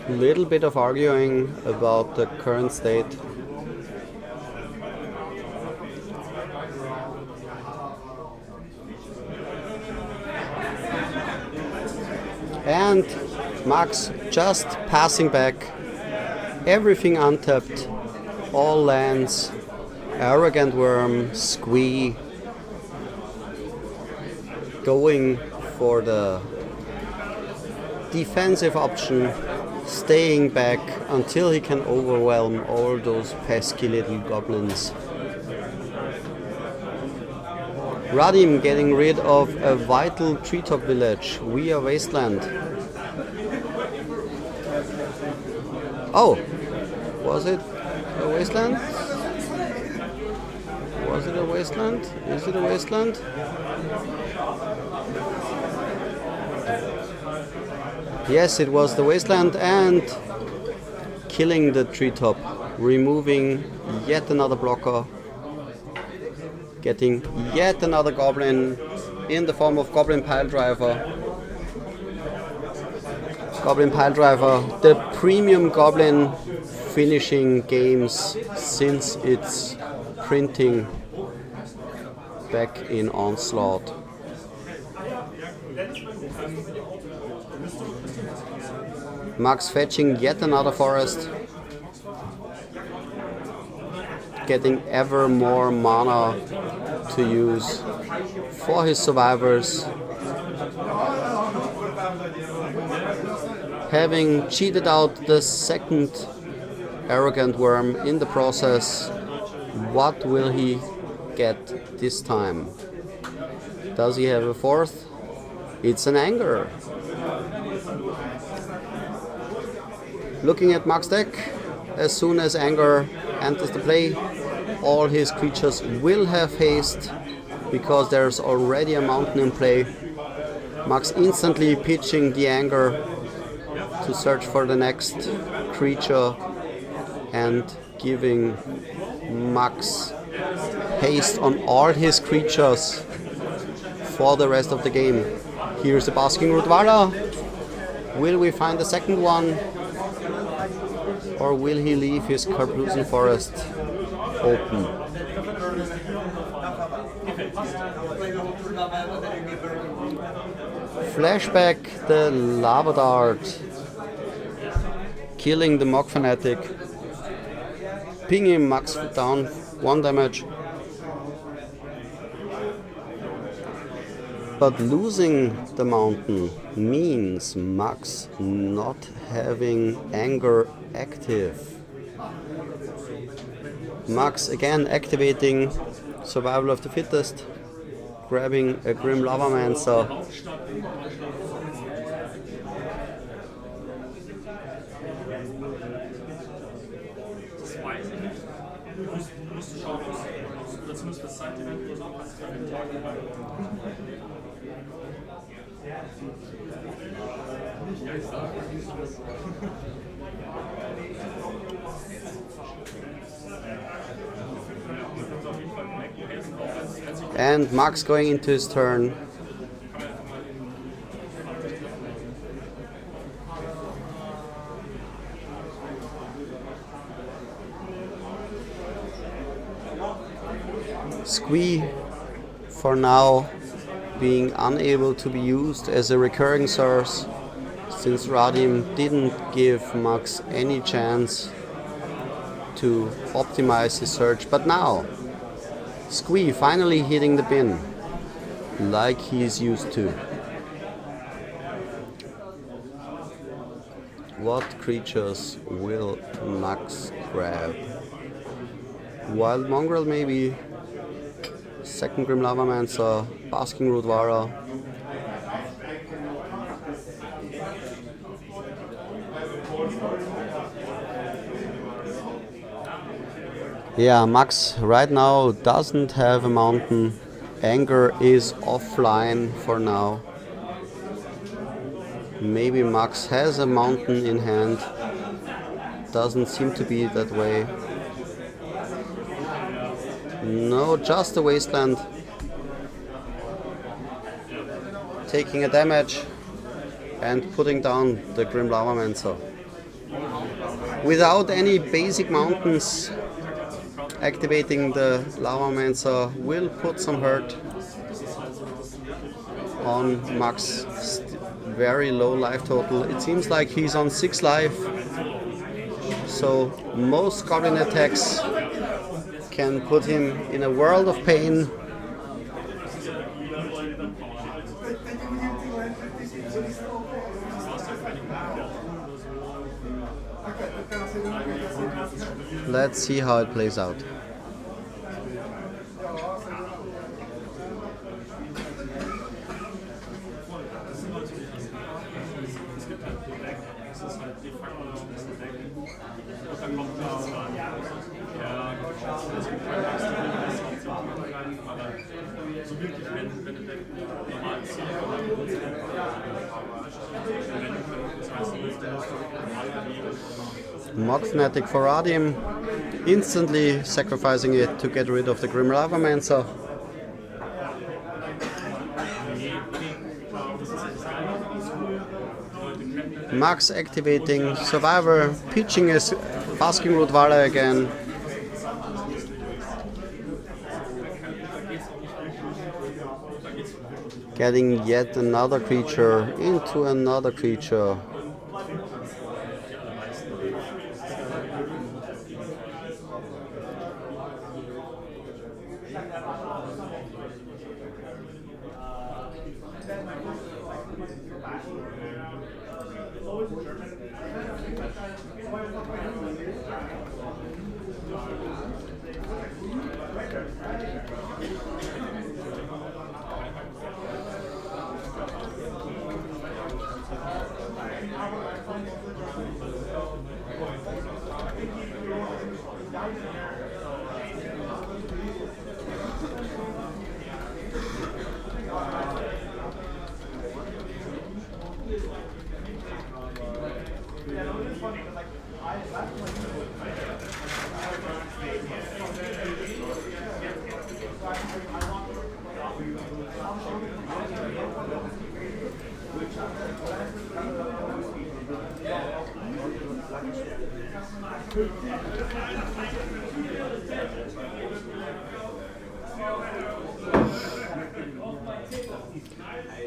Little bit of arguing about the current state. And Max just passing back, everything untapped, all lands, Arrogant Worm, Squee, going for the defensive option, staying back until he can overwhelm all those pesky little goblins. Radim getting rid of a vital treetop village via Wasteland. Oh, was it a Wasteland? Was it a Wasteland? Is it a Wasteland? Yes, it was the Wasteland, and killing the treetop, removing yet another blocker, getting yet another goblin in the form of Goblin Piledriver. Goblin Piledriver, the premium goblin finishing games since its printing back in Onslaught. Max fetching yet another forest, getting ever more mana to use for his survivors. Having cheated out the second Arrogant Worm in the process, what will he get this time? Does he have a fourth? It's an Anger. Looking at Max deck, as soon as Anger enters the play, all his creatures will have haste because there's already a mountain in play. Max instantly pitching the Anger to search for the next creature and giving Max haste on all his creatures for the rest of the game. Here's the Basking Rootwalla. Will we find the second one? Or will he leave his Carplusen Forest open? Flashback the Lava Dart, killing the Mock Fanatic, pinging Max down 1 damage. But losing the mountain means Max not having Anger active. Max again activating Survival of the Fittest grabbing a Grim Lavamancer. And Max going into his turn. Squee for now being unable to be used as a recurring source, since Radim didn't give Max any chance to optimize his search. But now Squee finally hitting the bin like he's used to. What creatures will Max grab? Wild Mongrel maybe, second Grim Lavamancer, Basking Rootwara. Yeah, Max right now doesn't have a mountain. Anger is offline for now. Maybe Max has a mountain in hand. Doesn't seem to be that way. No, just a wasteland. Taking a damage and putting down the Grim Lavamancer. Without any basic mountains, activating the Lavamancer will put some hurt on Max's very low life total. It seems like he's on 6 life, so most goblin attacks can put him in a world of pain. Let's see how it plays out. Mod Fnatic for Radim, instantly sacrificing it to get rid of the Grim Lavamancer. Max activating Survivor, pitching his Basking Rootwara again. Getting yet another creature into another creature.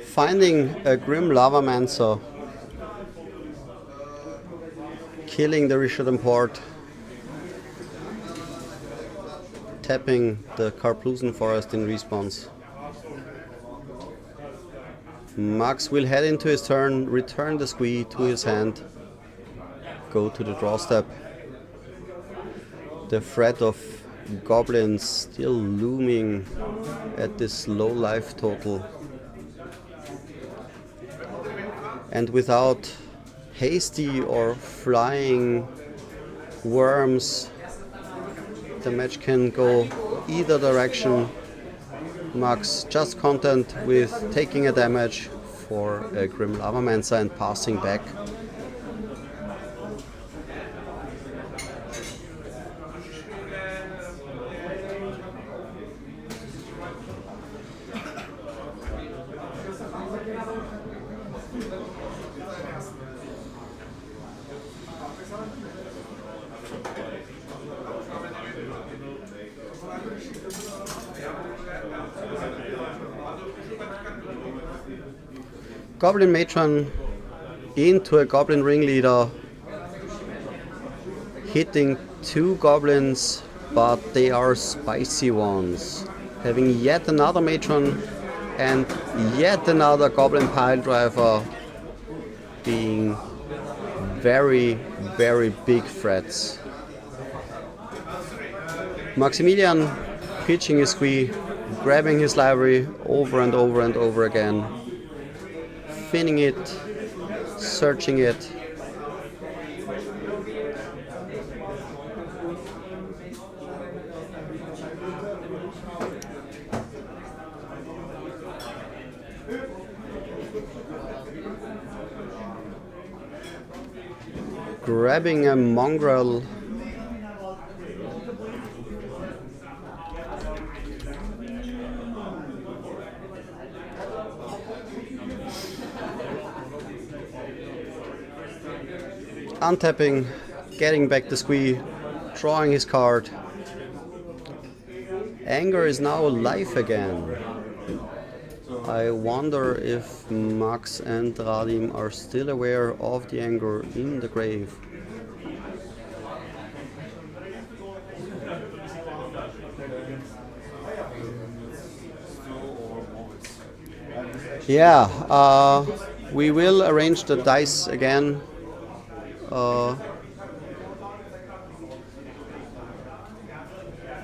Finding a Grim Lavamancer, killing the Rishadan Port, tapping the Karplusen Forest in response. Max will head into his turn, return the Squee to his hand, go to the draw step. The threat of goblins still looming at this low life total. And without hasty or flying worms, the match can go either direction. Max just content with taking a damage for a Grim Lavamancer and passing back. Goblin Matron into a Goblin Ringleader, hitting 2 goblins, but they are spicy ones. Having yet another Matron and yet another Goblin Piledriver being very, very big threats. Maximilian pitching his squee, grabbing his library over and over and over again, spinning it, searching it. Grabbing a mongrel. Untapping, getting back the squee, drawing his card. Anger is now alive again. I wonder if Max and Radim are still aware of the anger in the grave. Yeah, we will arrange the dice again.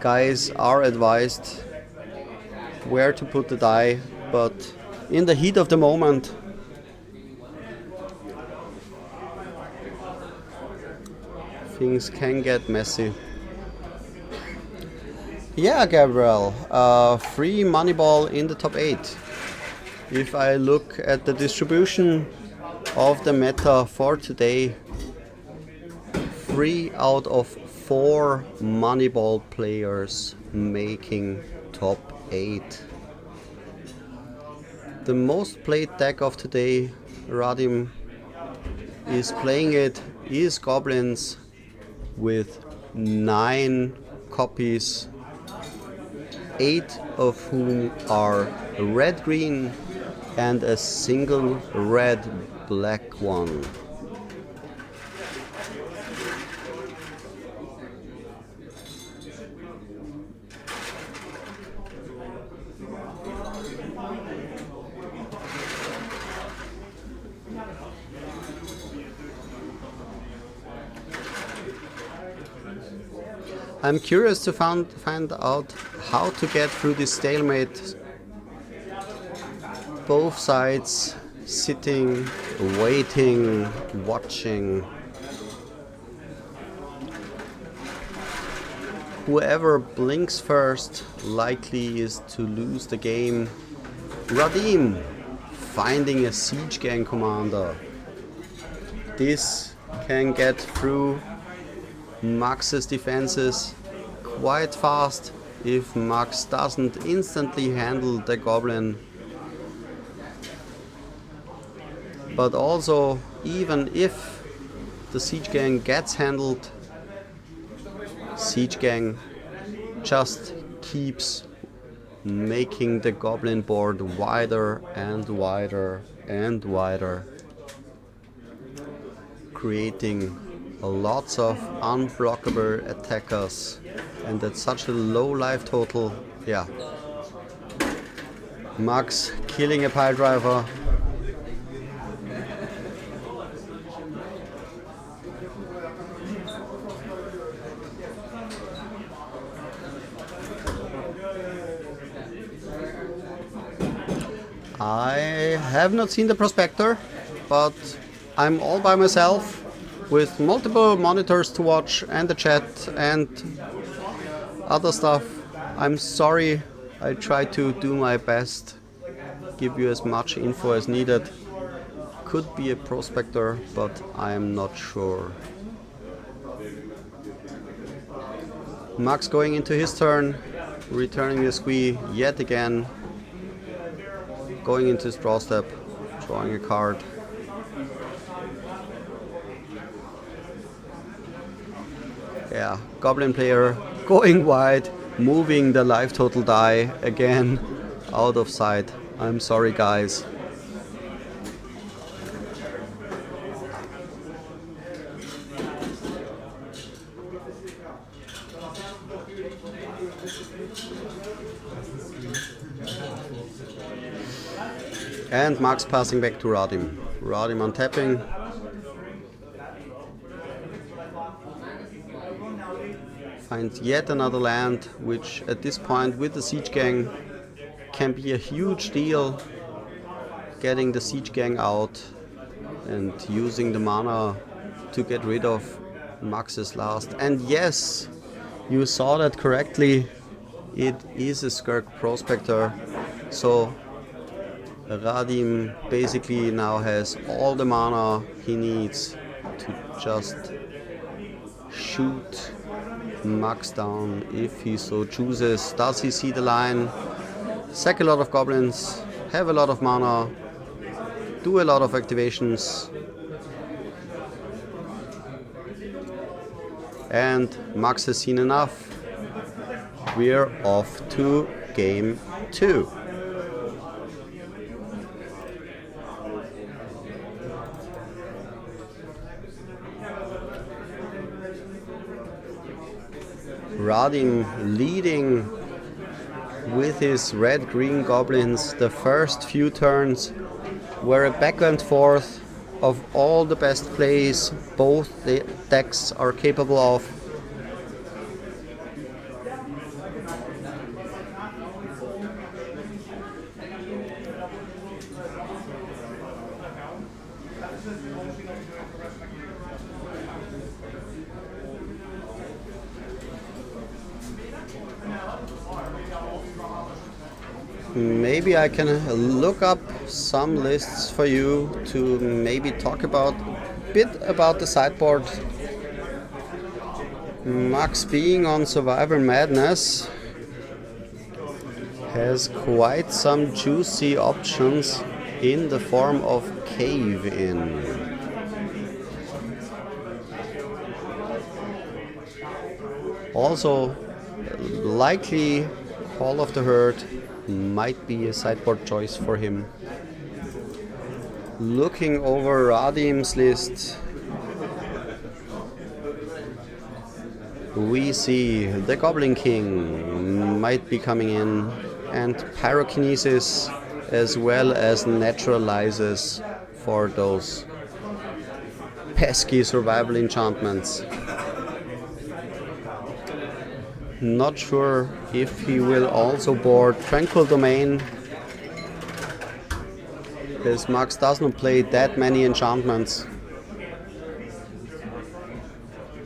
Guys are advised where to put the die, but in the heat of the moment, things can get messy. Yeah, Gabriel, free Moneyball in the top 8. If I look at the distribution of the meta for today, 3 out of 4 Moneyball players making top 8. The most played deck of today, Radim is playing it, is Goblins with 9 copies, 8 of whom are red-green and a single red-black one. I'm curious to find out how to get through this stalemate. Both sides sitting, waiting, watching. Whoever blinks first likely is to lose the game. Radim finding a siege gang commander. This can get through Max's defenses quite fast if Max doesn't instantly handle the goblin. But also, even if the siege gang gets handled, siege gang just keeps making the goblin board wider and wider and wider, creating lots of unblockable attackers, and at such a low life total, yeah. Max killing a pile driver. I have not seen the prospector, but I'm all by myself with multiple monitors to watch and the chat and other stuff. I'm sorry, I try to do my best, give you as much info as needed. Could be a prospector, but I'm not sure. Max going into his turn, returning the squee yet again, going into his draw step, drawing a card. Yeah, Goblin player going wide, moving the life total die again out of sight. I'm sorry, guys. And Max passing back to Radim. Radim untapping. Finds yet another land, which at this point with the Siege Gang can be a huge deal. Getting the Siege Gang out and using the mana to get rid of Max's last. And yes, you saw that correctly. It is a Skirk Prospector. So Radim basically now has all the mana he needs to just shoot Max down if he so chooses. Does he see the line? Sack a lot of goblins, have a lot of mana, do a lot of activations, and Max has seen enough. We're off to game 2. Radim leading with his red-green goblins. The first few turns were a back and forth of all the best plays both the decks are capable of. Maybe I can look up some lists for you to maybe talk about a bit about the sideboard. Max being on Survivor Madness has quite some juicy options in the form of Cave-In. Also, likely Call of the Herd might be a sideboard choice for him. Looking over Radim's list, we see the Goblin King might be coming in, and Pyrokinesis, as well as Naturalizes for those pesky survival enchantments. Not sure if he will also board Tranquil Domain, as Max does not play that many enchantments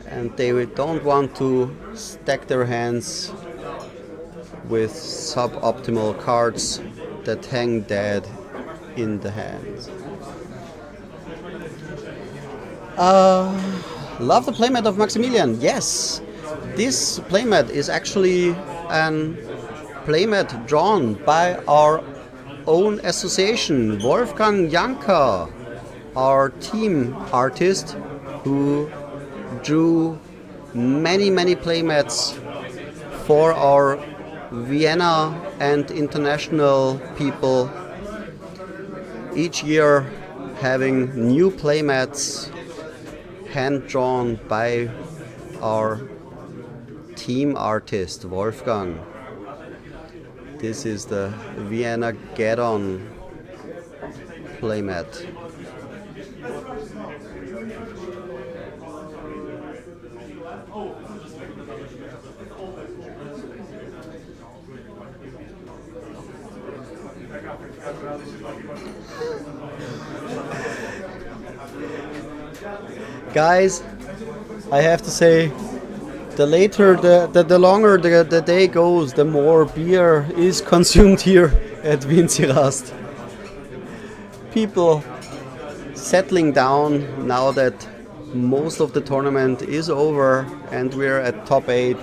and they don't want to stack their hands with suboptimal cards that hang dead in the hands. Love the playmat of Maximilian. Yes, this playmat is actually an playmat drawn by our own association, Wolfgang Janka, our team artist who drew many playmats for our Vienna and international people, each year having new playmats hand drawn by our team artist Wolfgang. This is the Viennageddon playmat. Guys, I have to say, the later, the longer the day goes, the more beer is consumed here at Viennageddon. People settling down now that most of the tournament is over and we're at top 8.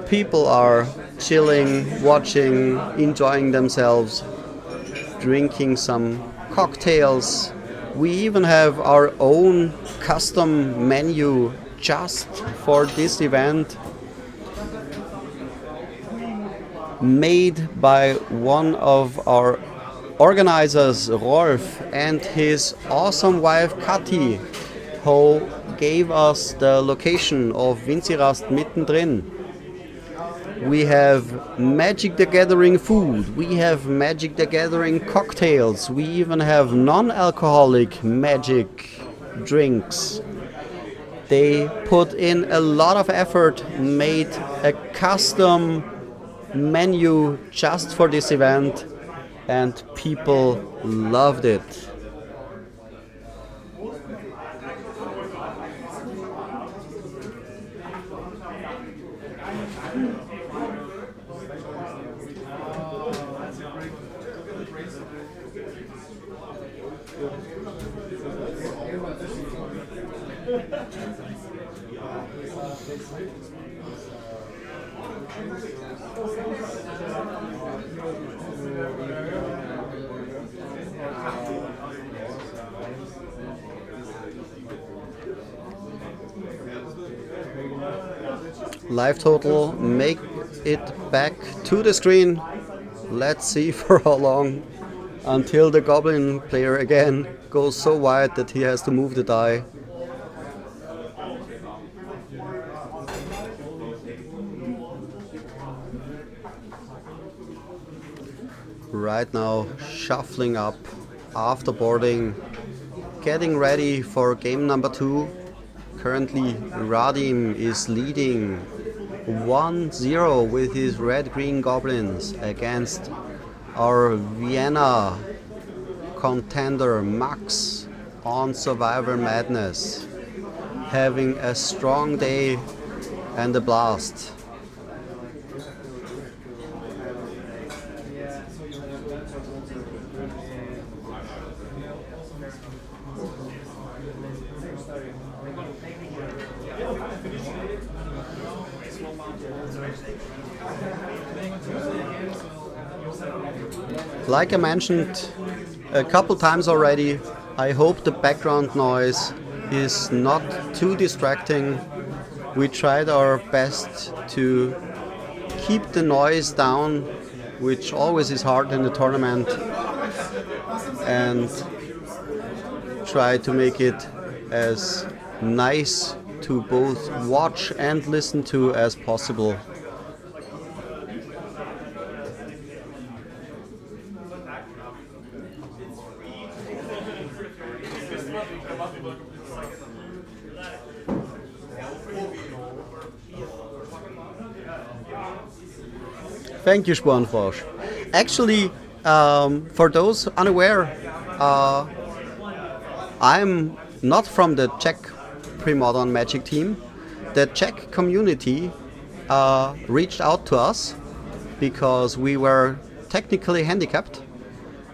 People are chilling, watching, enjoying themselves, drinking some cocktails. We even have our own custom menu just for this event, made by one of our organizers, Rolf, and his awesome wife, Kathi, who gave us the location of Viennageddon mittendrin. We have Magic the Gathering food, we have Magic the Gathering cocktails, we even have non-alcoholic Magic drinks. They put in a lot of effort, made a custom menu just for this event, and people loved it. Live total, make it back to the screen. Let's see for how long, until the Goblin player again goes so wide that he has to move the die. Right now shuffling up after boarding, getting ready for game number 2. Currently Radim is leading 1-0 with his red-green goblins against our Vienna contender Max on Survivor Madness, having a strong day and a blast. Like I mentioned a couple times already, I hope the background noise is not too distracting. We tried our best to keep the noise down, which always is hard in the tournament, and try to make it as nice to both watch and listen to as possible. Thank you, Spornfrosch. Actually, for those unaware, I'm not from the Czech pre-modern Magic team. The Czech community reached out to us because we were technically handicapped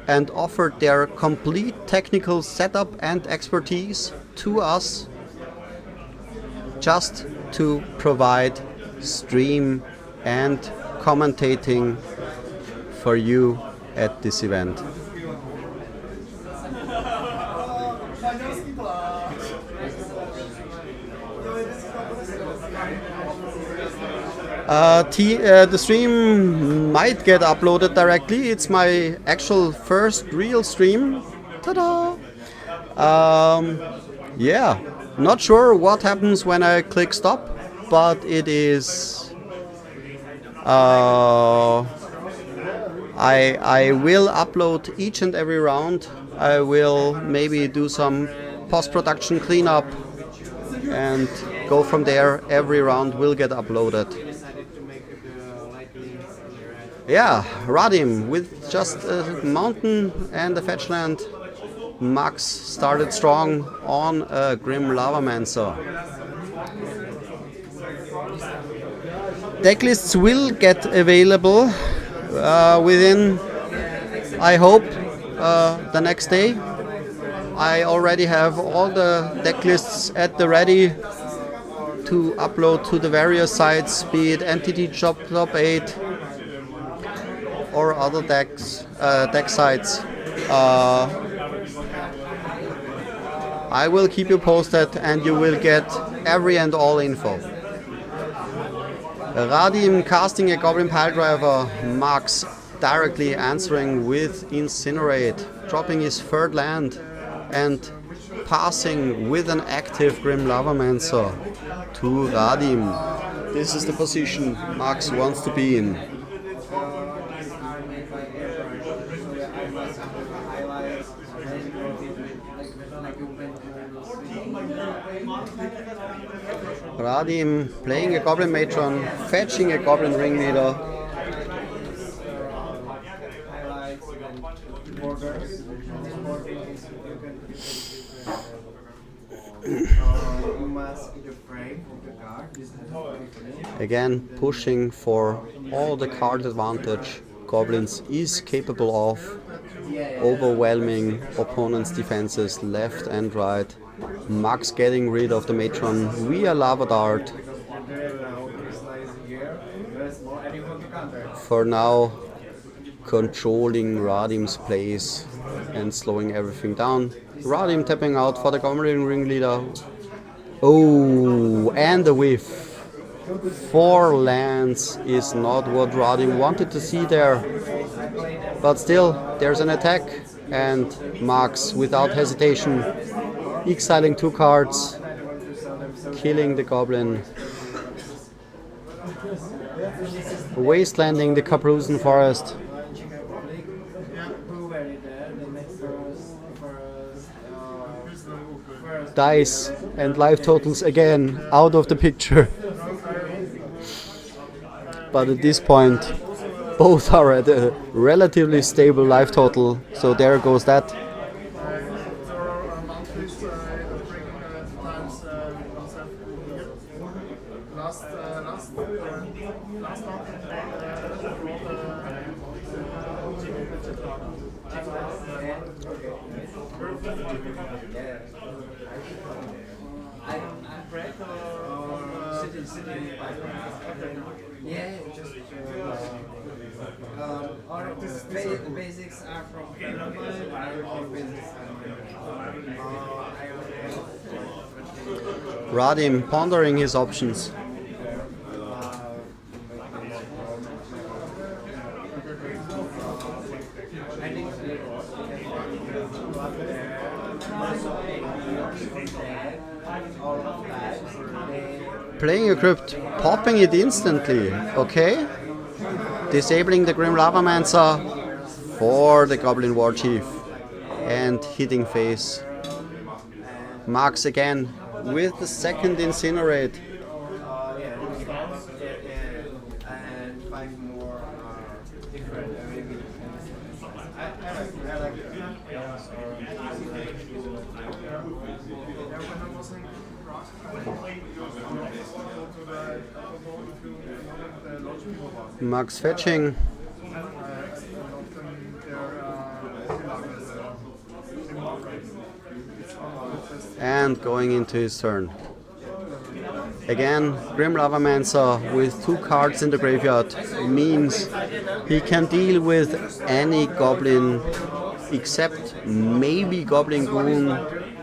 and offered their complete technical setup and expertise to us just to provide stream and commentating for you at this event. The stream might get uploaded directly. It's my actual first real stream. Ta-da! Yeah, not sure what happens when I click stop, but it is... I will upload each and every round. I will maybe do some post-production cleanup and go from there. Every round will get uploaded. Yeah, Radim with just a mountain and a fetchland. Max started strong on a Grim Lavamancer. Decklists will get available within, I hope, the next day. I already have all the decklists at the ready to upload to the various sites, be it NTT Top 8 or other deck sites. I will keep you posted and you will get every and all info. Radim casting a Goblin Piledriver, Max directly answering with Incinerate, dropping his third land and passing with an active Grim Lavamancer to Radim. This is the position Max wants to be in. Radim playing a Goblin Matron, fetching a Goblin Ringleader. Again, pushing for all the card advantage Goblins is capable of, overwhelming opponents' defenses left and right. Max getting rid of the Matron via Lava Dart. For now, controlling Radim's plays and slowing everything down. Radim tapping out for the Goblin Ringleader. Oh, and a whiff. 4 lands is not what Radim wanted to see there. But still, there's an attack, and Max, without hesitation, exiling 2 cards, killing the Goblin, wastelanding the Kaprusen Forest. Dice and life totals again out of the picture. But at this point, both are at a relatively stable life total, so there goes that. Yeah, just or the basics are from Radim pondering his options. Playing a crypt, popping it instantly, okay. Disabling the Grim Lavamancer for the Goblin War Chief and hitting face. Max again with the second Incinerate. and 5 more different Max fetching. And going into his turn. Again, Grim Lavamancer with 2 cards in the graveyard means he can deal with any goblin except maybe Goblin Goon,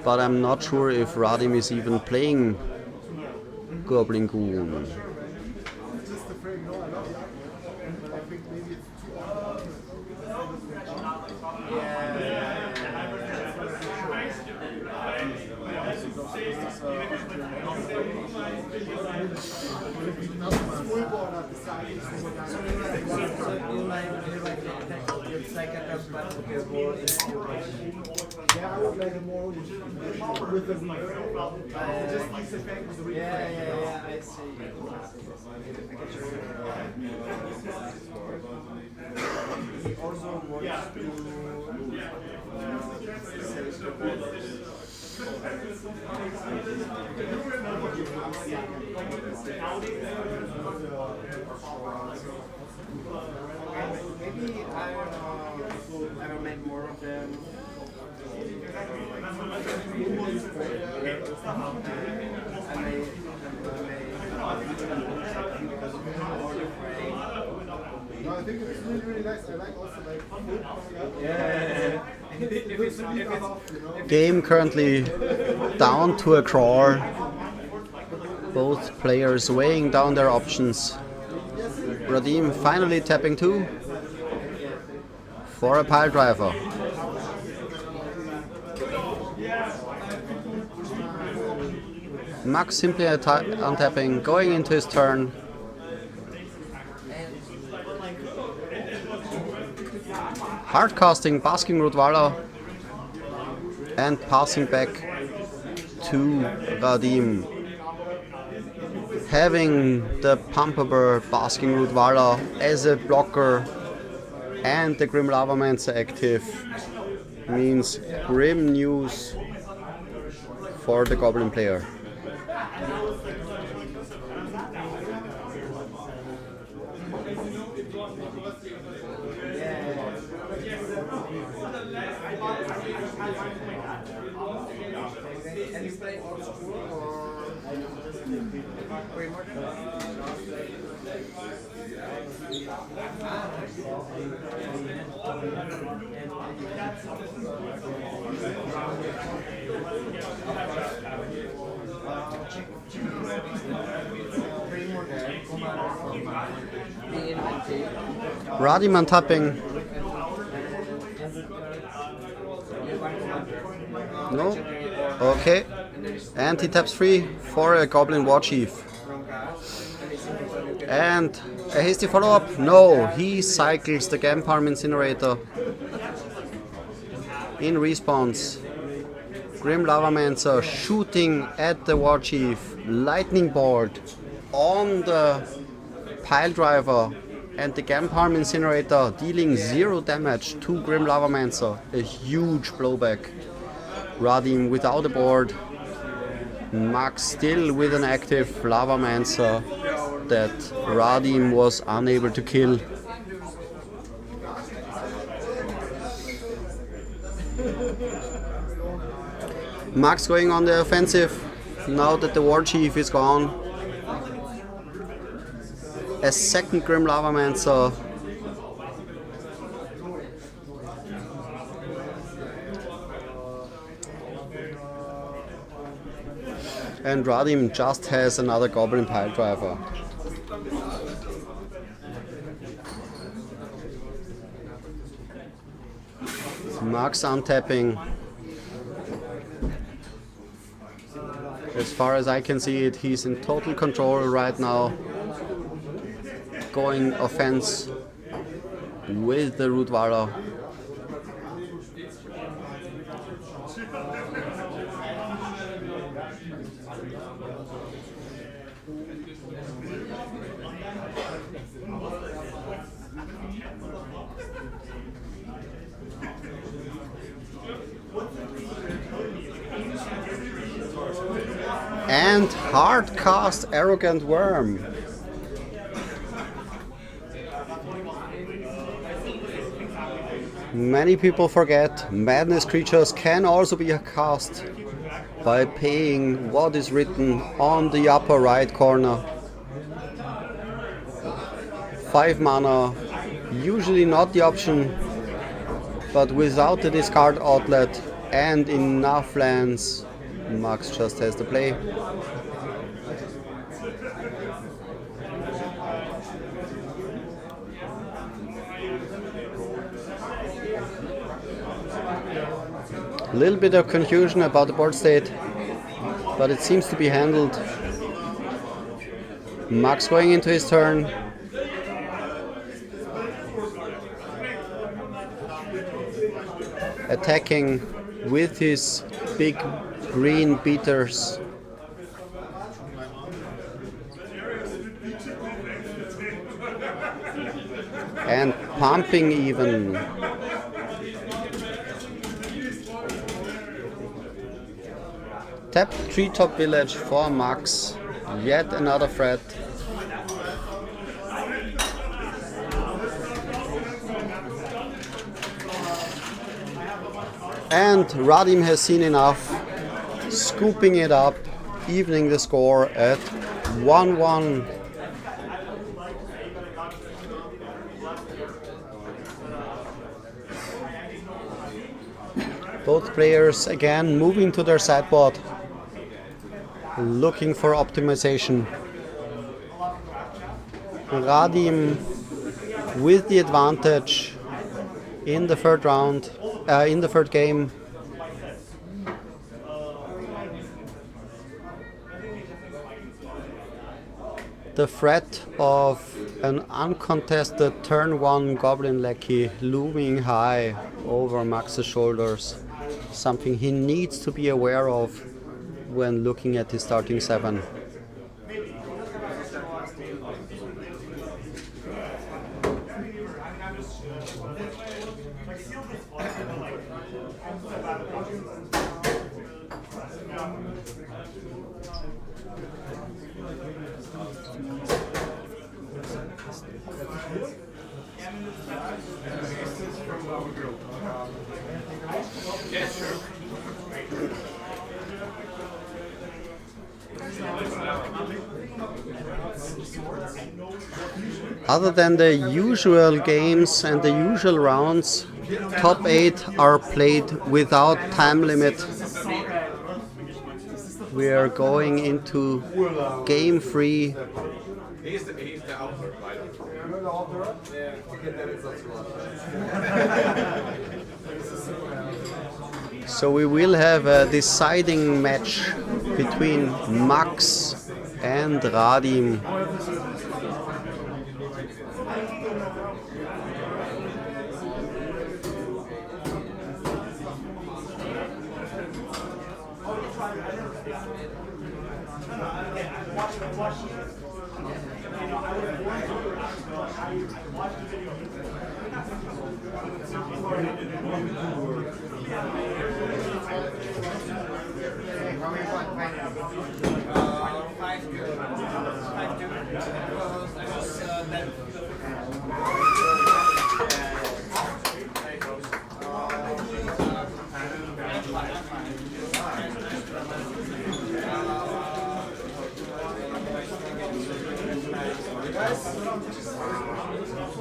but I'm not sure if Radim is even playing Goblin Goon. I see. Maybe I will make more of them. No, I think it's really, really nice. I like also like food coming up. Yeah. Game currently down to a crawl. Both players weighing down their options. Radim finally tapping 2 for a pile driver. Max simply untapping, going into his turn. Hardcasting, basking Rudvala, and passing back to Radim. Having the Pumpable Basking Rudvala as a blocker and the Grim Lavamancer active means grim news for the Goblin player. And you play old school or way more? Radim untapping. No? Okay. And he taps 3 for a Goblin War Chief. And a hasty follow-up? No, he cycles the Gamparm Incinerator. In response, Grim Lavamancer shooting at the War Chief, Lightning Bolt on the Pile Driver, and the Gamparm Incinerator dealing 0 damage to Grim Lavamancer. A huge blowback. Radim without a board. Max still with an active Lavamancer that Radim was unable to kill. Max going on the offensive now that the War Chief is gone. A second Grim Lavamancer. And Radim just has another Goblin Pile Driver. Max untapping. As far as I can see it, he's in total control right now. Going offense with the Rudvala. And hard cast Arrogant Worm. Many people forget madness creatures can also be cast by paying what is written on the upper right corner. 5 mana, usually not the option, but without the discard outlet and enough lands, Max just has to play. A little bit of confusion about the board state, but it seems to be handled. Max going into his turn. Attacking with his big green beaters. And pumping even. Tap treetop village for Max. Yet another threat. And Radim has seen enough, scooping it up, evening the score at 1-1. Both players again moving to their sideboard, looking for optimization. Radim with the advantage in the third round, in the third game. The threat of an uncontested turn 1 Goblin Lackey looming high over Max's shoulders. Something he needs to be aware of when looking at his starting 7. Other than the usual games and the usual rounds, top 8 are played without time limit. We are going into game 3. He's the author, right? You're the author? So we will have a deciding match between Max and Radim.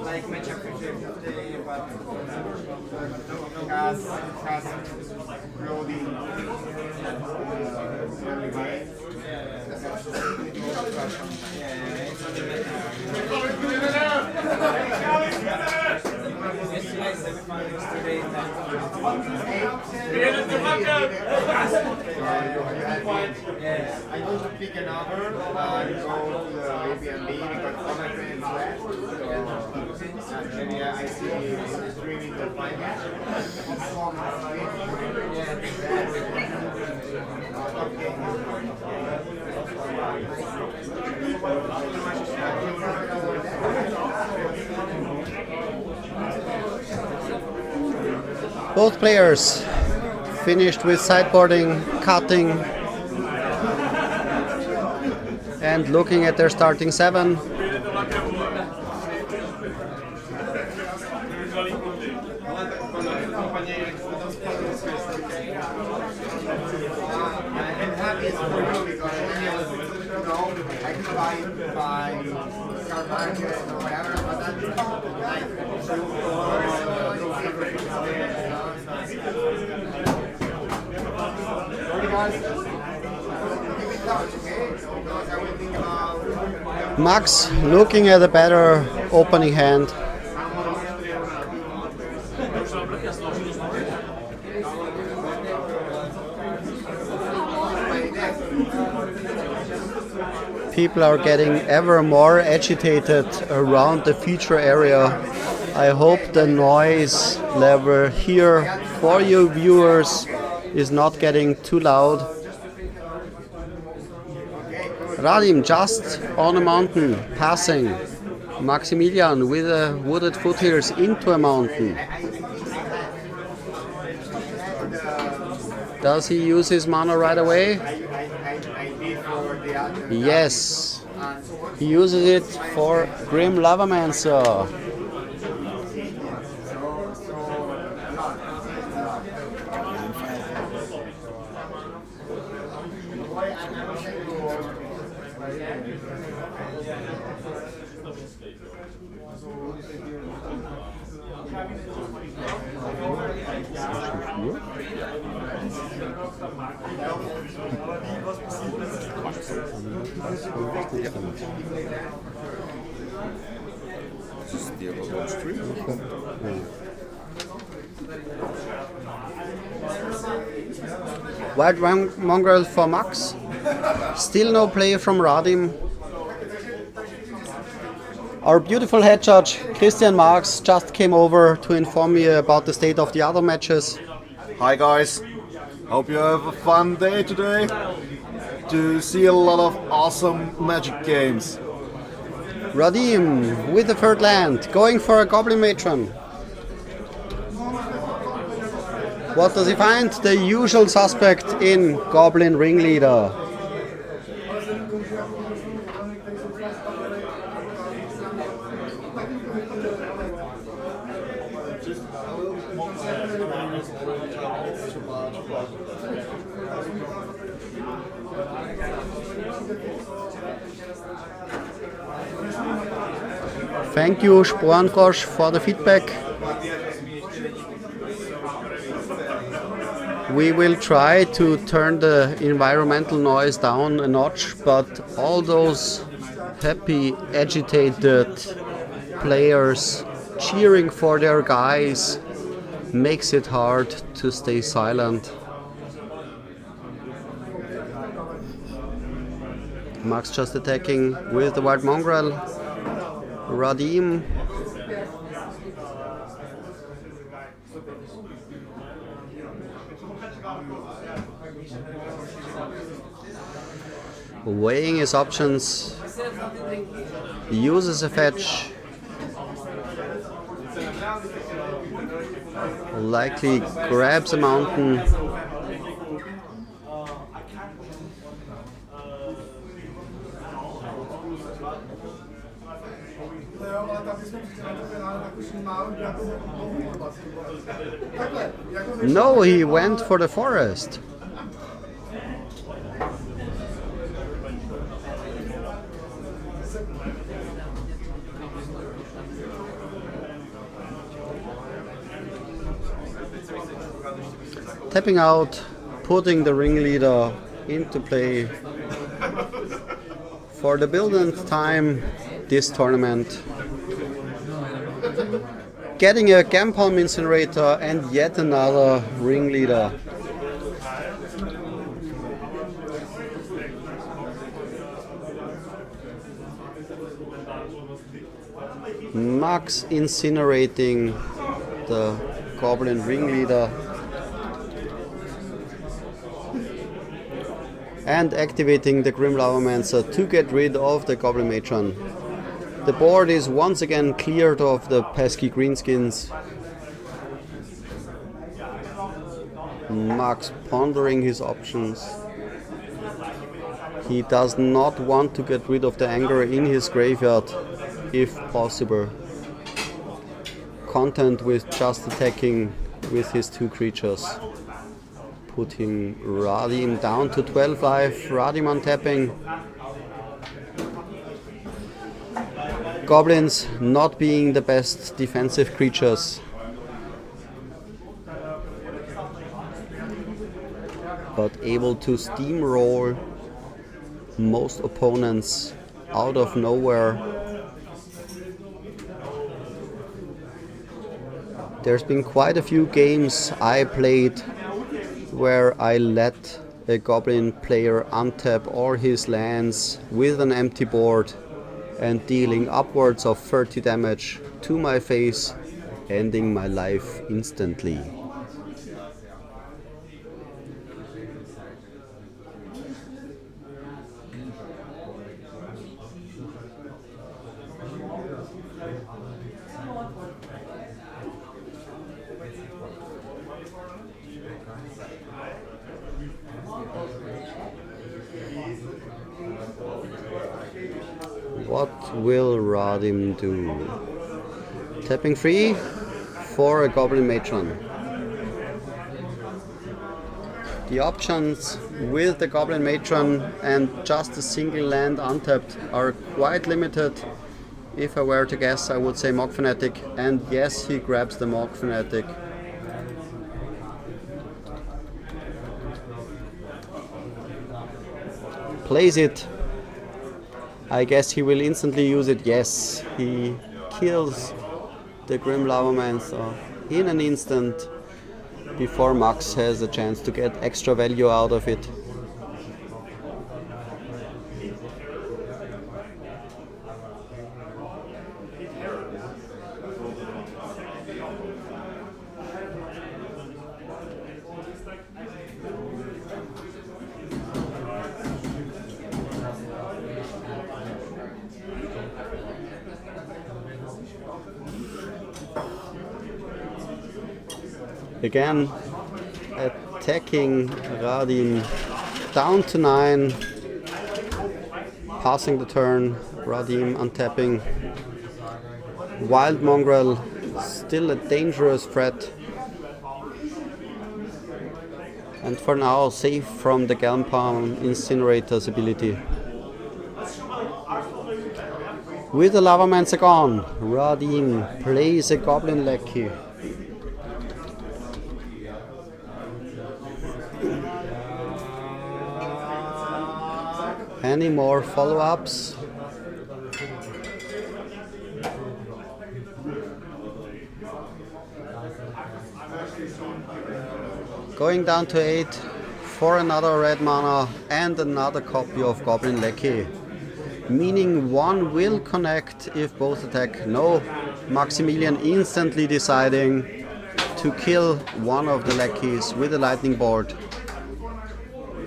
Like matchup 50-50, but has loading early game. Yesterday's semifinals today. I'm going to pick another and go to the Airbnb because all my friends left. So maybe I see streaming the final. Both players finished with sideboarding, cutting, and looking at their starting 7. I'm happy for you because I can buy car market or whatever, but that's Max looking at a better opening hand. People are getting ever more agitated around the feature area. I hope the noise level here for you viewers is not getting too loud. Radim just on a mountain, passing. Maximilian with a wooded foothills into a mountain. Does he use his mana right away? I did for the other. Yes. He uses it for Grim Lavamancer. White Mongrel for Max. Still no play from Radim. Our beautiful head judge, Christian Marx, just came over to inform me about the state of the other matches. Hi guys, hope you have a fun day today to see a lot of awesome Magic games. Radim with the third land, going for a Goblin Matron. What does he find? The usual suspect in Goblin Ringleader. Thank you, Sporenfrosch, for the feedback. We will try to turn the environmental noise down a notch, but all those happy, agitated players cheering for their guys makes it hard to stay silent. Max just attacking with the White Mongrel. Radim weighing his options, uses a fetch, likely grabs a mountain. No, he went for the forest. Tapping out, putting the ringleader into play for the billionth time this tournament. Getting a Gampalm Incinerator and yet another ringleader. Max incinerating the Goblin ringleader and activating the Grim Lavamancer to get rid of the Goblin Matron. The board is once again cleared of the pesky greenskins. Max pondering his options. He does not want to get rid of the anger in his graveyard, if possible. Content with just attacking with his two creatures. Putting Radim down to 12 life, Radim untapping. Goblins not being the best defensive creatures. But able to steamroll most opponents out of nowhere. There's been quite a few games I played where I let a Goblin player untap all his lands with an empty board and dealing upwards of 30 damage to my face, ending my life instantly. will Radim do? Tapping 3 for a Goblin Matron. The options with the Goblin Matron and just a single land untapped are quite limited. If I were to guess, I would say Mog Fanatic, and yes, he grabs the Mog Fanatic. Plays it. I guess he will instantly use it. Yes, he kills the Grim Lavamancer in an instant before Max has a chance to get extra value out of it. Again, attacking Radim down to 9, passing the turn, Radim untapping. Wild Mongrel, still a dangerous threat. And for now, safe from the Galmpalm Incinerator's ability. With the Lavamancer gone, Radim plays a Goblin Lackey. Any more follow-ups? Going down to 8 for another red mana and another copy of Goblin Lackey. Meaning one will connect if both attack. No, Maximilian instantly deciding to kill one of the lackeys with a lightning bolt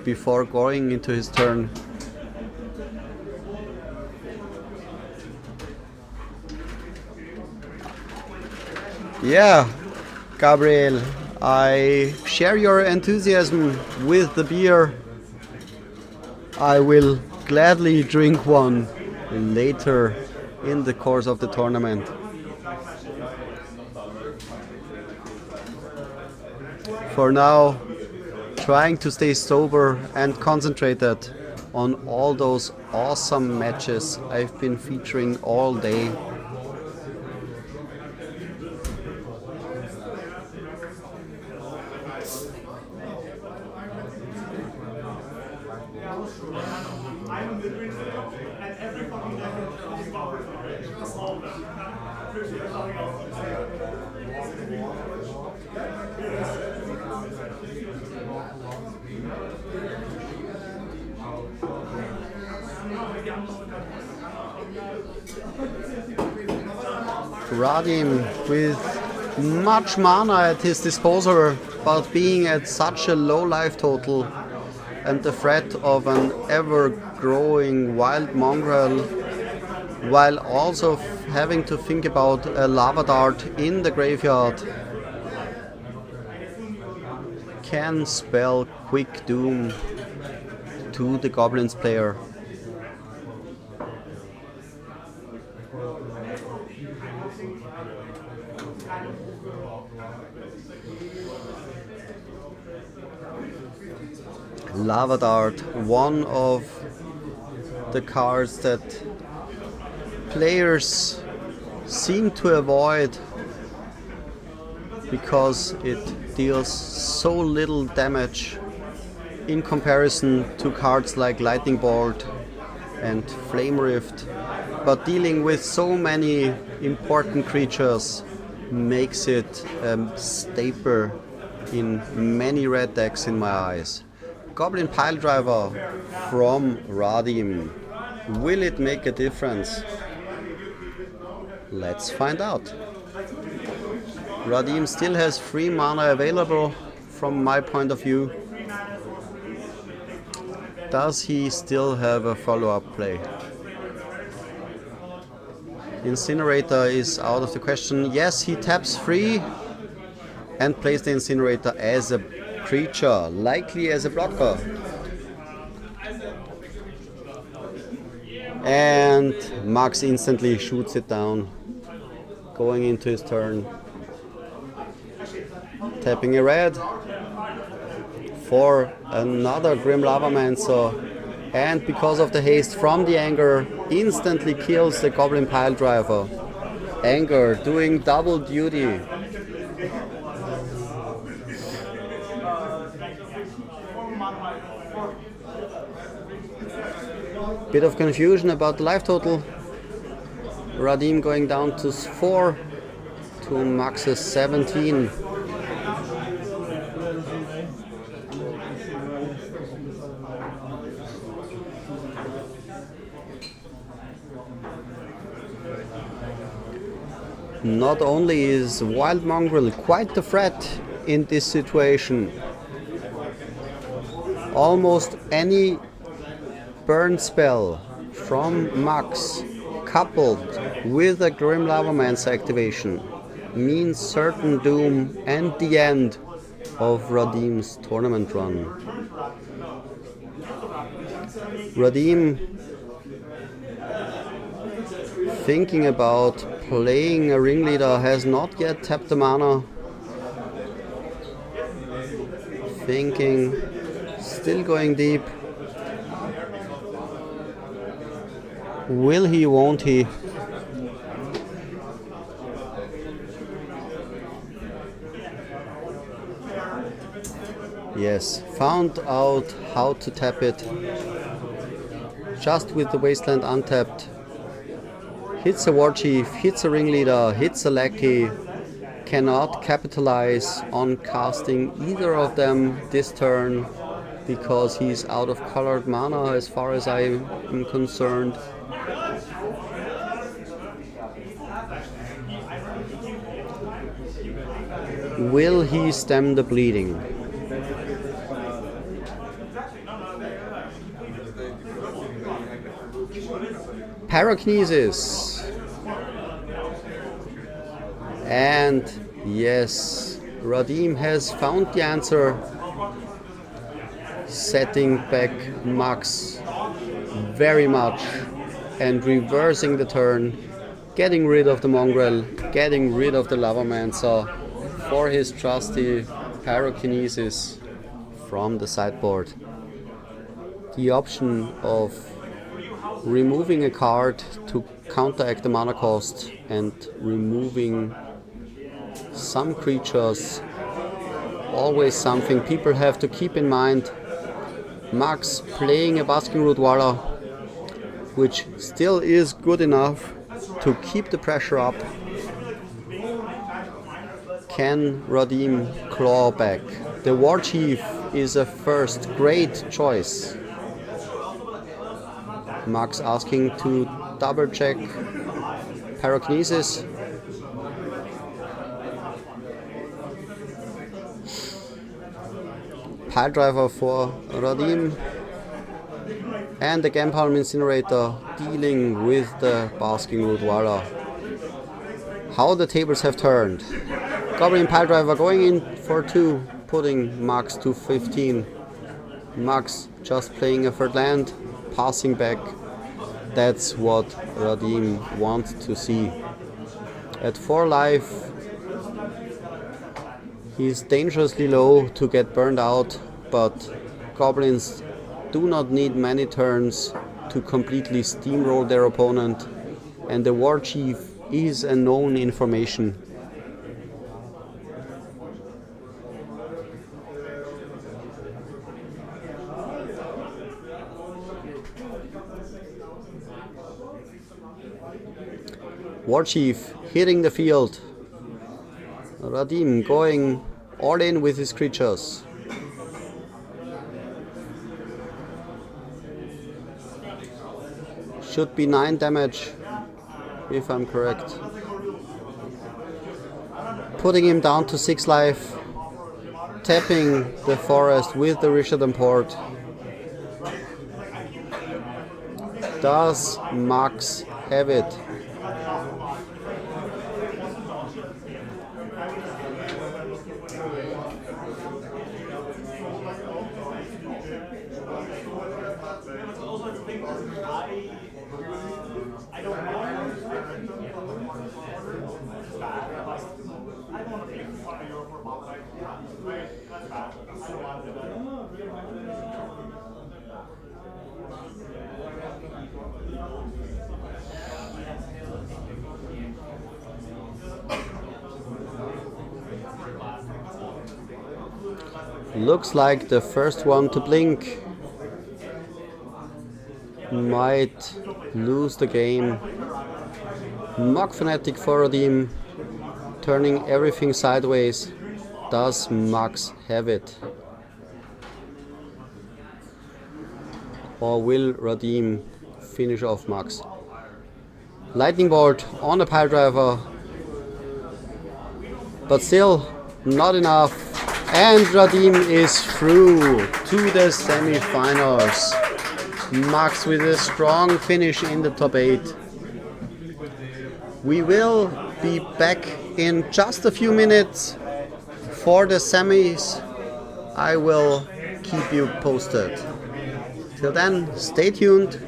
before going into his turn. Yeah, Gabriel, I share your enthusiasm with the beer. I will gladly drink one later in the course of the tournament. For now, trying to stay sober and concentrated on all those awesome matches I've been featuring all day. Radim with much mana at his disposal, but being at such a low life total and the threat of an ever-growing wild mongrel, while also having to think about a lava dart in the graveyard, can spell quick doom to the Goblins player. Lava Dart, one of the cards that players seem to avoid because it deals so little damage in comparison to cards like Lightning Bolt and Flame Rift, but dealing with so many important creatures makes it a staple in many red decks in my eyes. Goblin Piledriver from Radim. Will it make a difference? Let's find out. Radim still has 3 mana available from my point of view. Does he still have a follow-up play? Incinerator is out of the question. Yes, he taps 3 and plays the Incinerator as a creature, likely as a blocker. And Max instantly shoots it down, going into his turn, tapping a red for another Grim Lavamancer, and because of the haste from the Anger, instantly kills the Goblin Piledriver. Anger doing double duty. Bit of confusion about the life total. Radim going down to 4 to Max's 17. Not only is Wild Mongrel quite the threat in this situation, almost any burn spell from Max coupled with a Grim Lavamancer activation means certain doom and the end of Radim's tournament run. Radim thinking about playing a ringleader, has not yet tapped the mana. Thinking, still going deep. Will he, won't he? Yes, found out how to tap it. Just with the Wasteland untapped. Hits a War Chief, hits a Ringleader, hits a Lackey. Cannot capitalize on casting either of them this turn because he's out of colored mana as far as I am concerned. Will he stem the bleeding? Pyrokinesis. And yes, Radim has found the answer, setting back Max very much and reversing the turn, getting rid of the Mongrel, getting rid of the Lavamancer for his trusty Pyrokinesis from the sideboard. The option of removing a card to counteract the mana cost and removing some creatures, always something people have to keep in mind. Max playing a Basking Root Waller, which still is good enough to keep the pressure up. Can Radim claw back? The War Chief is a first great choice. Max asking to double check Pyrokinesis. Piledriver for Radim. And the Gampalm Incinerator dealing with the Basking Root Waller. How the tables have turned. Goblin Piledriver going in for 2, putting Max to 15. Max just playing a third land, passing back. That's what Radim wants to see. At 4 life, he's dangerously low to get burned out, but goblins do not need many turns to completely steamroll their opponent, and the War Chief is a known information. War Chief hitting the field. Radim going all in with his creatures. Should be 9 damage, if I'm correct. Putting him down to 6 life. Tapping the forest with the Rishadan Port. Does Max have it? Looks like the first one to blink might lose the game. Mach Fnatic for Redeem, turning everything sideways. Does Max have it? Or will Redeem finish off Max? Lightning Bolt on the pile driver, but still not enough. And Redeem is through to the semi-finals. Max with a strong finish in the top 8. We will be back in just a few minutes for the semis. I will keep you posted. Till then, stay tuned.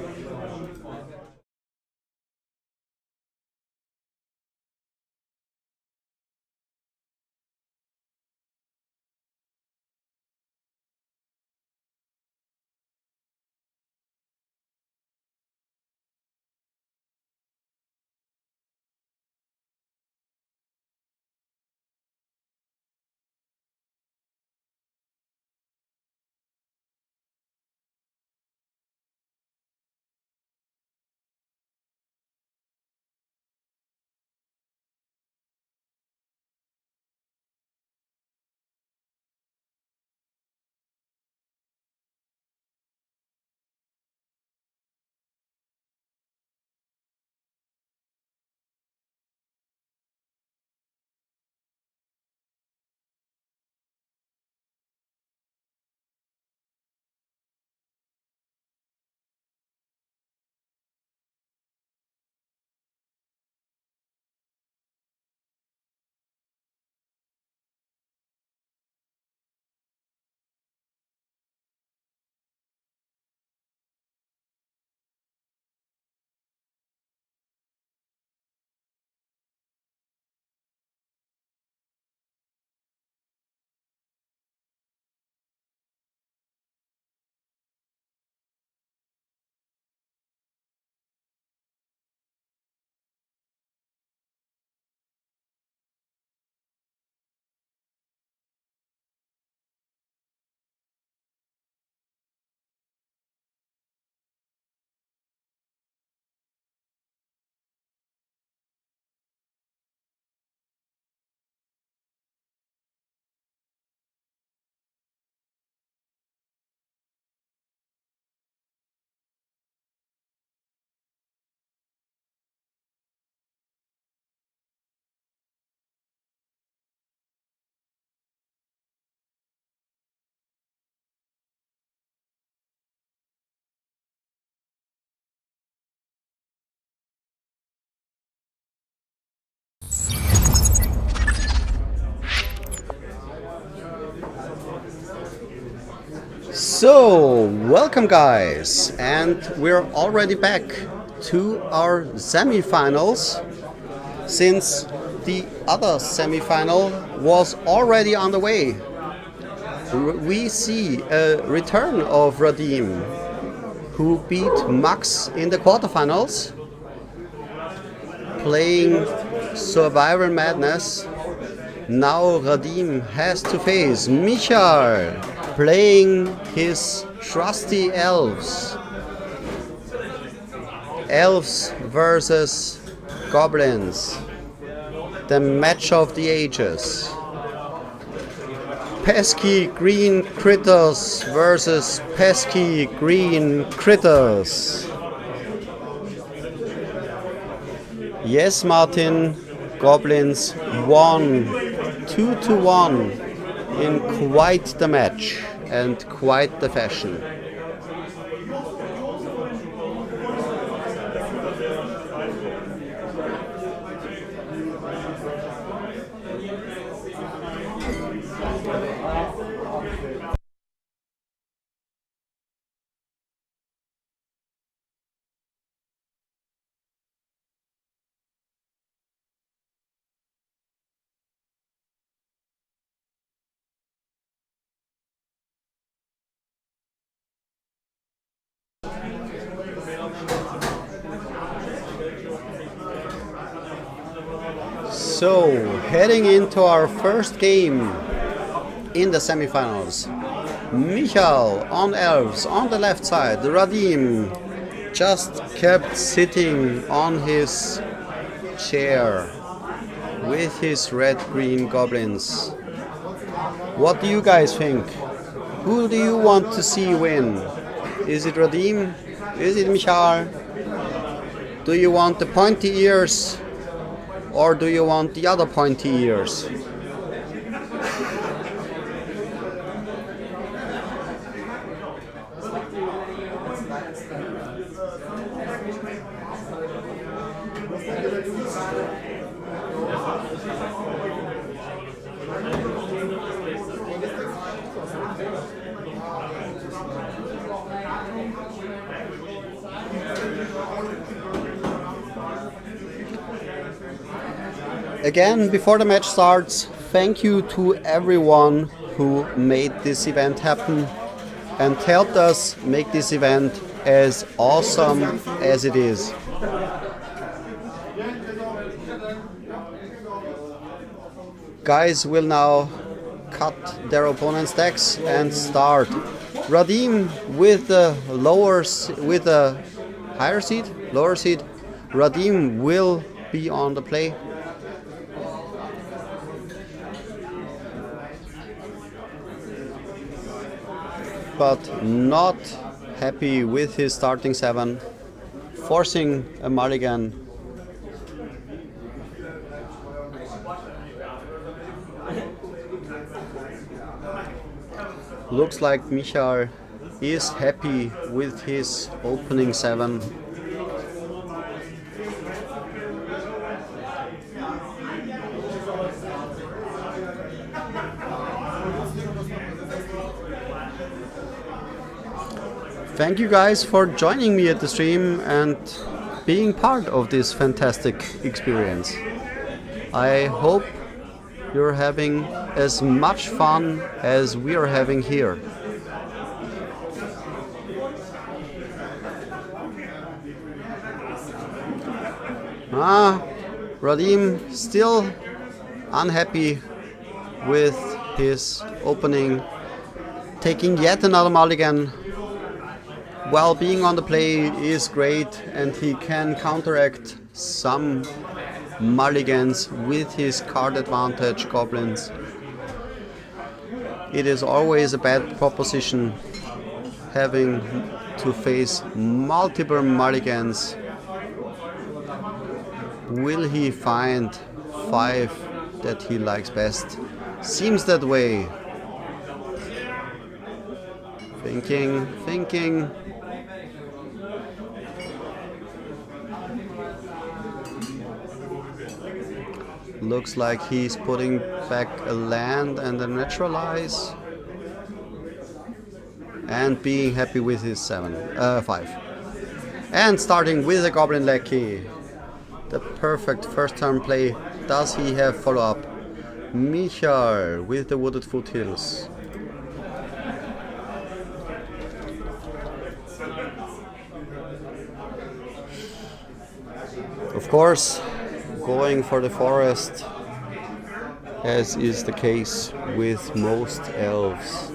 So, welcome guys, and we're already back to our semi-finals, since the other semi-final was already on the way. We see a return of Redeem, who beat Max in the quarterfinals, playing Survival Madness. Now Redeem has to face Michael, playing his trusty elves. Elves versus goblins. The match of the ages. Pesky green critters versus pesky green critters. Yes, Martin, goblins won 2-1 in quite the match and quite the fashion. So, heading into our first game in the semifinals. Michael on elves on the left side. Radim just kept sitting on his chair with his red-green goblins. What do you guys think? Who do you want to see win? Is it Radim? Is it Michal? Do you want the pointy ears? Or do you want the other pointy ears? Again, before the match starts, thank you to everyone who made this event happen and helped us make this event as awesome as it is. Guys will now cut their opponent's decks and start. Radim with the higher seed, lower seed. Radim will be on the play. But not happy with his starting 7, forcing a mulligan. Looks like Michal is happy with his opening 7. Thank you guys for joining me at the stream and being part of this fantastic experience. I hope you're having as much fun as we are having here. Radim still unhappy with his opening, taking yet another mulligan. Well, being on the play is great and he can counteract some mulligans with his card advantage goblins. It is always a bad proposition having to face multiple mulligans. Will he find 5 that he likes best? Seems that way. Thinking. Looks like he's putting back a land and a naturalize. And being happy with his 5. And starting with a Goblin Lackey. The perfect first turn play. Does he have follow-up? Michal with the Wooded Foothills. Of course, going for the forest, as is the case with most elves.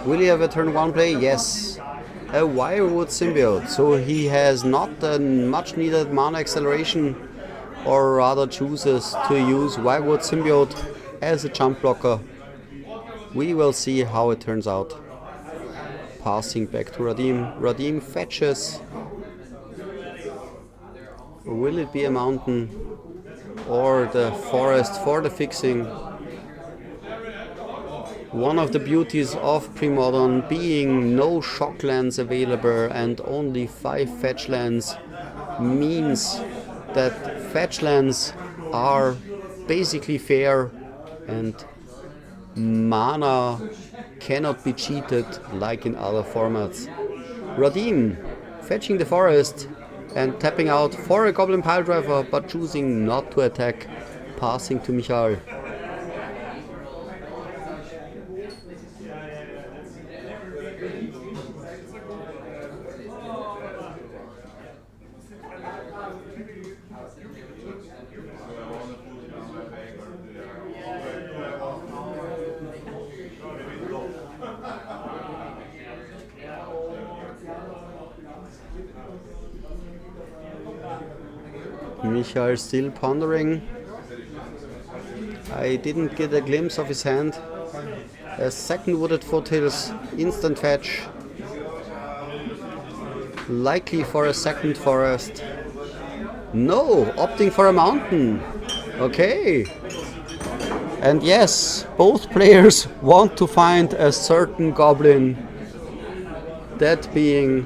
Will he have a turn 1 play? Yes. A Wirewood Symbiote, so he has not the much needed mana acceleration, or rather chooses to use Wirewood Symbiote as a jump blocker. We will see how it turns out. Passing back to Radim. Radim fetches. Will it be a mountain or the forest for the fixing? One of the beauties of Premodern being no shock lands available and only 5 fetch lands means that fetch lands are basically fair and mana cannot be cheated like in other formats. Radim fetching the forest and tapping out for a Goblin Piledriver, but choosing not to attack, passing to Michal. Michael still pondering. I didn't get a glimpse of his hand. A second wooded foothills, instant fetch. Likely for a second forest. No, opting for a mountain. Okay. And yes, both players want to find a certain goblin. That being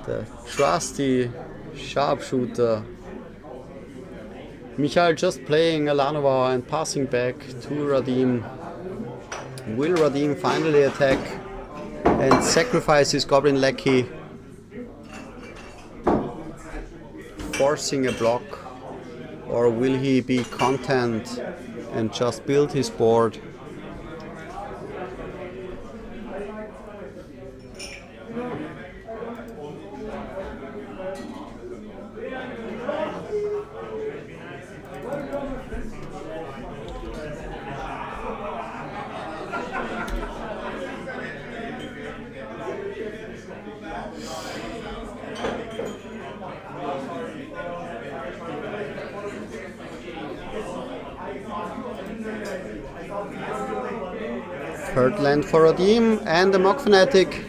the trusty sharpshooter. Michael just playing a Lanova and passing back to Radim. Will Radim finally attack and sacrifice his goblin lackey, forcing a block? Or will he be content and just build his board? Third land for Radim and the Mog Fanatic.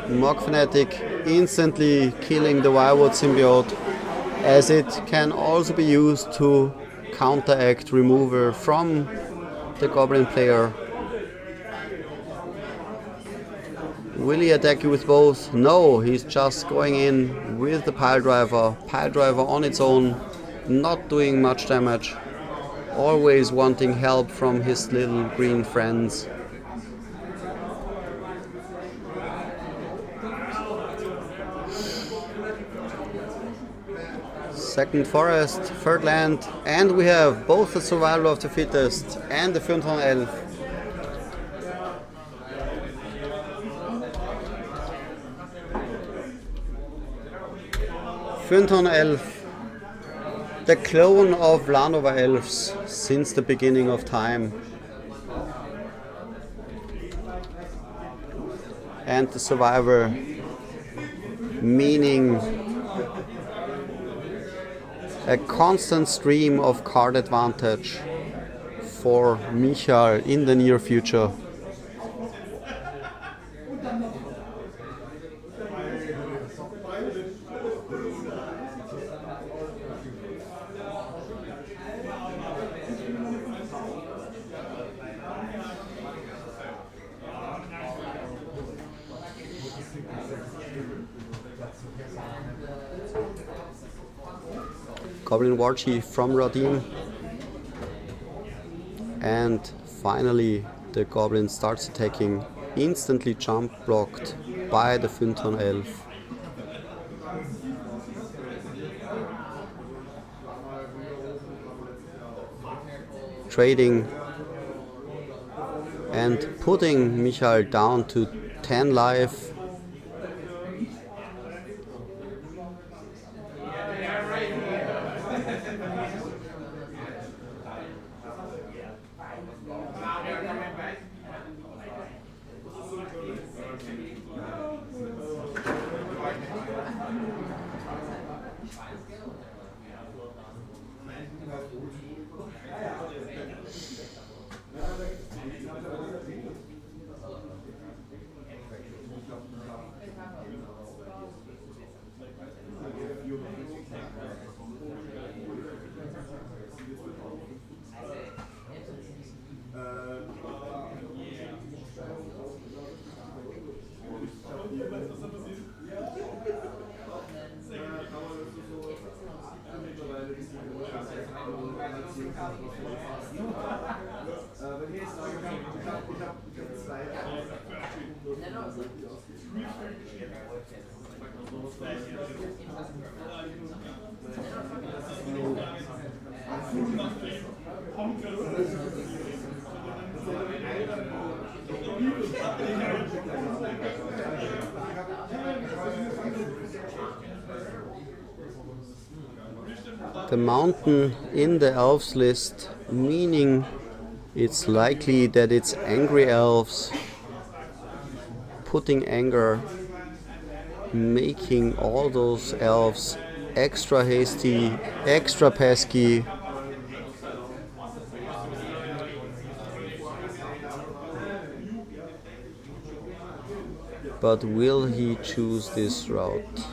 Mog Fanatic instantly killing the Wirewood symbiote, as it can also be used to counteract remover from the Goblin player. Will he attack you with both? No, he's just going in with the Pile Driver. Pile Driver on its own, not doing much damage. Always wanting help from his little green friends. Second forest, third land, and we have both the Survival of the Fittest and the Fünton Elf. Fünton Elf, the clone of Lanova elves since the beginning of time. And the survivor, meaning a constant stream of card advantage for Michael in the near future. Goblin War Chief from Radim, and finally the Goblin starts attacking, instantly jump blocked by the Fünton Elf. Trading and putting Michael down to 10 life. The mountain in the elves list, meaning it's likely that it's angry elves putting anger making all those elves extra hasty, extra pesky. But will he choose this route?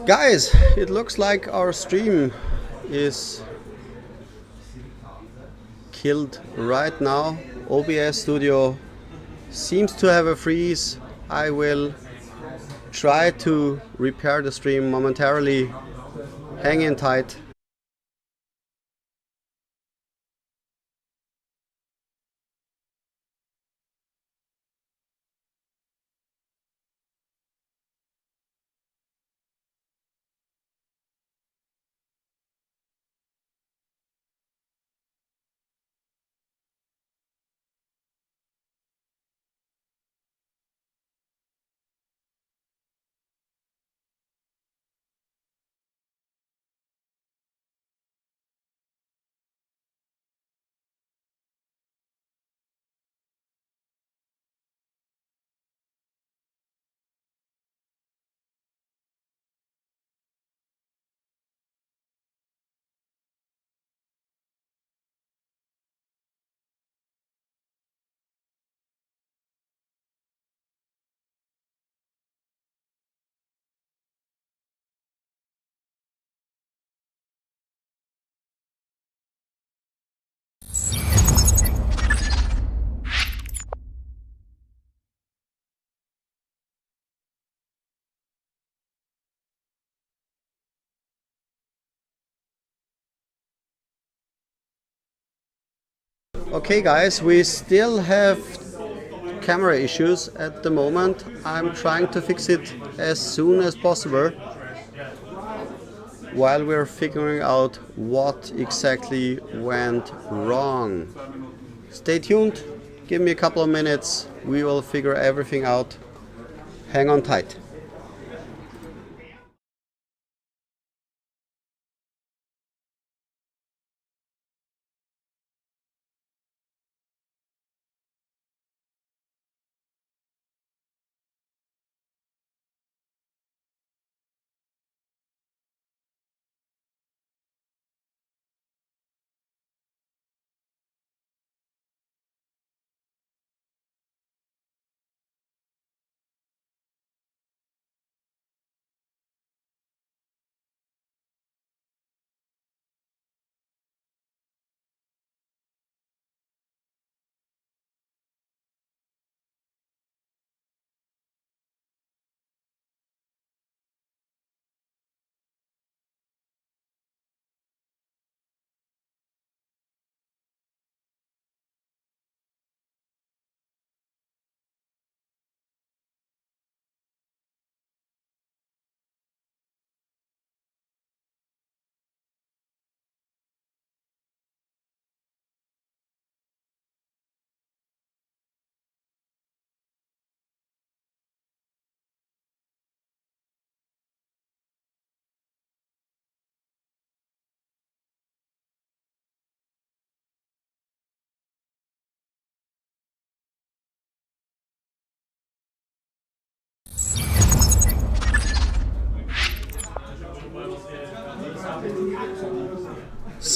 Guys, it looks like our stream is killed right now. OBS Studio seems to have a freeze. I will try to repair the stream momentarily. Hang in tight. Okay guys, we still have camera issues at the moment. I'm trying to fix it as soon as possible while we're figuring out what exactly went wrong. Stay tuned, give me a couple of minutes, we will figure everything out. Hang on tight.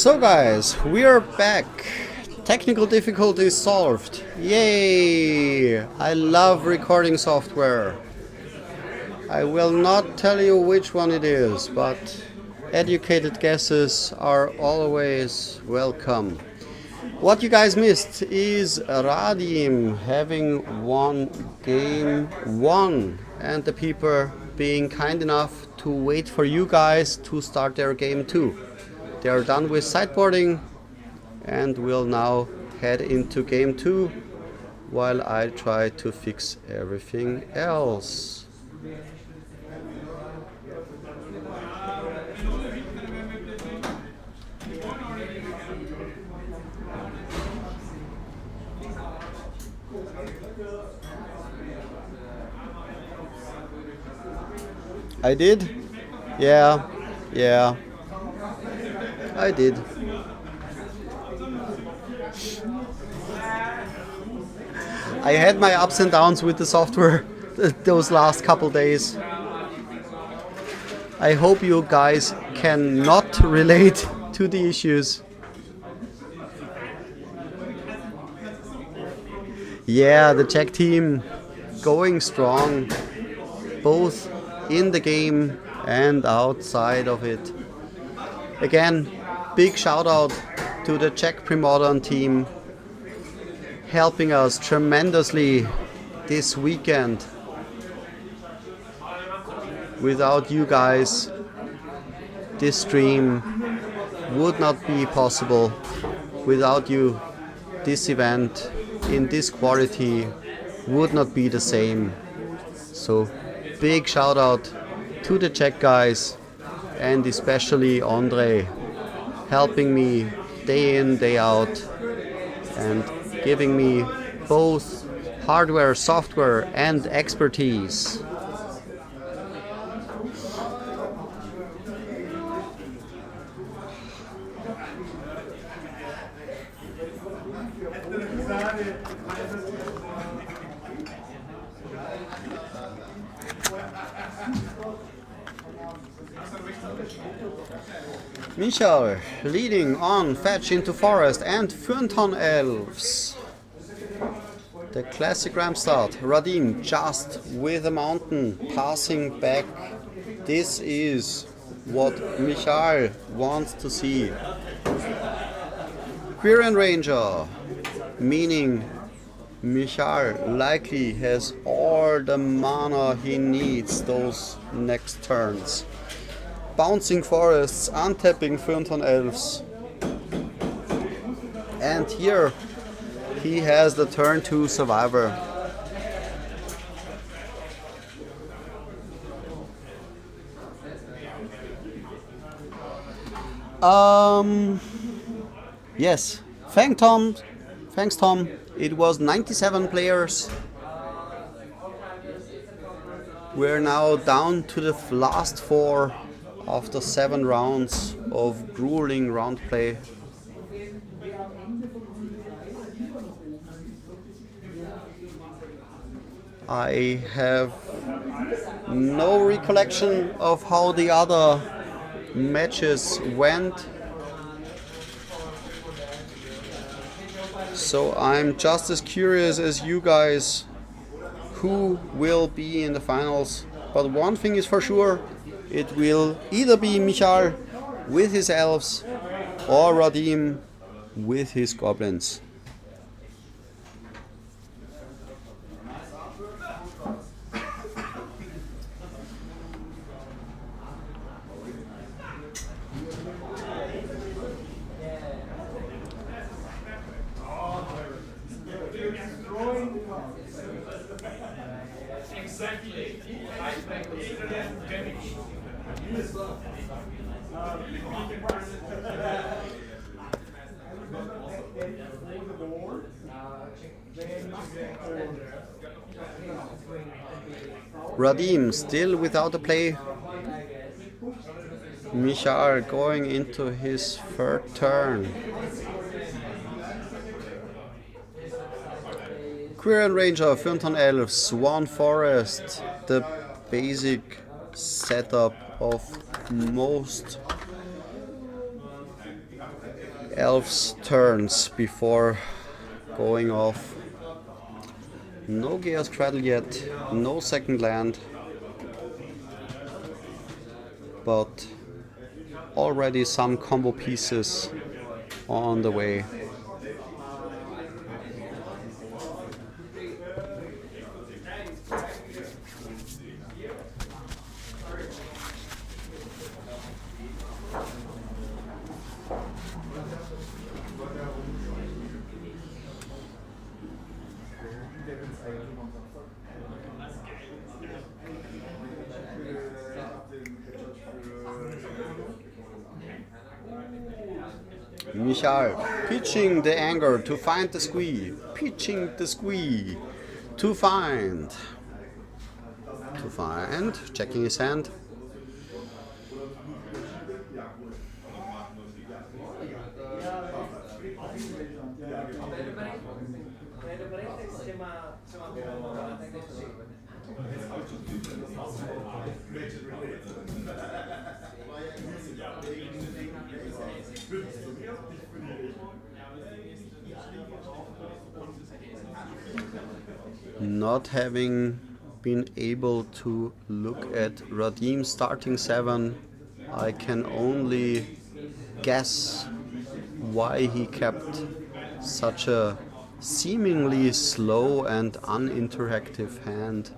So guys, we are back. Technical difficulties solved. Yay! I love recording software. I will not tell you which one it is, but educated guesses are always welcome. What you guys missed is Radim having won game 1 and the people being kind enough to wait for you guys to start their game 2. They are done with sideboarding and will now head into game 2 while I try to fix everything else. I did? Yeah, I did. I had my ups and downs with the software those last couple days. I hope you guys cannot relate to the issues. Yeah, the Czech team going strong, both in the game and outside of it. Again, big shout out to the Czech Premodern team, helping us tremendously this weekend. Without you guys, this stream would not be possible. Without you, this event in this quality would not be the same. So big shout out to the Czech guys and especially Andre, helping me day in, day out and giving me both hardware, software and expertise. Michael leading on fetch into forest and Fürnton elves. The classic ramp start. Radim just with a mountain passing back. This is what Michael wants to see. Quirion Ranger, meaning Michael likely has all the mana he needs those next turns. Bouncing forests, untapping Fürnton elves. And here he has the turn 2 survivor. Yes, thanks Tom. It was 97 players. We're now down to the last 4 after 7 rounds of grueling round play. I have no recollection of how the other matches went, so I'm just as curious as you guys who will be in the finals. But one thing is for sure, it will either be Michael with his elves or Radim with his goblins. Radim still without a play. Michael going into his 3rd turn. Quirion Ranger, Fürnton Elves, Swan Forest, the basic setup of most elves' turns before going off. No Gear's Cradle yet, no second land, but already some combo pieces on the way. Michael, pitching the anger to find the squee, pitching the squee to find, checking his hand. Not having been able to look at Radim's starting 7, I can only guess why he kept such a seemingly slow and uninteractive hand,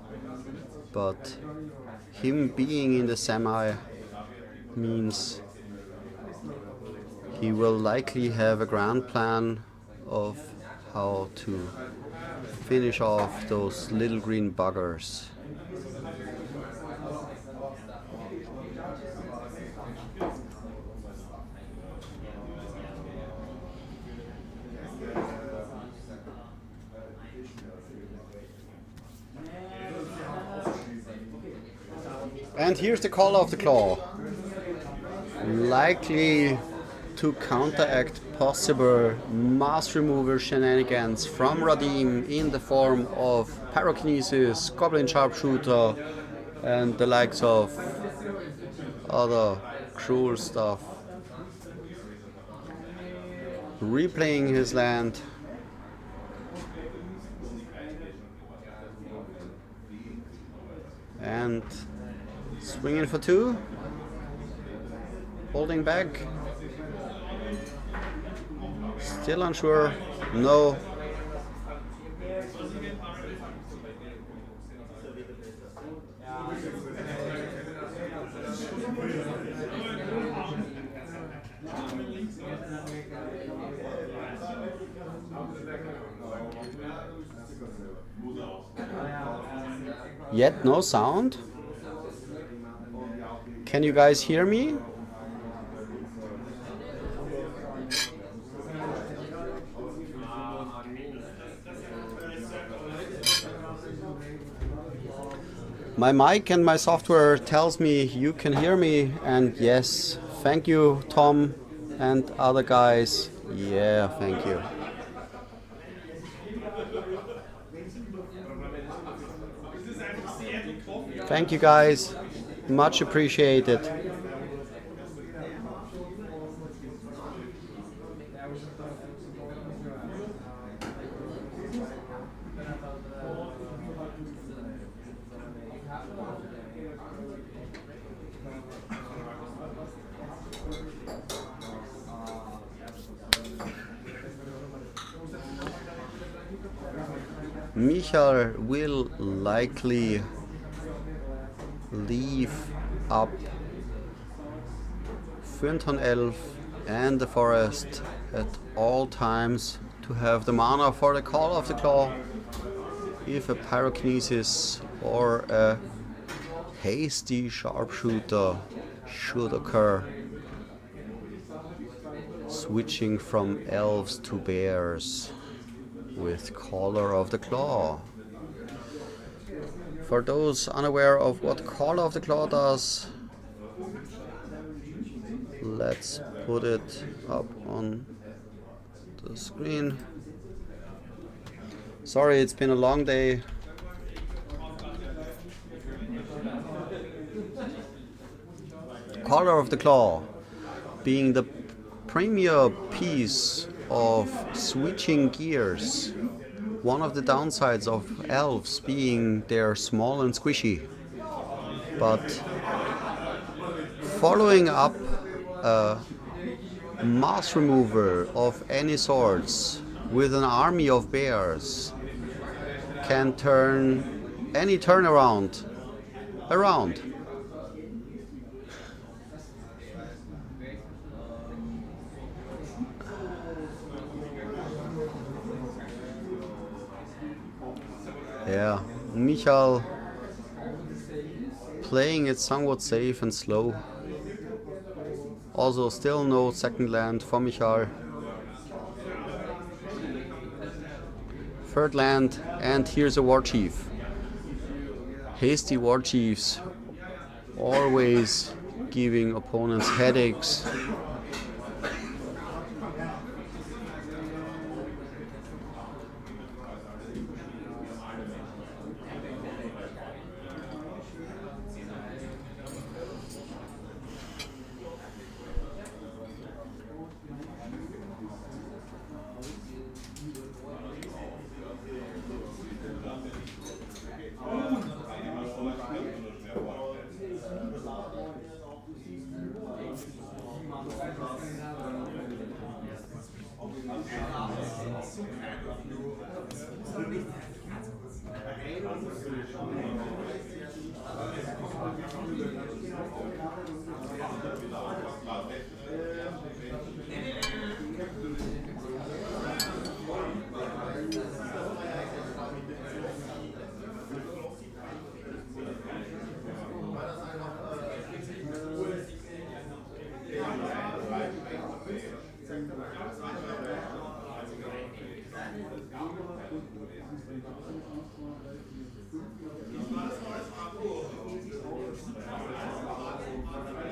but him being in the semi means he will likely have a grand plan of how to finish off those little green buggers. And here's the call of the claw. Likely to counteract possible mass removal shenanigans from Radim in the form of pyrokinesis, goblin sharpshooter, and the likes of other cruel stuff. Replaying his land. And swinging for 2. Holding back. Still unsure. No. Yet no sound. Can you guys hear me? My mic and my software tells me you can hear me, and yes, thank you, Tom and other guys. Yeah, thank you. Thank you guys, much appreciated. Michael will likely leave up Fünton Elf and the forest at all times to have the mana for the call of the claw if a pyrokinesis or a hasty sharpshooter should occur, switching from elves to bears with Caller of the Claw. For those unaware of what Caller of the Claw does, let's put it up on the screen. Sorry, it's been a long day. Caller of the Claw, being the premier piece of switching gears. One of the downsides of elves being they're small and squishy. But following up a mass remover of any sorts with an army of bears can turn any turnaround around. Yeah, Michal playing it somewhat safe and slow. Also still no second land for Michal. Third land, and here's a war chief. Hasty war chiefs always giving opponents headaches.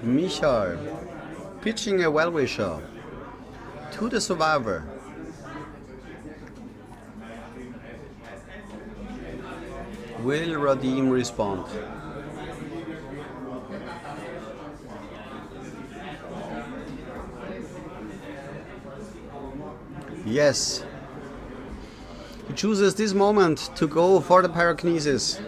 Michal pitching a well-wisher to the survivor. Will Radim respond? Yes. He chooses this moment to go for the pyrokinesis.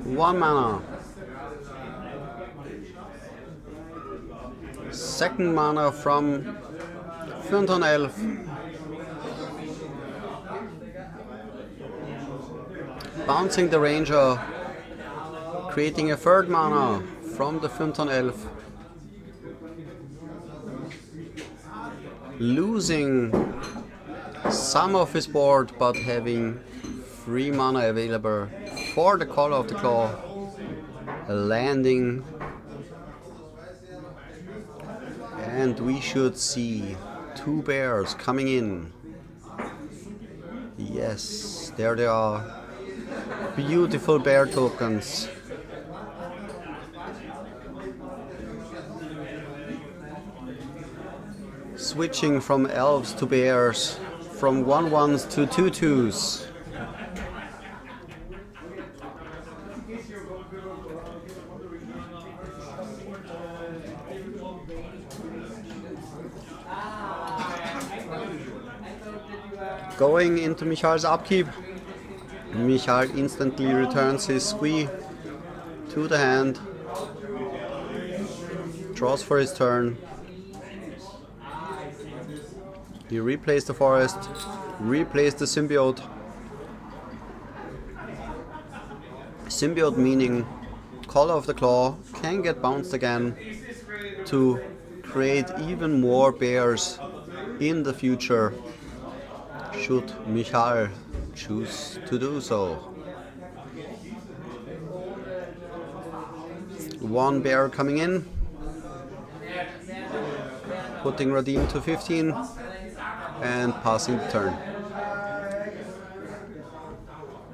One mana. Second mana from Fünton Elf. Bouncing the Ranger, creating a third mana from the Fünton Elf. Losing some of his board, but having 3 mana available for the Call of the Claw. A landing. And we should see 2 bears coming in. Yes, there they are. Beautiful bear tokens. Switching from elves to bears, from 1/1s to 2/2s. Going into Michal's upkeep, Michal instantly returns his squee to the hand, draws for his turn. He replays the forest, replays the symbiote. Symbiote meaning Call of the Claw can get bounced again to create even more bears in the future, should Michal choose to do so. 1 bear coming in, putting Radim to 15 and passing the turn.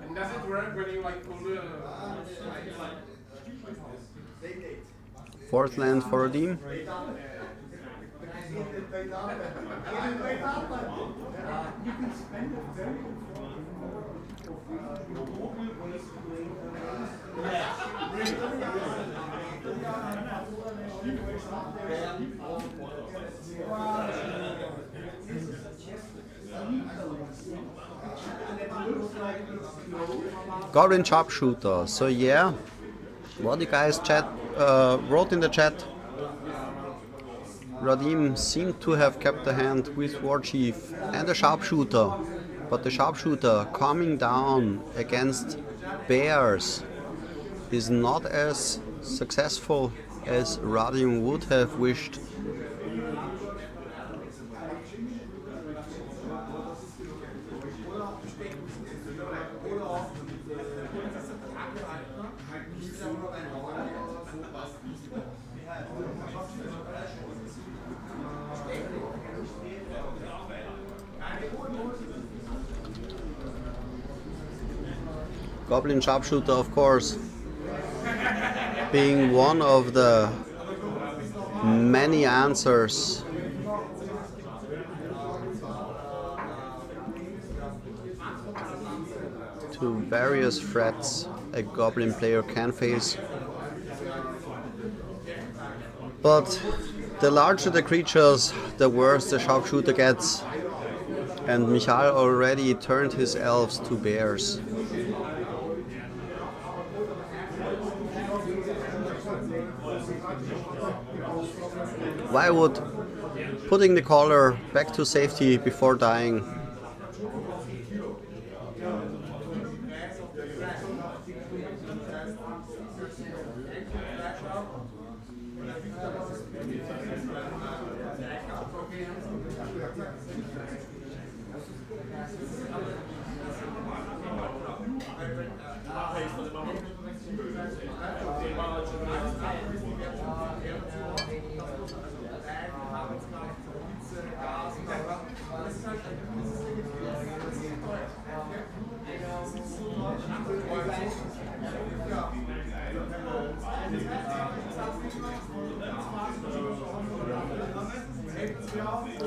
And does it work when you like pull the... 4th land for Radim. Goblin sharpshooter. So yeah, what you guys wrote in the chat. Radim seemed to have kept the hand with War Chief and a sharpshooter, but the sharpshooter coming down against bears is not as successful as Radim would have wished. Goblin sharpshooter, of course, being one of the many answers to various threats a goblin player can face. But the larger the creatures, the worse the sharpshooter gets, and Michal already turned his elves to bears. Why would putting the caller back to safety before dying?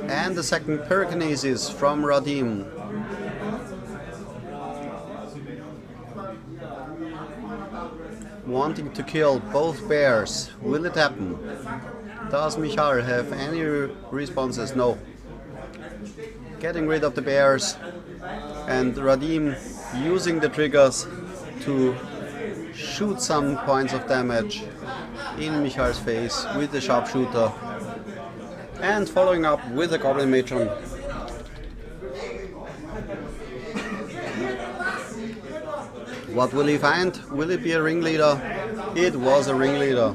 And the second pyrokinesis from Radim. Wanting to kill both bears. Will it happen? Does Michal have any responses? No. Getting rid of the bears, and Radim using the triggers to shoot some points of damage in Michal's face with the sharpshooter, and following up with the Goblin Matron. What will he find? Will it be a ringleader? It was a ringleader.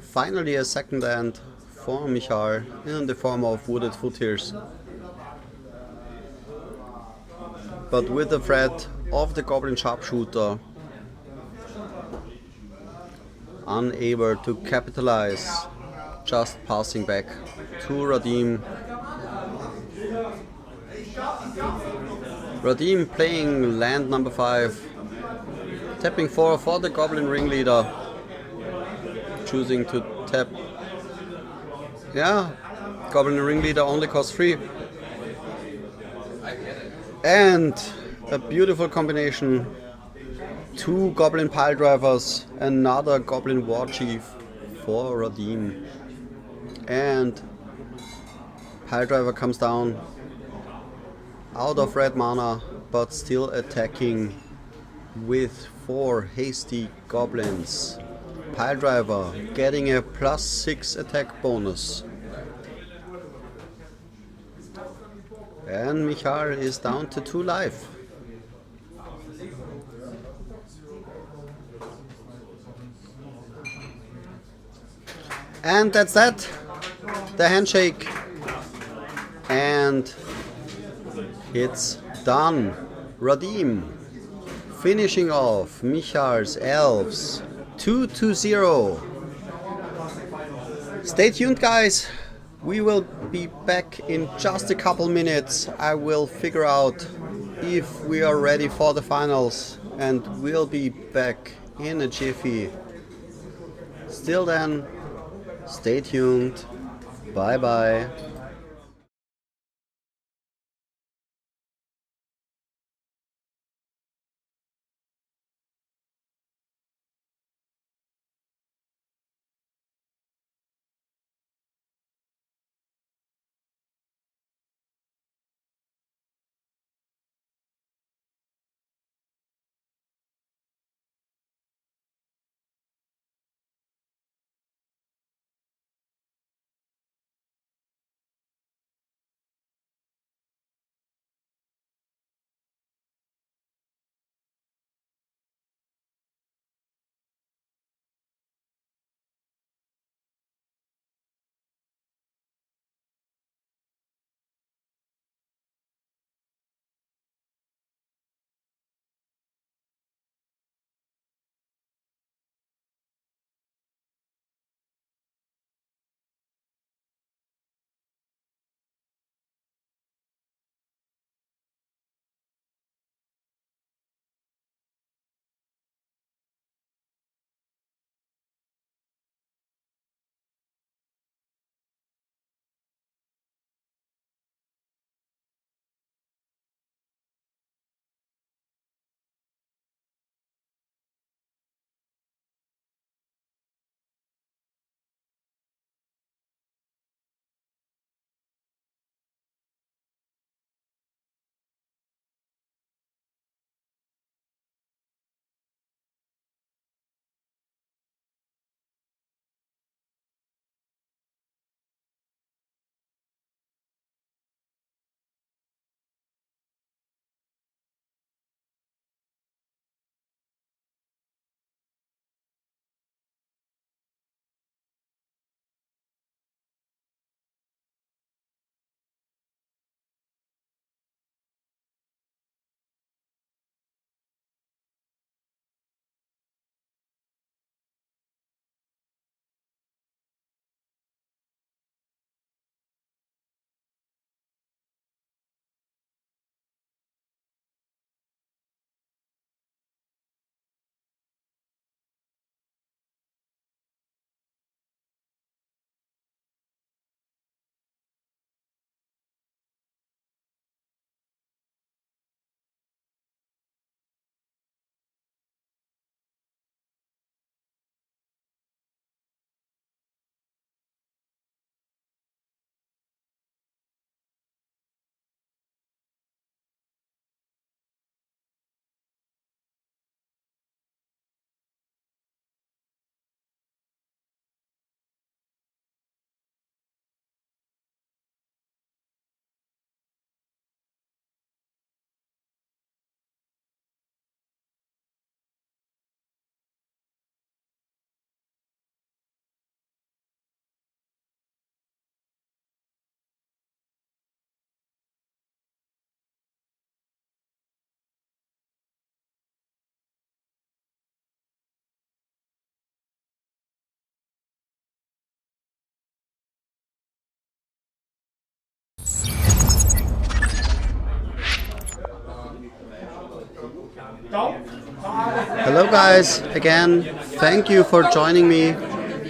Finally a second end for Michal in the form of wooded foothills. But with the threat of the Goblin sharpshooter, unable to capitalize, just passing back to Radim. Radim playing land number 5, tapping 4 for the Goblin ringleader, choosing to tap. Yeah, Goblin ringleader only costs 3. And a beautiful combination. 2 Goblin pile drivers, another Goblin war chief for Radim. And pile driver comes down out of red mana, but still attacking with 4 hasty goblins. Pile driver getting a +6 attack bonus. And Michal is down to 2 life. And that's that. The handshake. And it's done. Radim finishing off Michal's Elves 2-0. Stay tuned, guys. We will be back in just a couple minutes. I will figure out if we are ready for the finals, and we'll be back in a jiffy. Still then, stay tuned. Bye bye. Hello guys, again, thank you for joining me.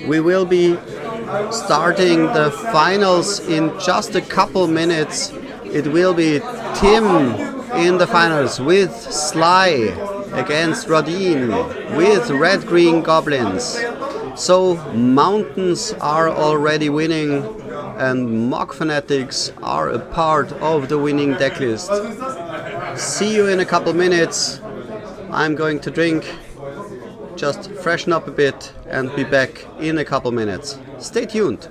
We will be starting the finals in just a couple minutes. It will be Tim in the finals with Sly against Rodin with Red Green Goblins. So Mountains are already winning and Mock Fanatics are a part of the winning decklist. See you in a couple minutes. I'm going to drink, just freshen up a bit and be back in a couple minutes. Stay tuned.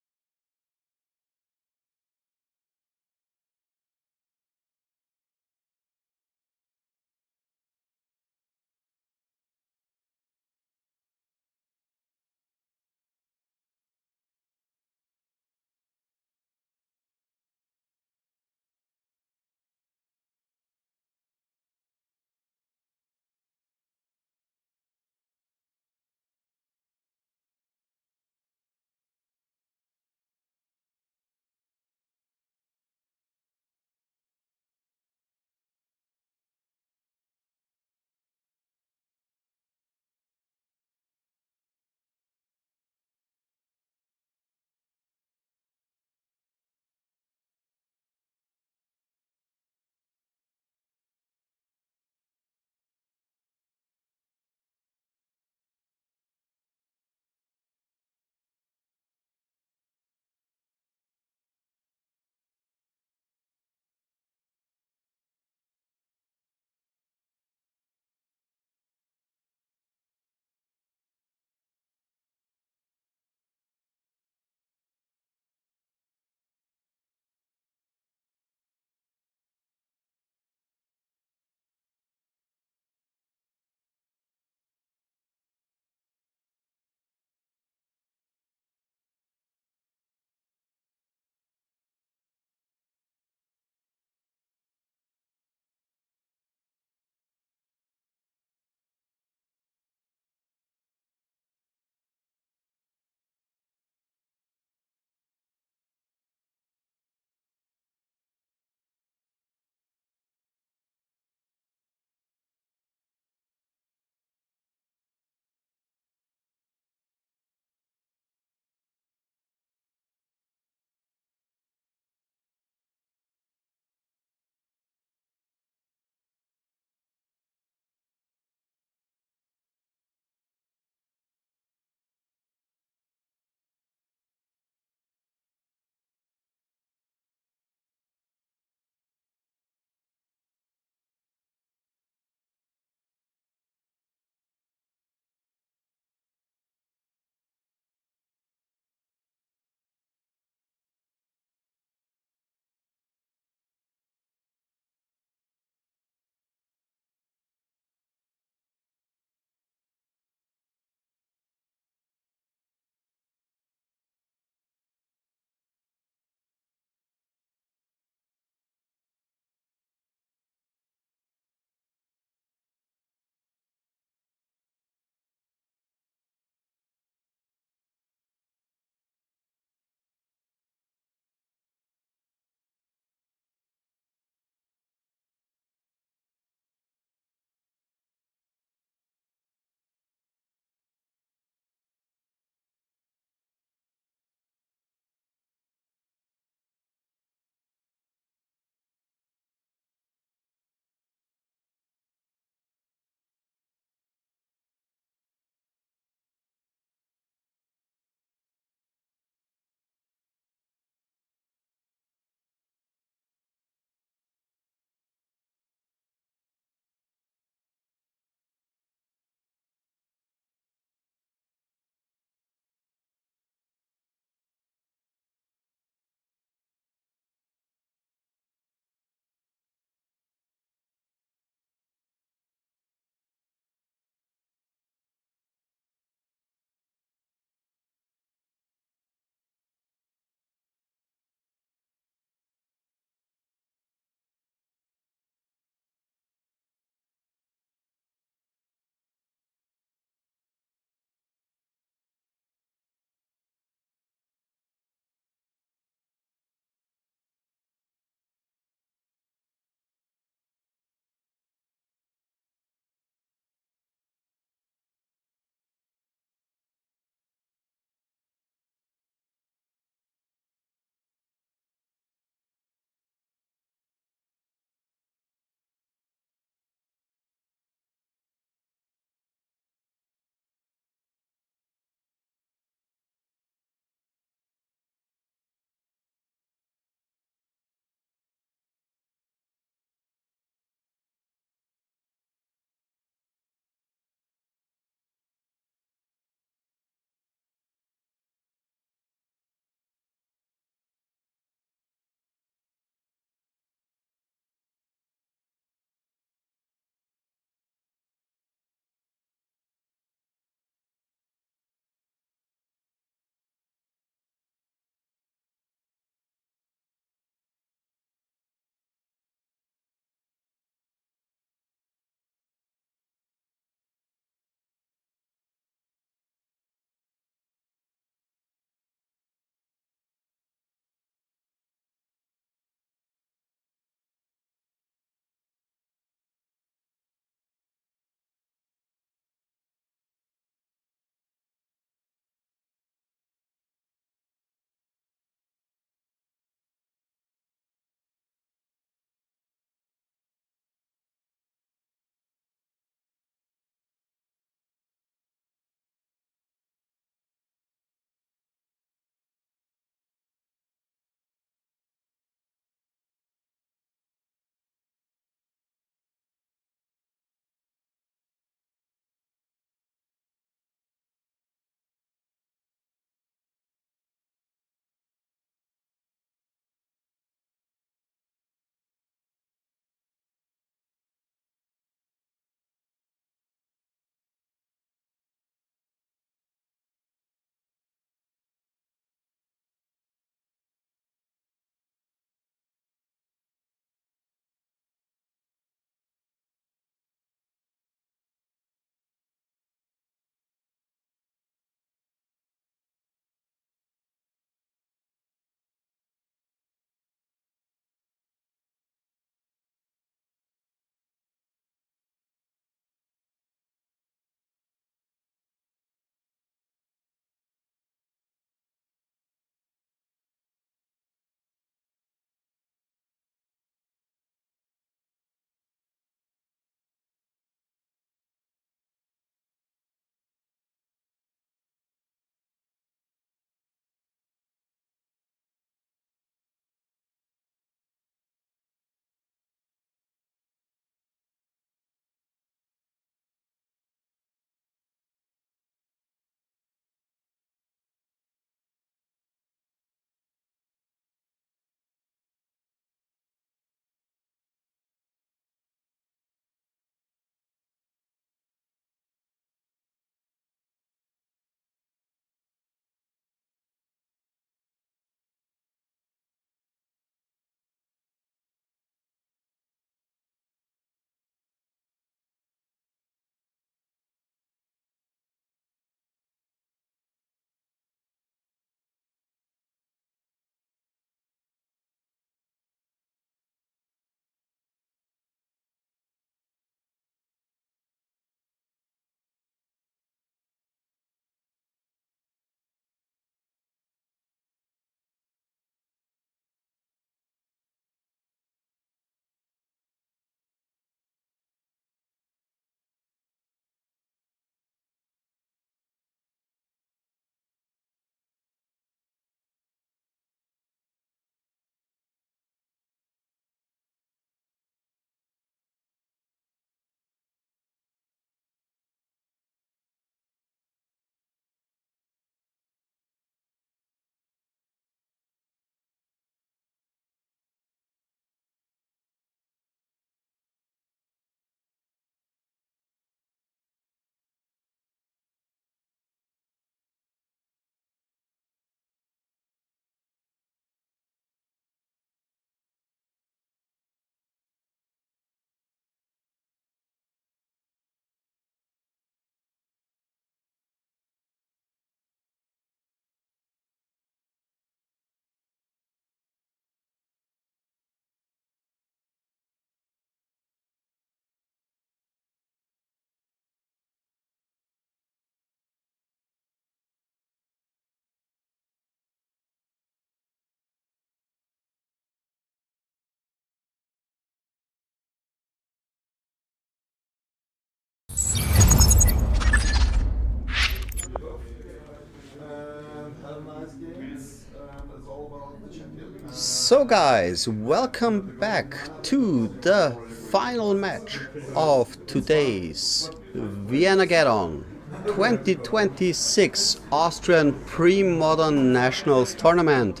So guys, welcome back to the final match of today's Viennageddon 2026 Austrian Pre-Modern Nationals Tournament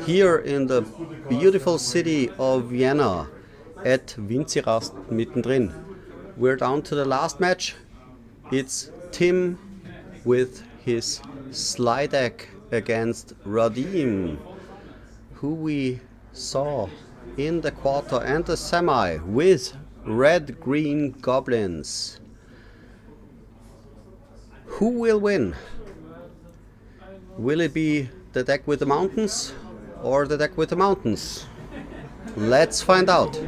here in the beautiful city of Vienna at Winzirast mittendrin. We're down to the last match. It's Tim with his slide deck against Radim, who we saw in the quarter and the semi with red-green goblins. Who will win? Will it be the deck with the mountains or the deck with the mountains? Let's find out.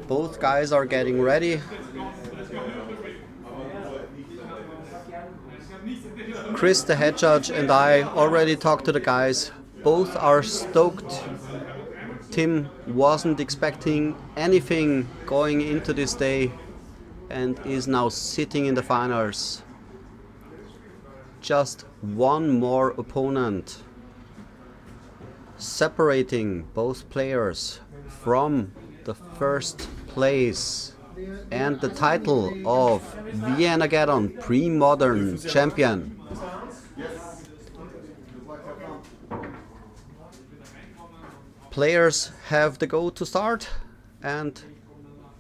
Both guys are getting ready. Chris, the head judge, and I already talked to the guys. Both are stoked. Tim wasn't expecting anything going into this day and is now sitting in the finals. Just one more opponent separating both players from the first place and the title of Viennageddon Pre-Modern Champion. Players have the go to start and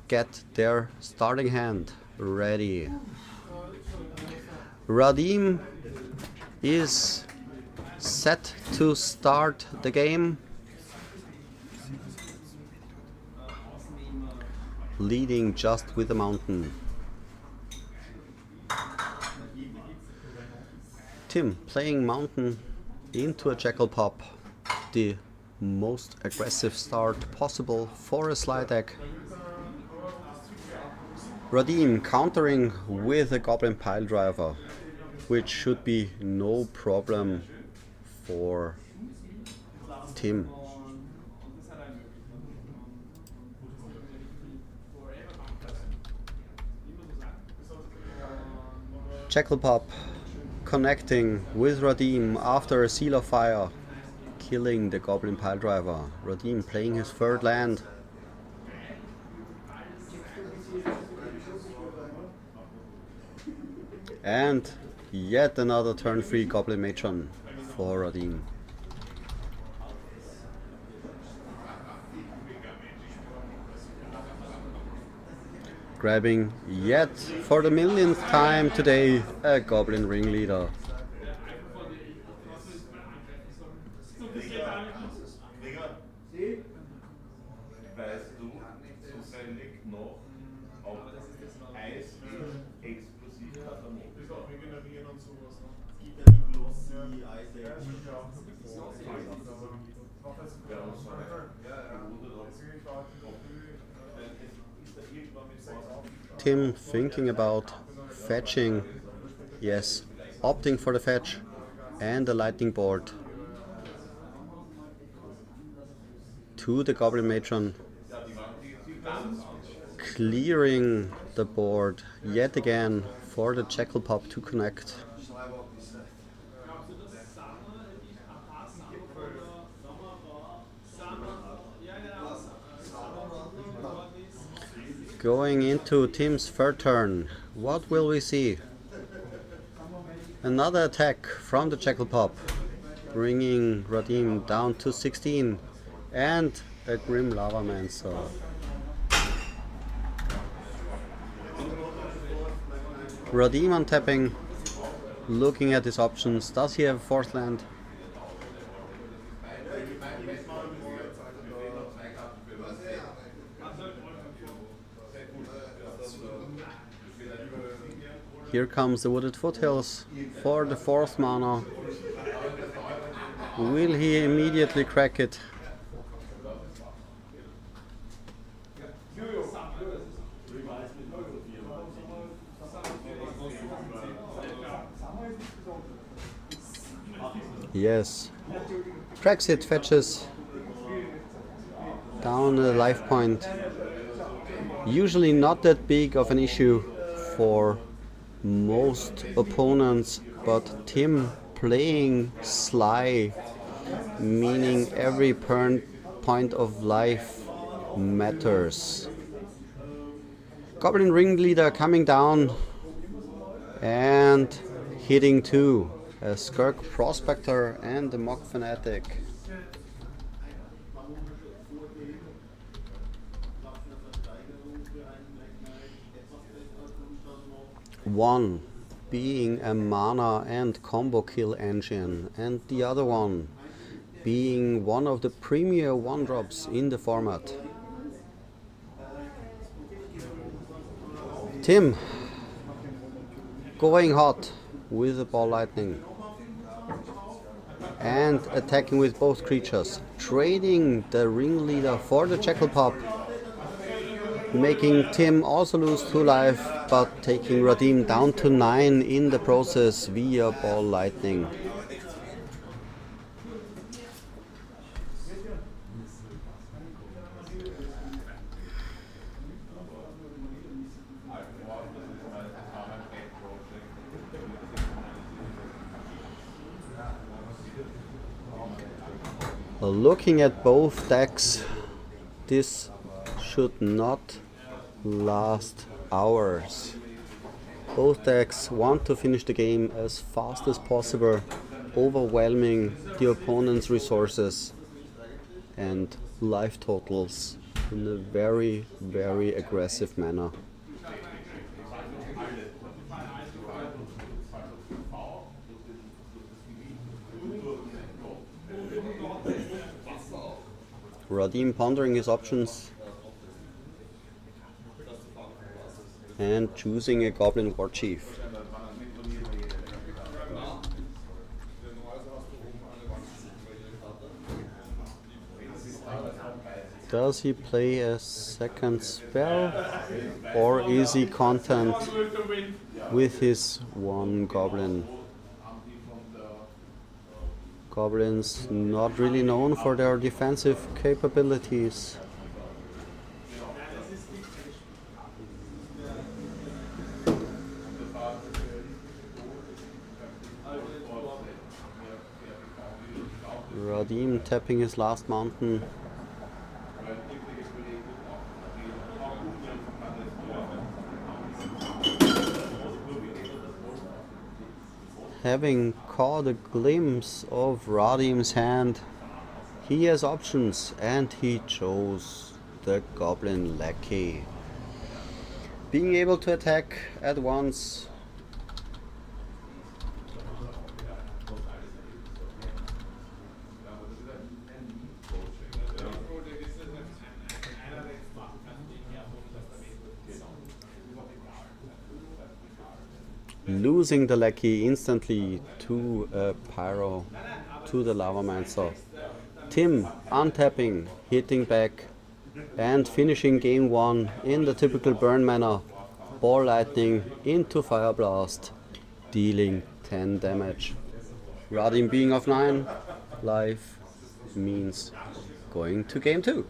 get their starting hand ready. Radim is set to start the game, leading just with the mountain. Tim playing mountain into a jackal pop, the most aggressive start possible for a slide deck. Radim countering with a goblin pile driver, which should be no problem for Tim. Jackal pop connecting with Radim after a seal of fire, killing the goblin pile driver. Radim playing his third land. And yet another turn 3 goblin matron for Radim. Grabbing yet for the millionth time today a goblin ringleader. Tim thinking about fetching, yes, opting for the fetch and the lightning board to the goblin matron, clearing the board yet again for the jackal pop to connect. Going into Tim's third turn, what will we see? Another attack from the jackal pop, bringing Radim down to 16, and a Grim Lava Mancer. Radim untapping, looking at his options. Does he have a fourth land? Here comes the Wooded Foothills for the fourth mana. Will he immediately crack it? Yes. Cracks it, fetches down a life point. Usually not that big of an issue for most opponents, but Tim playing sly, meaning every point of life matters. Goblin ringleader coming down and hitting 2. A Skirk Prospector and the Mock Fanatic. One being a mana and combo kill engine, and the other one being one of the premier 1-drops in the format. Tim going hot with the Ball Lightning and attacking with both creatures, trading the ringleader for the Jackal Pup, making Tim also lose 2 life, but taking Radim down to 9 in the process via Ball Lightning. Looking at both decks, this should not last hours. Both decks want to finish the game as fast as possible, overwhelming the opponent's resources and life totals in a very, very aggressive manner. Radim pondering his options and choosing a Goblin War Chief. Does he play a second spell, or is he content with his 1 Goblin? Goblins not really known for their defensive capabilities. Radim tapping his last mountain. Having caught a glimpse of Radim's hand, he has options and he chose the Goblin Lackey. Being able to attack at once. Losing the Lackey instantly to a Pyro, to the Lavamancer. Tim untapping, hitting back and finishing game 1 in the typical burn manner. Ball Lightning into Fire Blast, dealing 10 damage. Radim being of 9 life means going to game 2.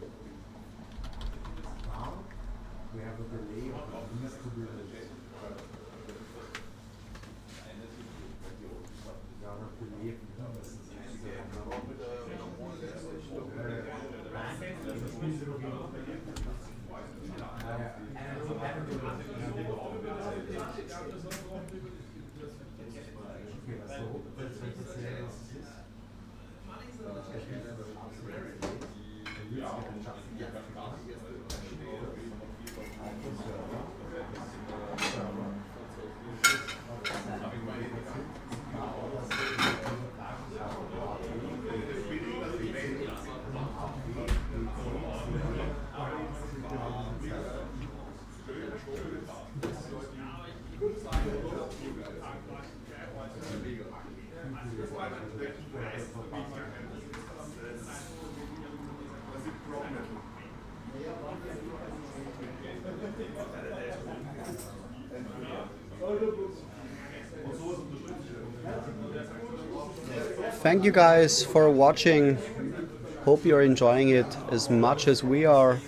Thank you guys for watching. Hope you're enjoying it as much as we are,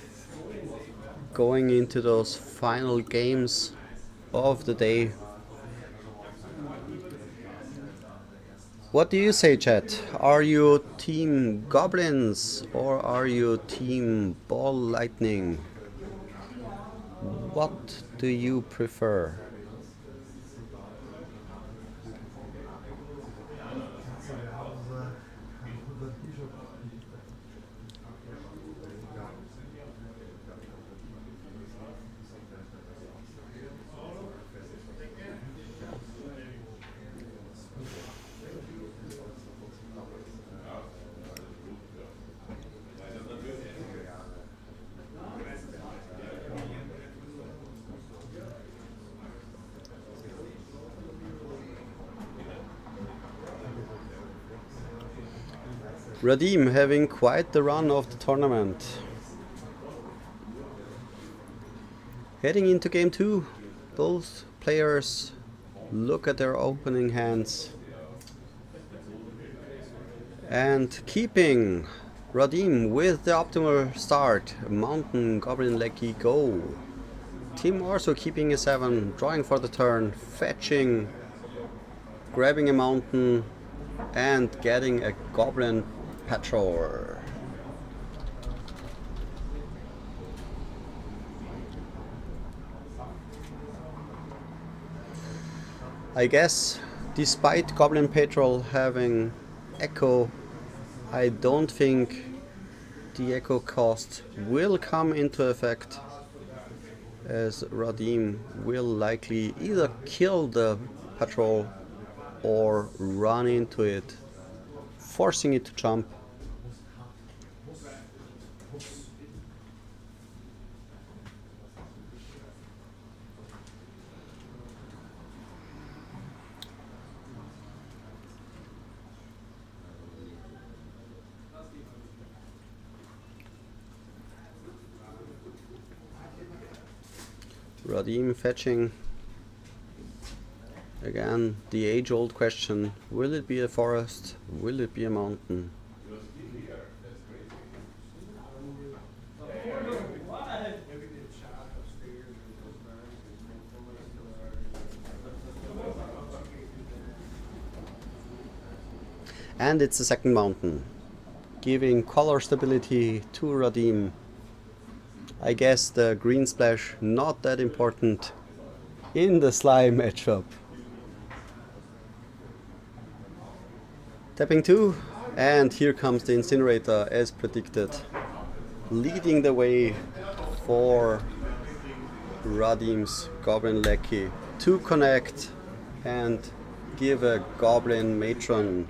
going into those final games of the day. What do you say, chat? Are you team goblins or are you team ball lightning? What do you prefer? Radim having quite the run of the tournament. Heading into game 2, both players look at their opening hands and keeping Radim with the optimal start. Mountain, Goblin, Lecky, go. Tim also keeping a 7, drawing for the turn, fetching, grabbing a mountain and getting a Goblin Patrol. I guess despite Goblin Patrol having Echo, I don't think the Echo cost will come into effect, as Radim will likely either kill the Patrol or run into it, forcing it to jump. Radim fetching. Again, the age-old question, will it be a forest? Will it be a mountain? And it's the second mountain, giving color stability to Radim. I guess the green splash not that important in the Sly matchup. Tapping 2, and here comes the Incinerator as predicted, leading the way for Radim's Goblin Lecky to connect and give a Goblin Matron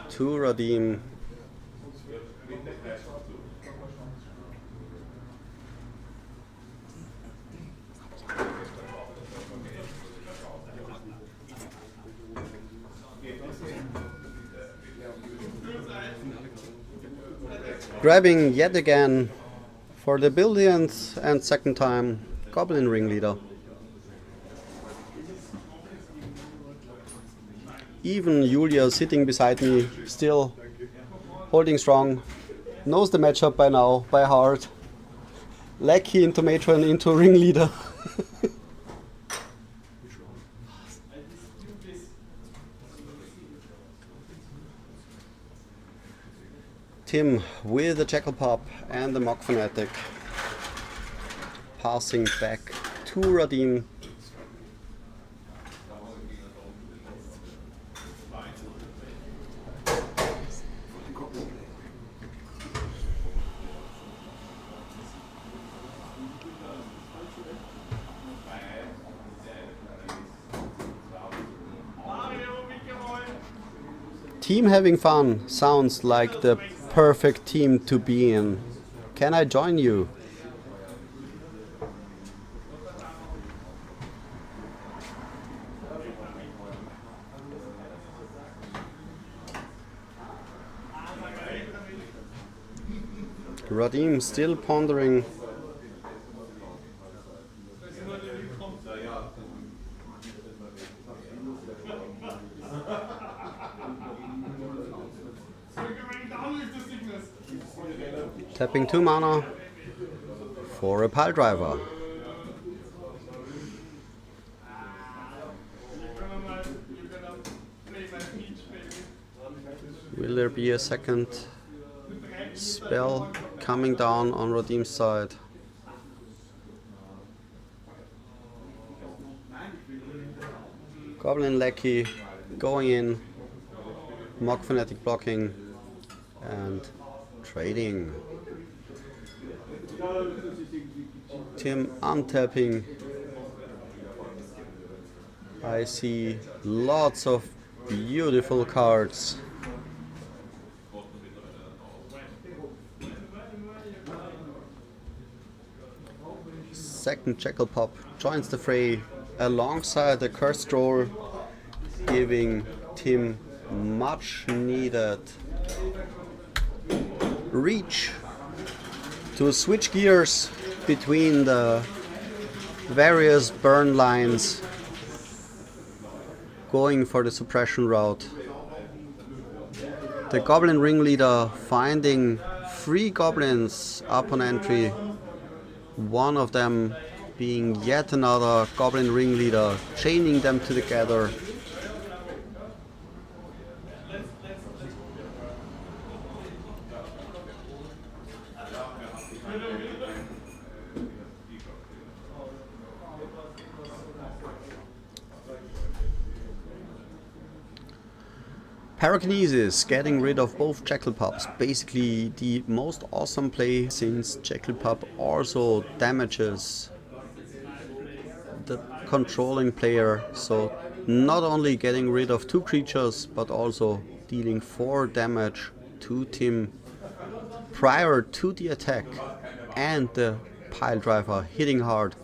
to Radim. Grabbing yet again for the billionth and second time Goblin Ringleader. Even Julia sitting beside me, still holding strong, knows the matchup by now, by heart. Lecky into Matron, into Ringleader. Tim with the Jackal Pop and the Mock Fanatic, passing back to Radim. Team having fun sounds like the perfect team to be in. Can I join you? Radim still pondering. Tapping 2 mana for a pile driver. Will there be a second spell coming down on Radim's side? Goblin Lackey going in, Mock Fanatic blocking and trading. Tim untapping. I see lots of beautiful cards. Second Jackal Pop joins the fray alongside the Cursed Roll, giving Tim much needed reach to switch gears between the various burn lines, going for the suppression route. The Goblin Ringleader finding 3 goblins up on entry, one of them being yet another Goblin Ringleader, chaining them together. Pyrokinesis, getting rid of both Jackal Pups. Basically the most awesome play, since Jackal Pup also damages the controlling player. So not only getting rid of 2 creatures, but also dealing 4 damage to Tim prior to the attack, and the pile driver hitting hard,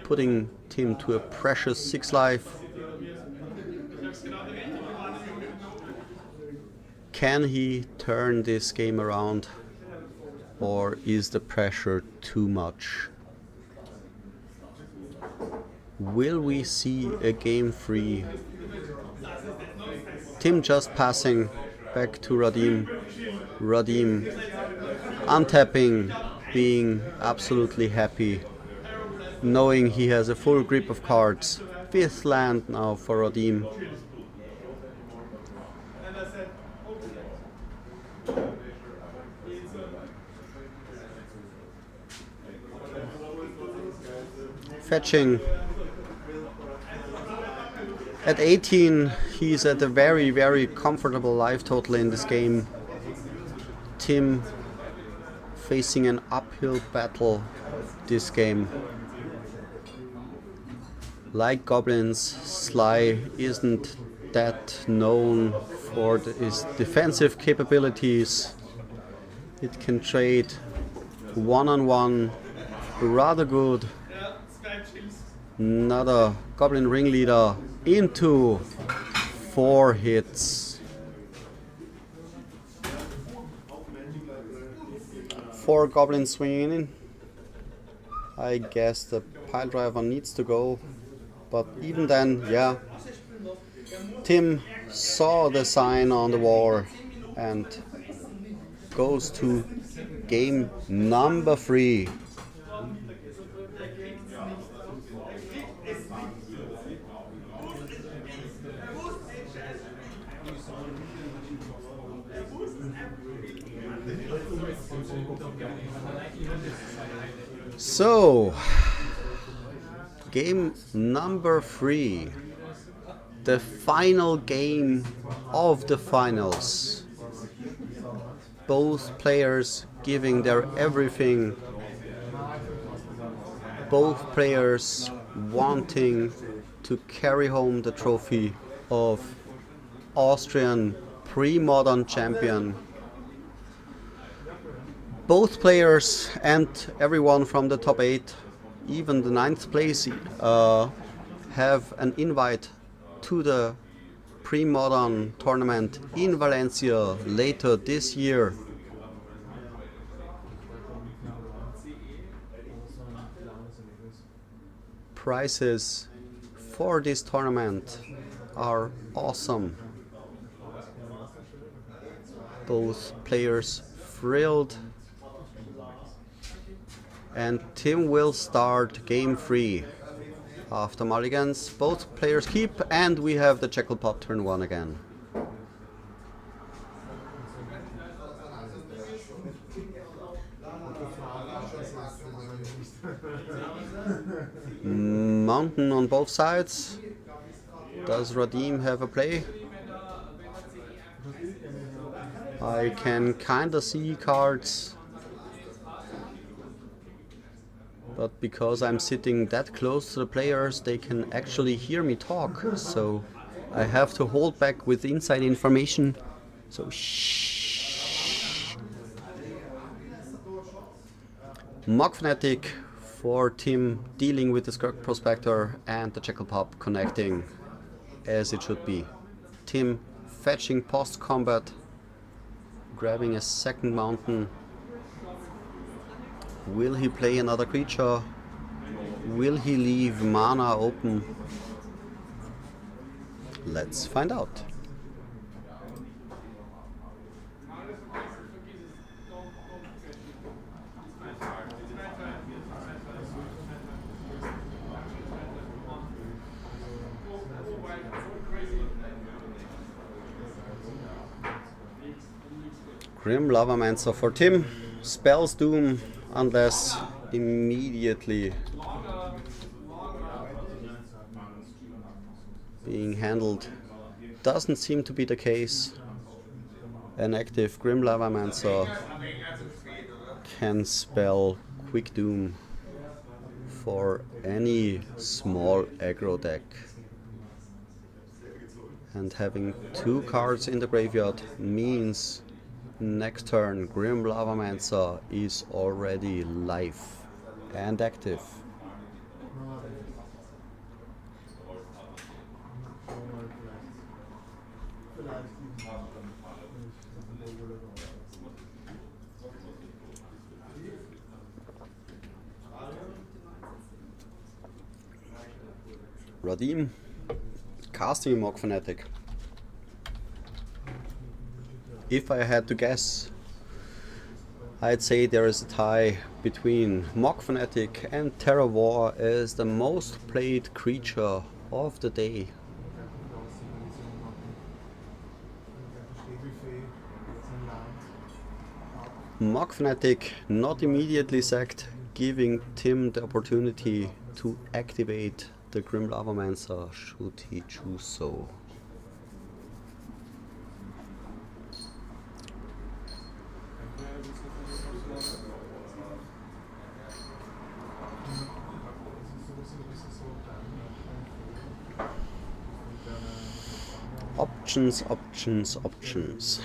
putting Tim to a precious 6 life. Can he turn this game around, or is the pressure too much? Will we see a game 3? Tim just passing back to Radim. Radim untapping, being absolutely happy, knowing he has a full grip of cards. 5th land now for Radim. Fetching. At 18, he's at a very, very comfortable life total in this game. Tim facing an uphill battle this game. Like goblins, Sly isn't that known for his defensive capabilities. It can trade one-on-one rather good. Another Goblin Ringleader into 4 hits. 4 goblins swinging in. I guess the pile driver needs to go, but even then, yeah. Tim saw the sign on the wall and goes to game number 3. So, game number 3, the final game of the finals. Both players giving their everything, both players wanting to carry home the trophy of Austrian pre-modern champion. Both players and everyone from the top 8, even the 9th place, have an invite to the pre-modern tournament in Valencia later this year. Prizes for this tournament are awesome. Both players thrilled. And Tim will start game 3. After mulligans, both players keep, and we have the Jackal Pop turn 1 again. Mountain on both sides. Does Radim have a play? I can kinda see cards, but because I'm sitting that close to the players, they can actually hear me talk, so I have to hold back with inside information. So shh. Mock Fnatic for Tim dealing with the Skirk Prospector and the Jackal Pop connecting as it should be. Tim fetching post combat, grabbing a second mountain. Will he play another creature? Will he leave mana open? Let's find out. Grim Lavamancer for Tim. Spells Doom unless immediately being handled. Doesn't seem to be the case. An active Grim Lavamancer can spell Quick Doom for any small aggro deck. And having 2 cards in the graveyard means next turn Grim Lavamancer is already live and active. Radim casting Mock Fnatic. If I had to guess, I'd say there is a tie between Mock Fnatic and Terra War as the most played creature of the day. Mock Fnatic not immediately sacked, giving Tim the opportunity to activate the Grim Lavamancer should he choose so. Options, options, options.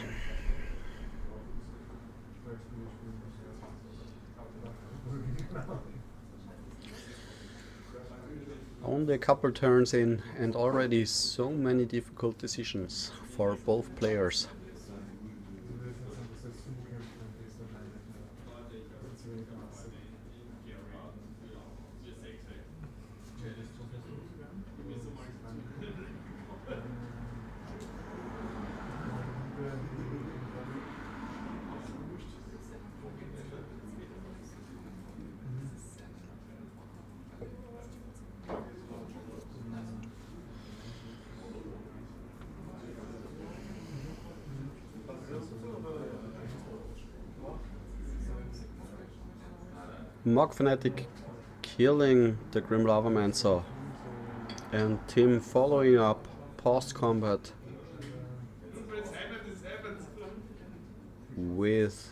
Only a couple turns in and already so many difficult decisions for both players. Mock Fnatic killing the Grim Lavamancer and Tim following up post combat with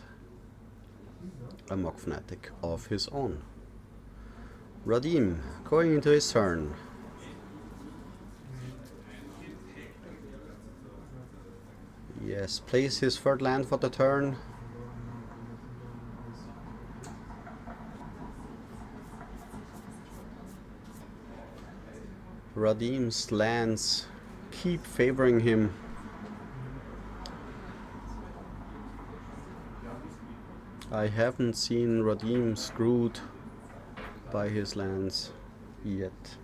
a Mock Fnatic of his own. Radim going into his turn. Yes, plays his third land for the turn. Radim's lands keep favoring him. I haven't seen Radim screwed by his lands yet.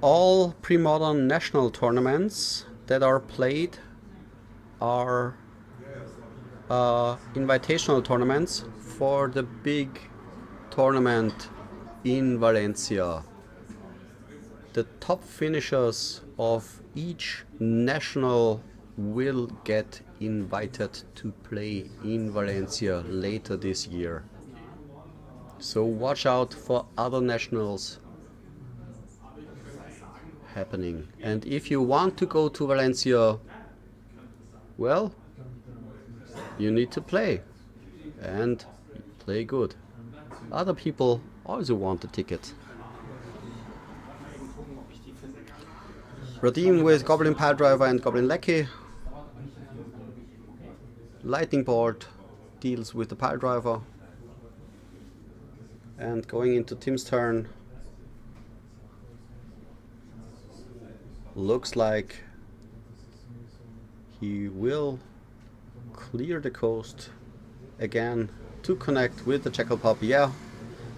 All pre-modern national tournaments that are played are invitational tournaments for the big tournament in Valencia. The top finishers of each national will get invited to play in Valencia later this year. So watch out for other nationals happening. And if you want to go to Valencia, well, you need to play and play good. Other people also want a ticket. Radim with Goblin Piledriver and Goblin Lackey. Lightning Bolt deals with the Piledriver. And going into Tim's turn, looks like he will clear the coast again to connect with the Jackal Pup. Yeah,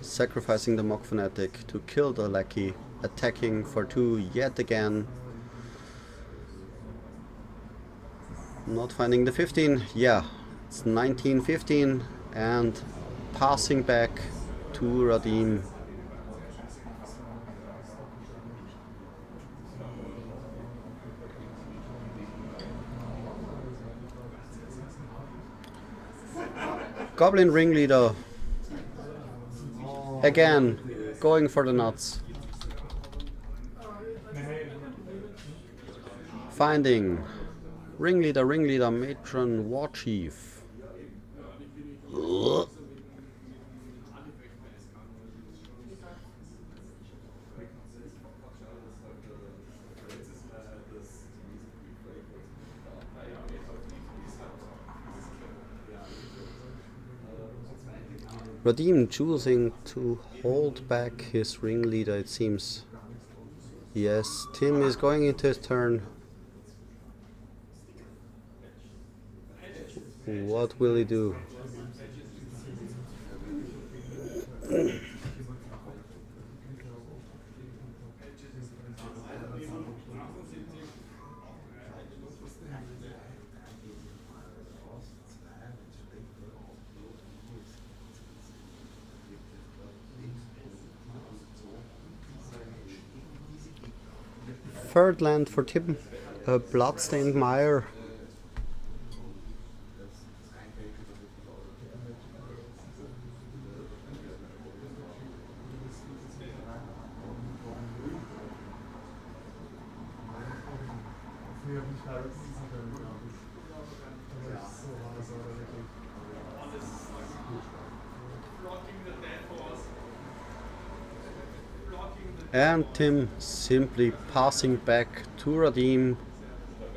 sacrificing the Mock Fanatic to kill the Lackey, attacking for 2 yet again. Not finding the 15. Yeah, it's 19-15 and passing back to Radim. Goblin Ringleader again going for the nuts. Finding Ringleader, Matron, War Chief. Radim choosing to hold back his Ringleader, it seems. Yes, Tim is going into his turn. What will he do? Third land for Tim, a Bloodstained Mire. And Tim simply passing back to Radim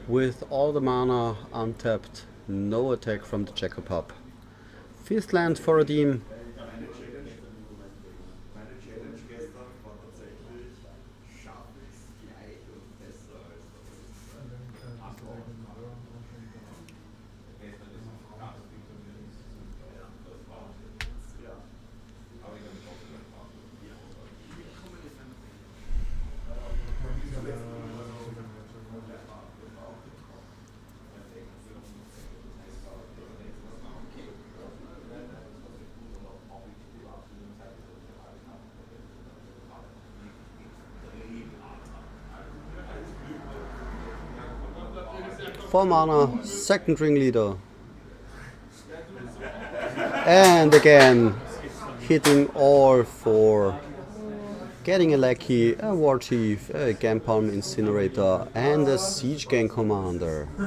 with all the mana untapped, no attack from the Jackal Pup. Fifth land for Radim. Four mana, second Ringleader. And again, hitting all four. Getting a Lackey, a War Chief, a Gampalm Incinerator, and a Siege Gang Commander. Out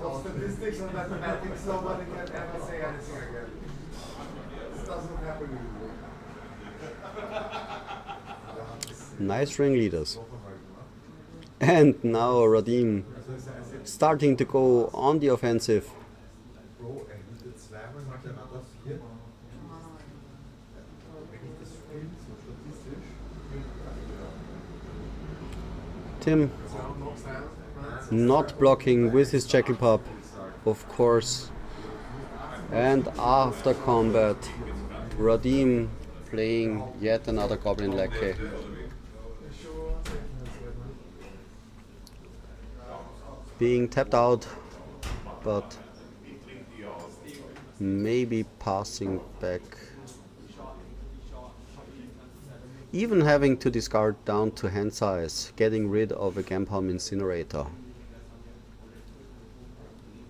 of statistics and mathematics, nobody can ever say anything again. This doesn't happen usually. Nice Ringleaders. And now Radim starting to go on the offensive. Tim not blocking with his Jackal Pup, of course. And after combat, Radim playing yet another Goblin Lackey. Being tapped out, but maybe passing back. Even having to discard down to hand size, getting rid of a Gampalm Incinerator.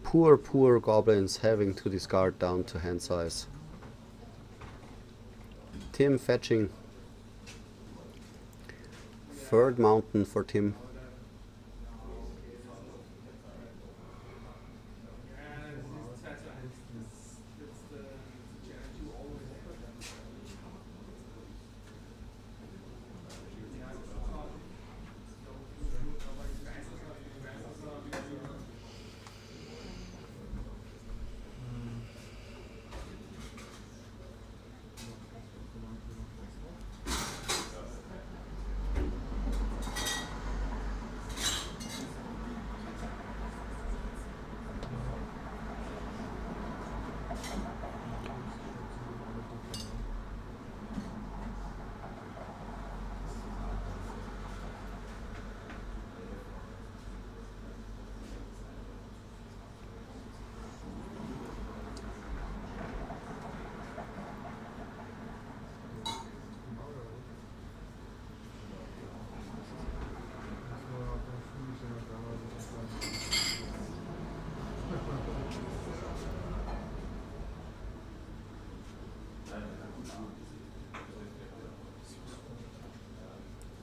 Poor goblins having to discard down to hand size. Tim fetching. Third mountain for Tim.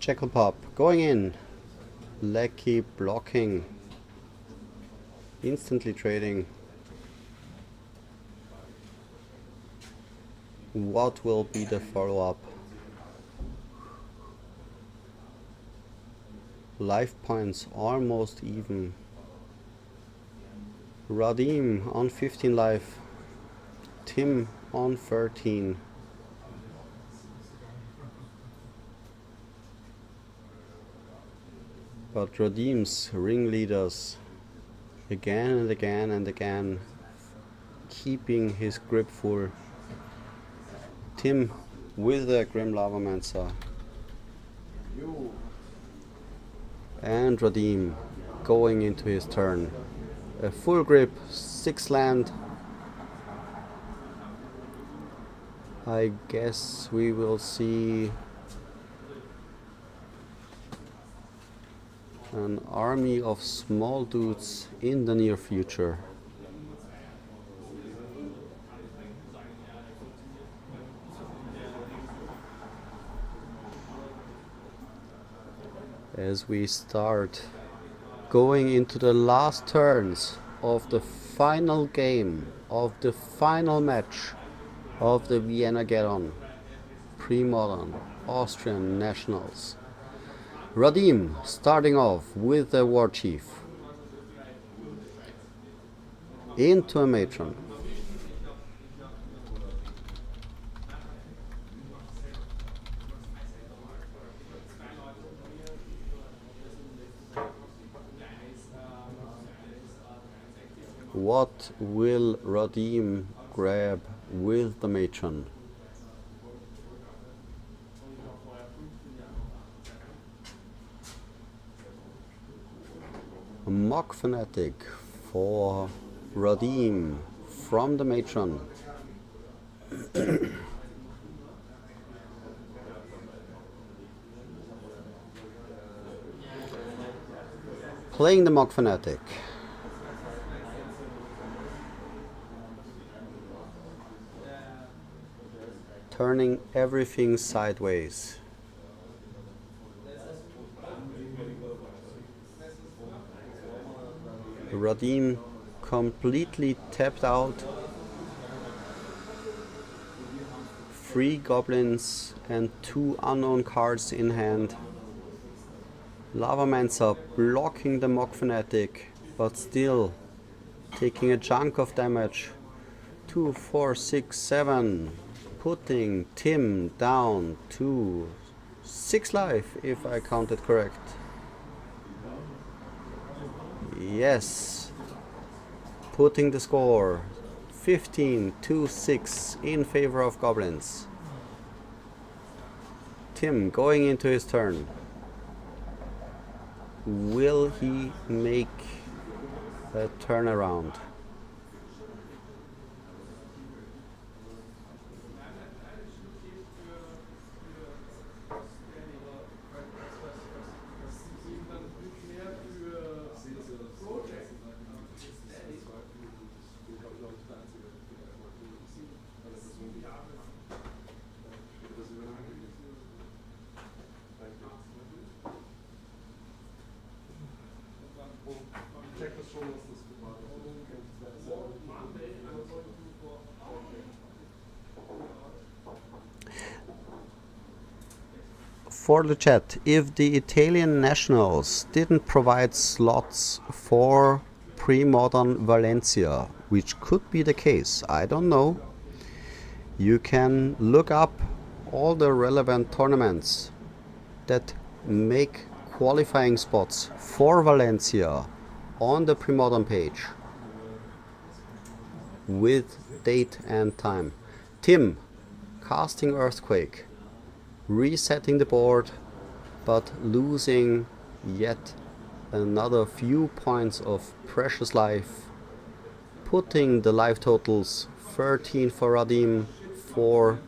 Jackal Pop going in. Lecky blocking. Instantly trading. What will be the follow-up? Life points almost even. Radim on 15 life. Tim on 13. But Radim's ringleaders again and again and again keeping his grip full. Tim with the Grim Lavamancer. And Radim going into his turn. A full grip, 6 land. I guess we will see an army of small dudes in the near future. As we start going into the last turns of the final game, of the final match of the Viennageddon pre-modern Austrian nationals. Radim starting off with the War Chief into a matron. What will Radim grab with the matron? A Mock Fanatic for Radim from the matron. Playing the Mock Fanatic. Turning everything sideways. Radim completely tapped out. 3 goblins and 2 unknown cards in hand. Lavamancer blocking the Mock Fanatic, but still taking a chunk of damage. 2, 4, 6, 7. Putting Tim down to 6 life, if I counted correct. Yes, putting the score 15-6 in favor of goblins. Tim going into his turn. Will he make a turnaround? For the chat, if the Italian nationals didn't provide slots for pre-modern Valencia, which could be the case, I don't know, you can look up all the relevant tournaments that make qualifying spots for Valencia on the pre-modern page with date and time. Tim, casting Earthquake, resetting the board but losing yet another few points of precious life, putting the life totals 13 for Radim, 4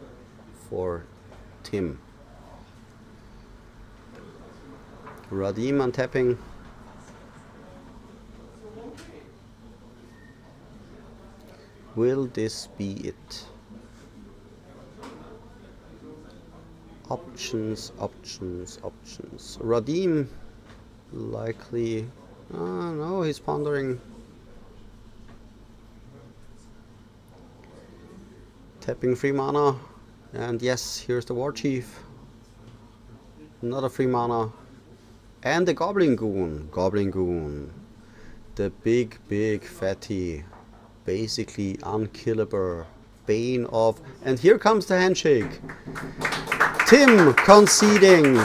for Tim. Radim untapping. Will this be it? Options, options, options. Radim likely. No, he's pondering. Tapping free mana. And yes, here's the War Chief. Another free mana. And the Goblin Goon. Goblin Goon. The big, big fatty. Basically unkillable. Bane of. And here comes the handshake. Tim conceding.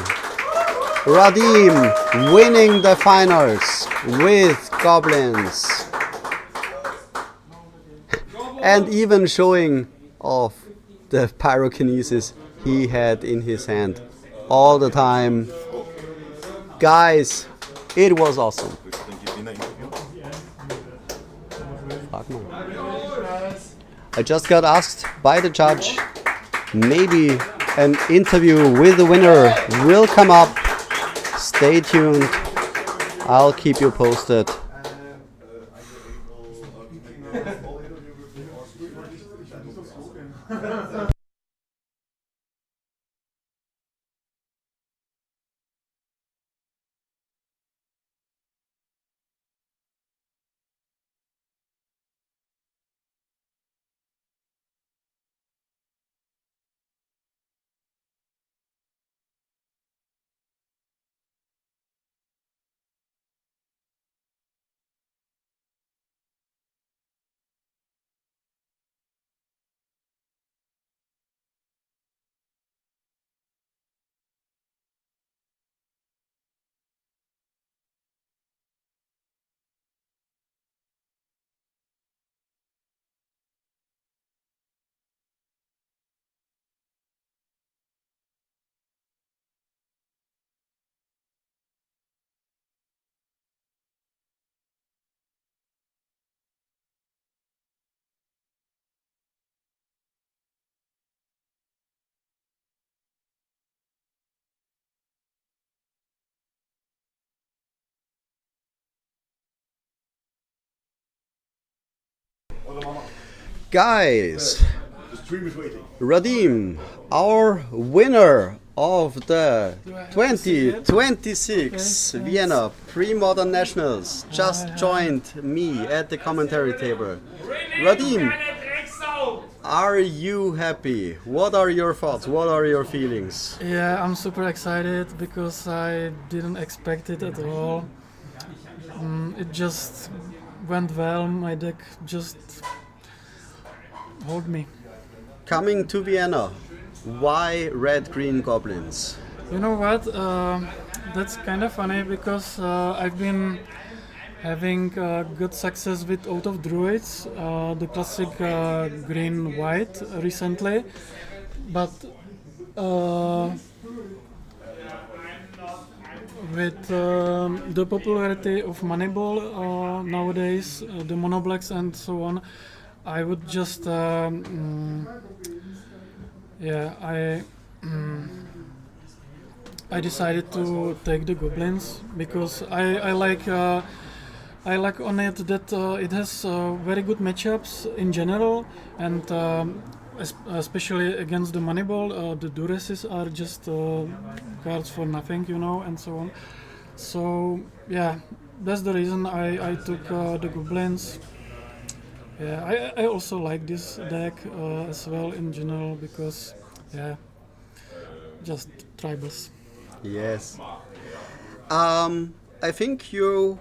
Radim winning the finals with goblins. And even showing off the pyrokinesis he had in his hand all the time. Guys, it was awesome. I just got asked by the judge, maybe an interview with the winner will come up. Stay tuned. I'll keep you posted. Guys, Radim, our winner of the 2026 Vienna Pre-Modern Nationals, just joined me at the commentary table. Radim, are you happy? What are your thoughts? What are your feelings? Yeah, I'm super excited because I didn't expect it at all. It just went well, my deck just hold me. Coming to Vienna, why red-green goblins? You know what? That's kind of funny because I've been having good success with Out of Druids, the classic green-white recently, but with the popularity of Moneyball nowadays, the monoblacks and so on, I would just I decided to take the goblins because I like on it that it has very good matchups in general, and especially against the Moneyball, the Dureses are just cards for nothing, you know, and so on. So yeah, that's the reason I took the goblins. Yeah, I also like this deck as well in general because, yeah, just tribals. Yes. I think you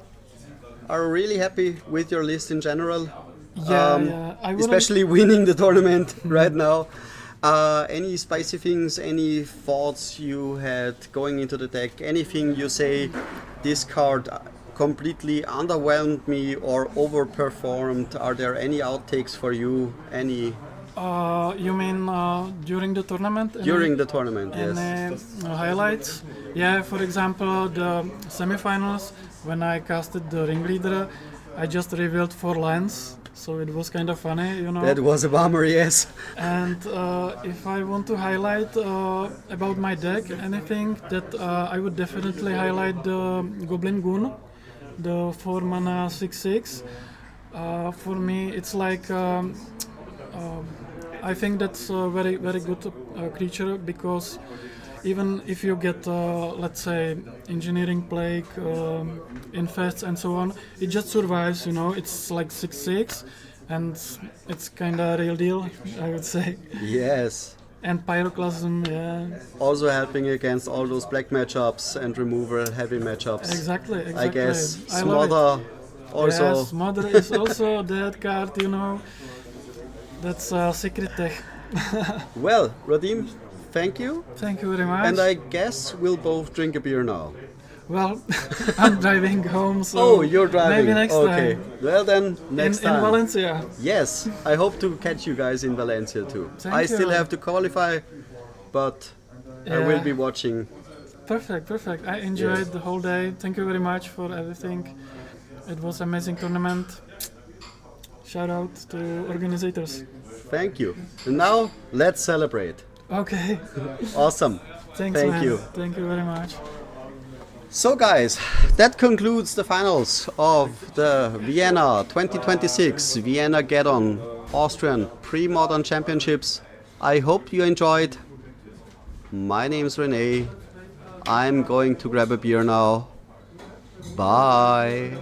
are really happy with your list in general. Yeah. I wouldn't- Especially winning the tournament right now. Any spicy things, any thoughts you had going into the deck? Anything you say, this card completely underwhelmed me or overperformed? Are there any outtakes for you? Any You mean during the tournament? during the tournament? Yes. Any highlights? Yeah, for example, the semifinals, when I casted the ringleader, I just revealed 4 lands, so it was kind of funny, you know. That was a bummer, yes. And if I want to highlight about my deck, anything that I would definitely highlight the Goblin Goon, the 4 mana 6/6. For me, it's like I think that's a very good creature because even if you get let's say engineering plague, infests and so on, it just survives. You know, it's like 6/6, and it's kind of real deal, I would say. Yes. And Pyroclasm, yeah. Also helping against all those black matchups and removal heavy matchups. Exactly. I guess I love it. Smother also. Yes, Smother is also that card, you know. That's secret tech. Well, Radim, thank you. Thank you very much. And I guess we'll both drink a beer now. Well, I'm driving home, so Oh, you're driving. maybe next okay. time. Well then, next time. In Valencia. Yes, I hope to catch you guys in Valencia too. Thank I you. still have to qualify, but I will Yeah. be watching. Perfect. I enjoyed Yes. the whole day. Thank you very much for everything. It was amazing tournament. Shout out to organizers. Thank you. And now, let's celebrate. Okay. Awesome. Thanks, Thank man. you. Thank you very much. So guys, that concludes the finals of the Vienna 2026 Viennageddon Austrian Pre-Modern Championships. I hope you enjoyed. My name's Rene. I'm going to grab a beer now. Bye.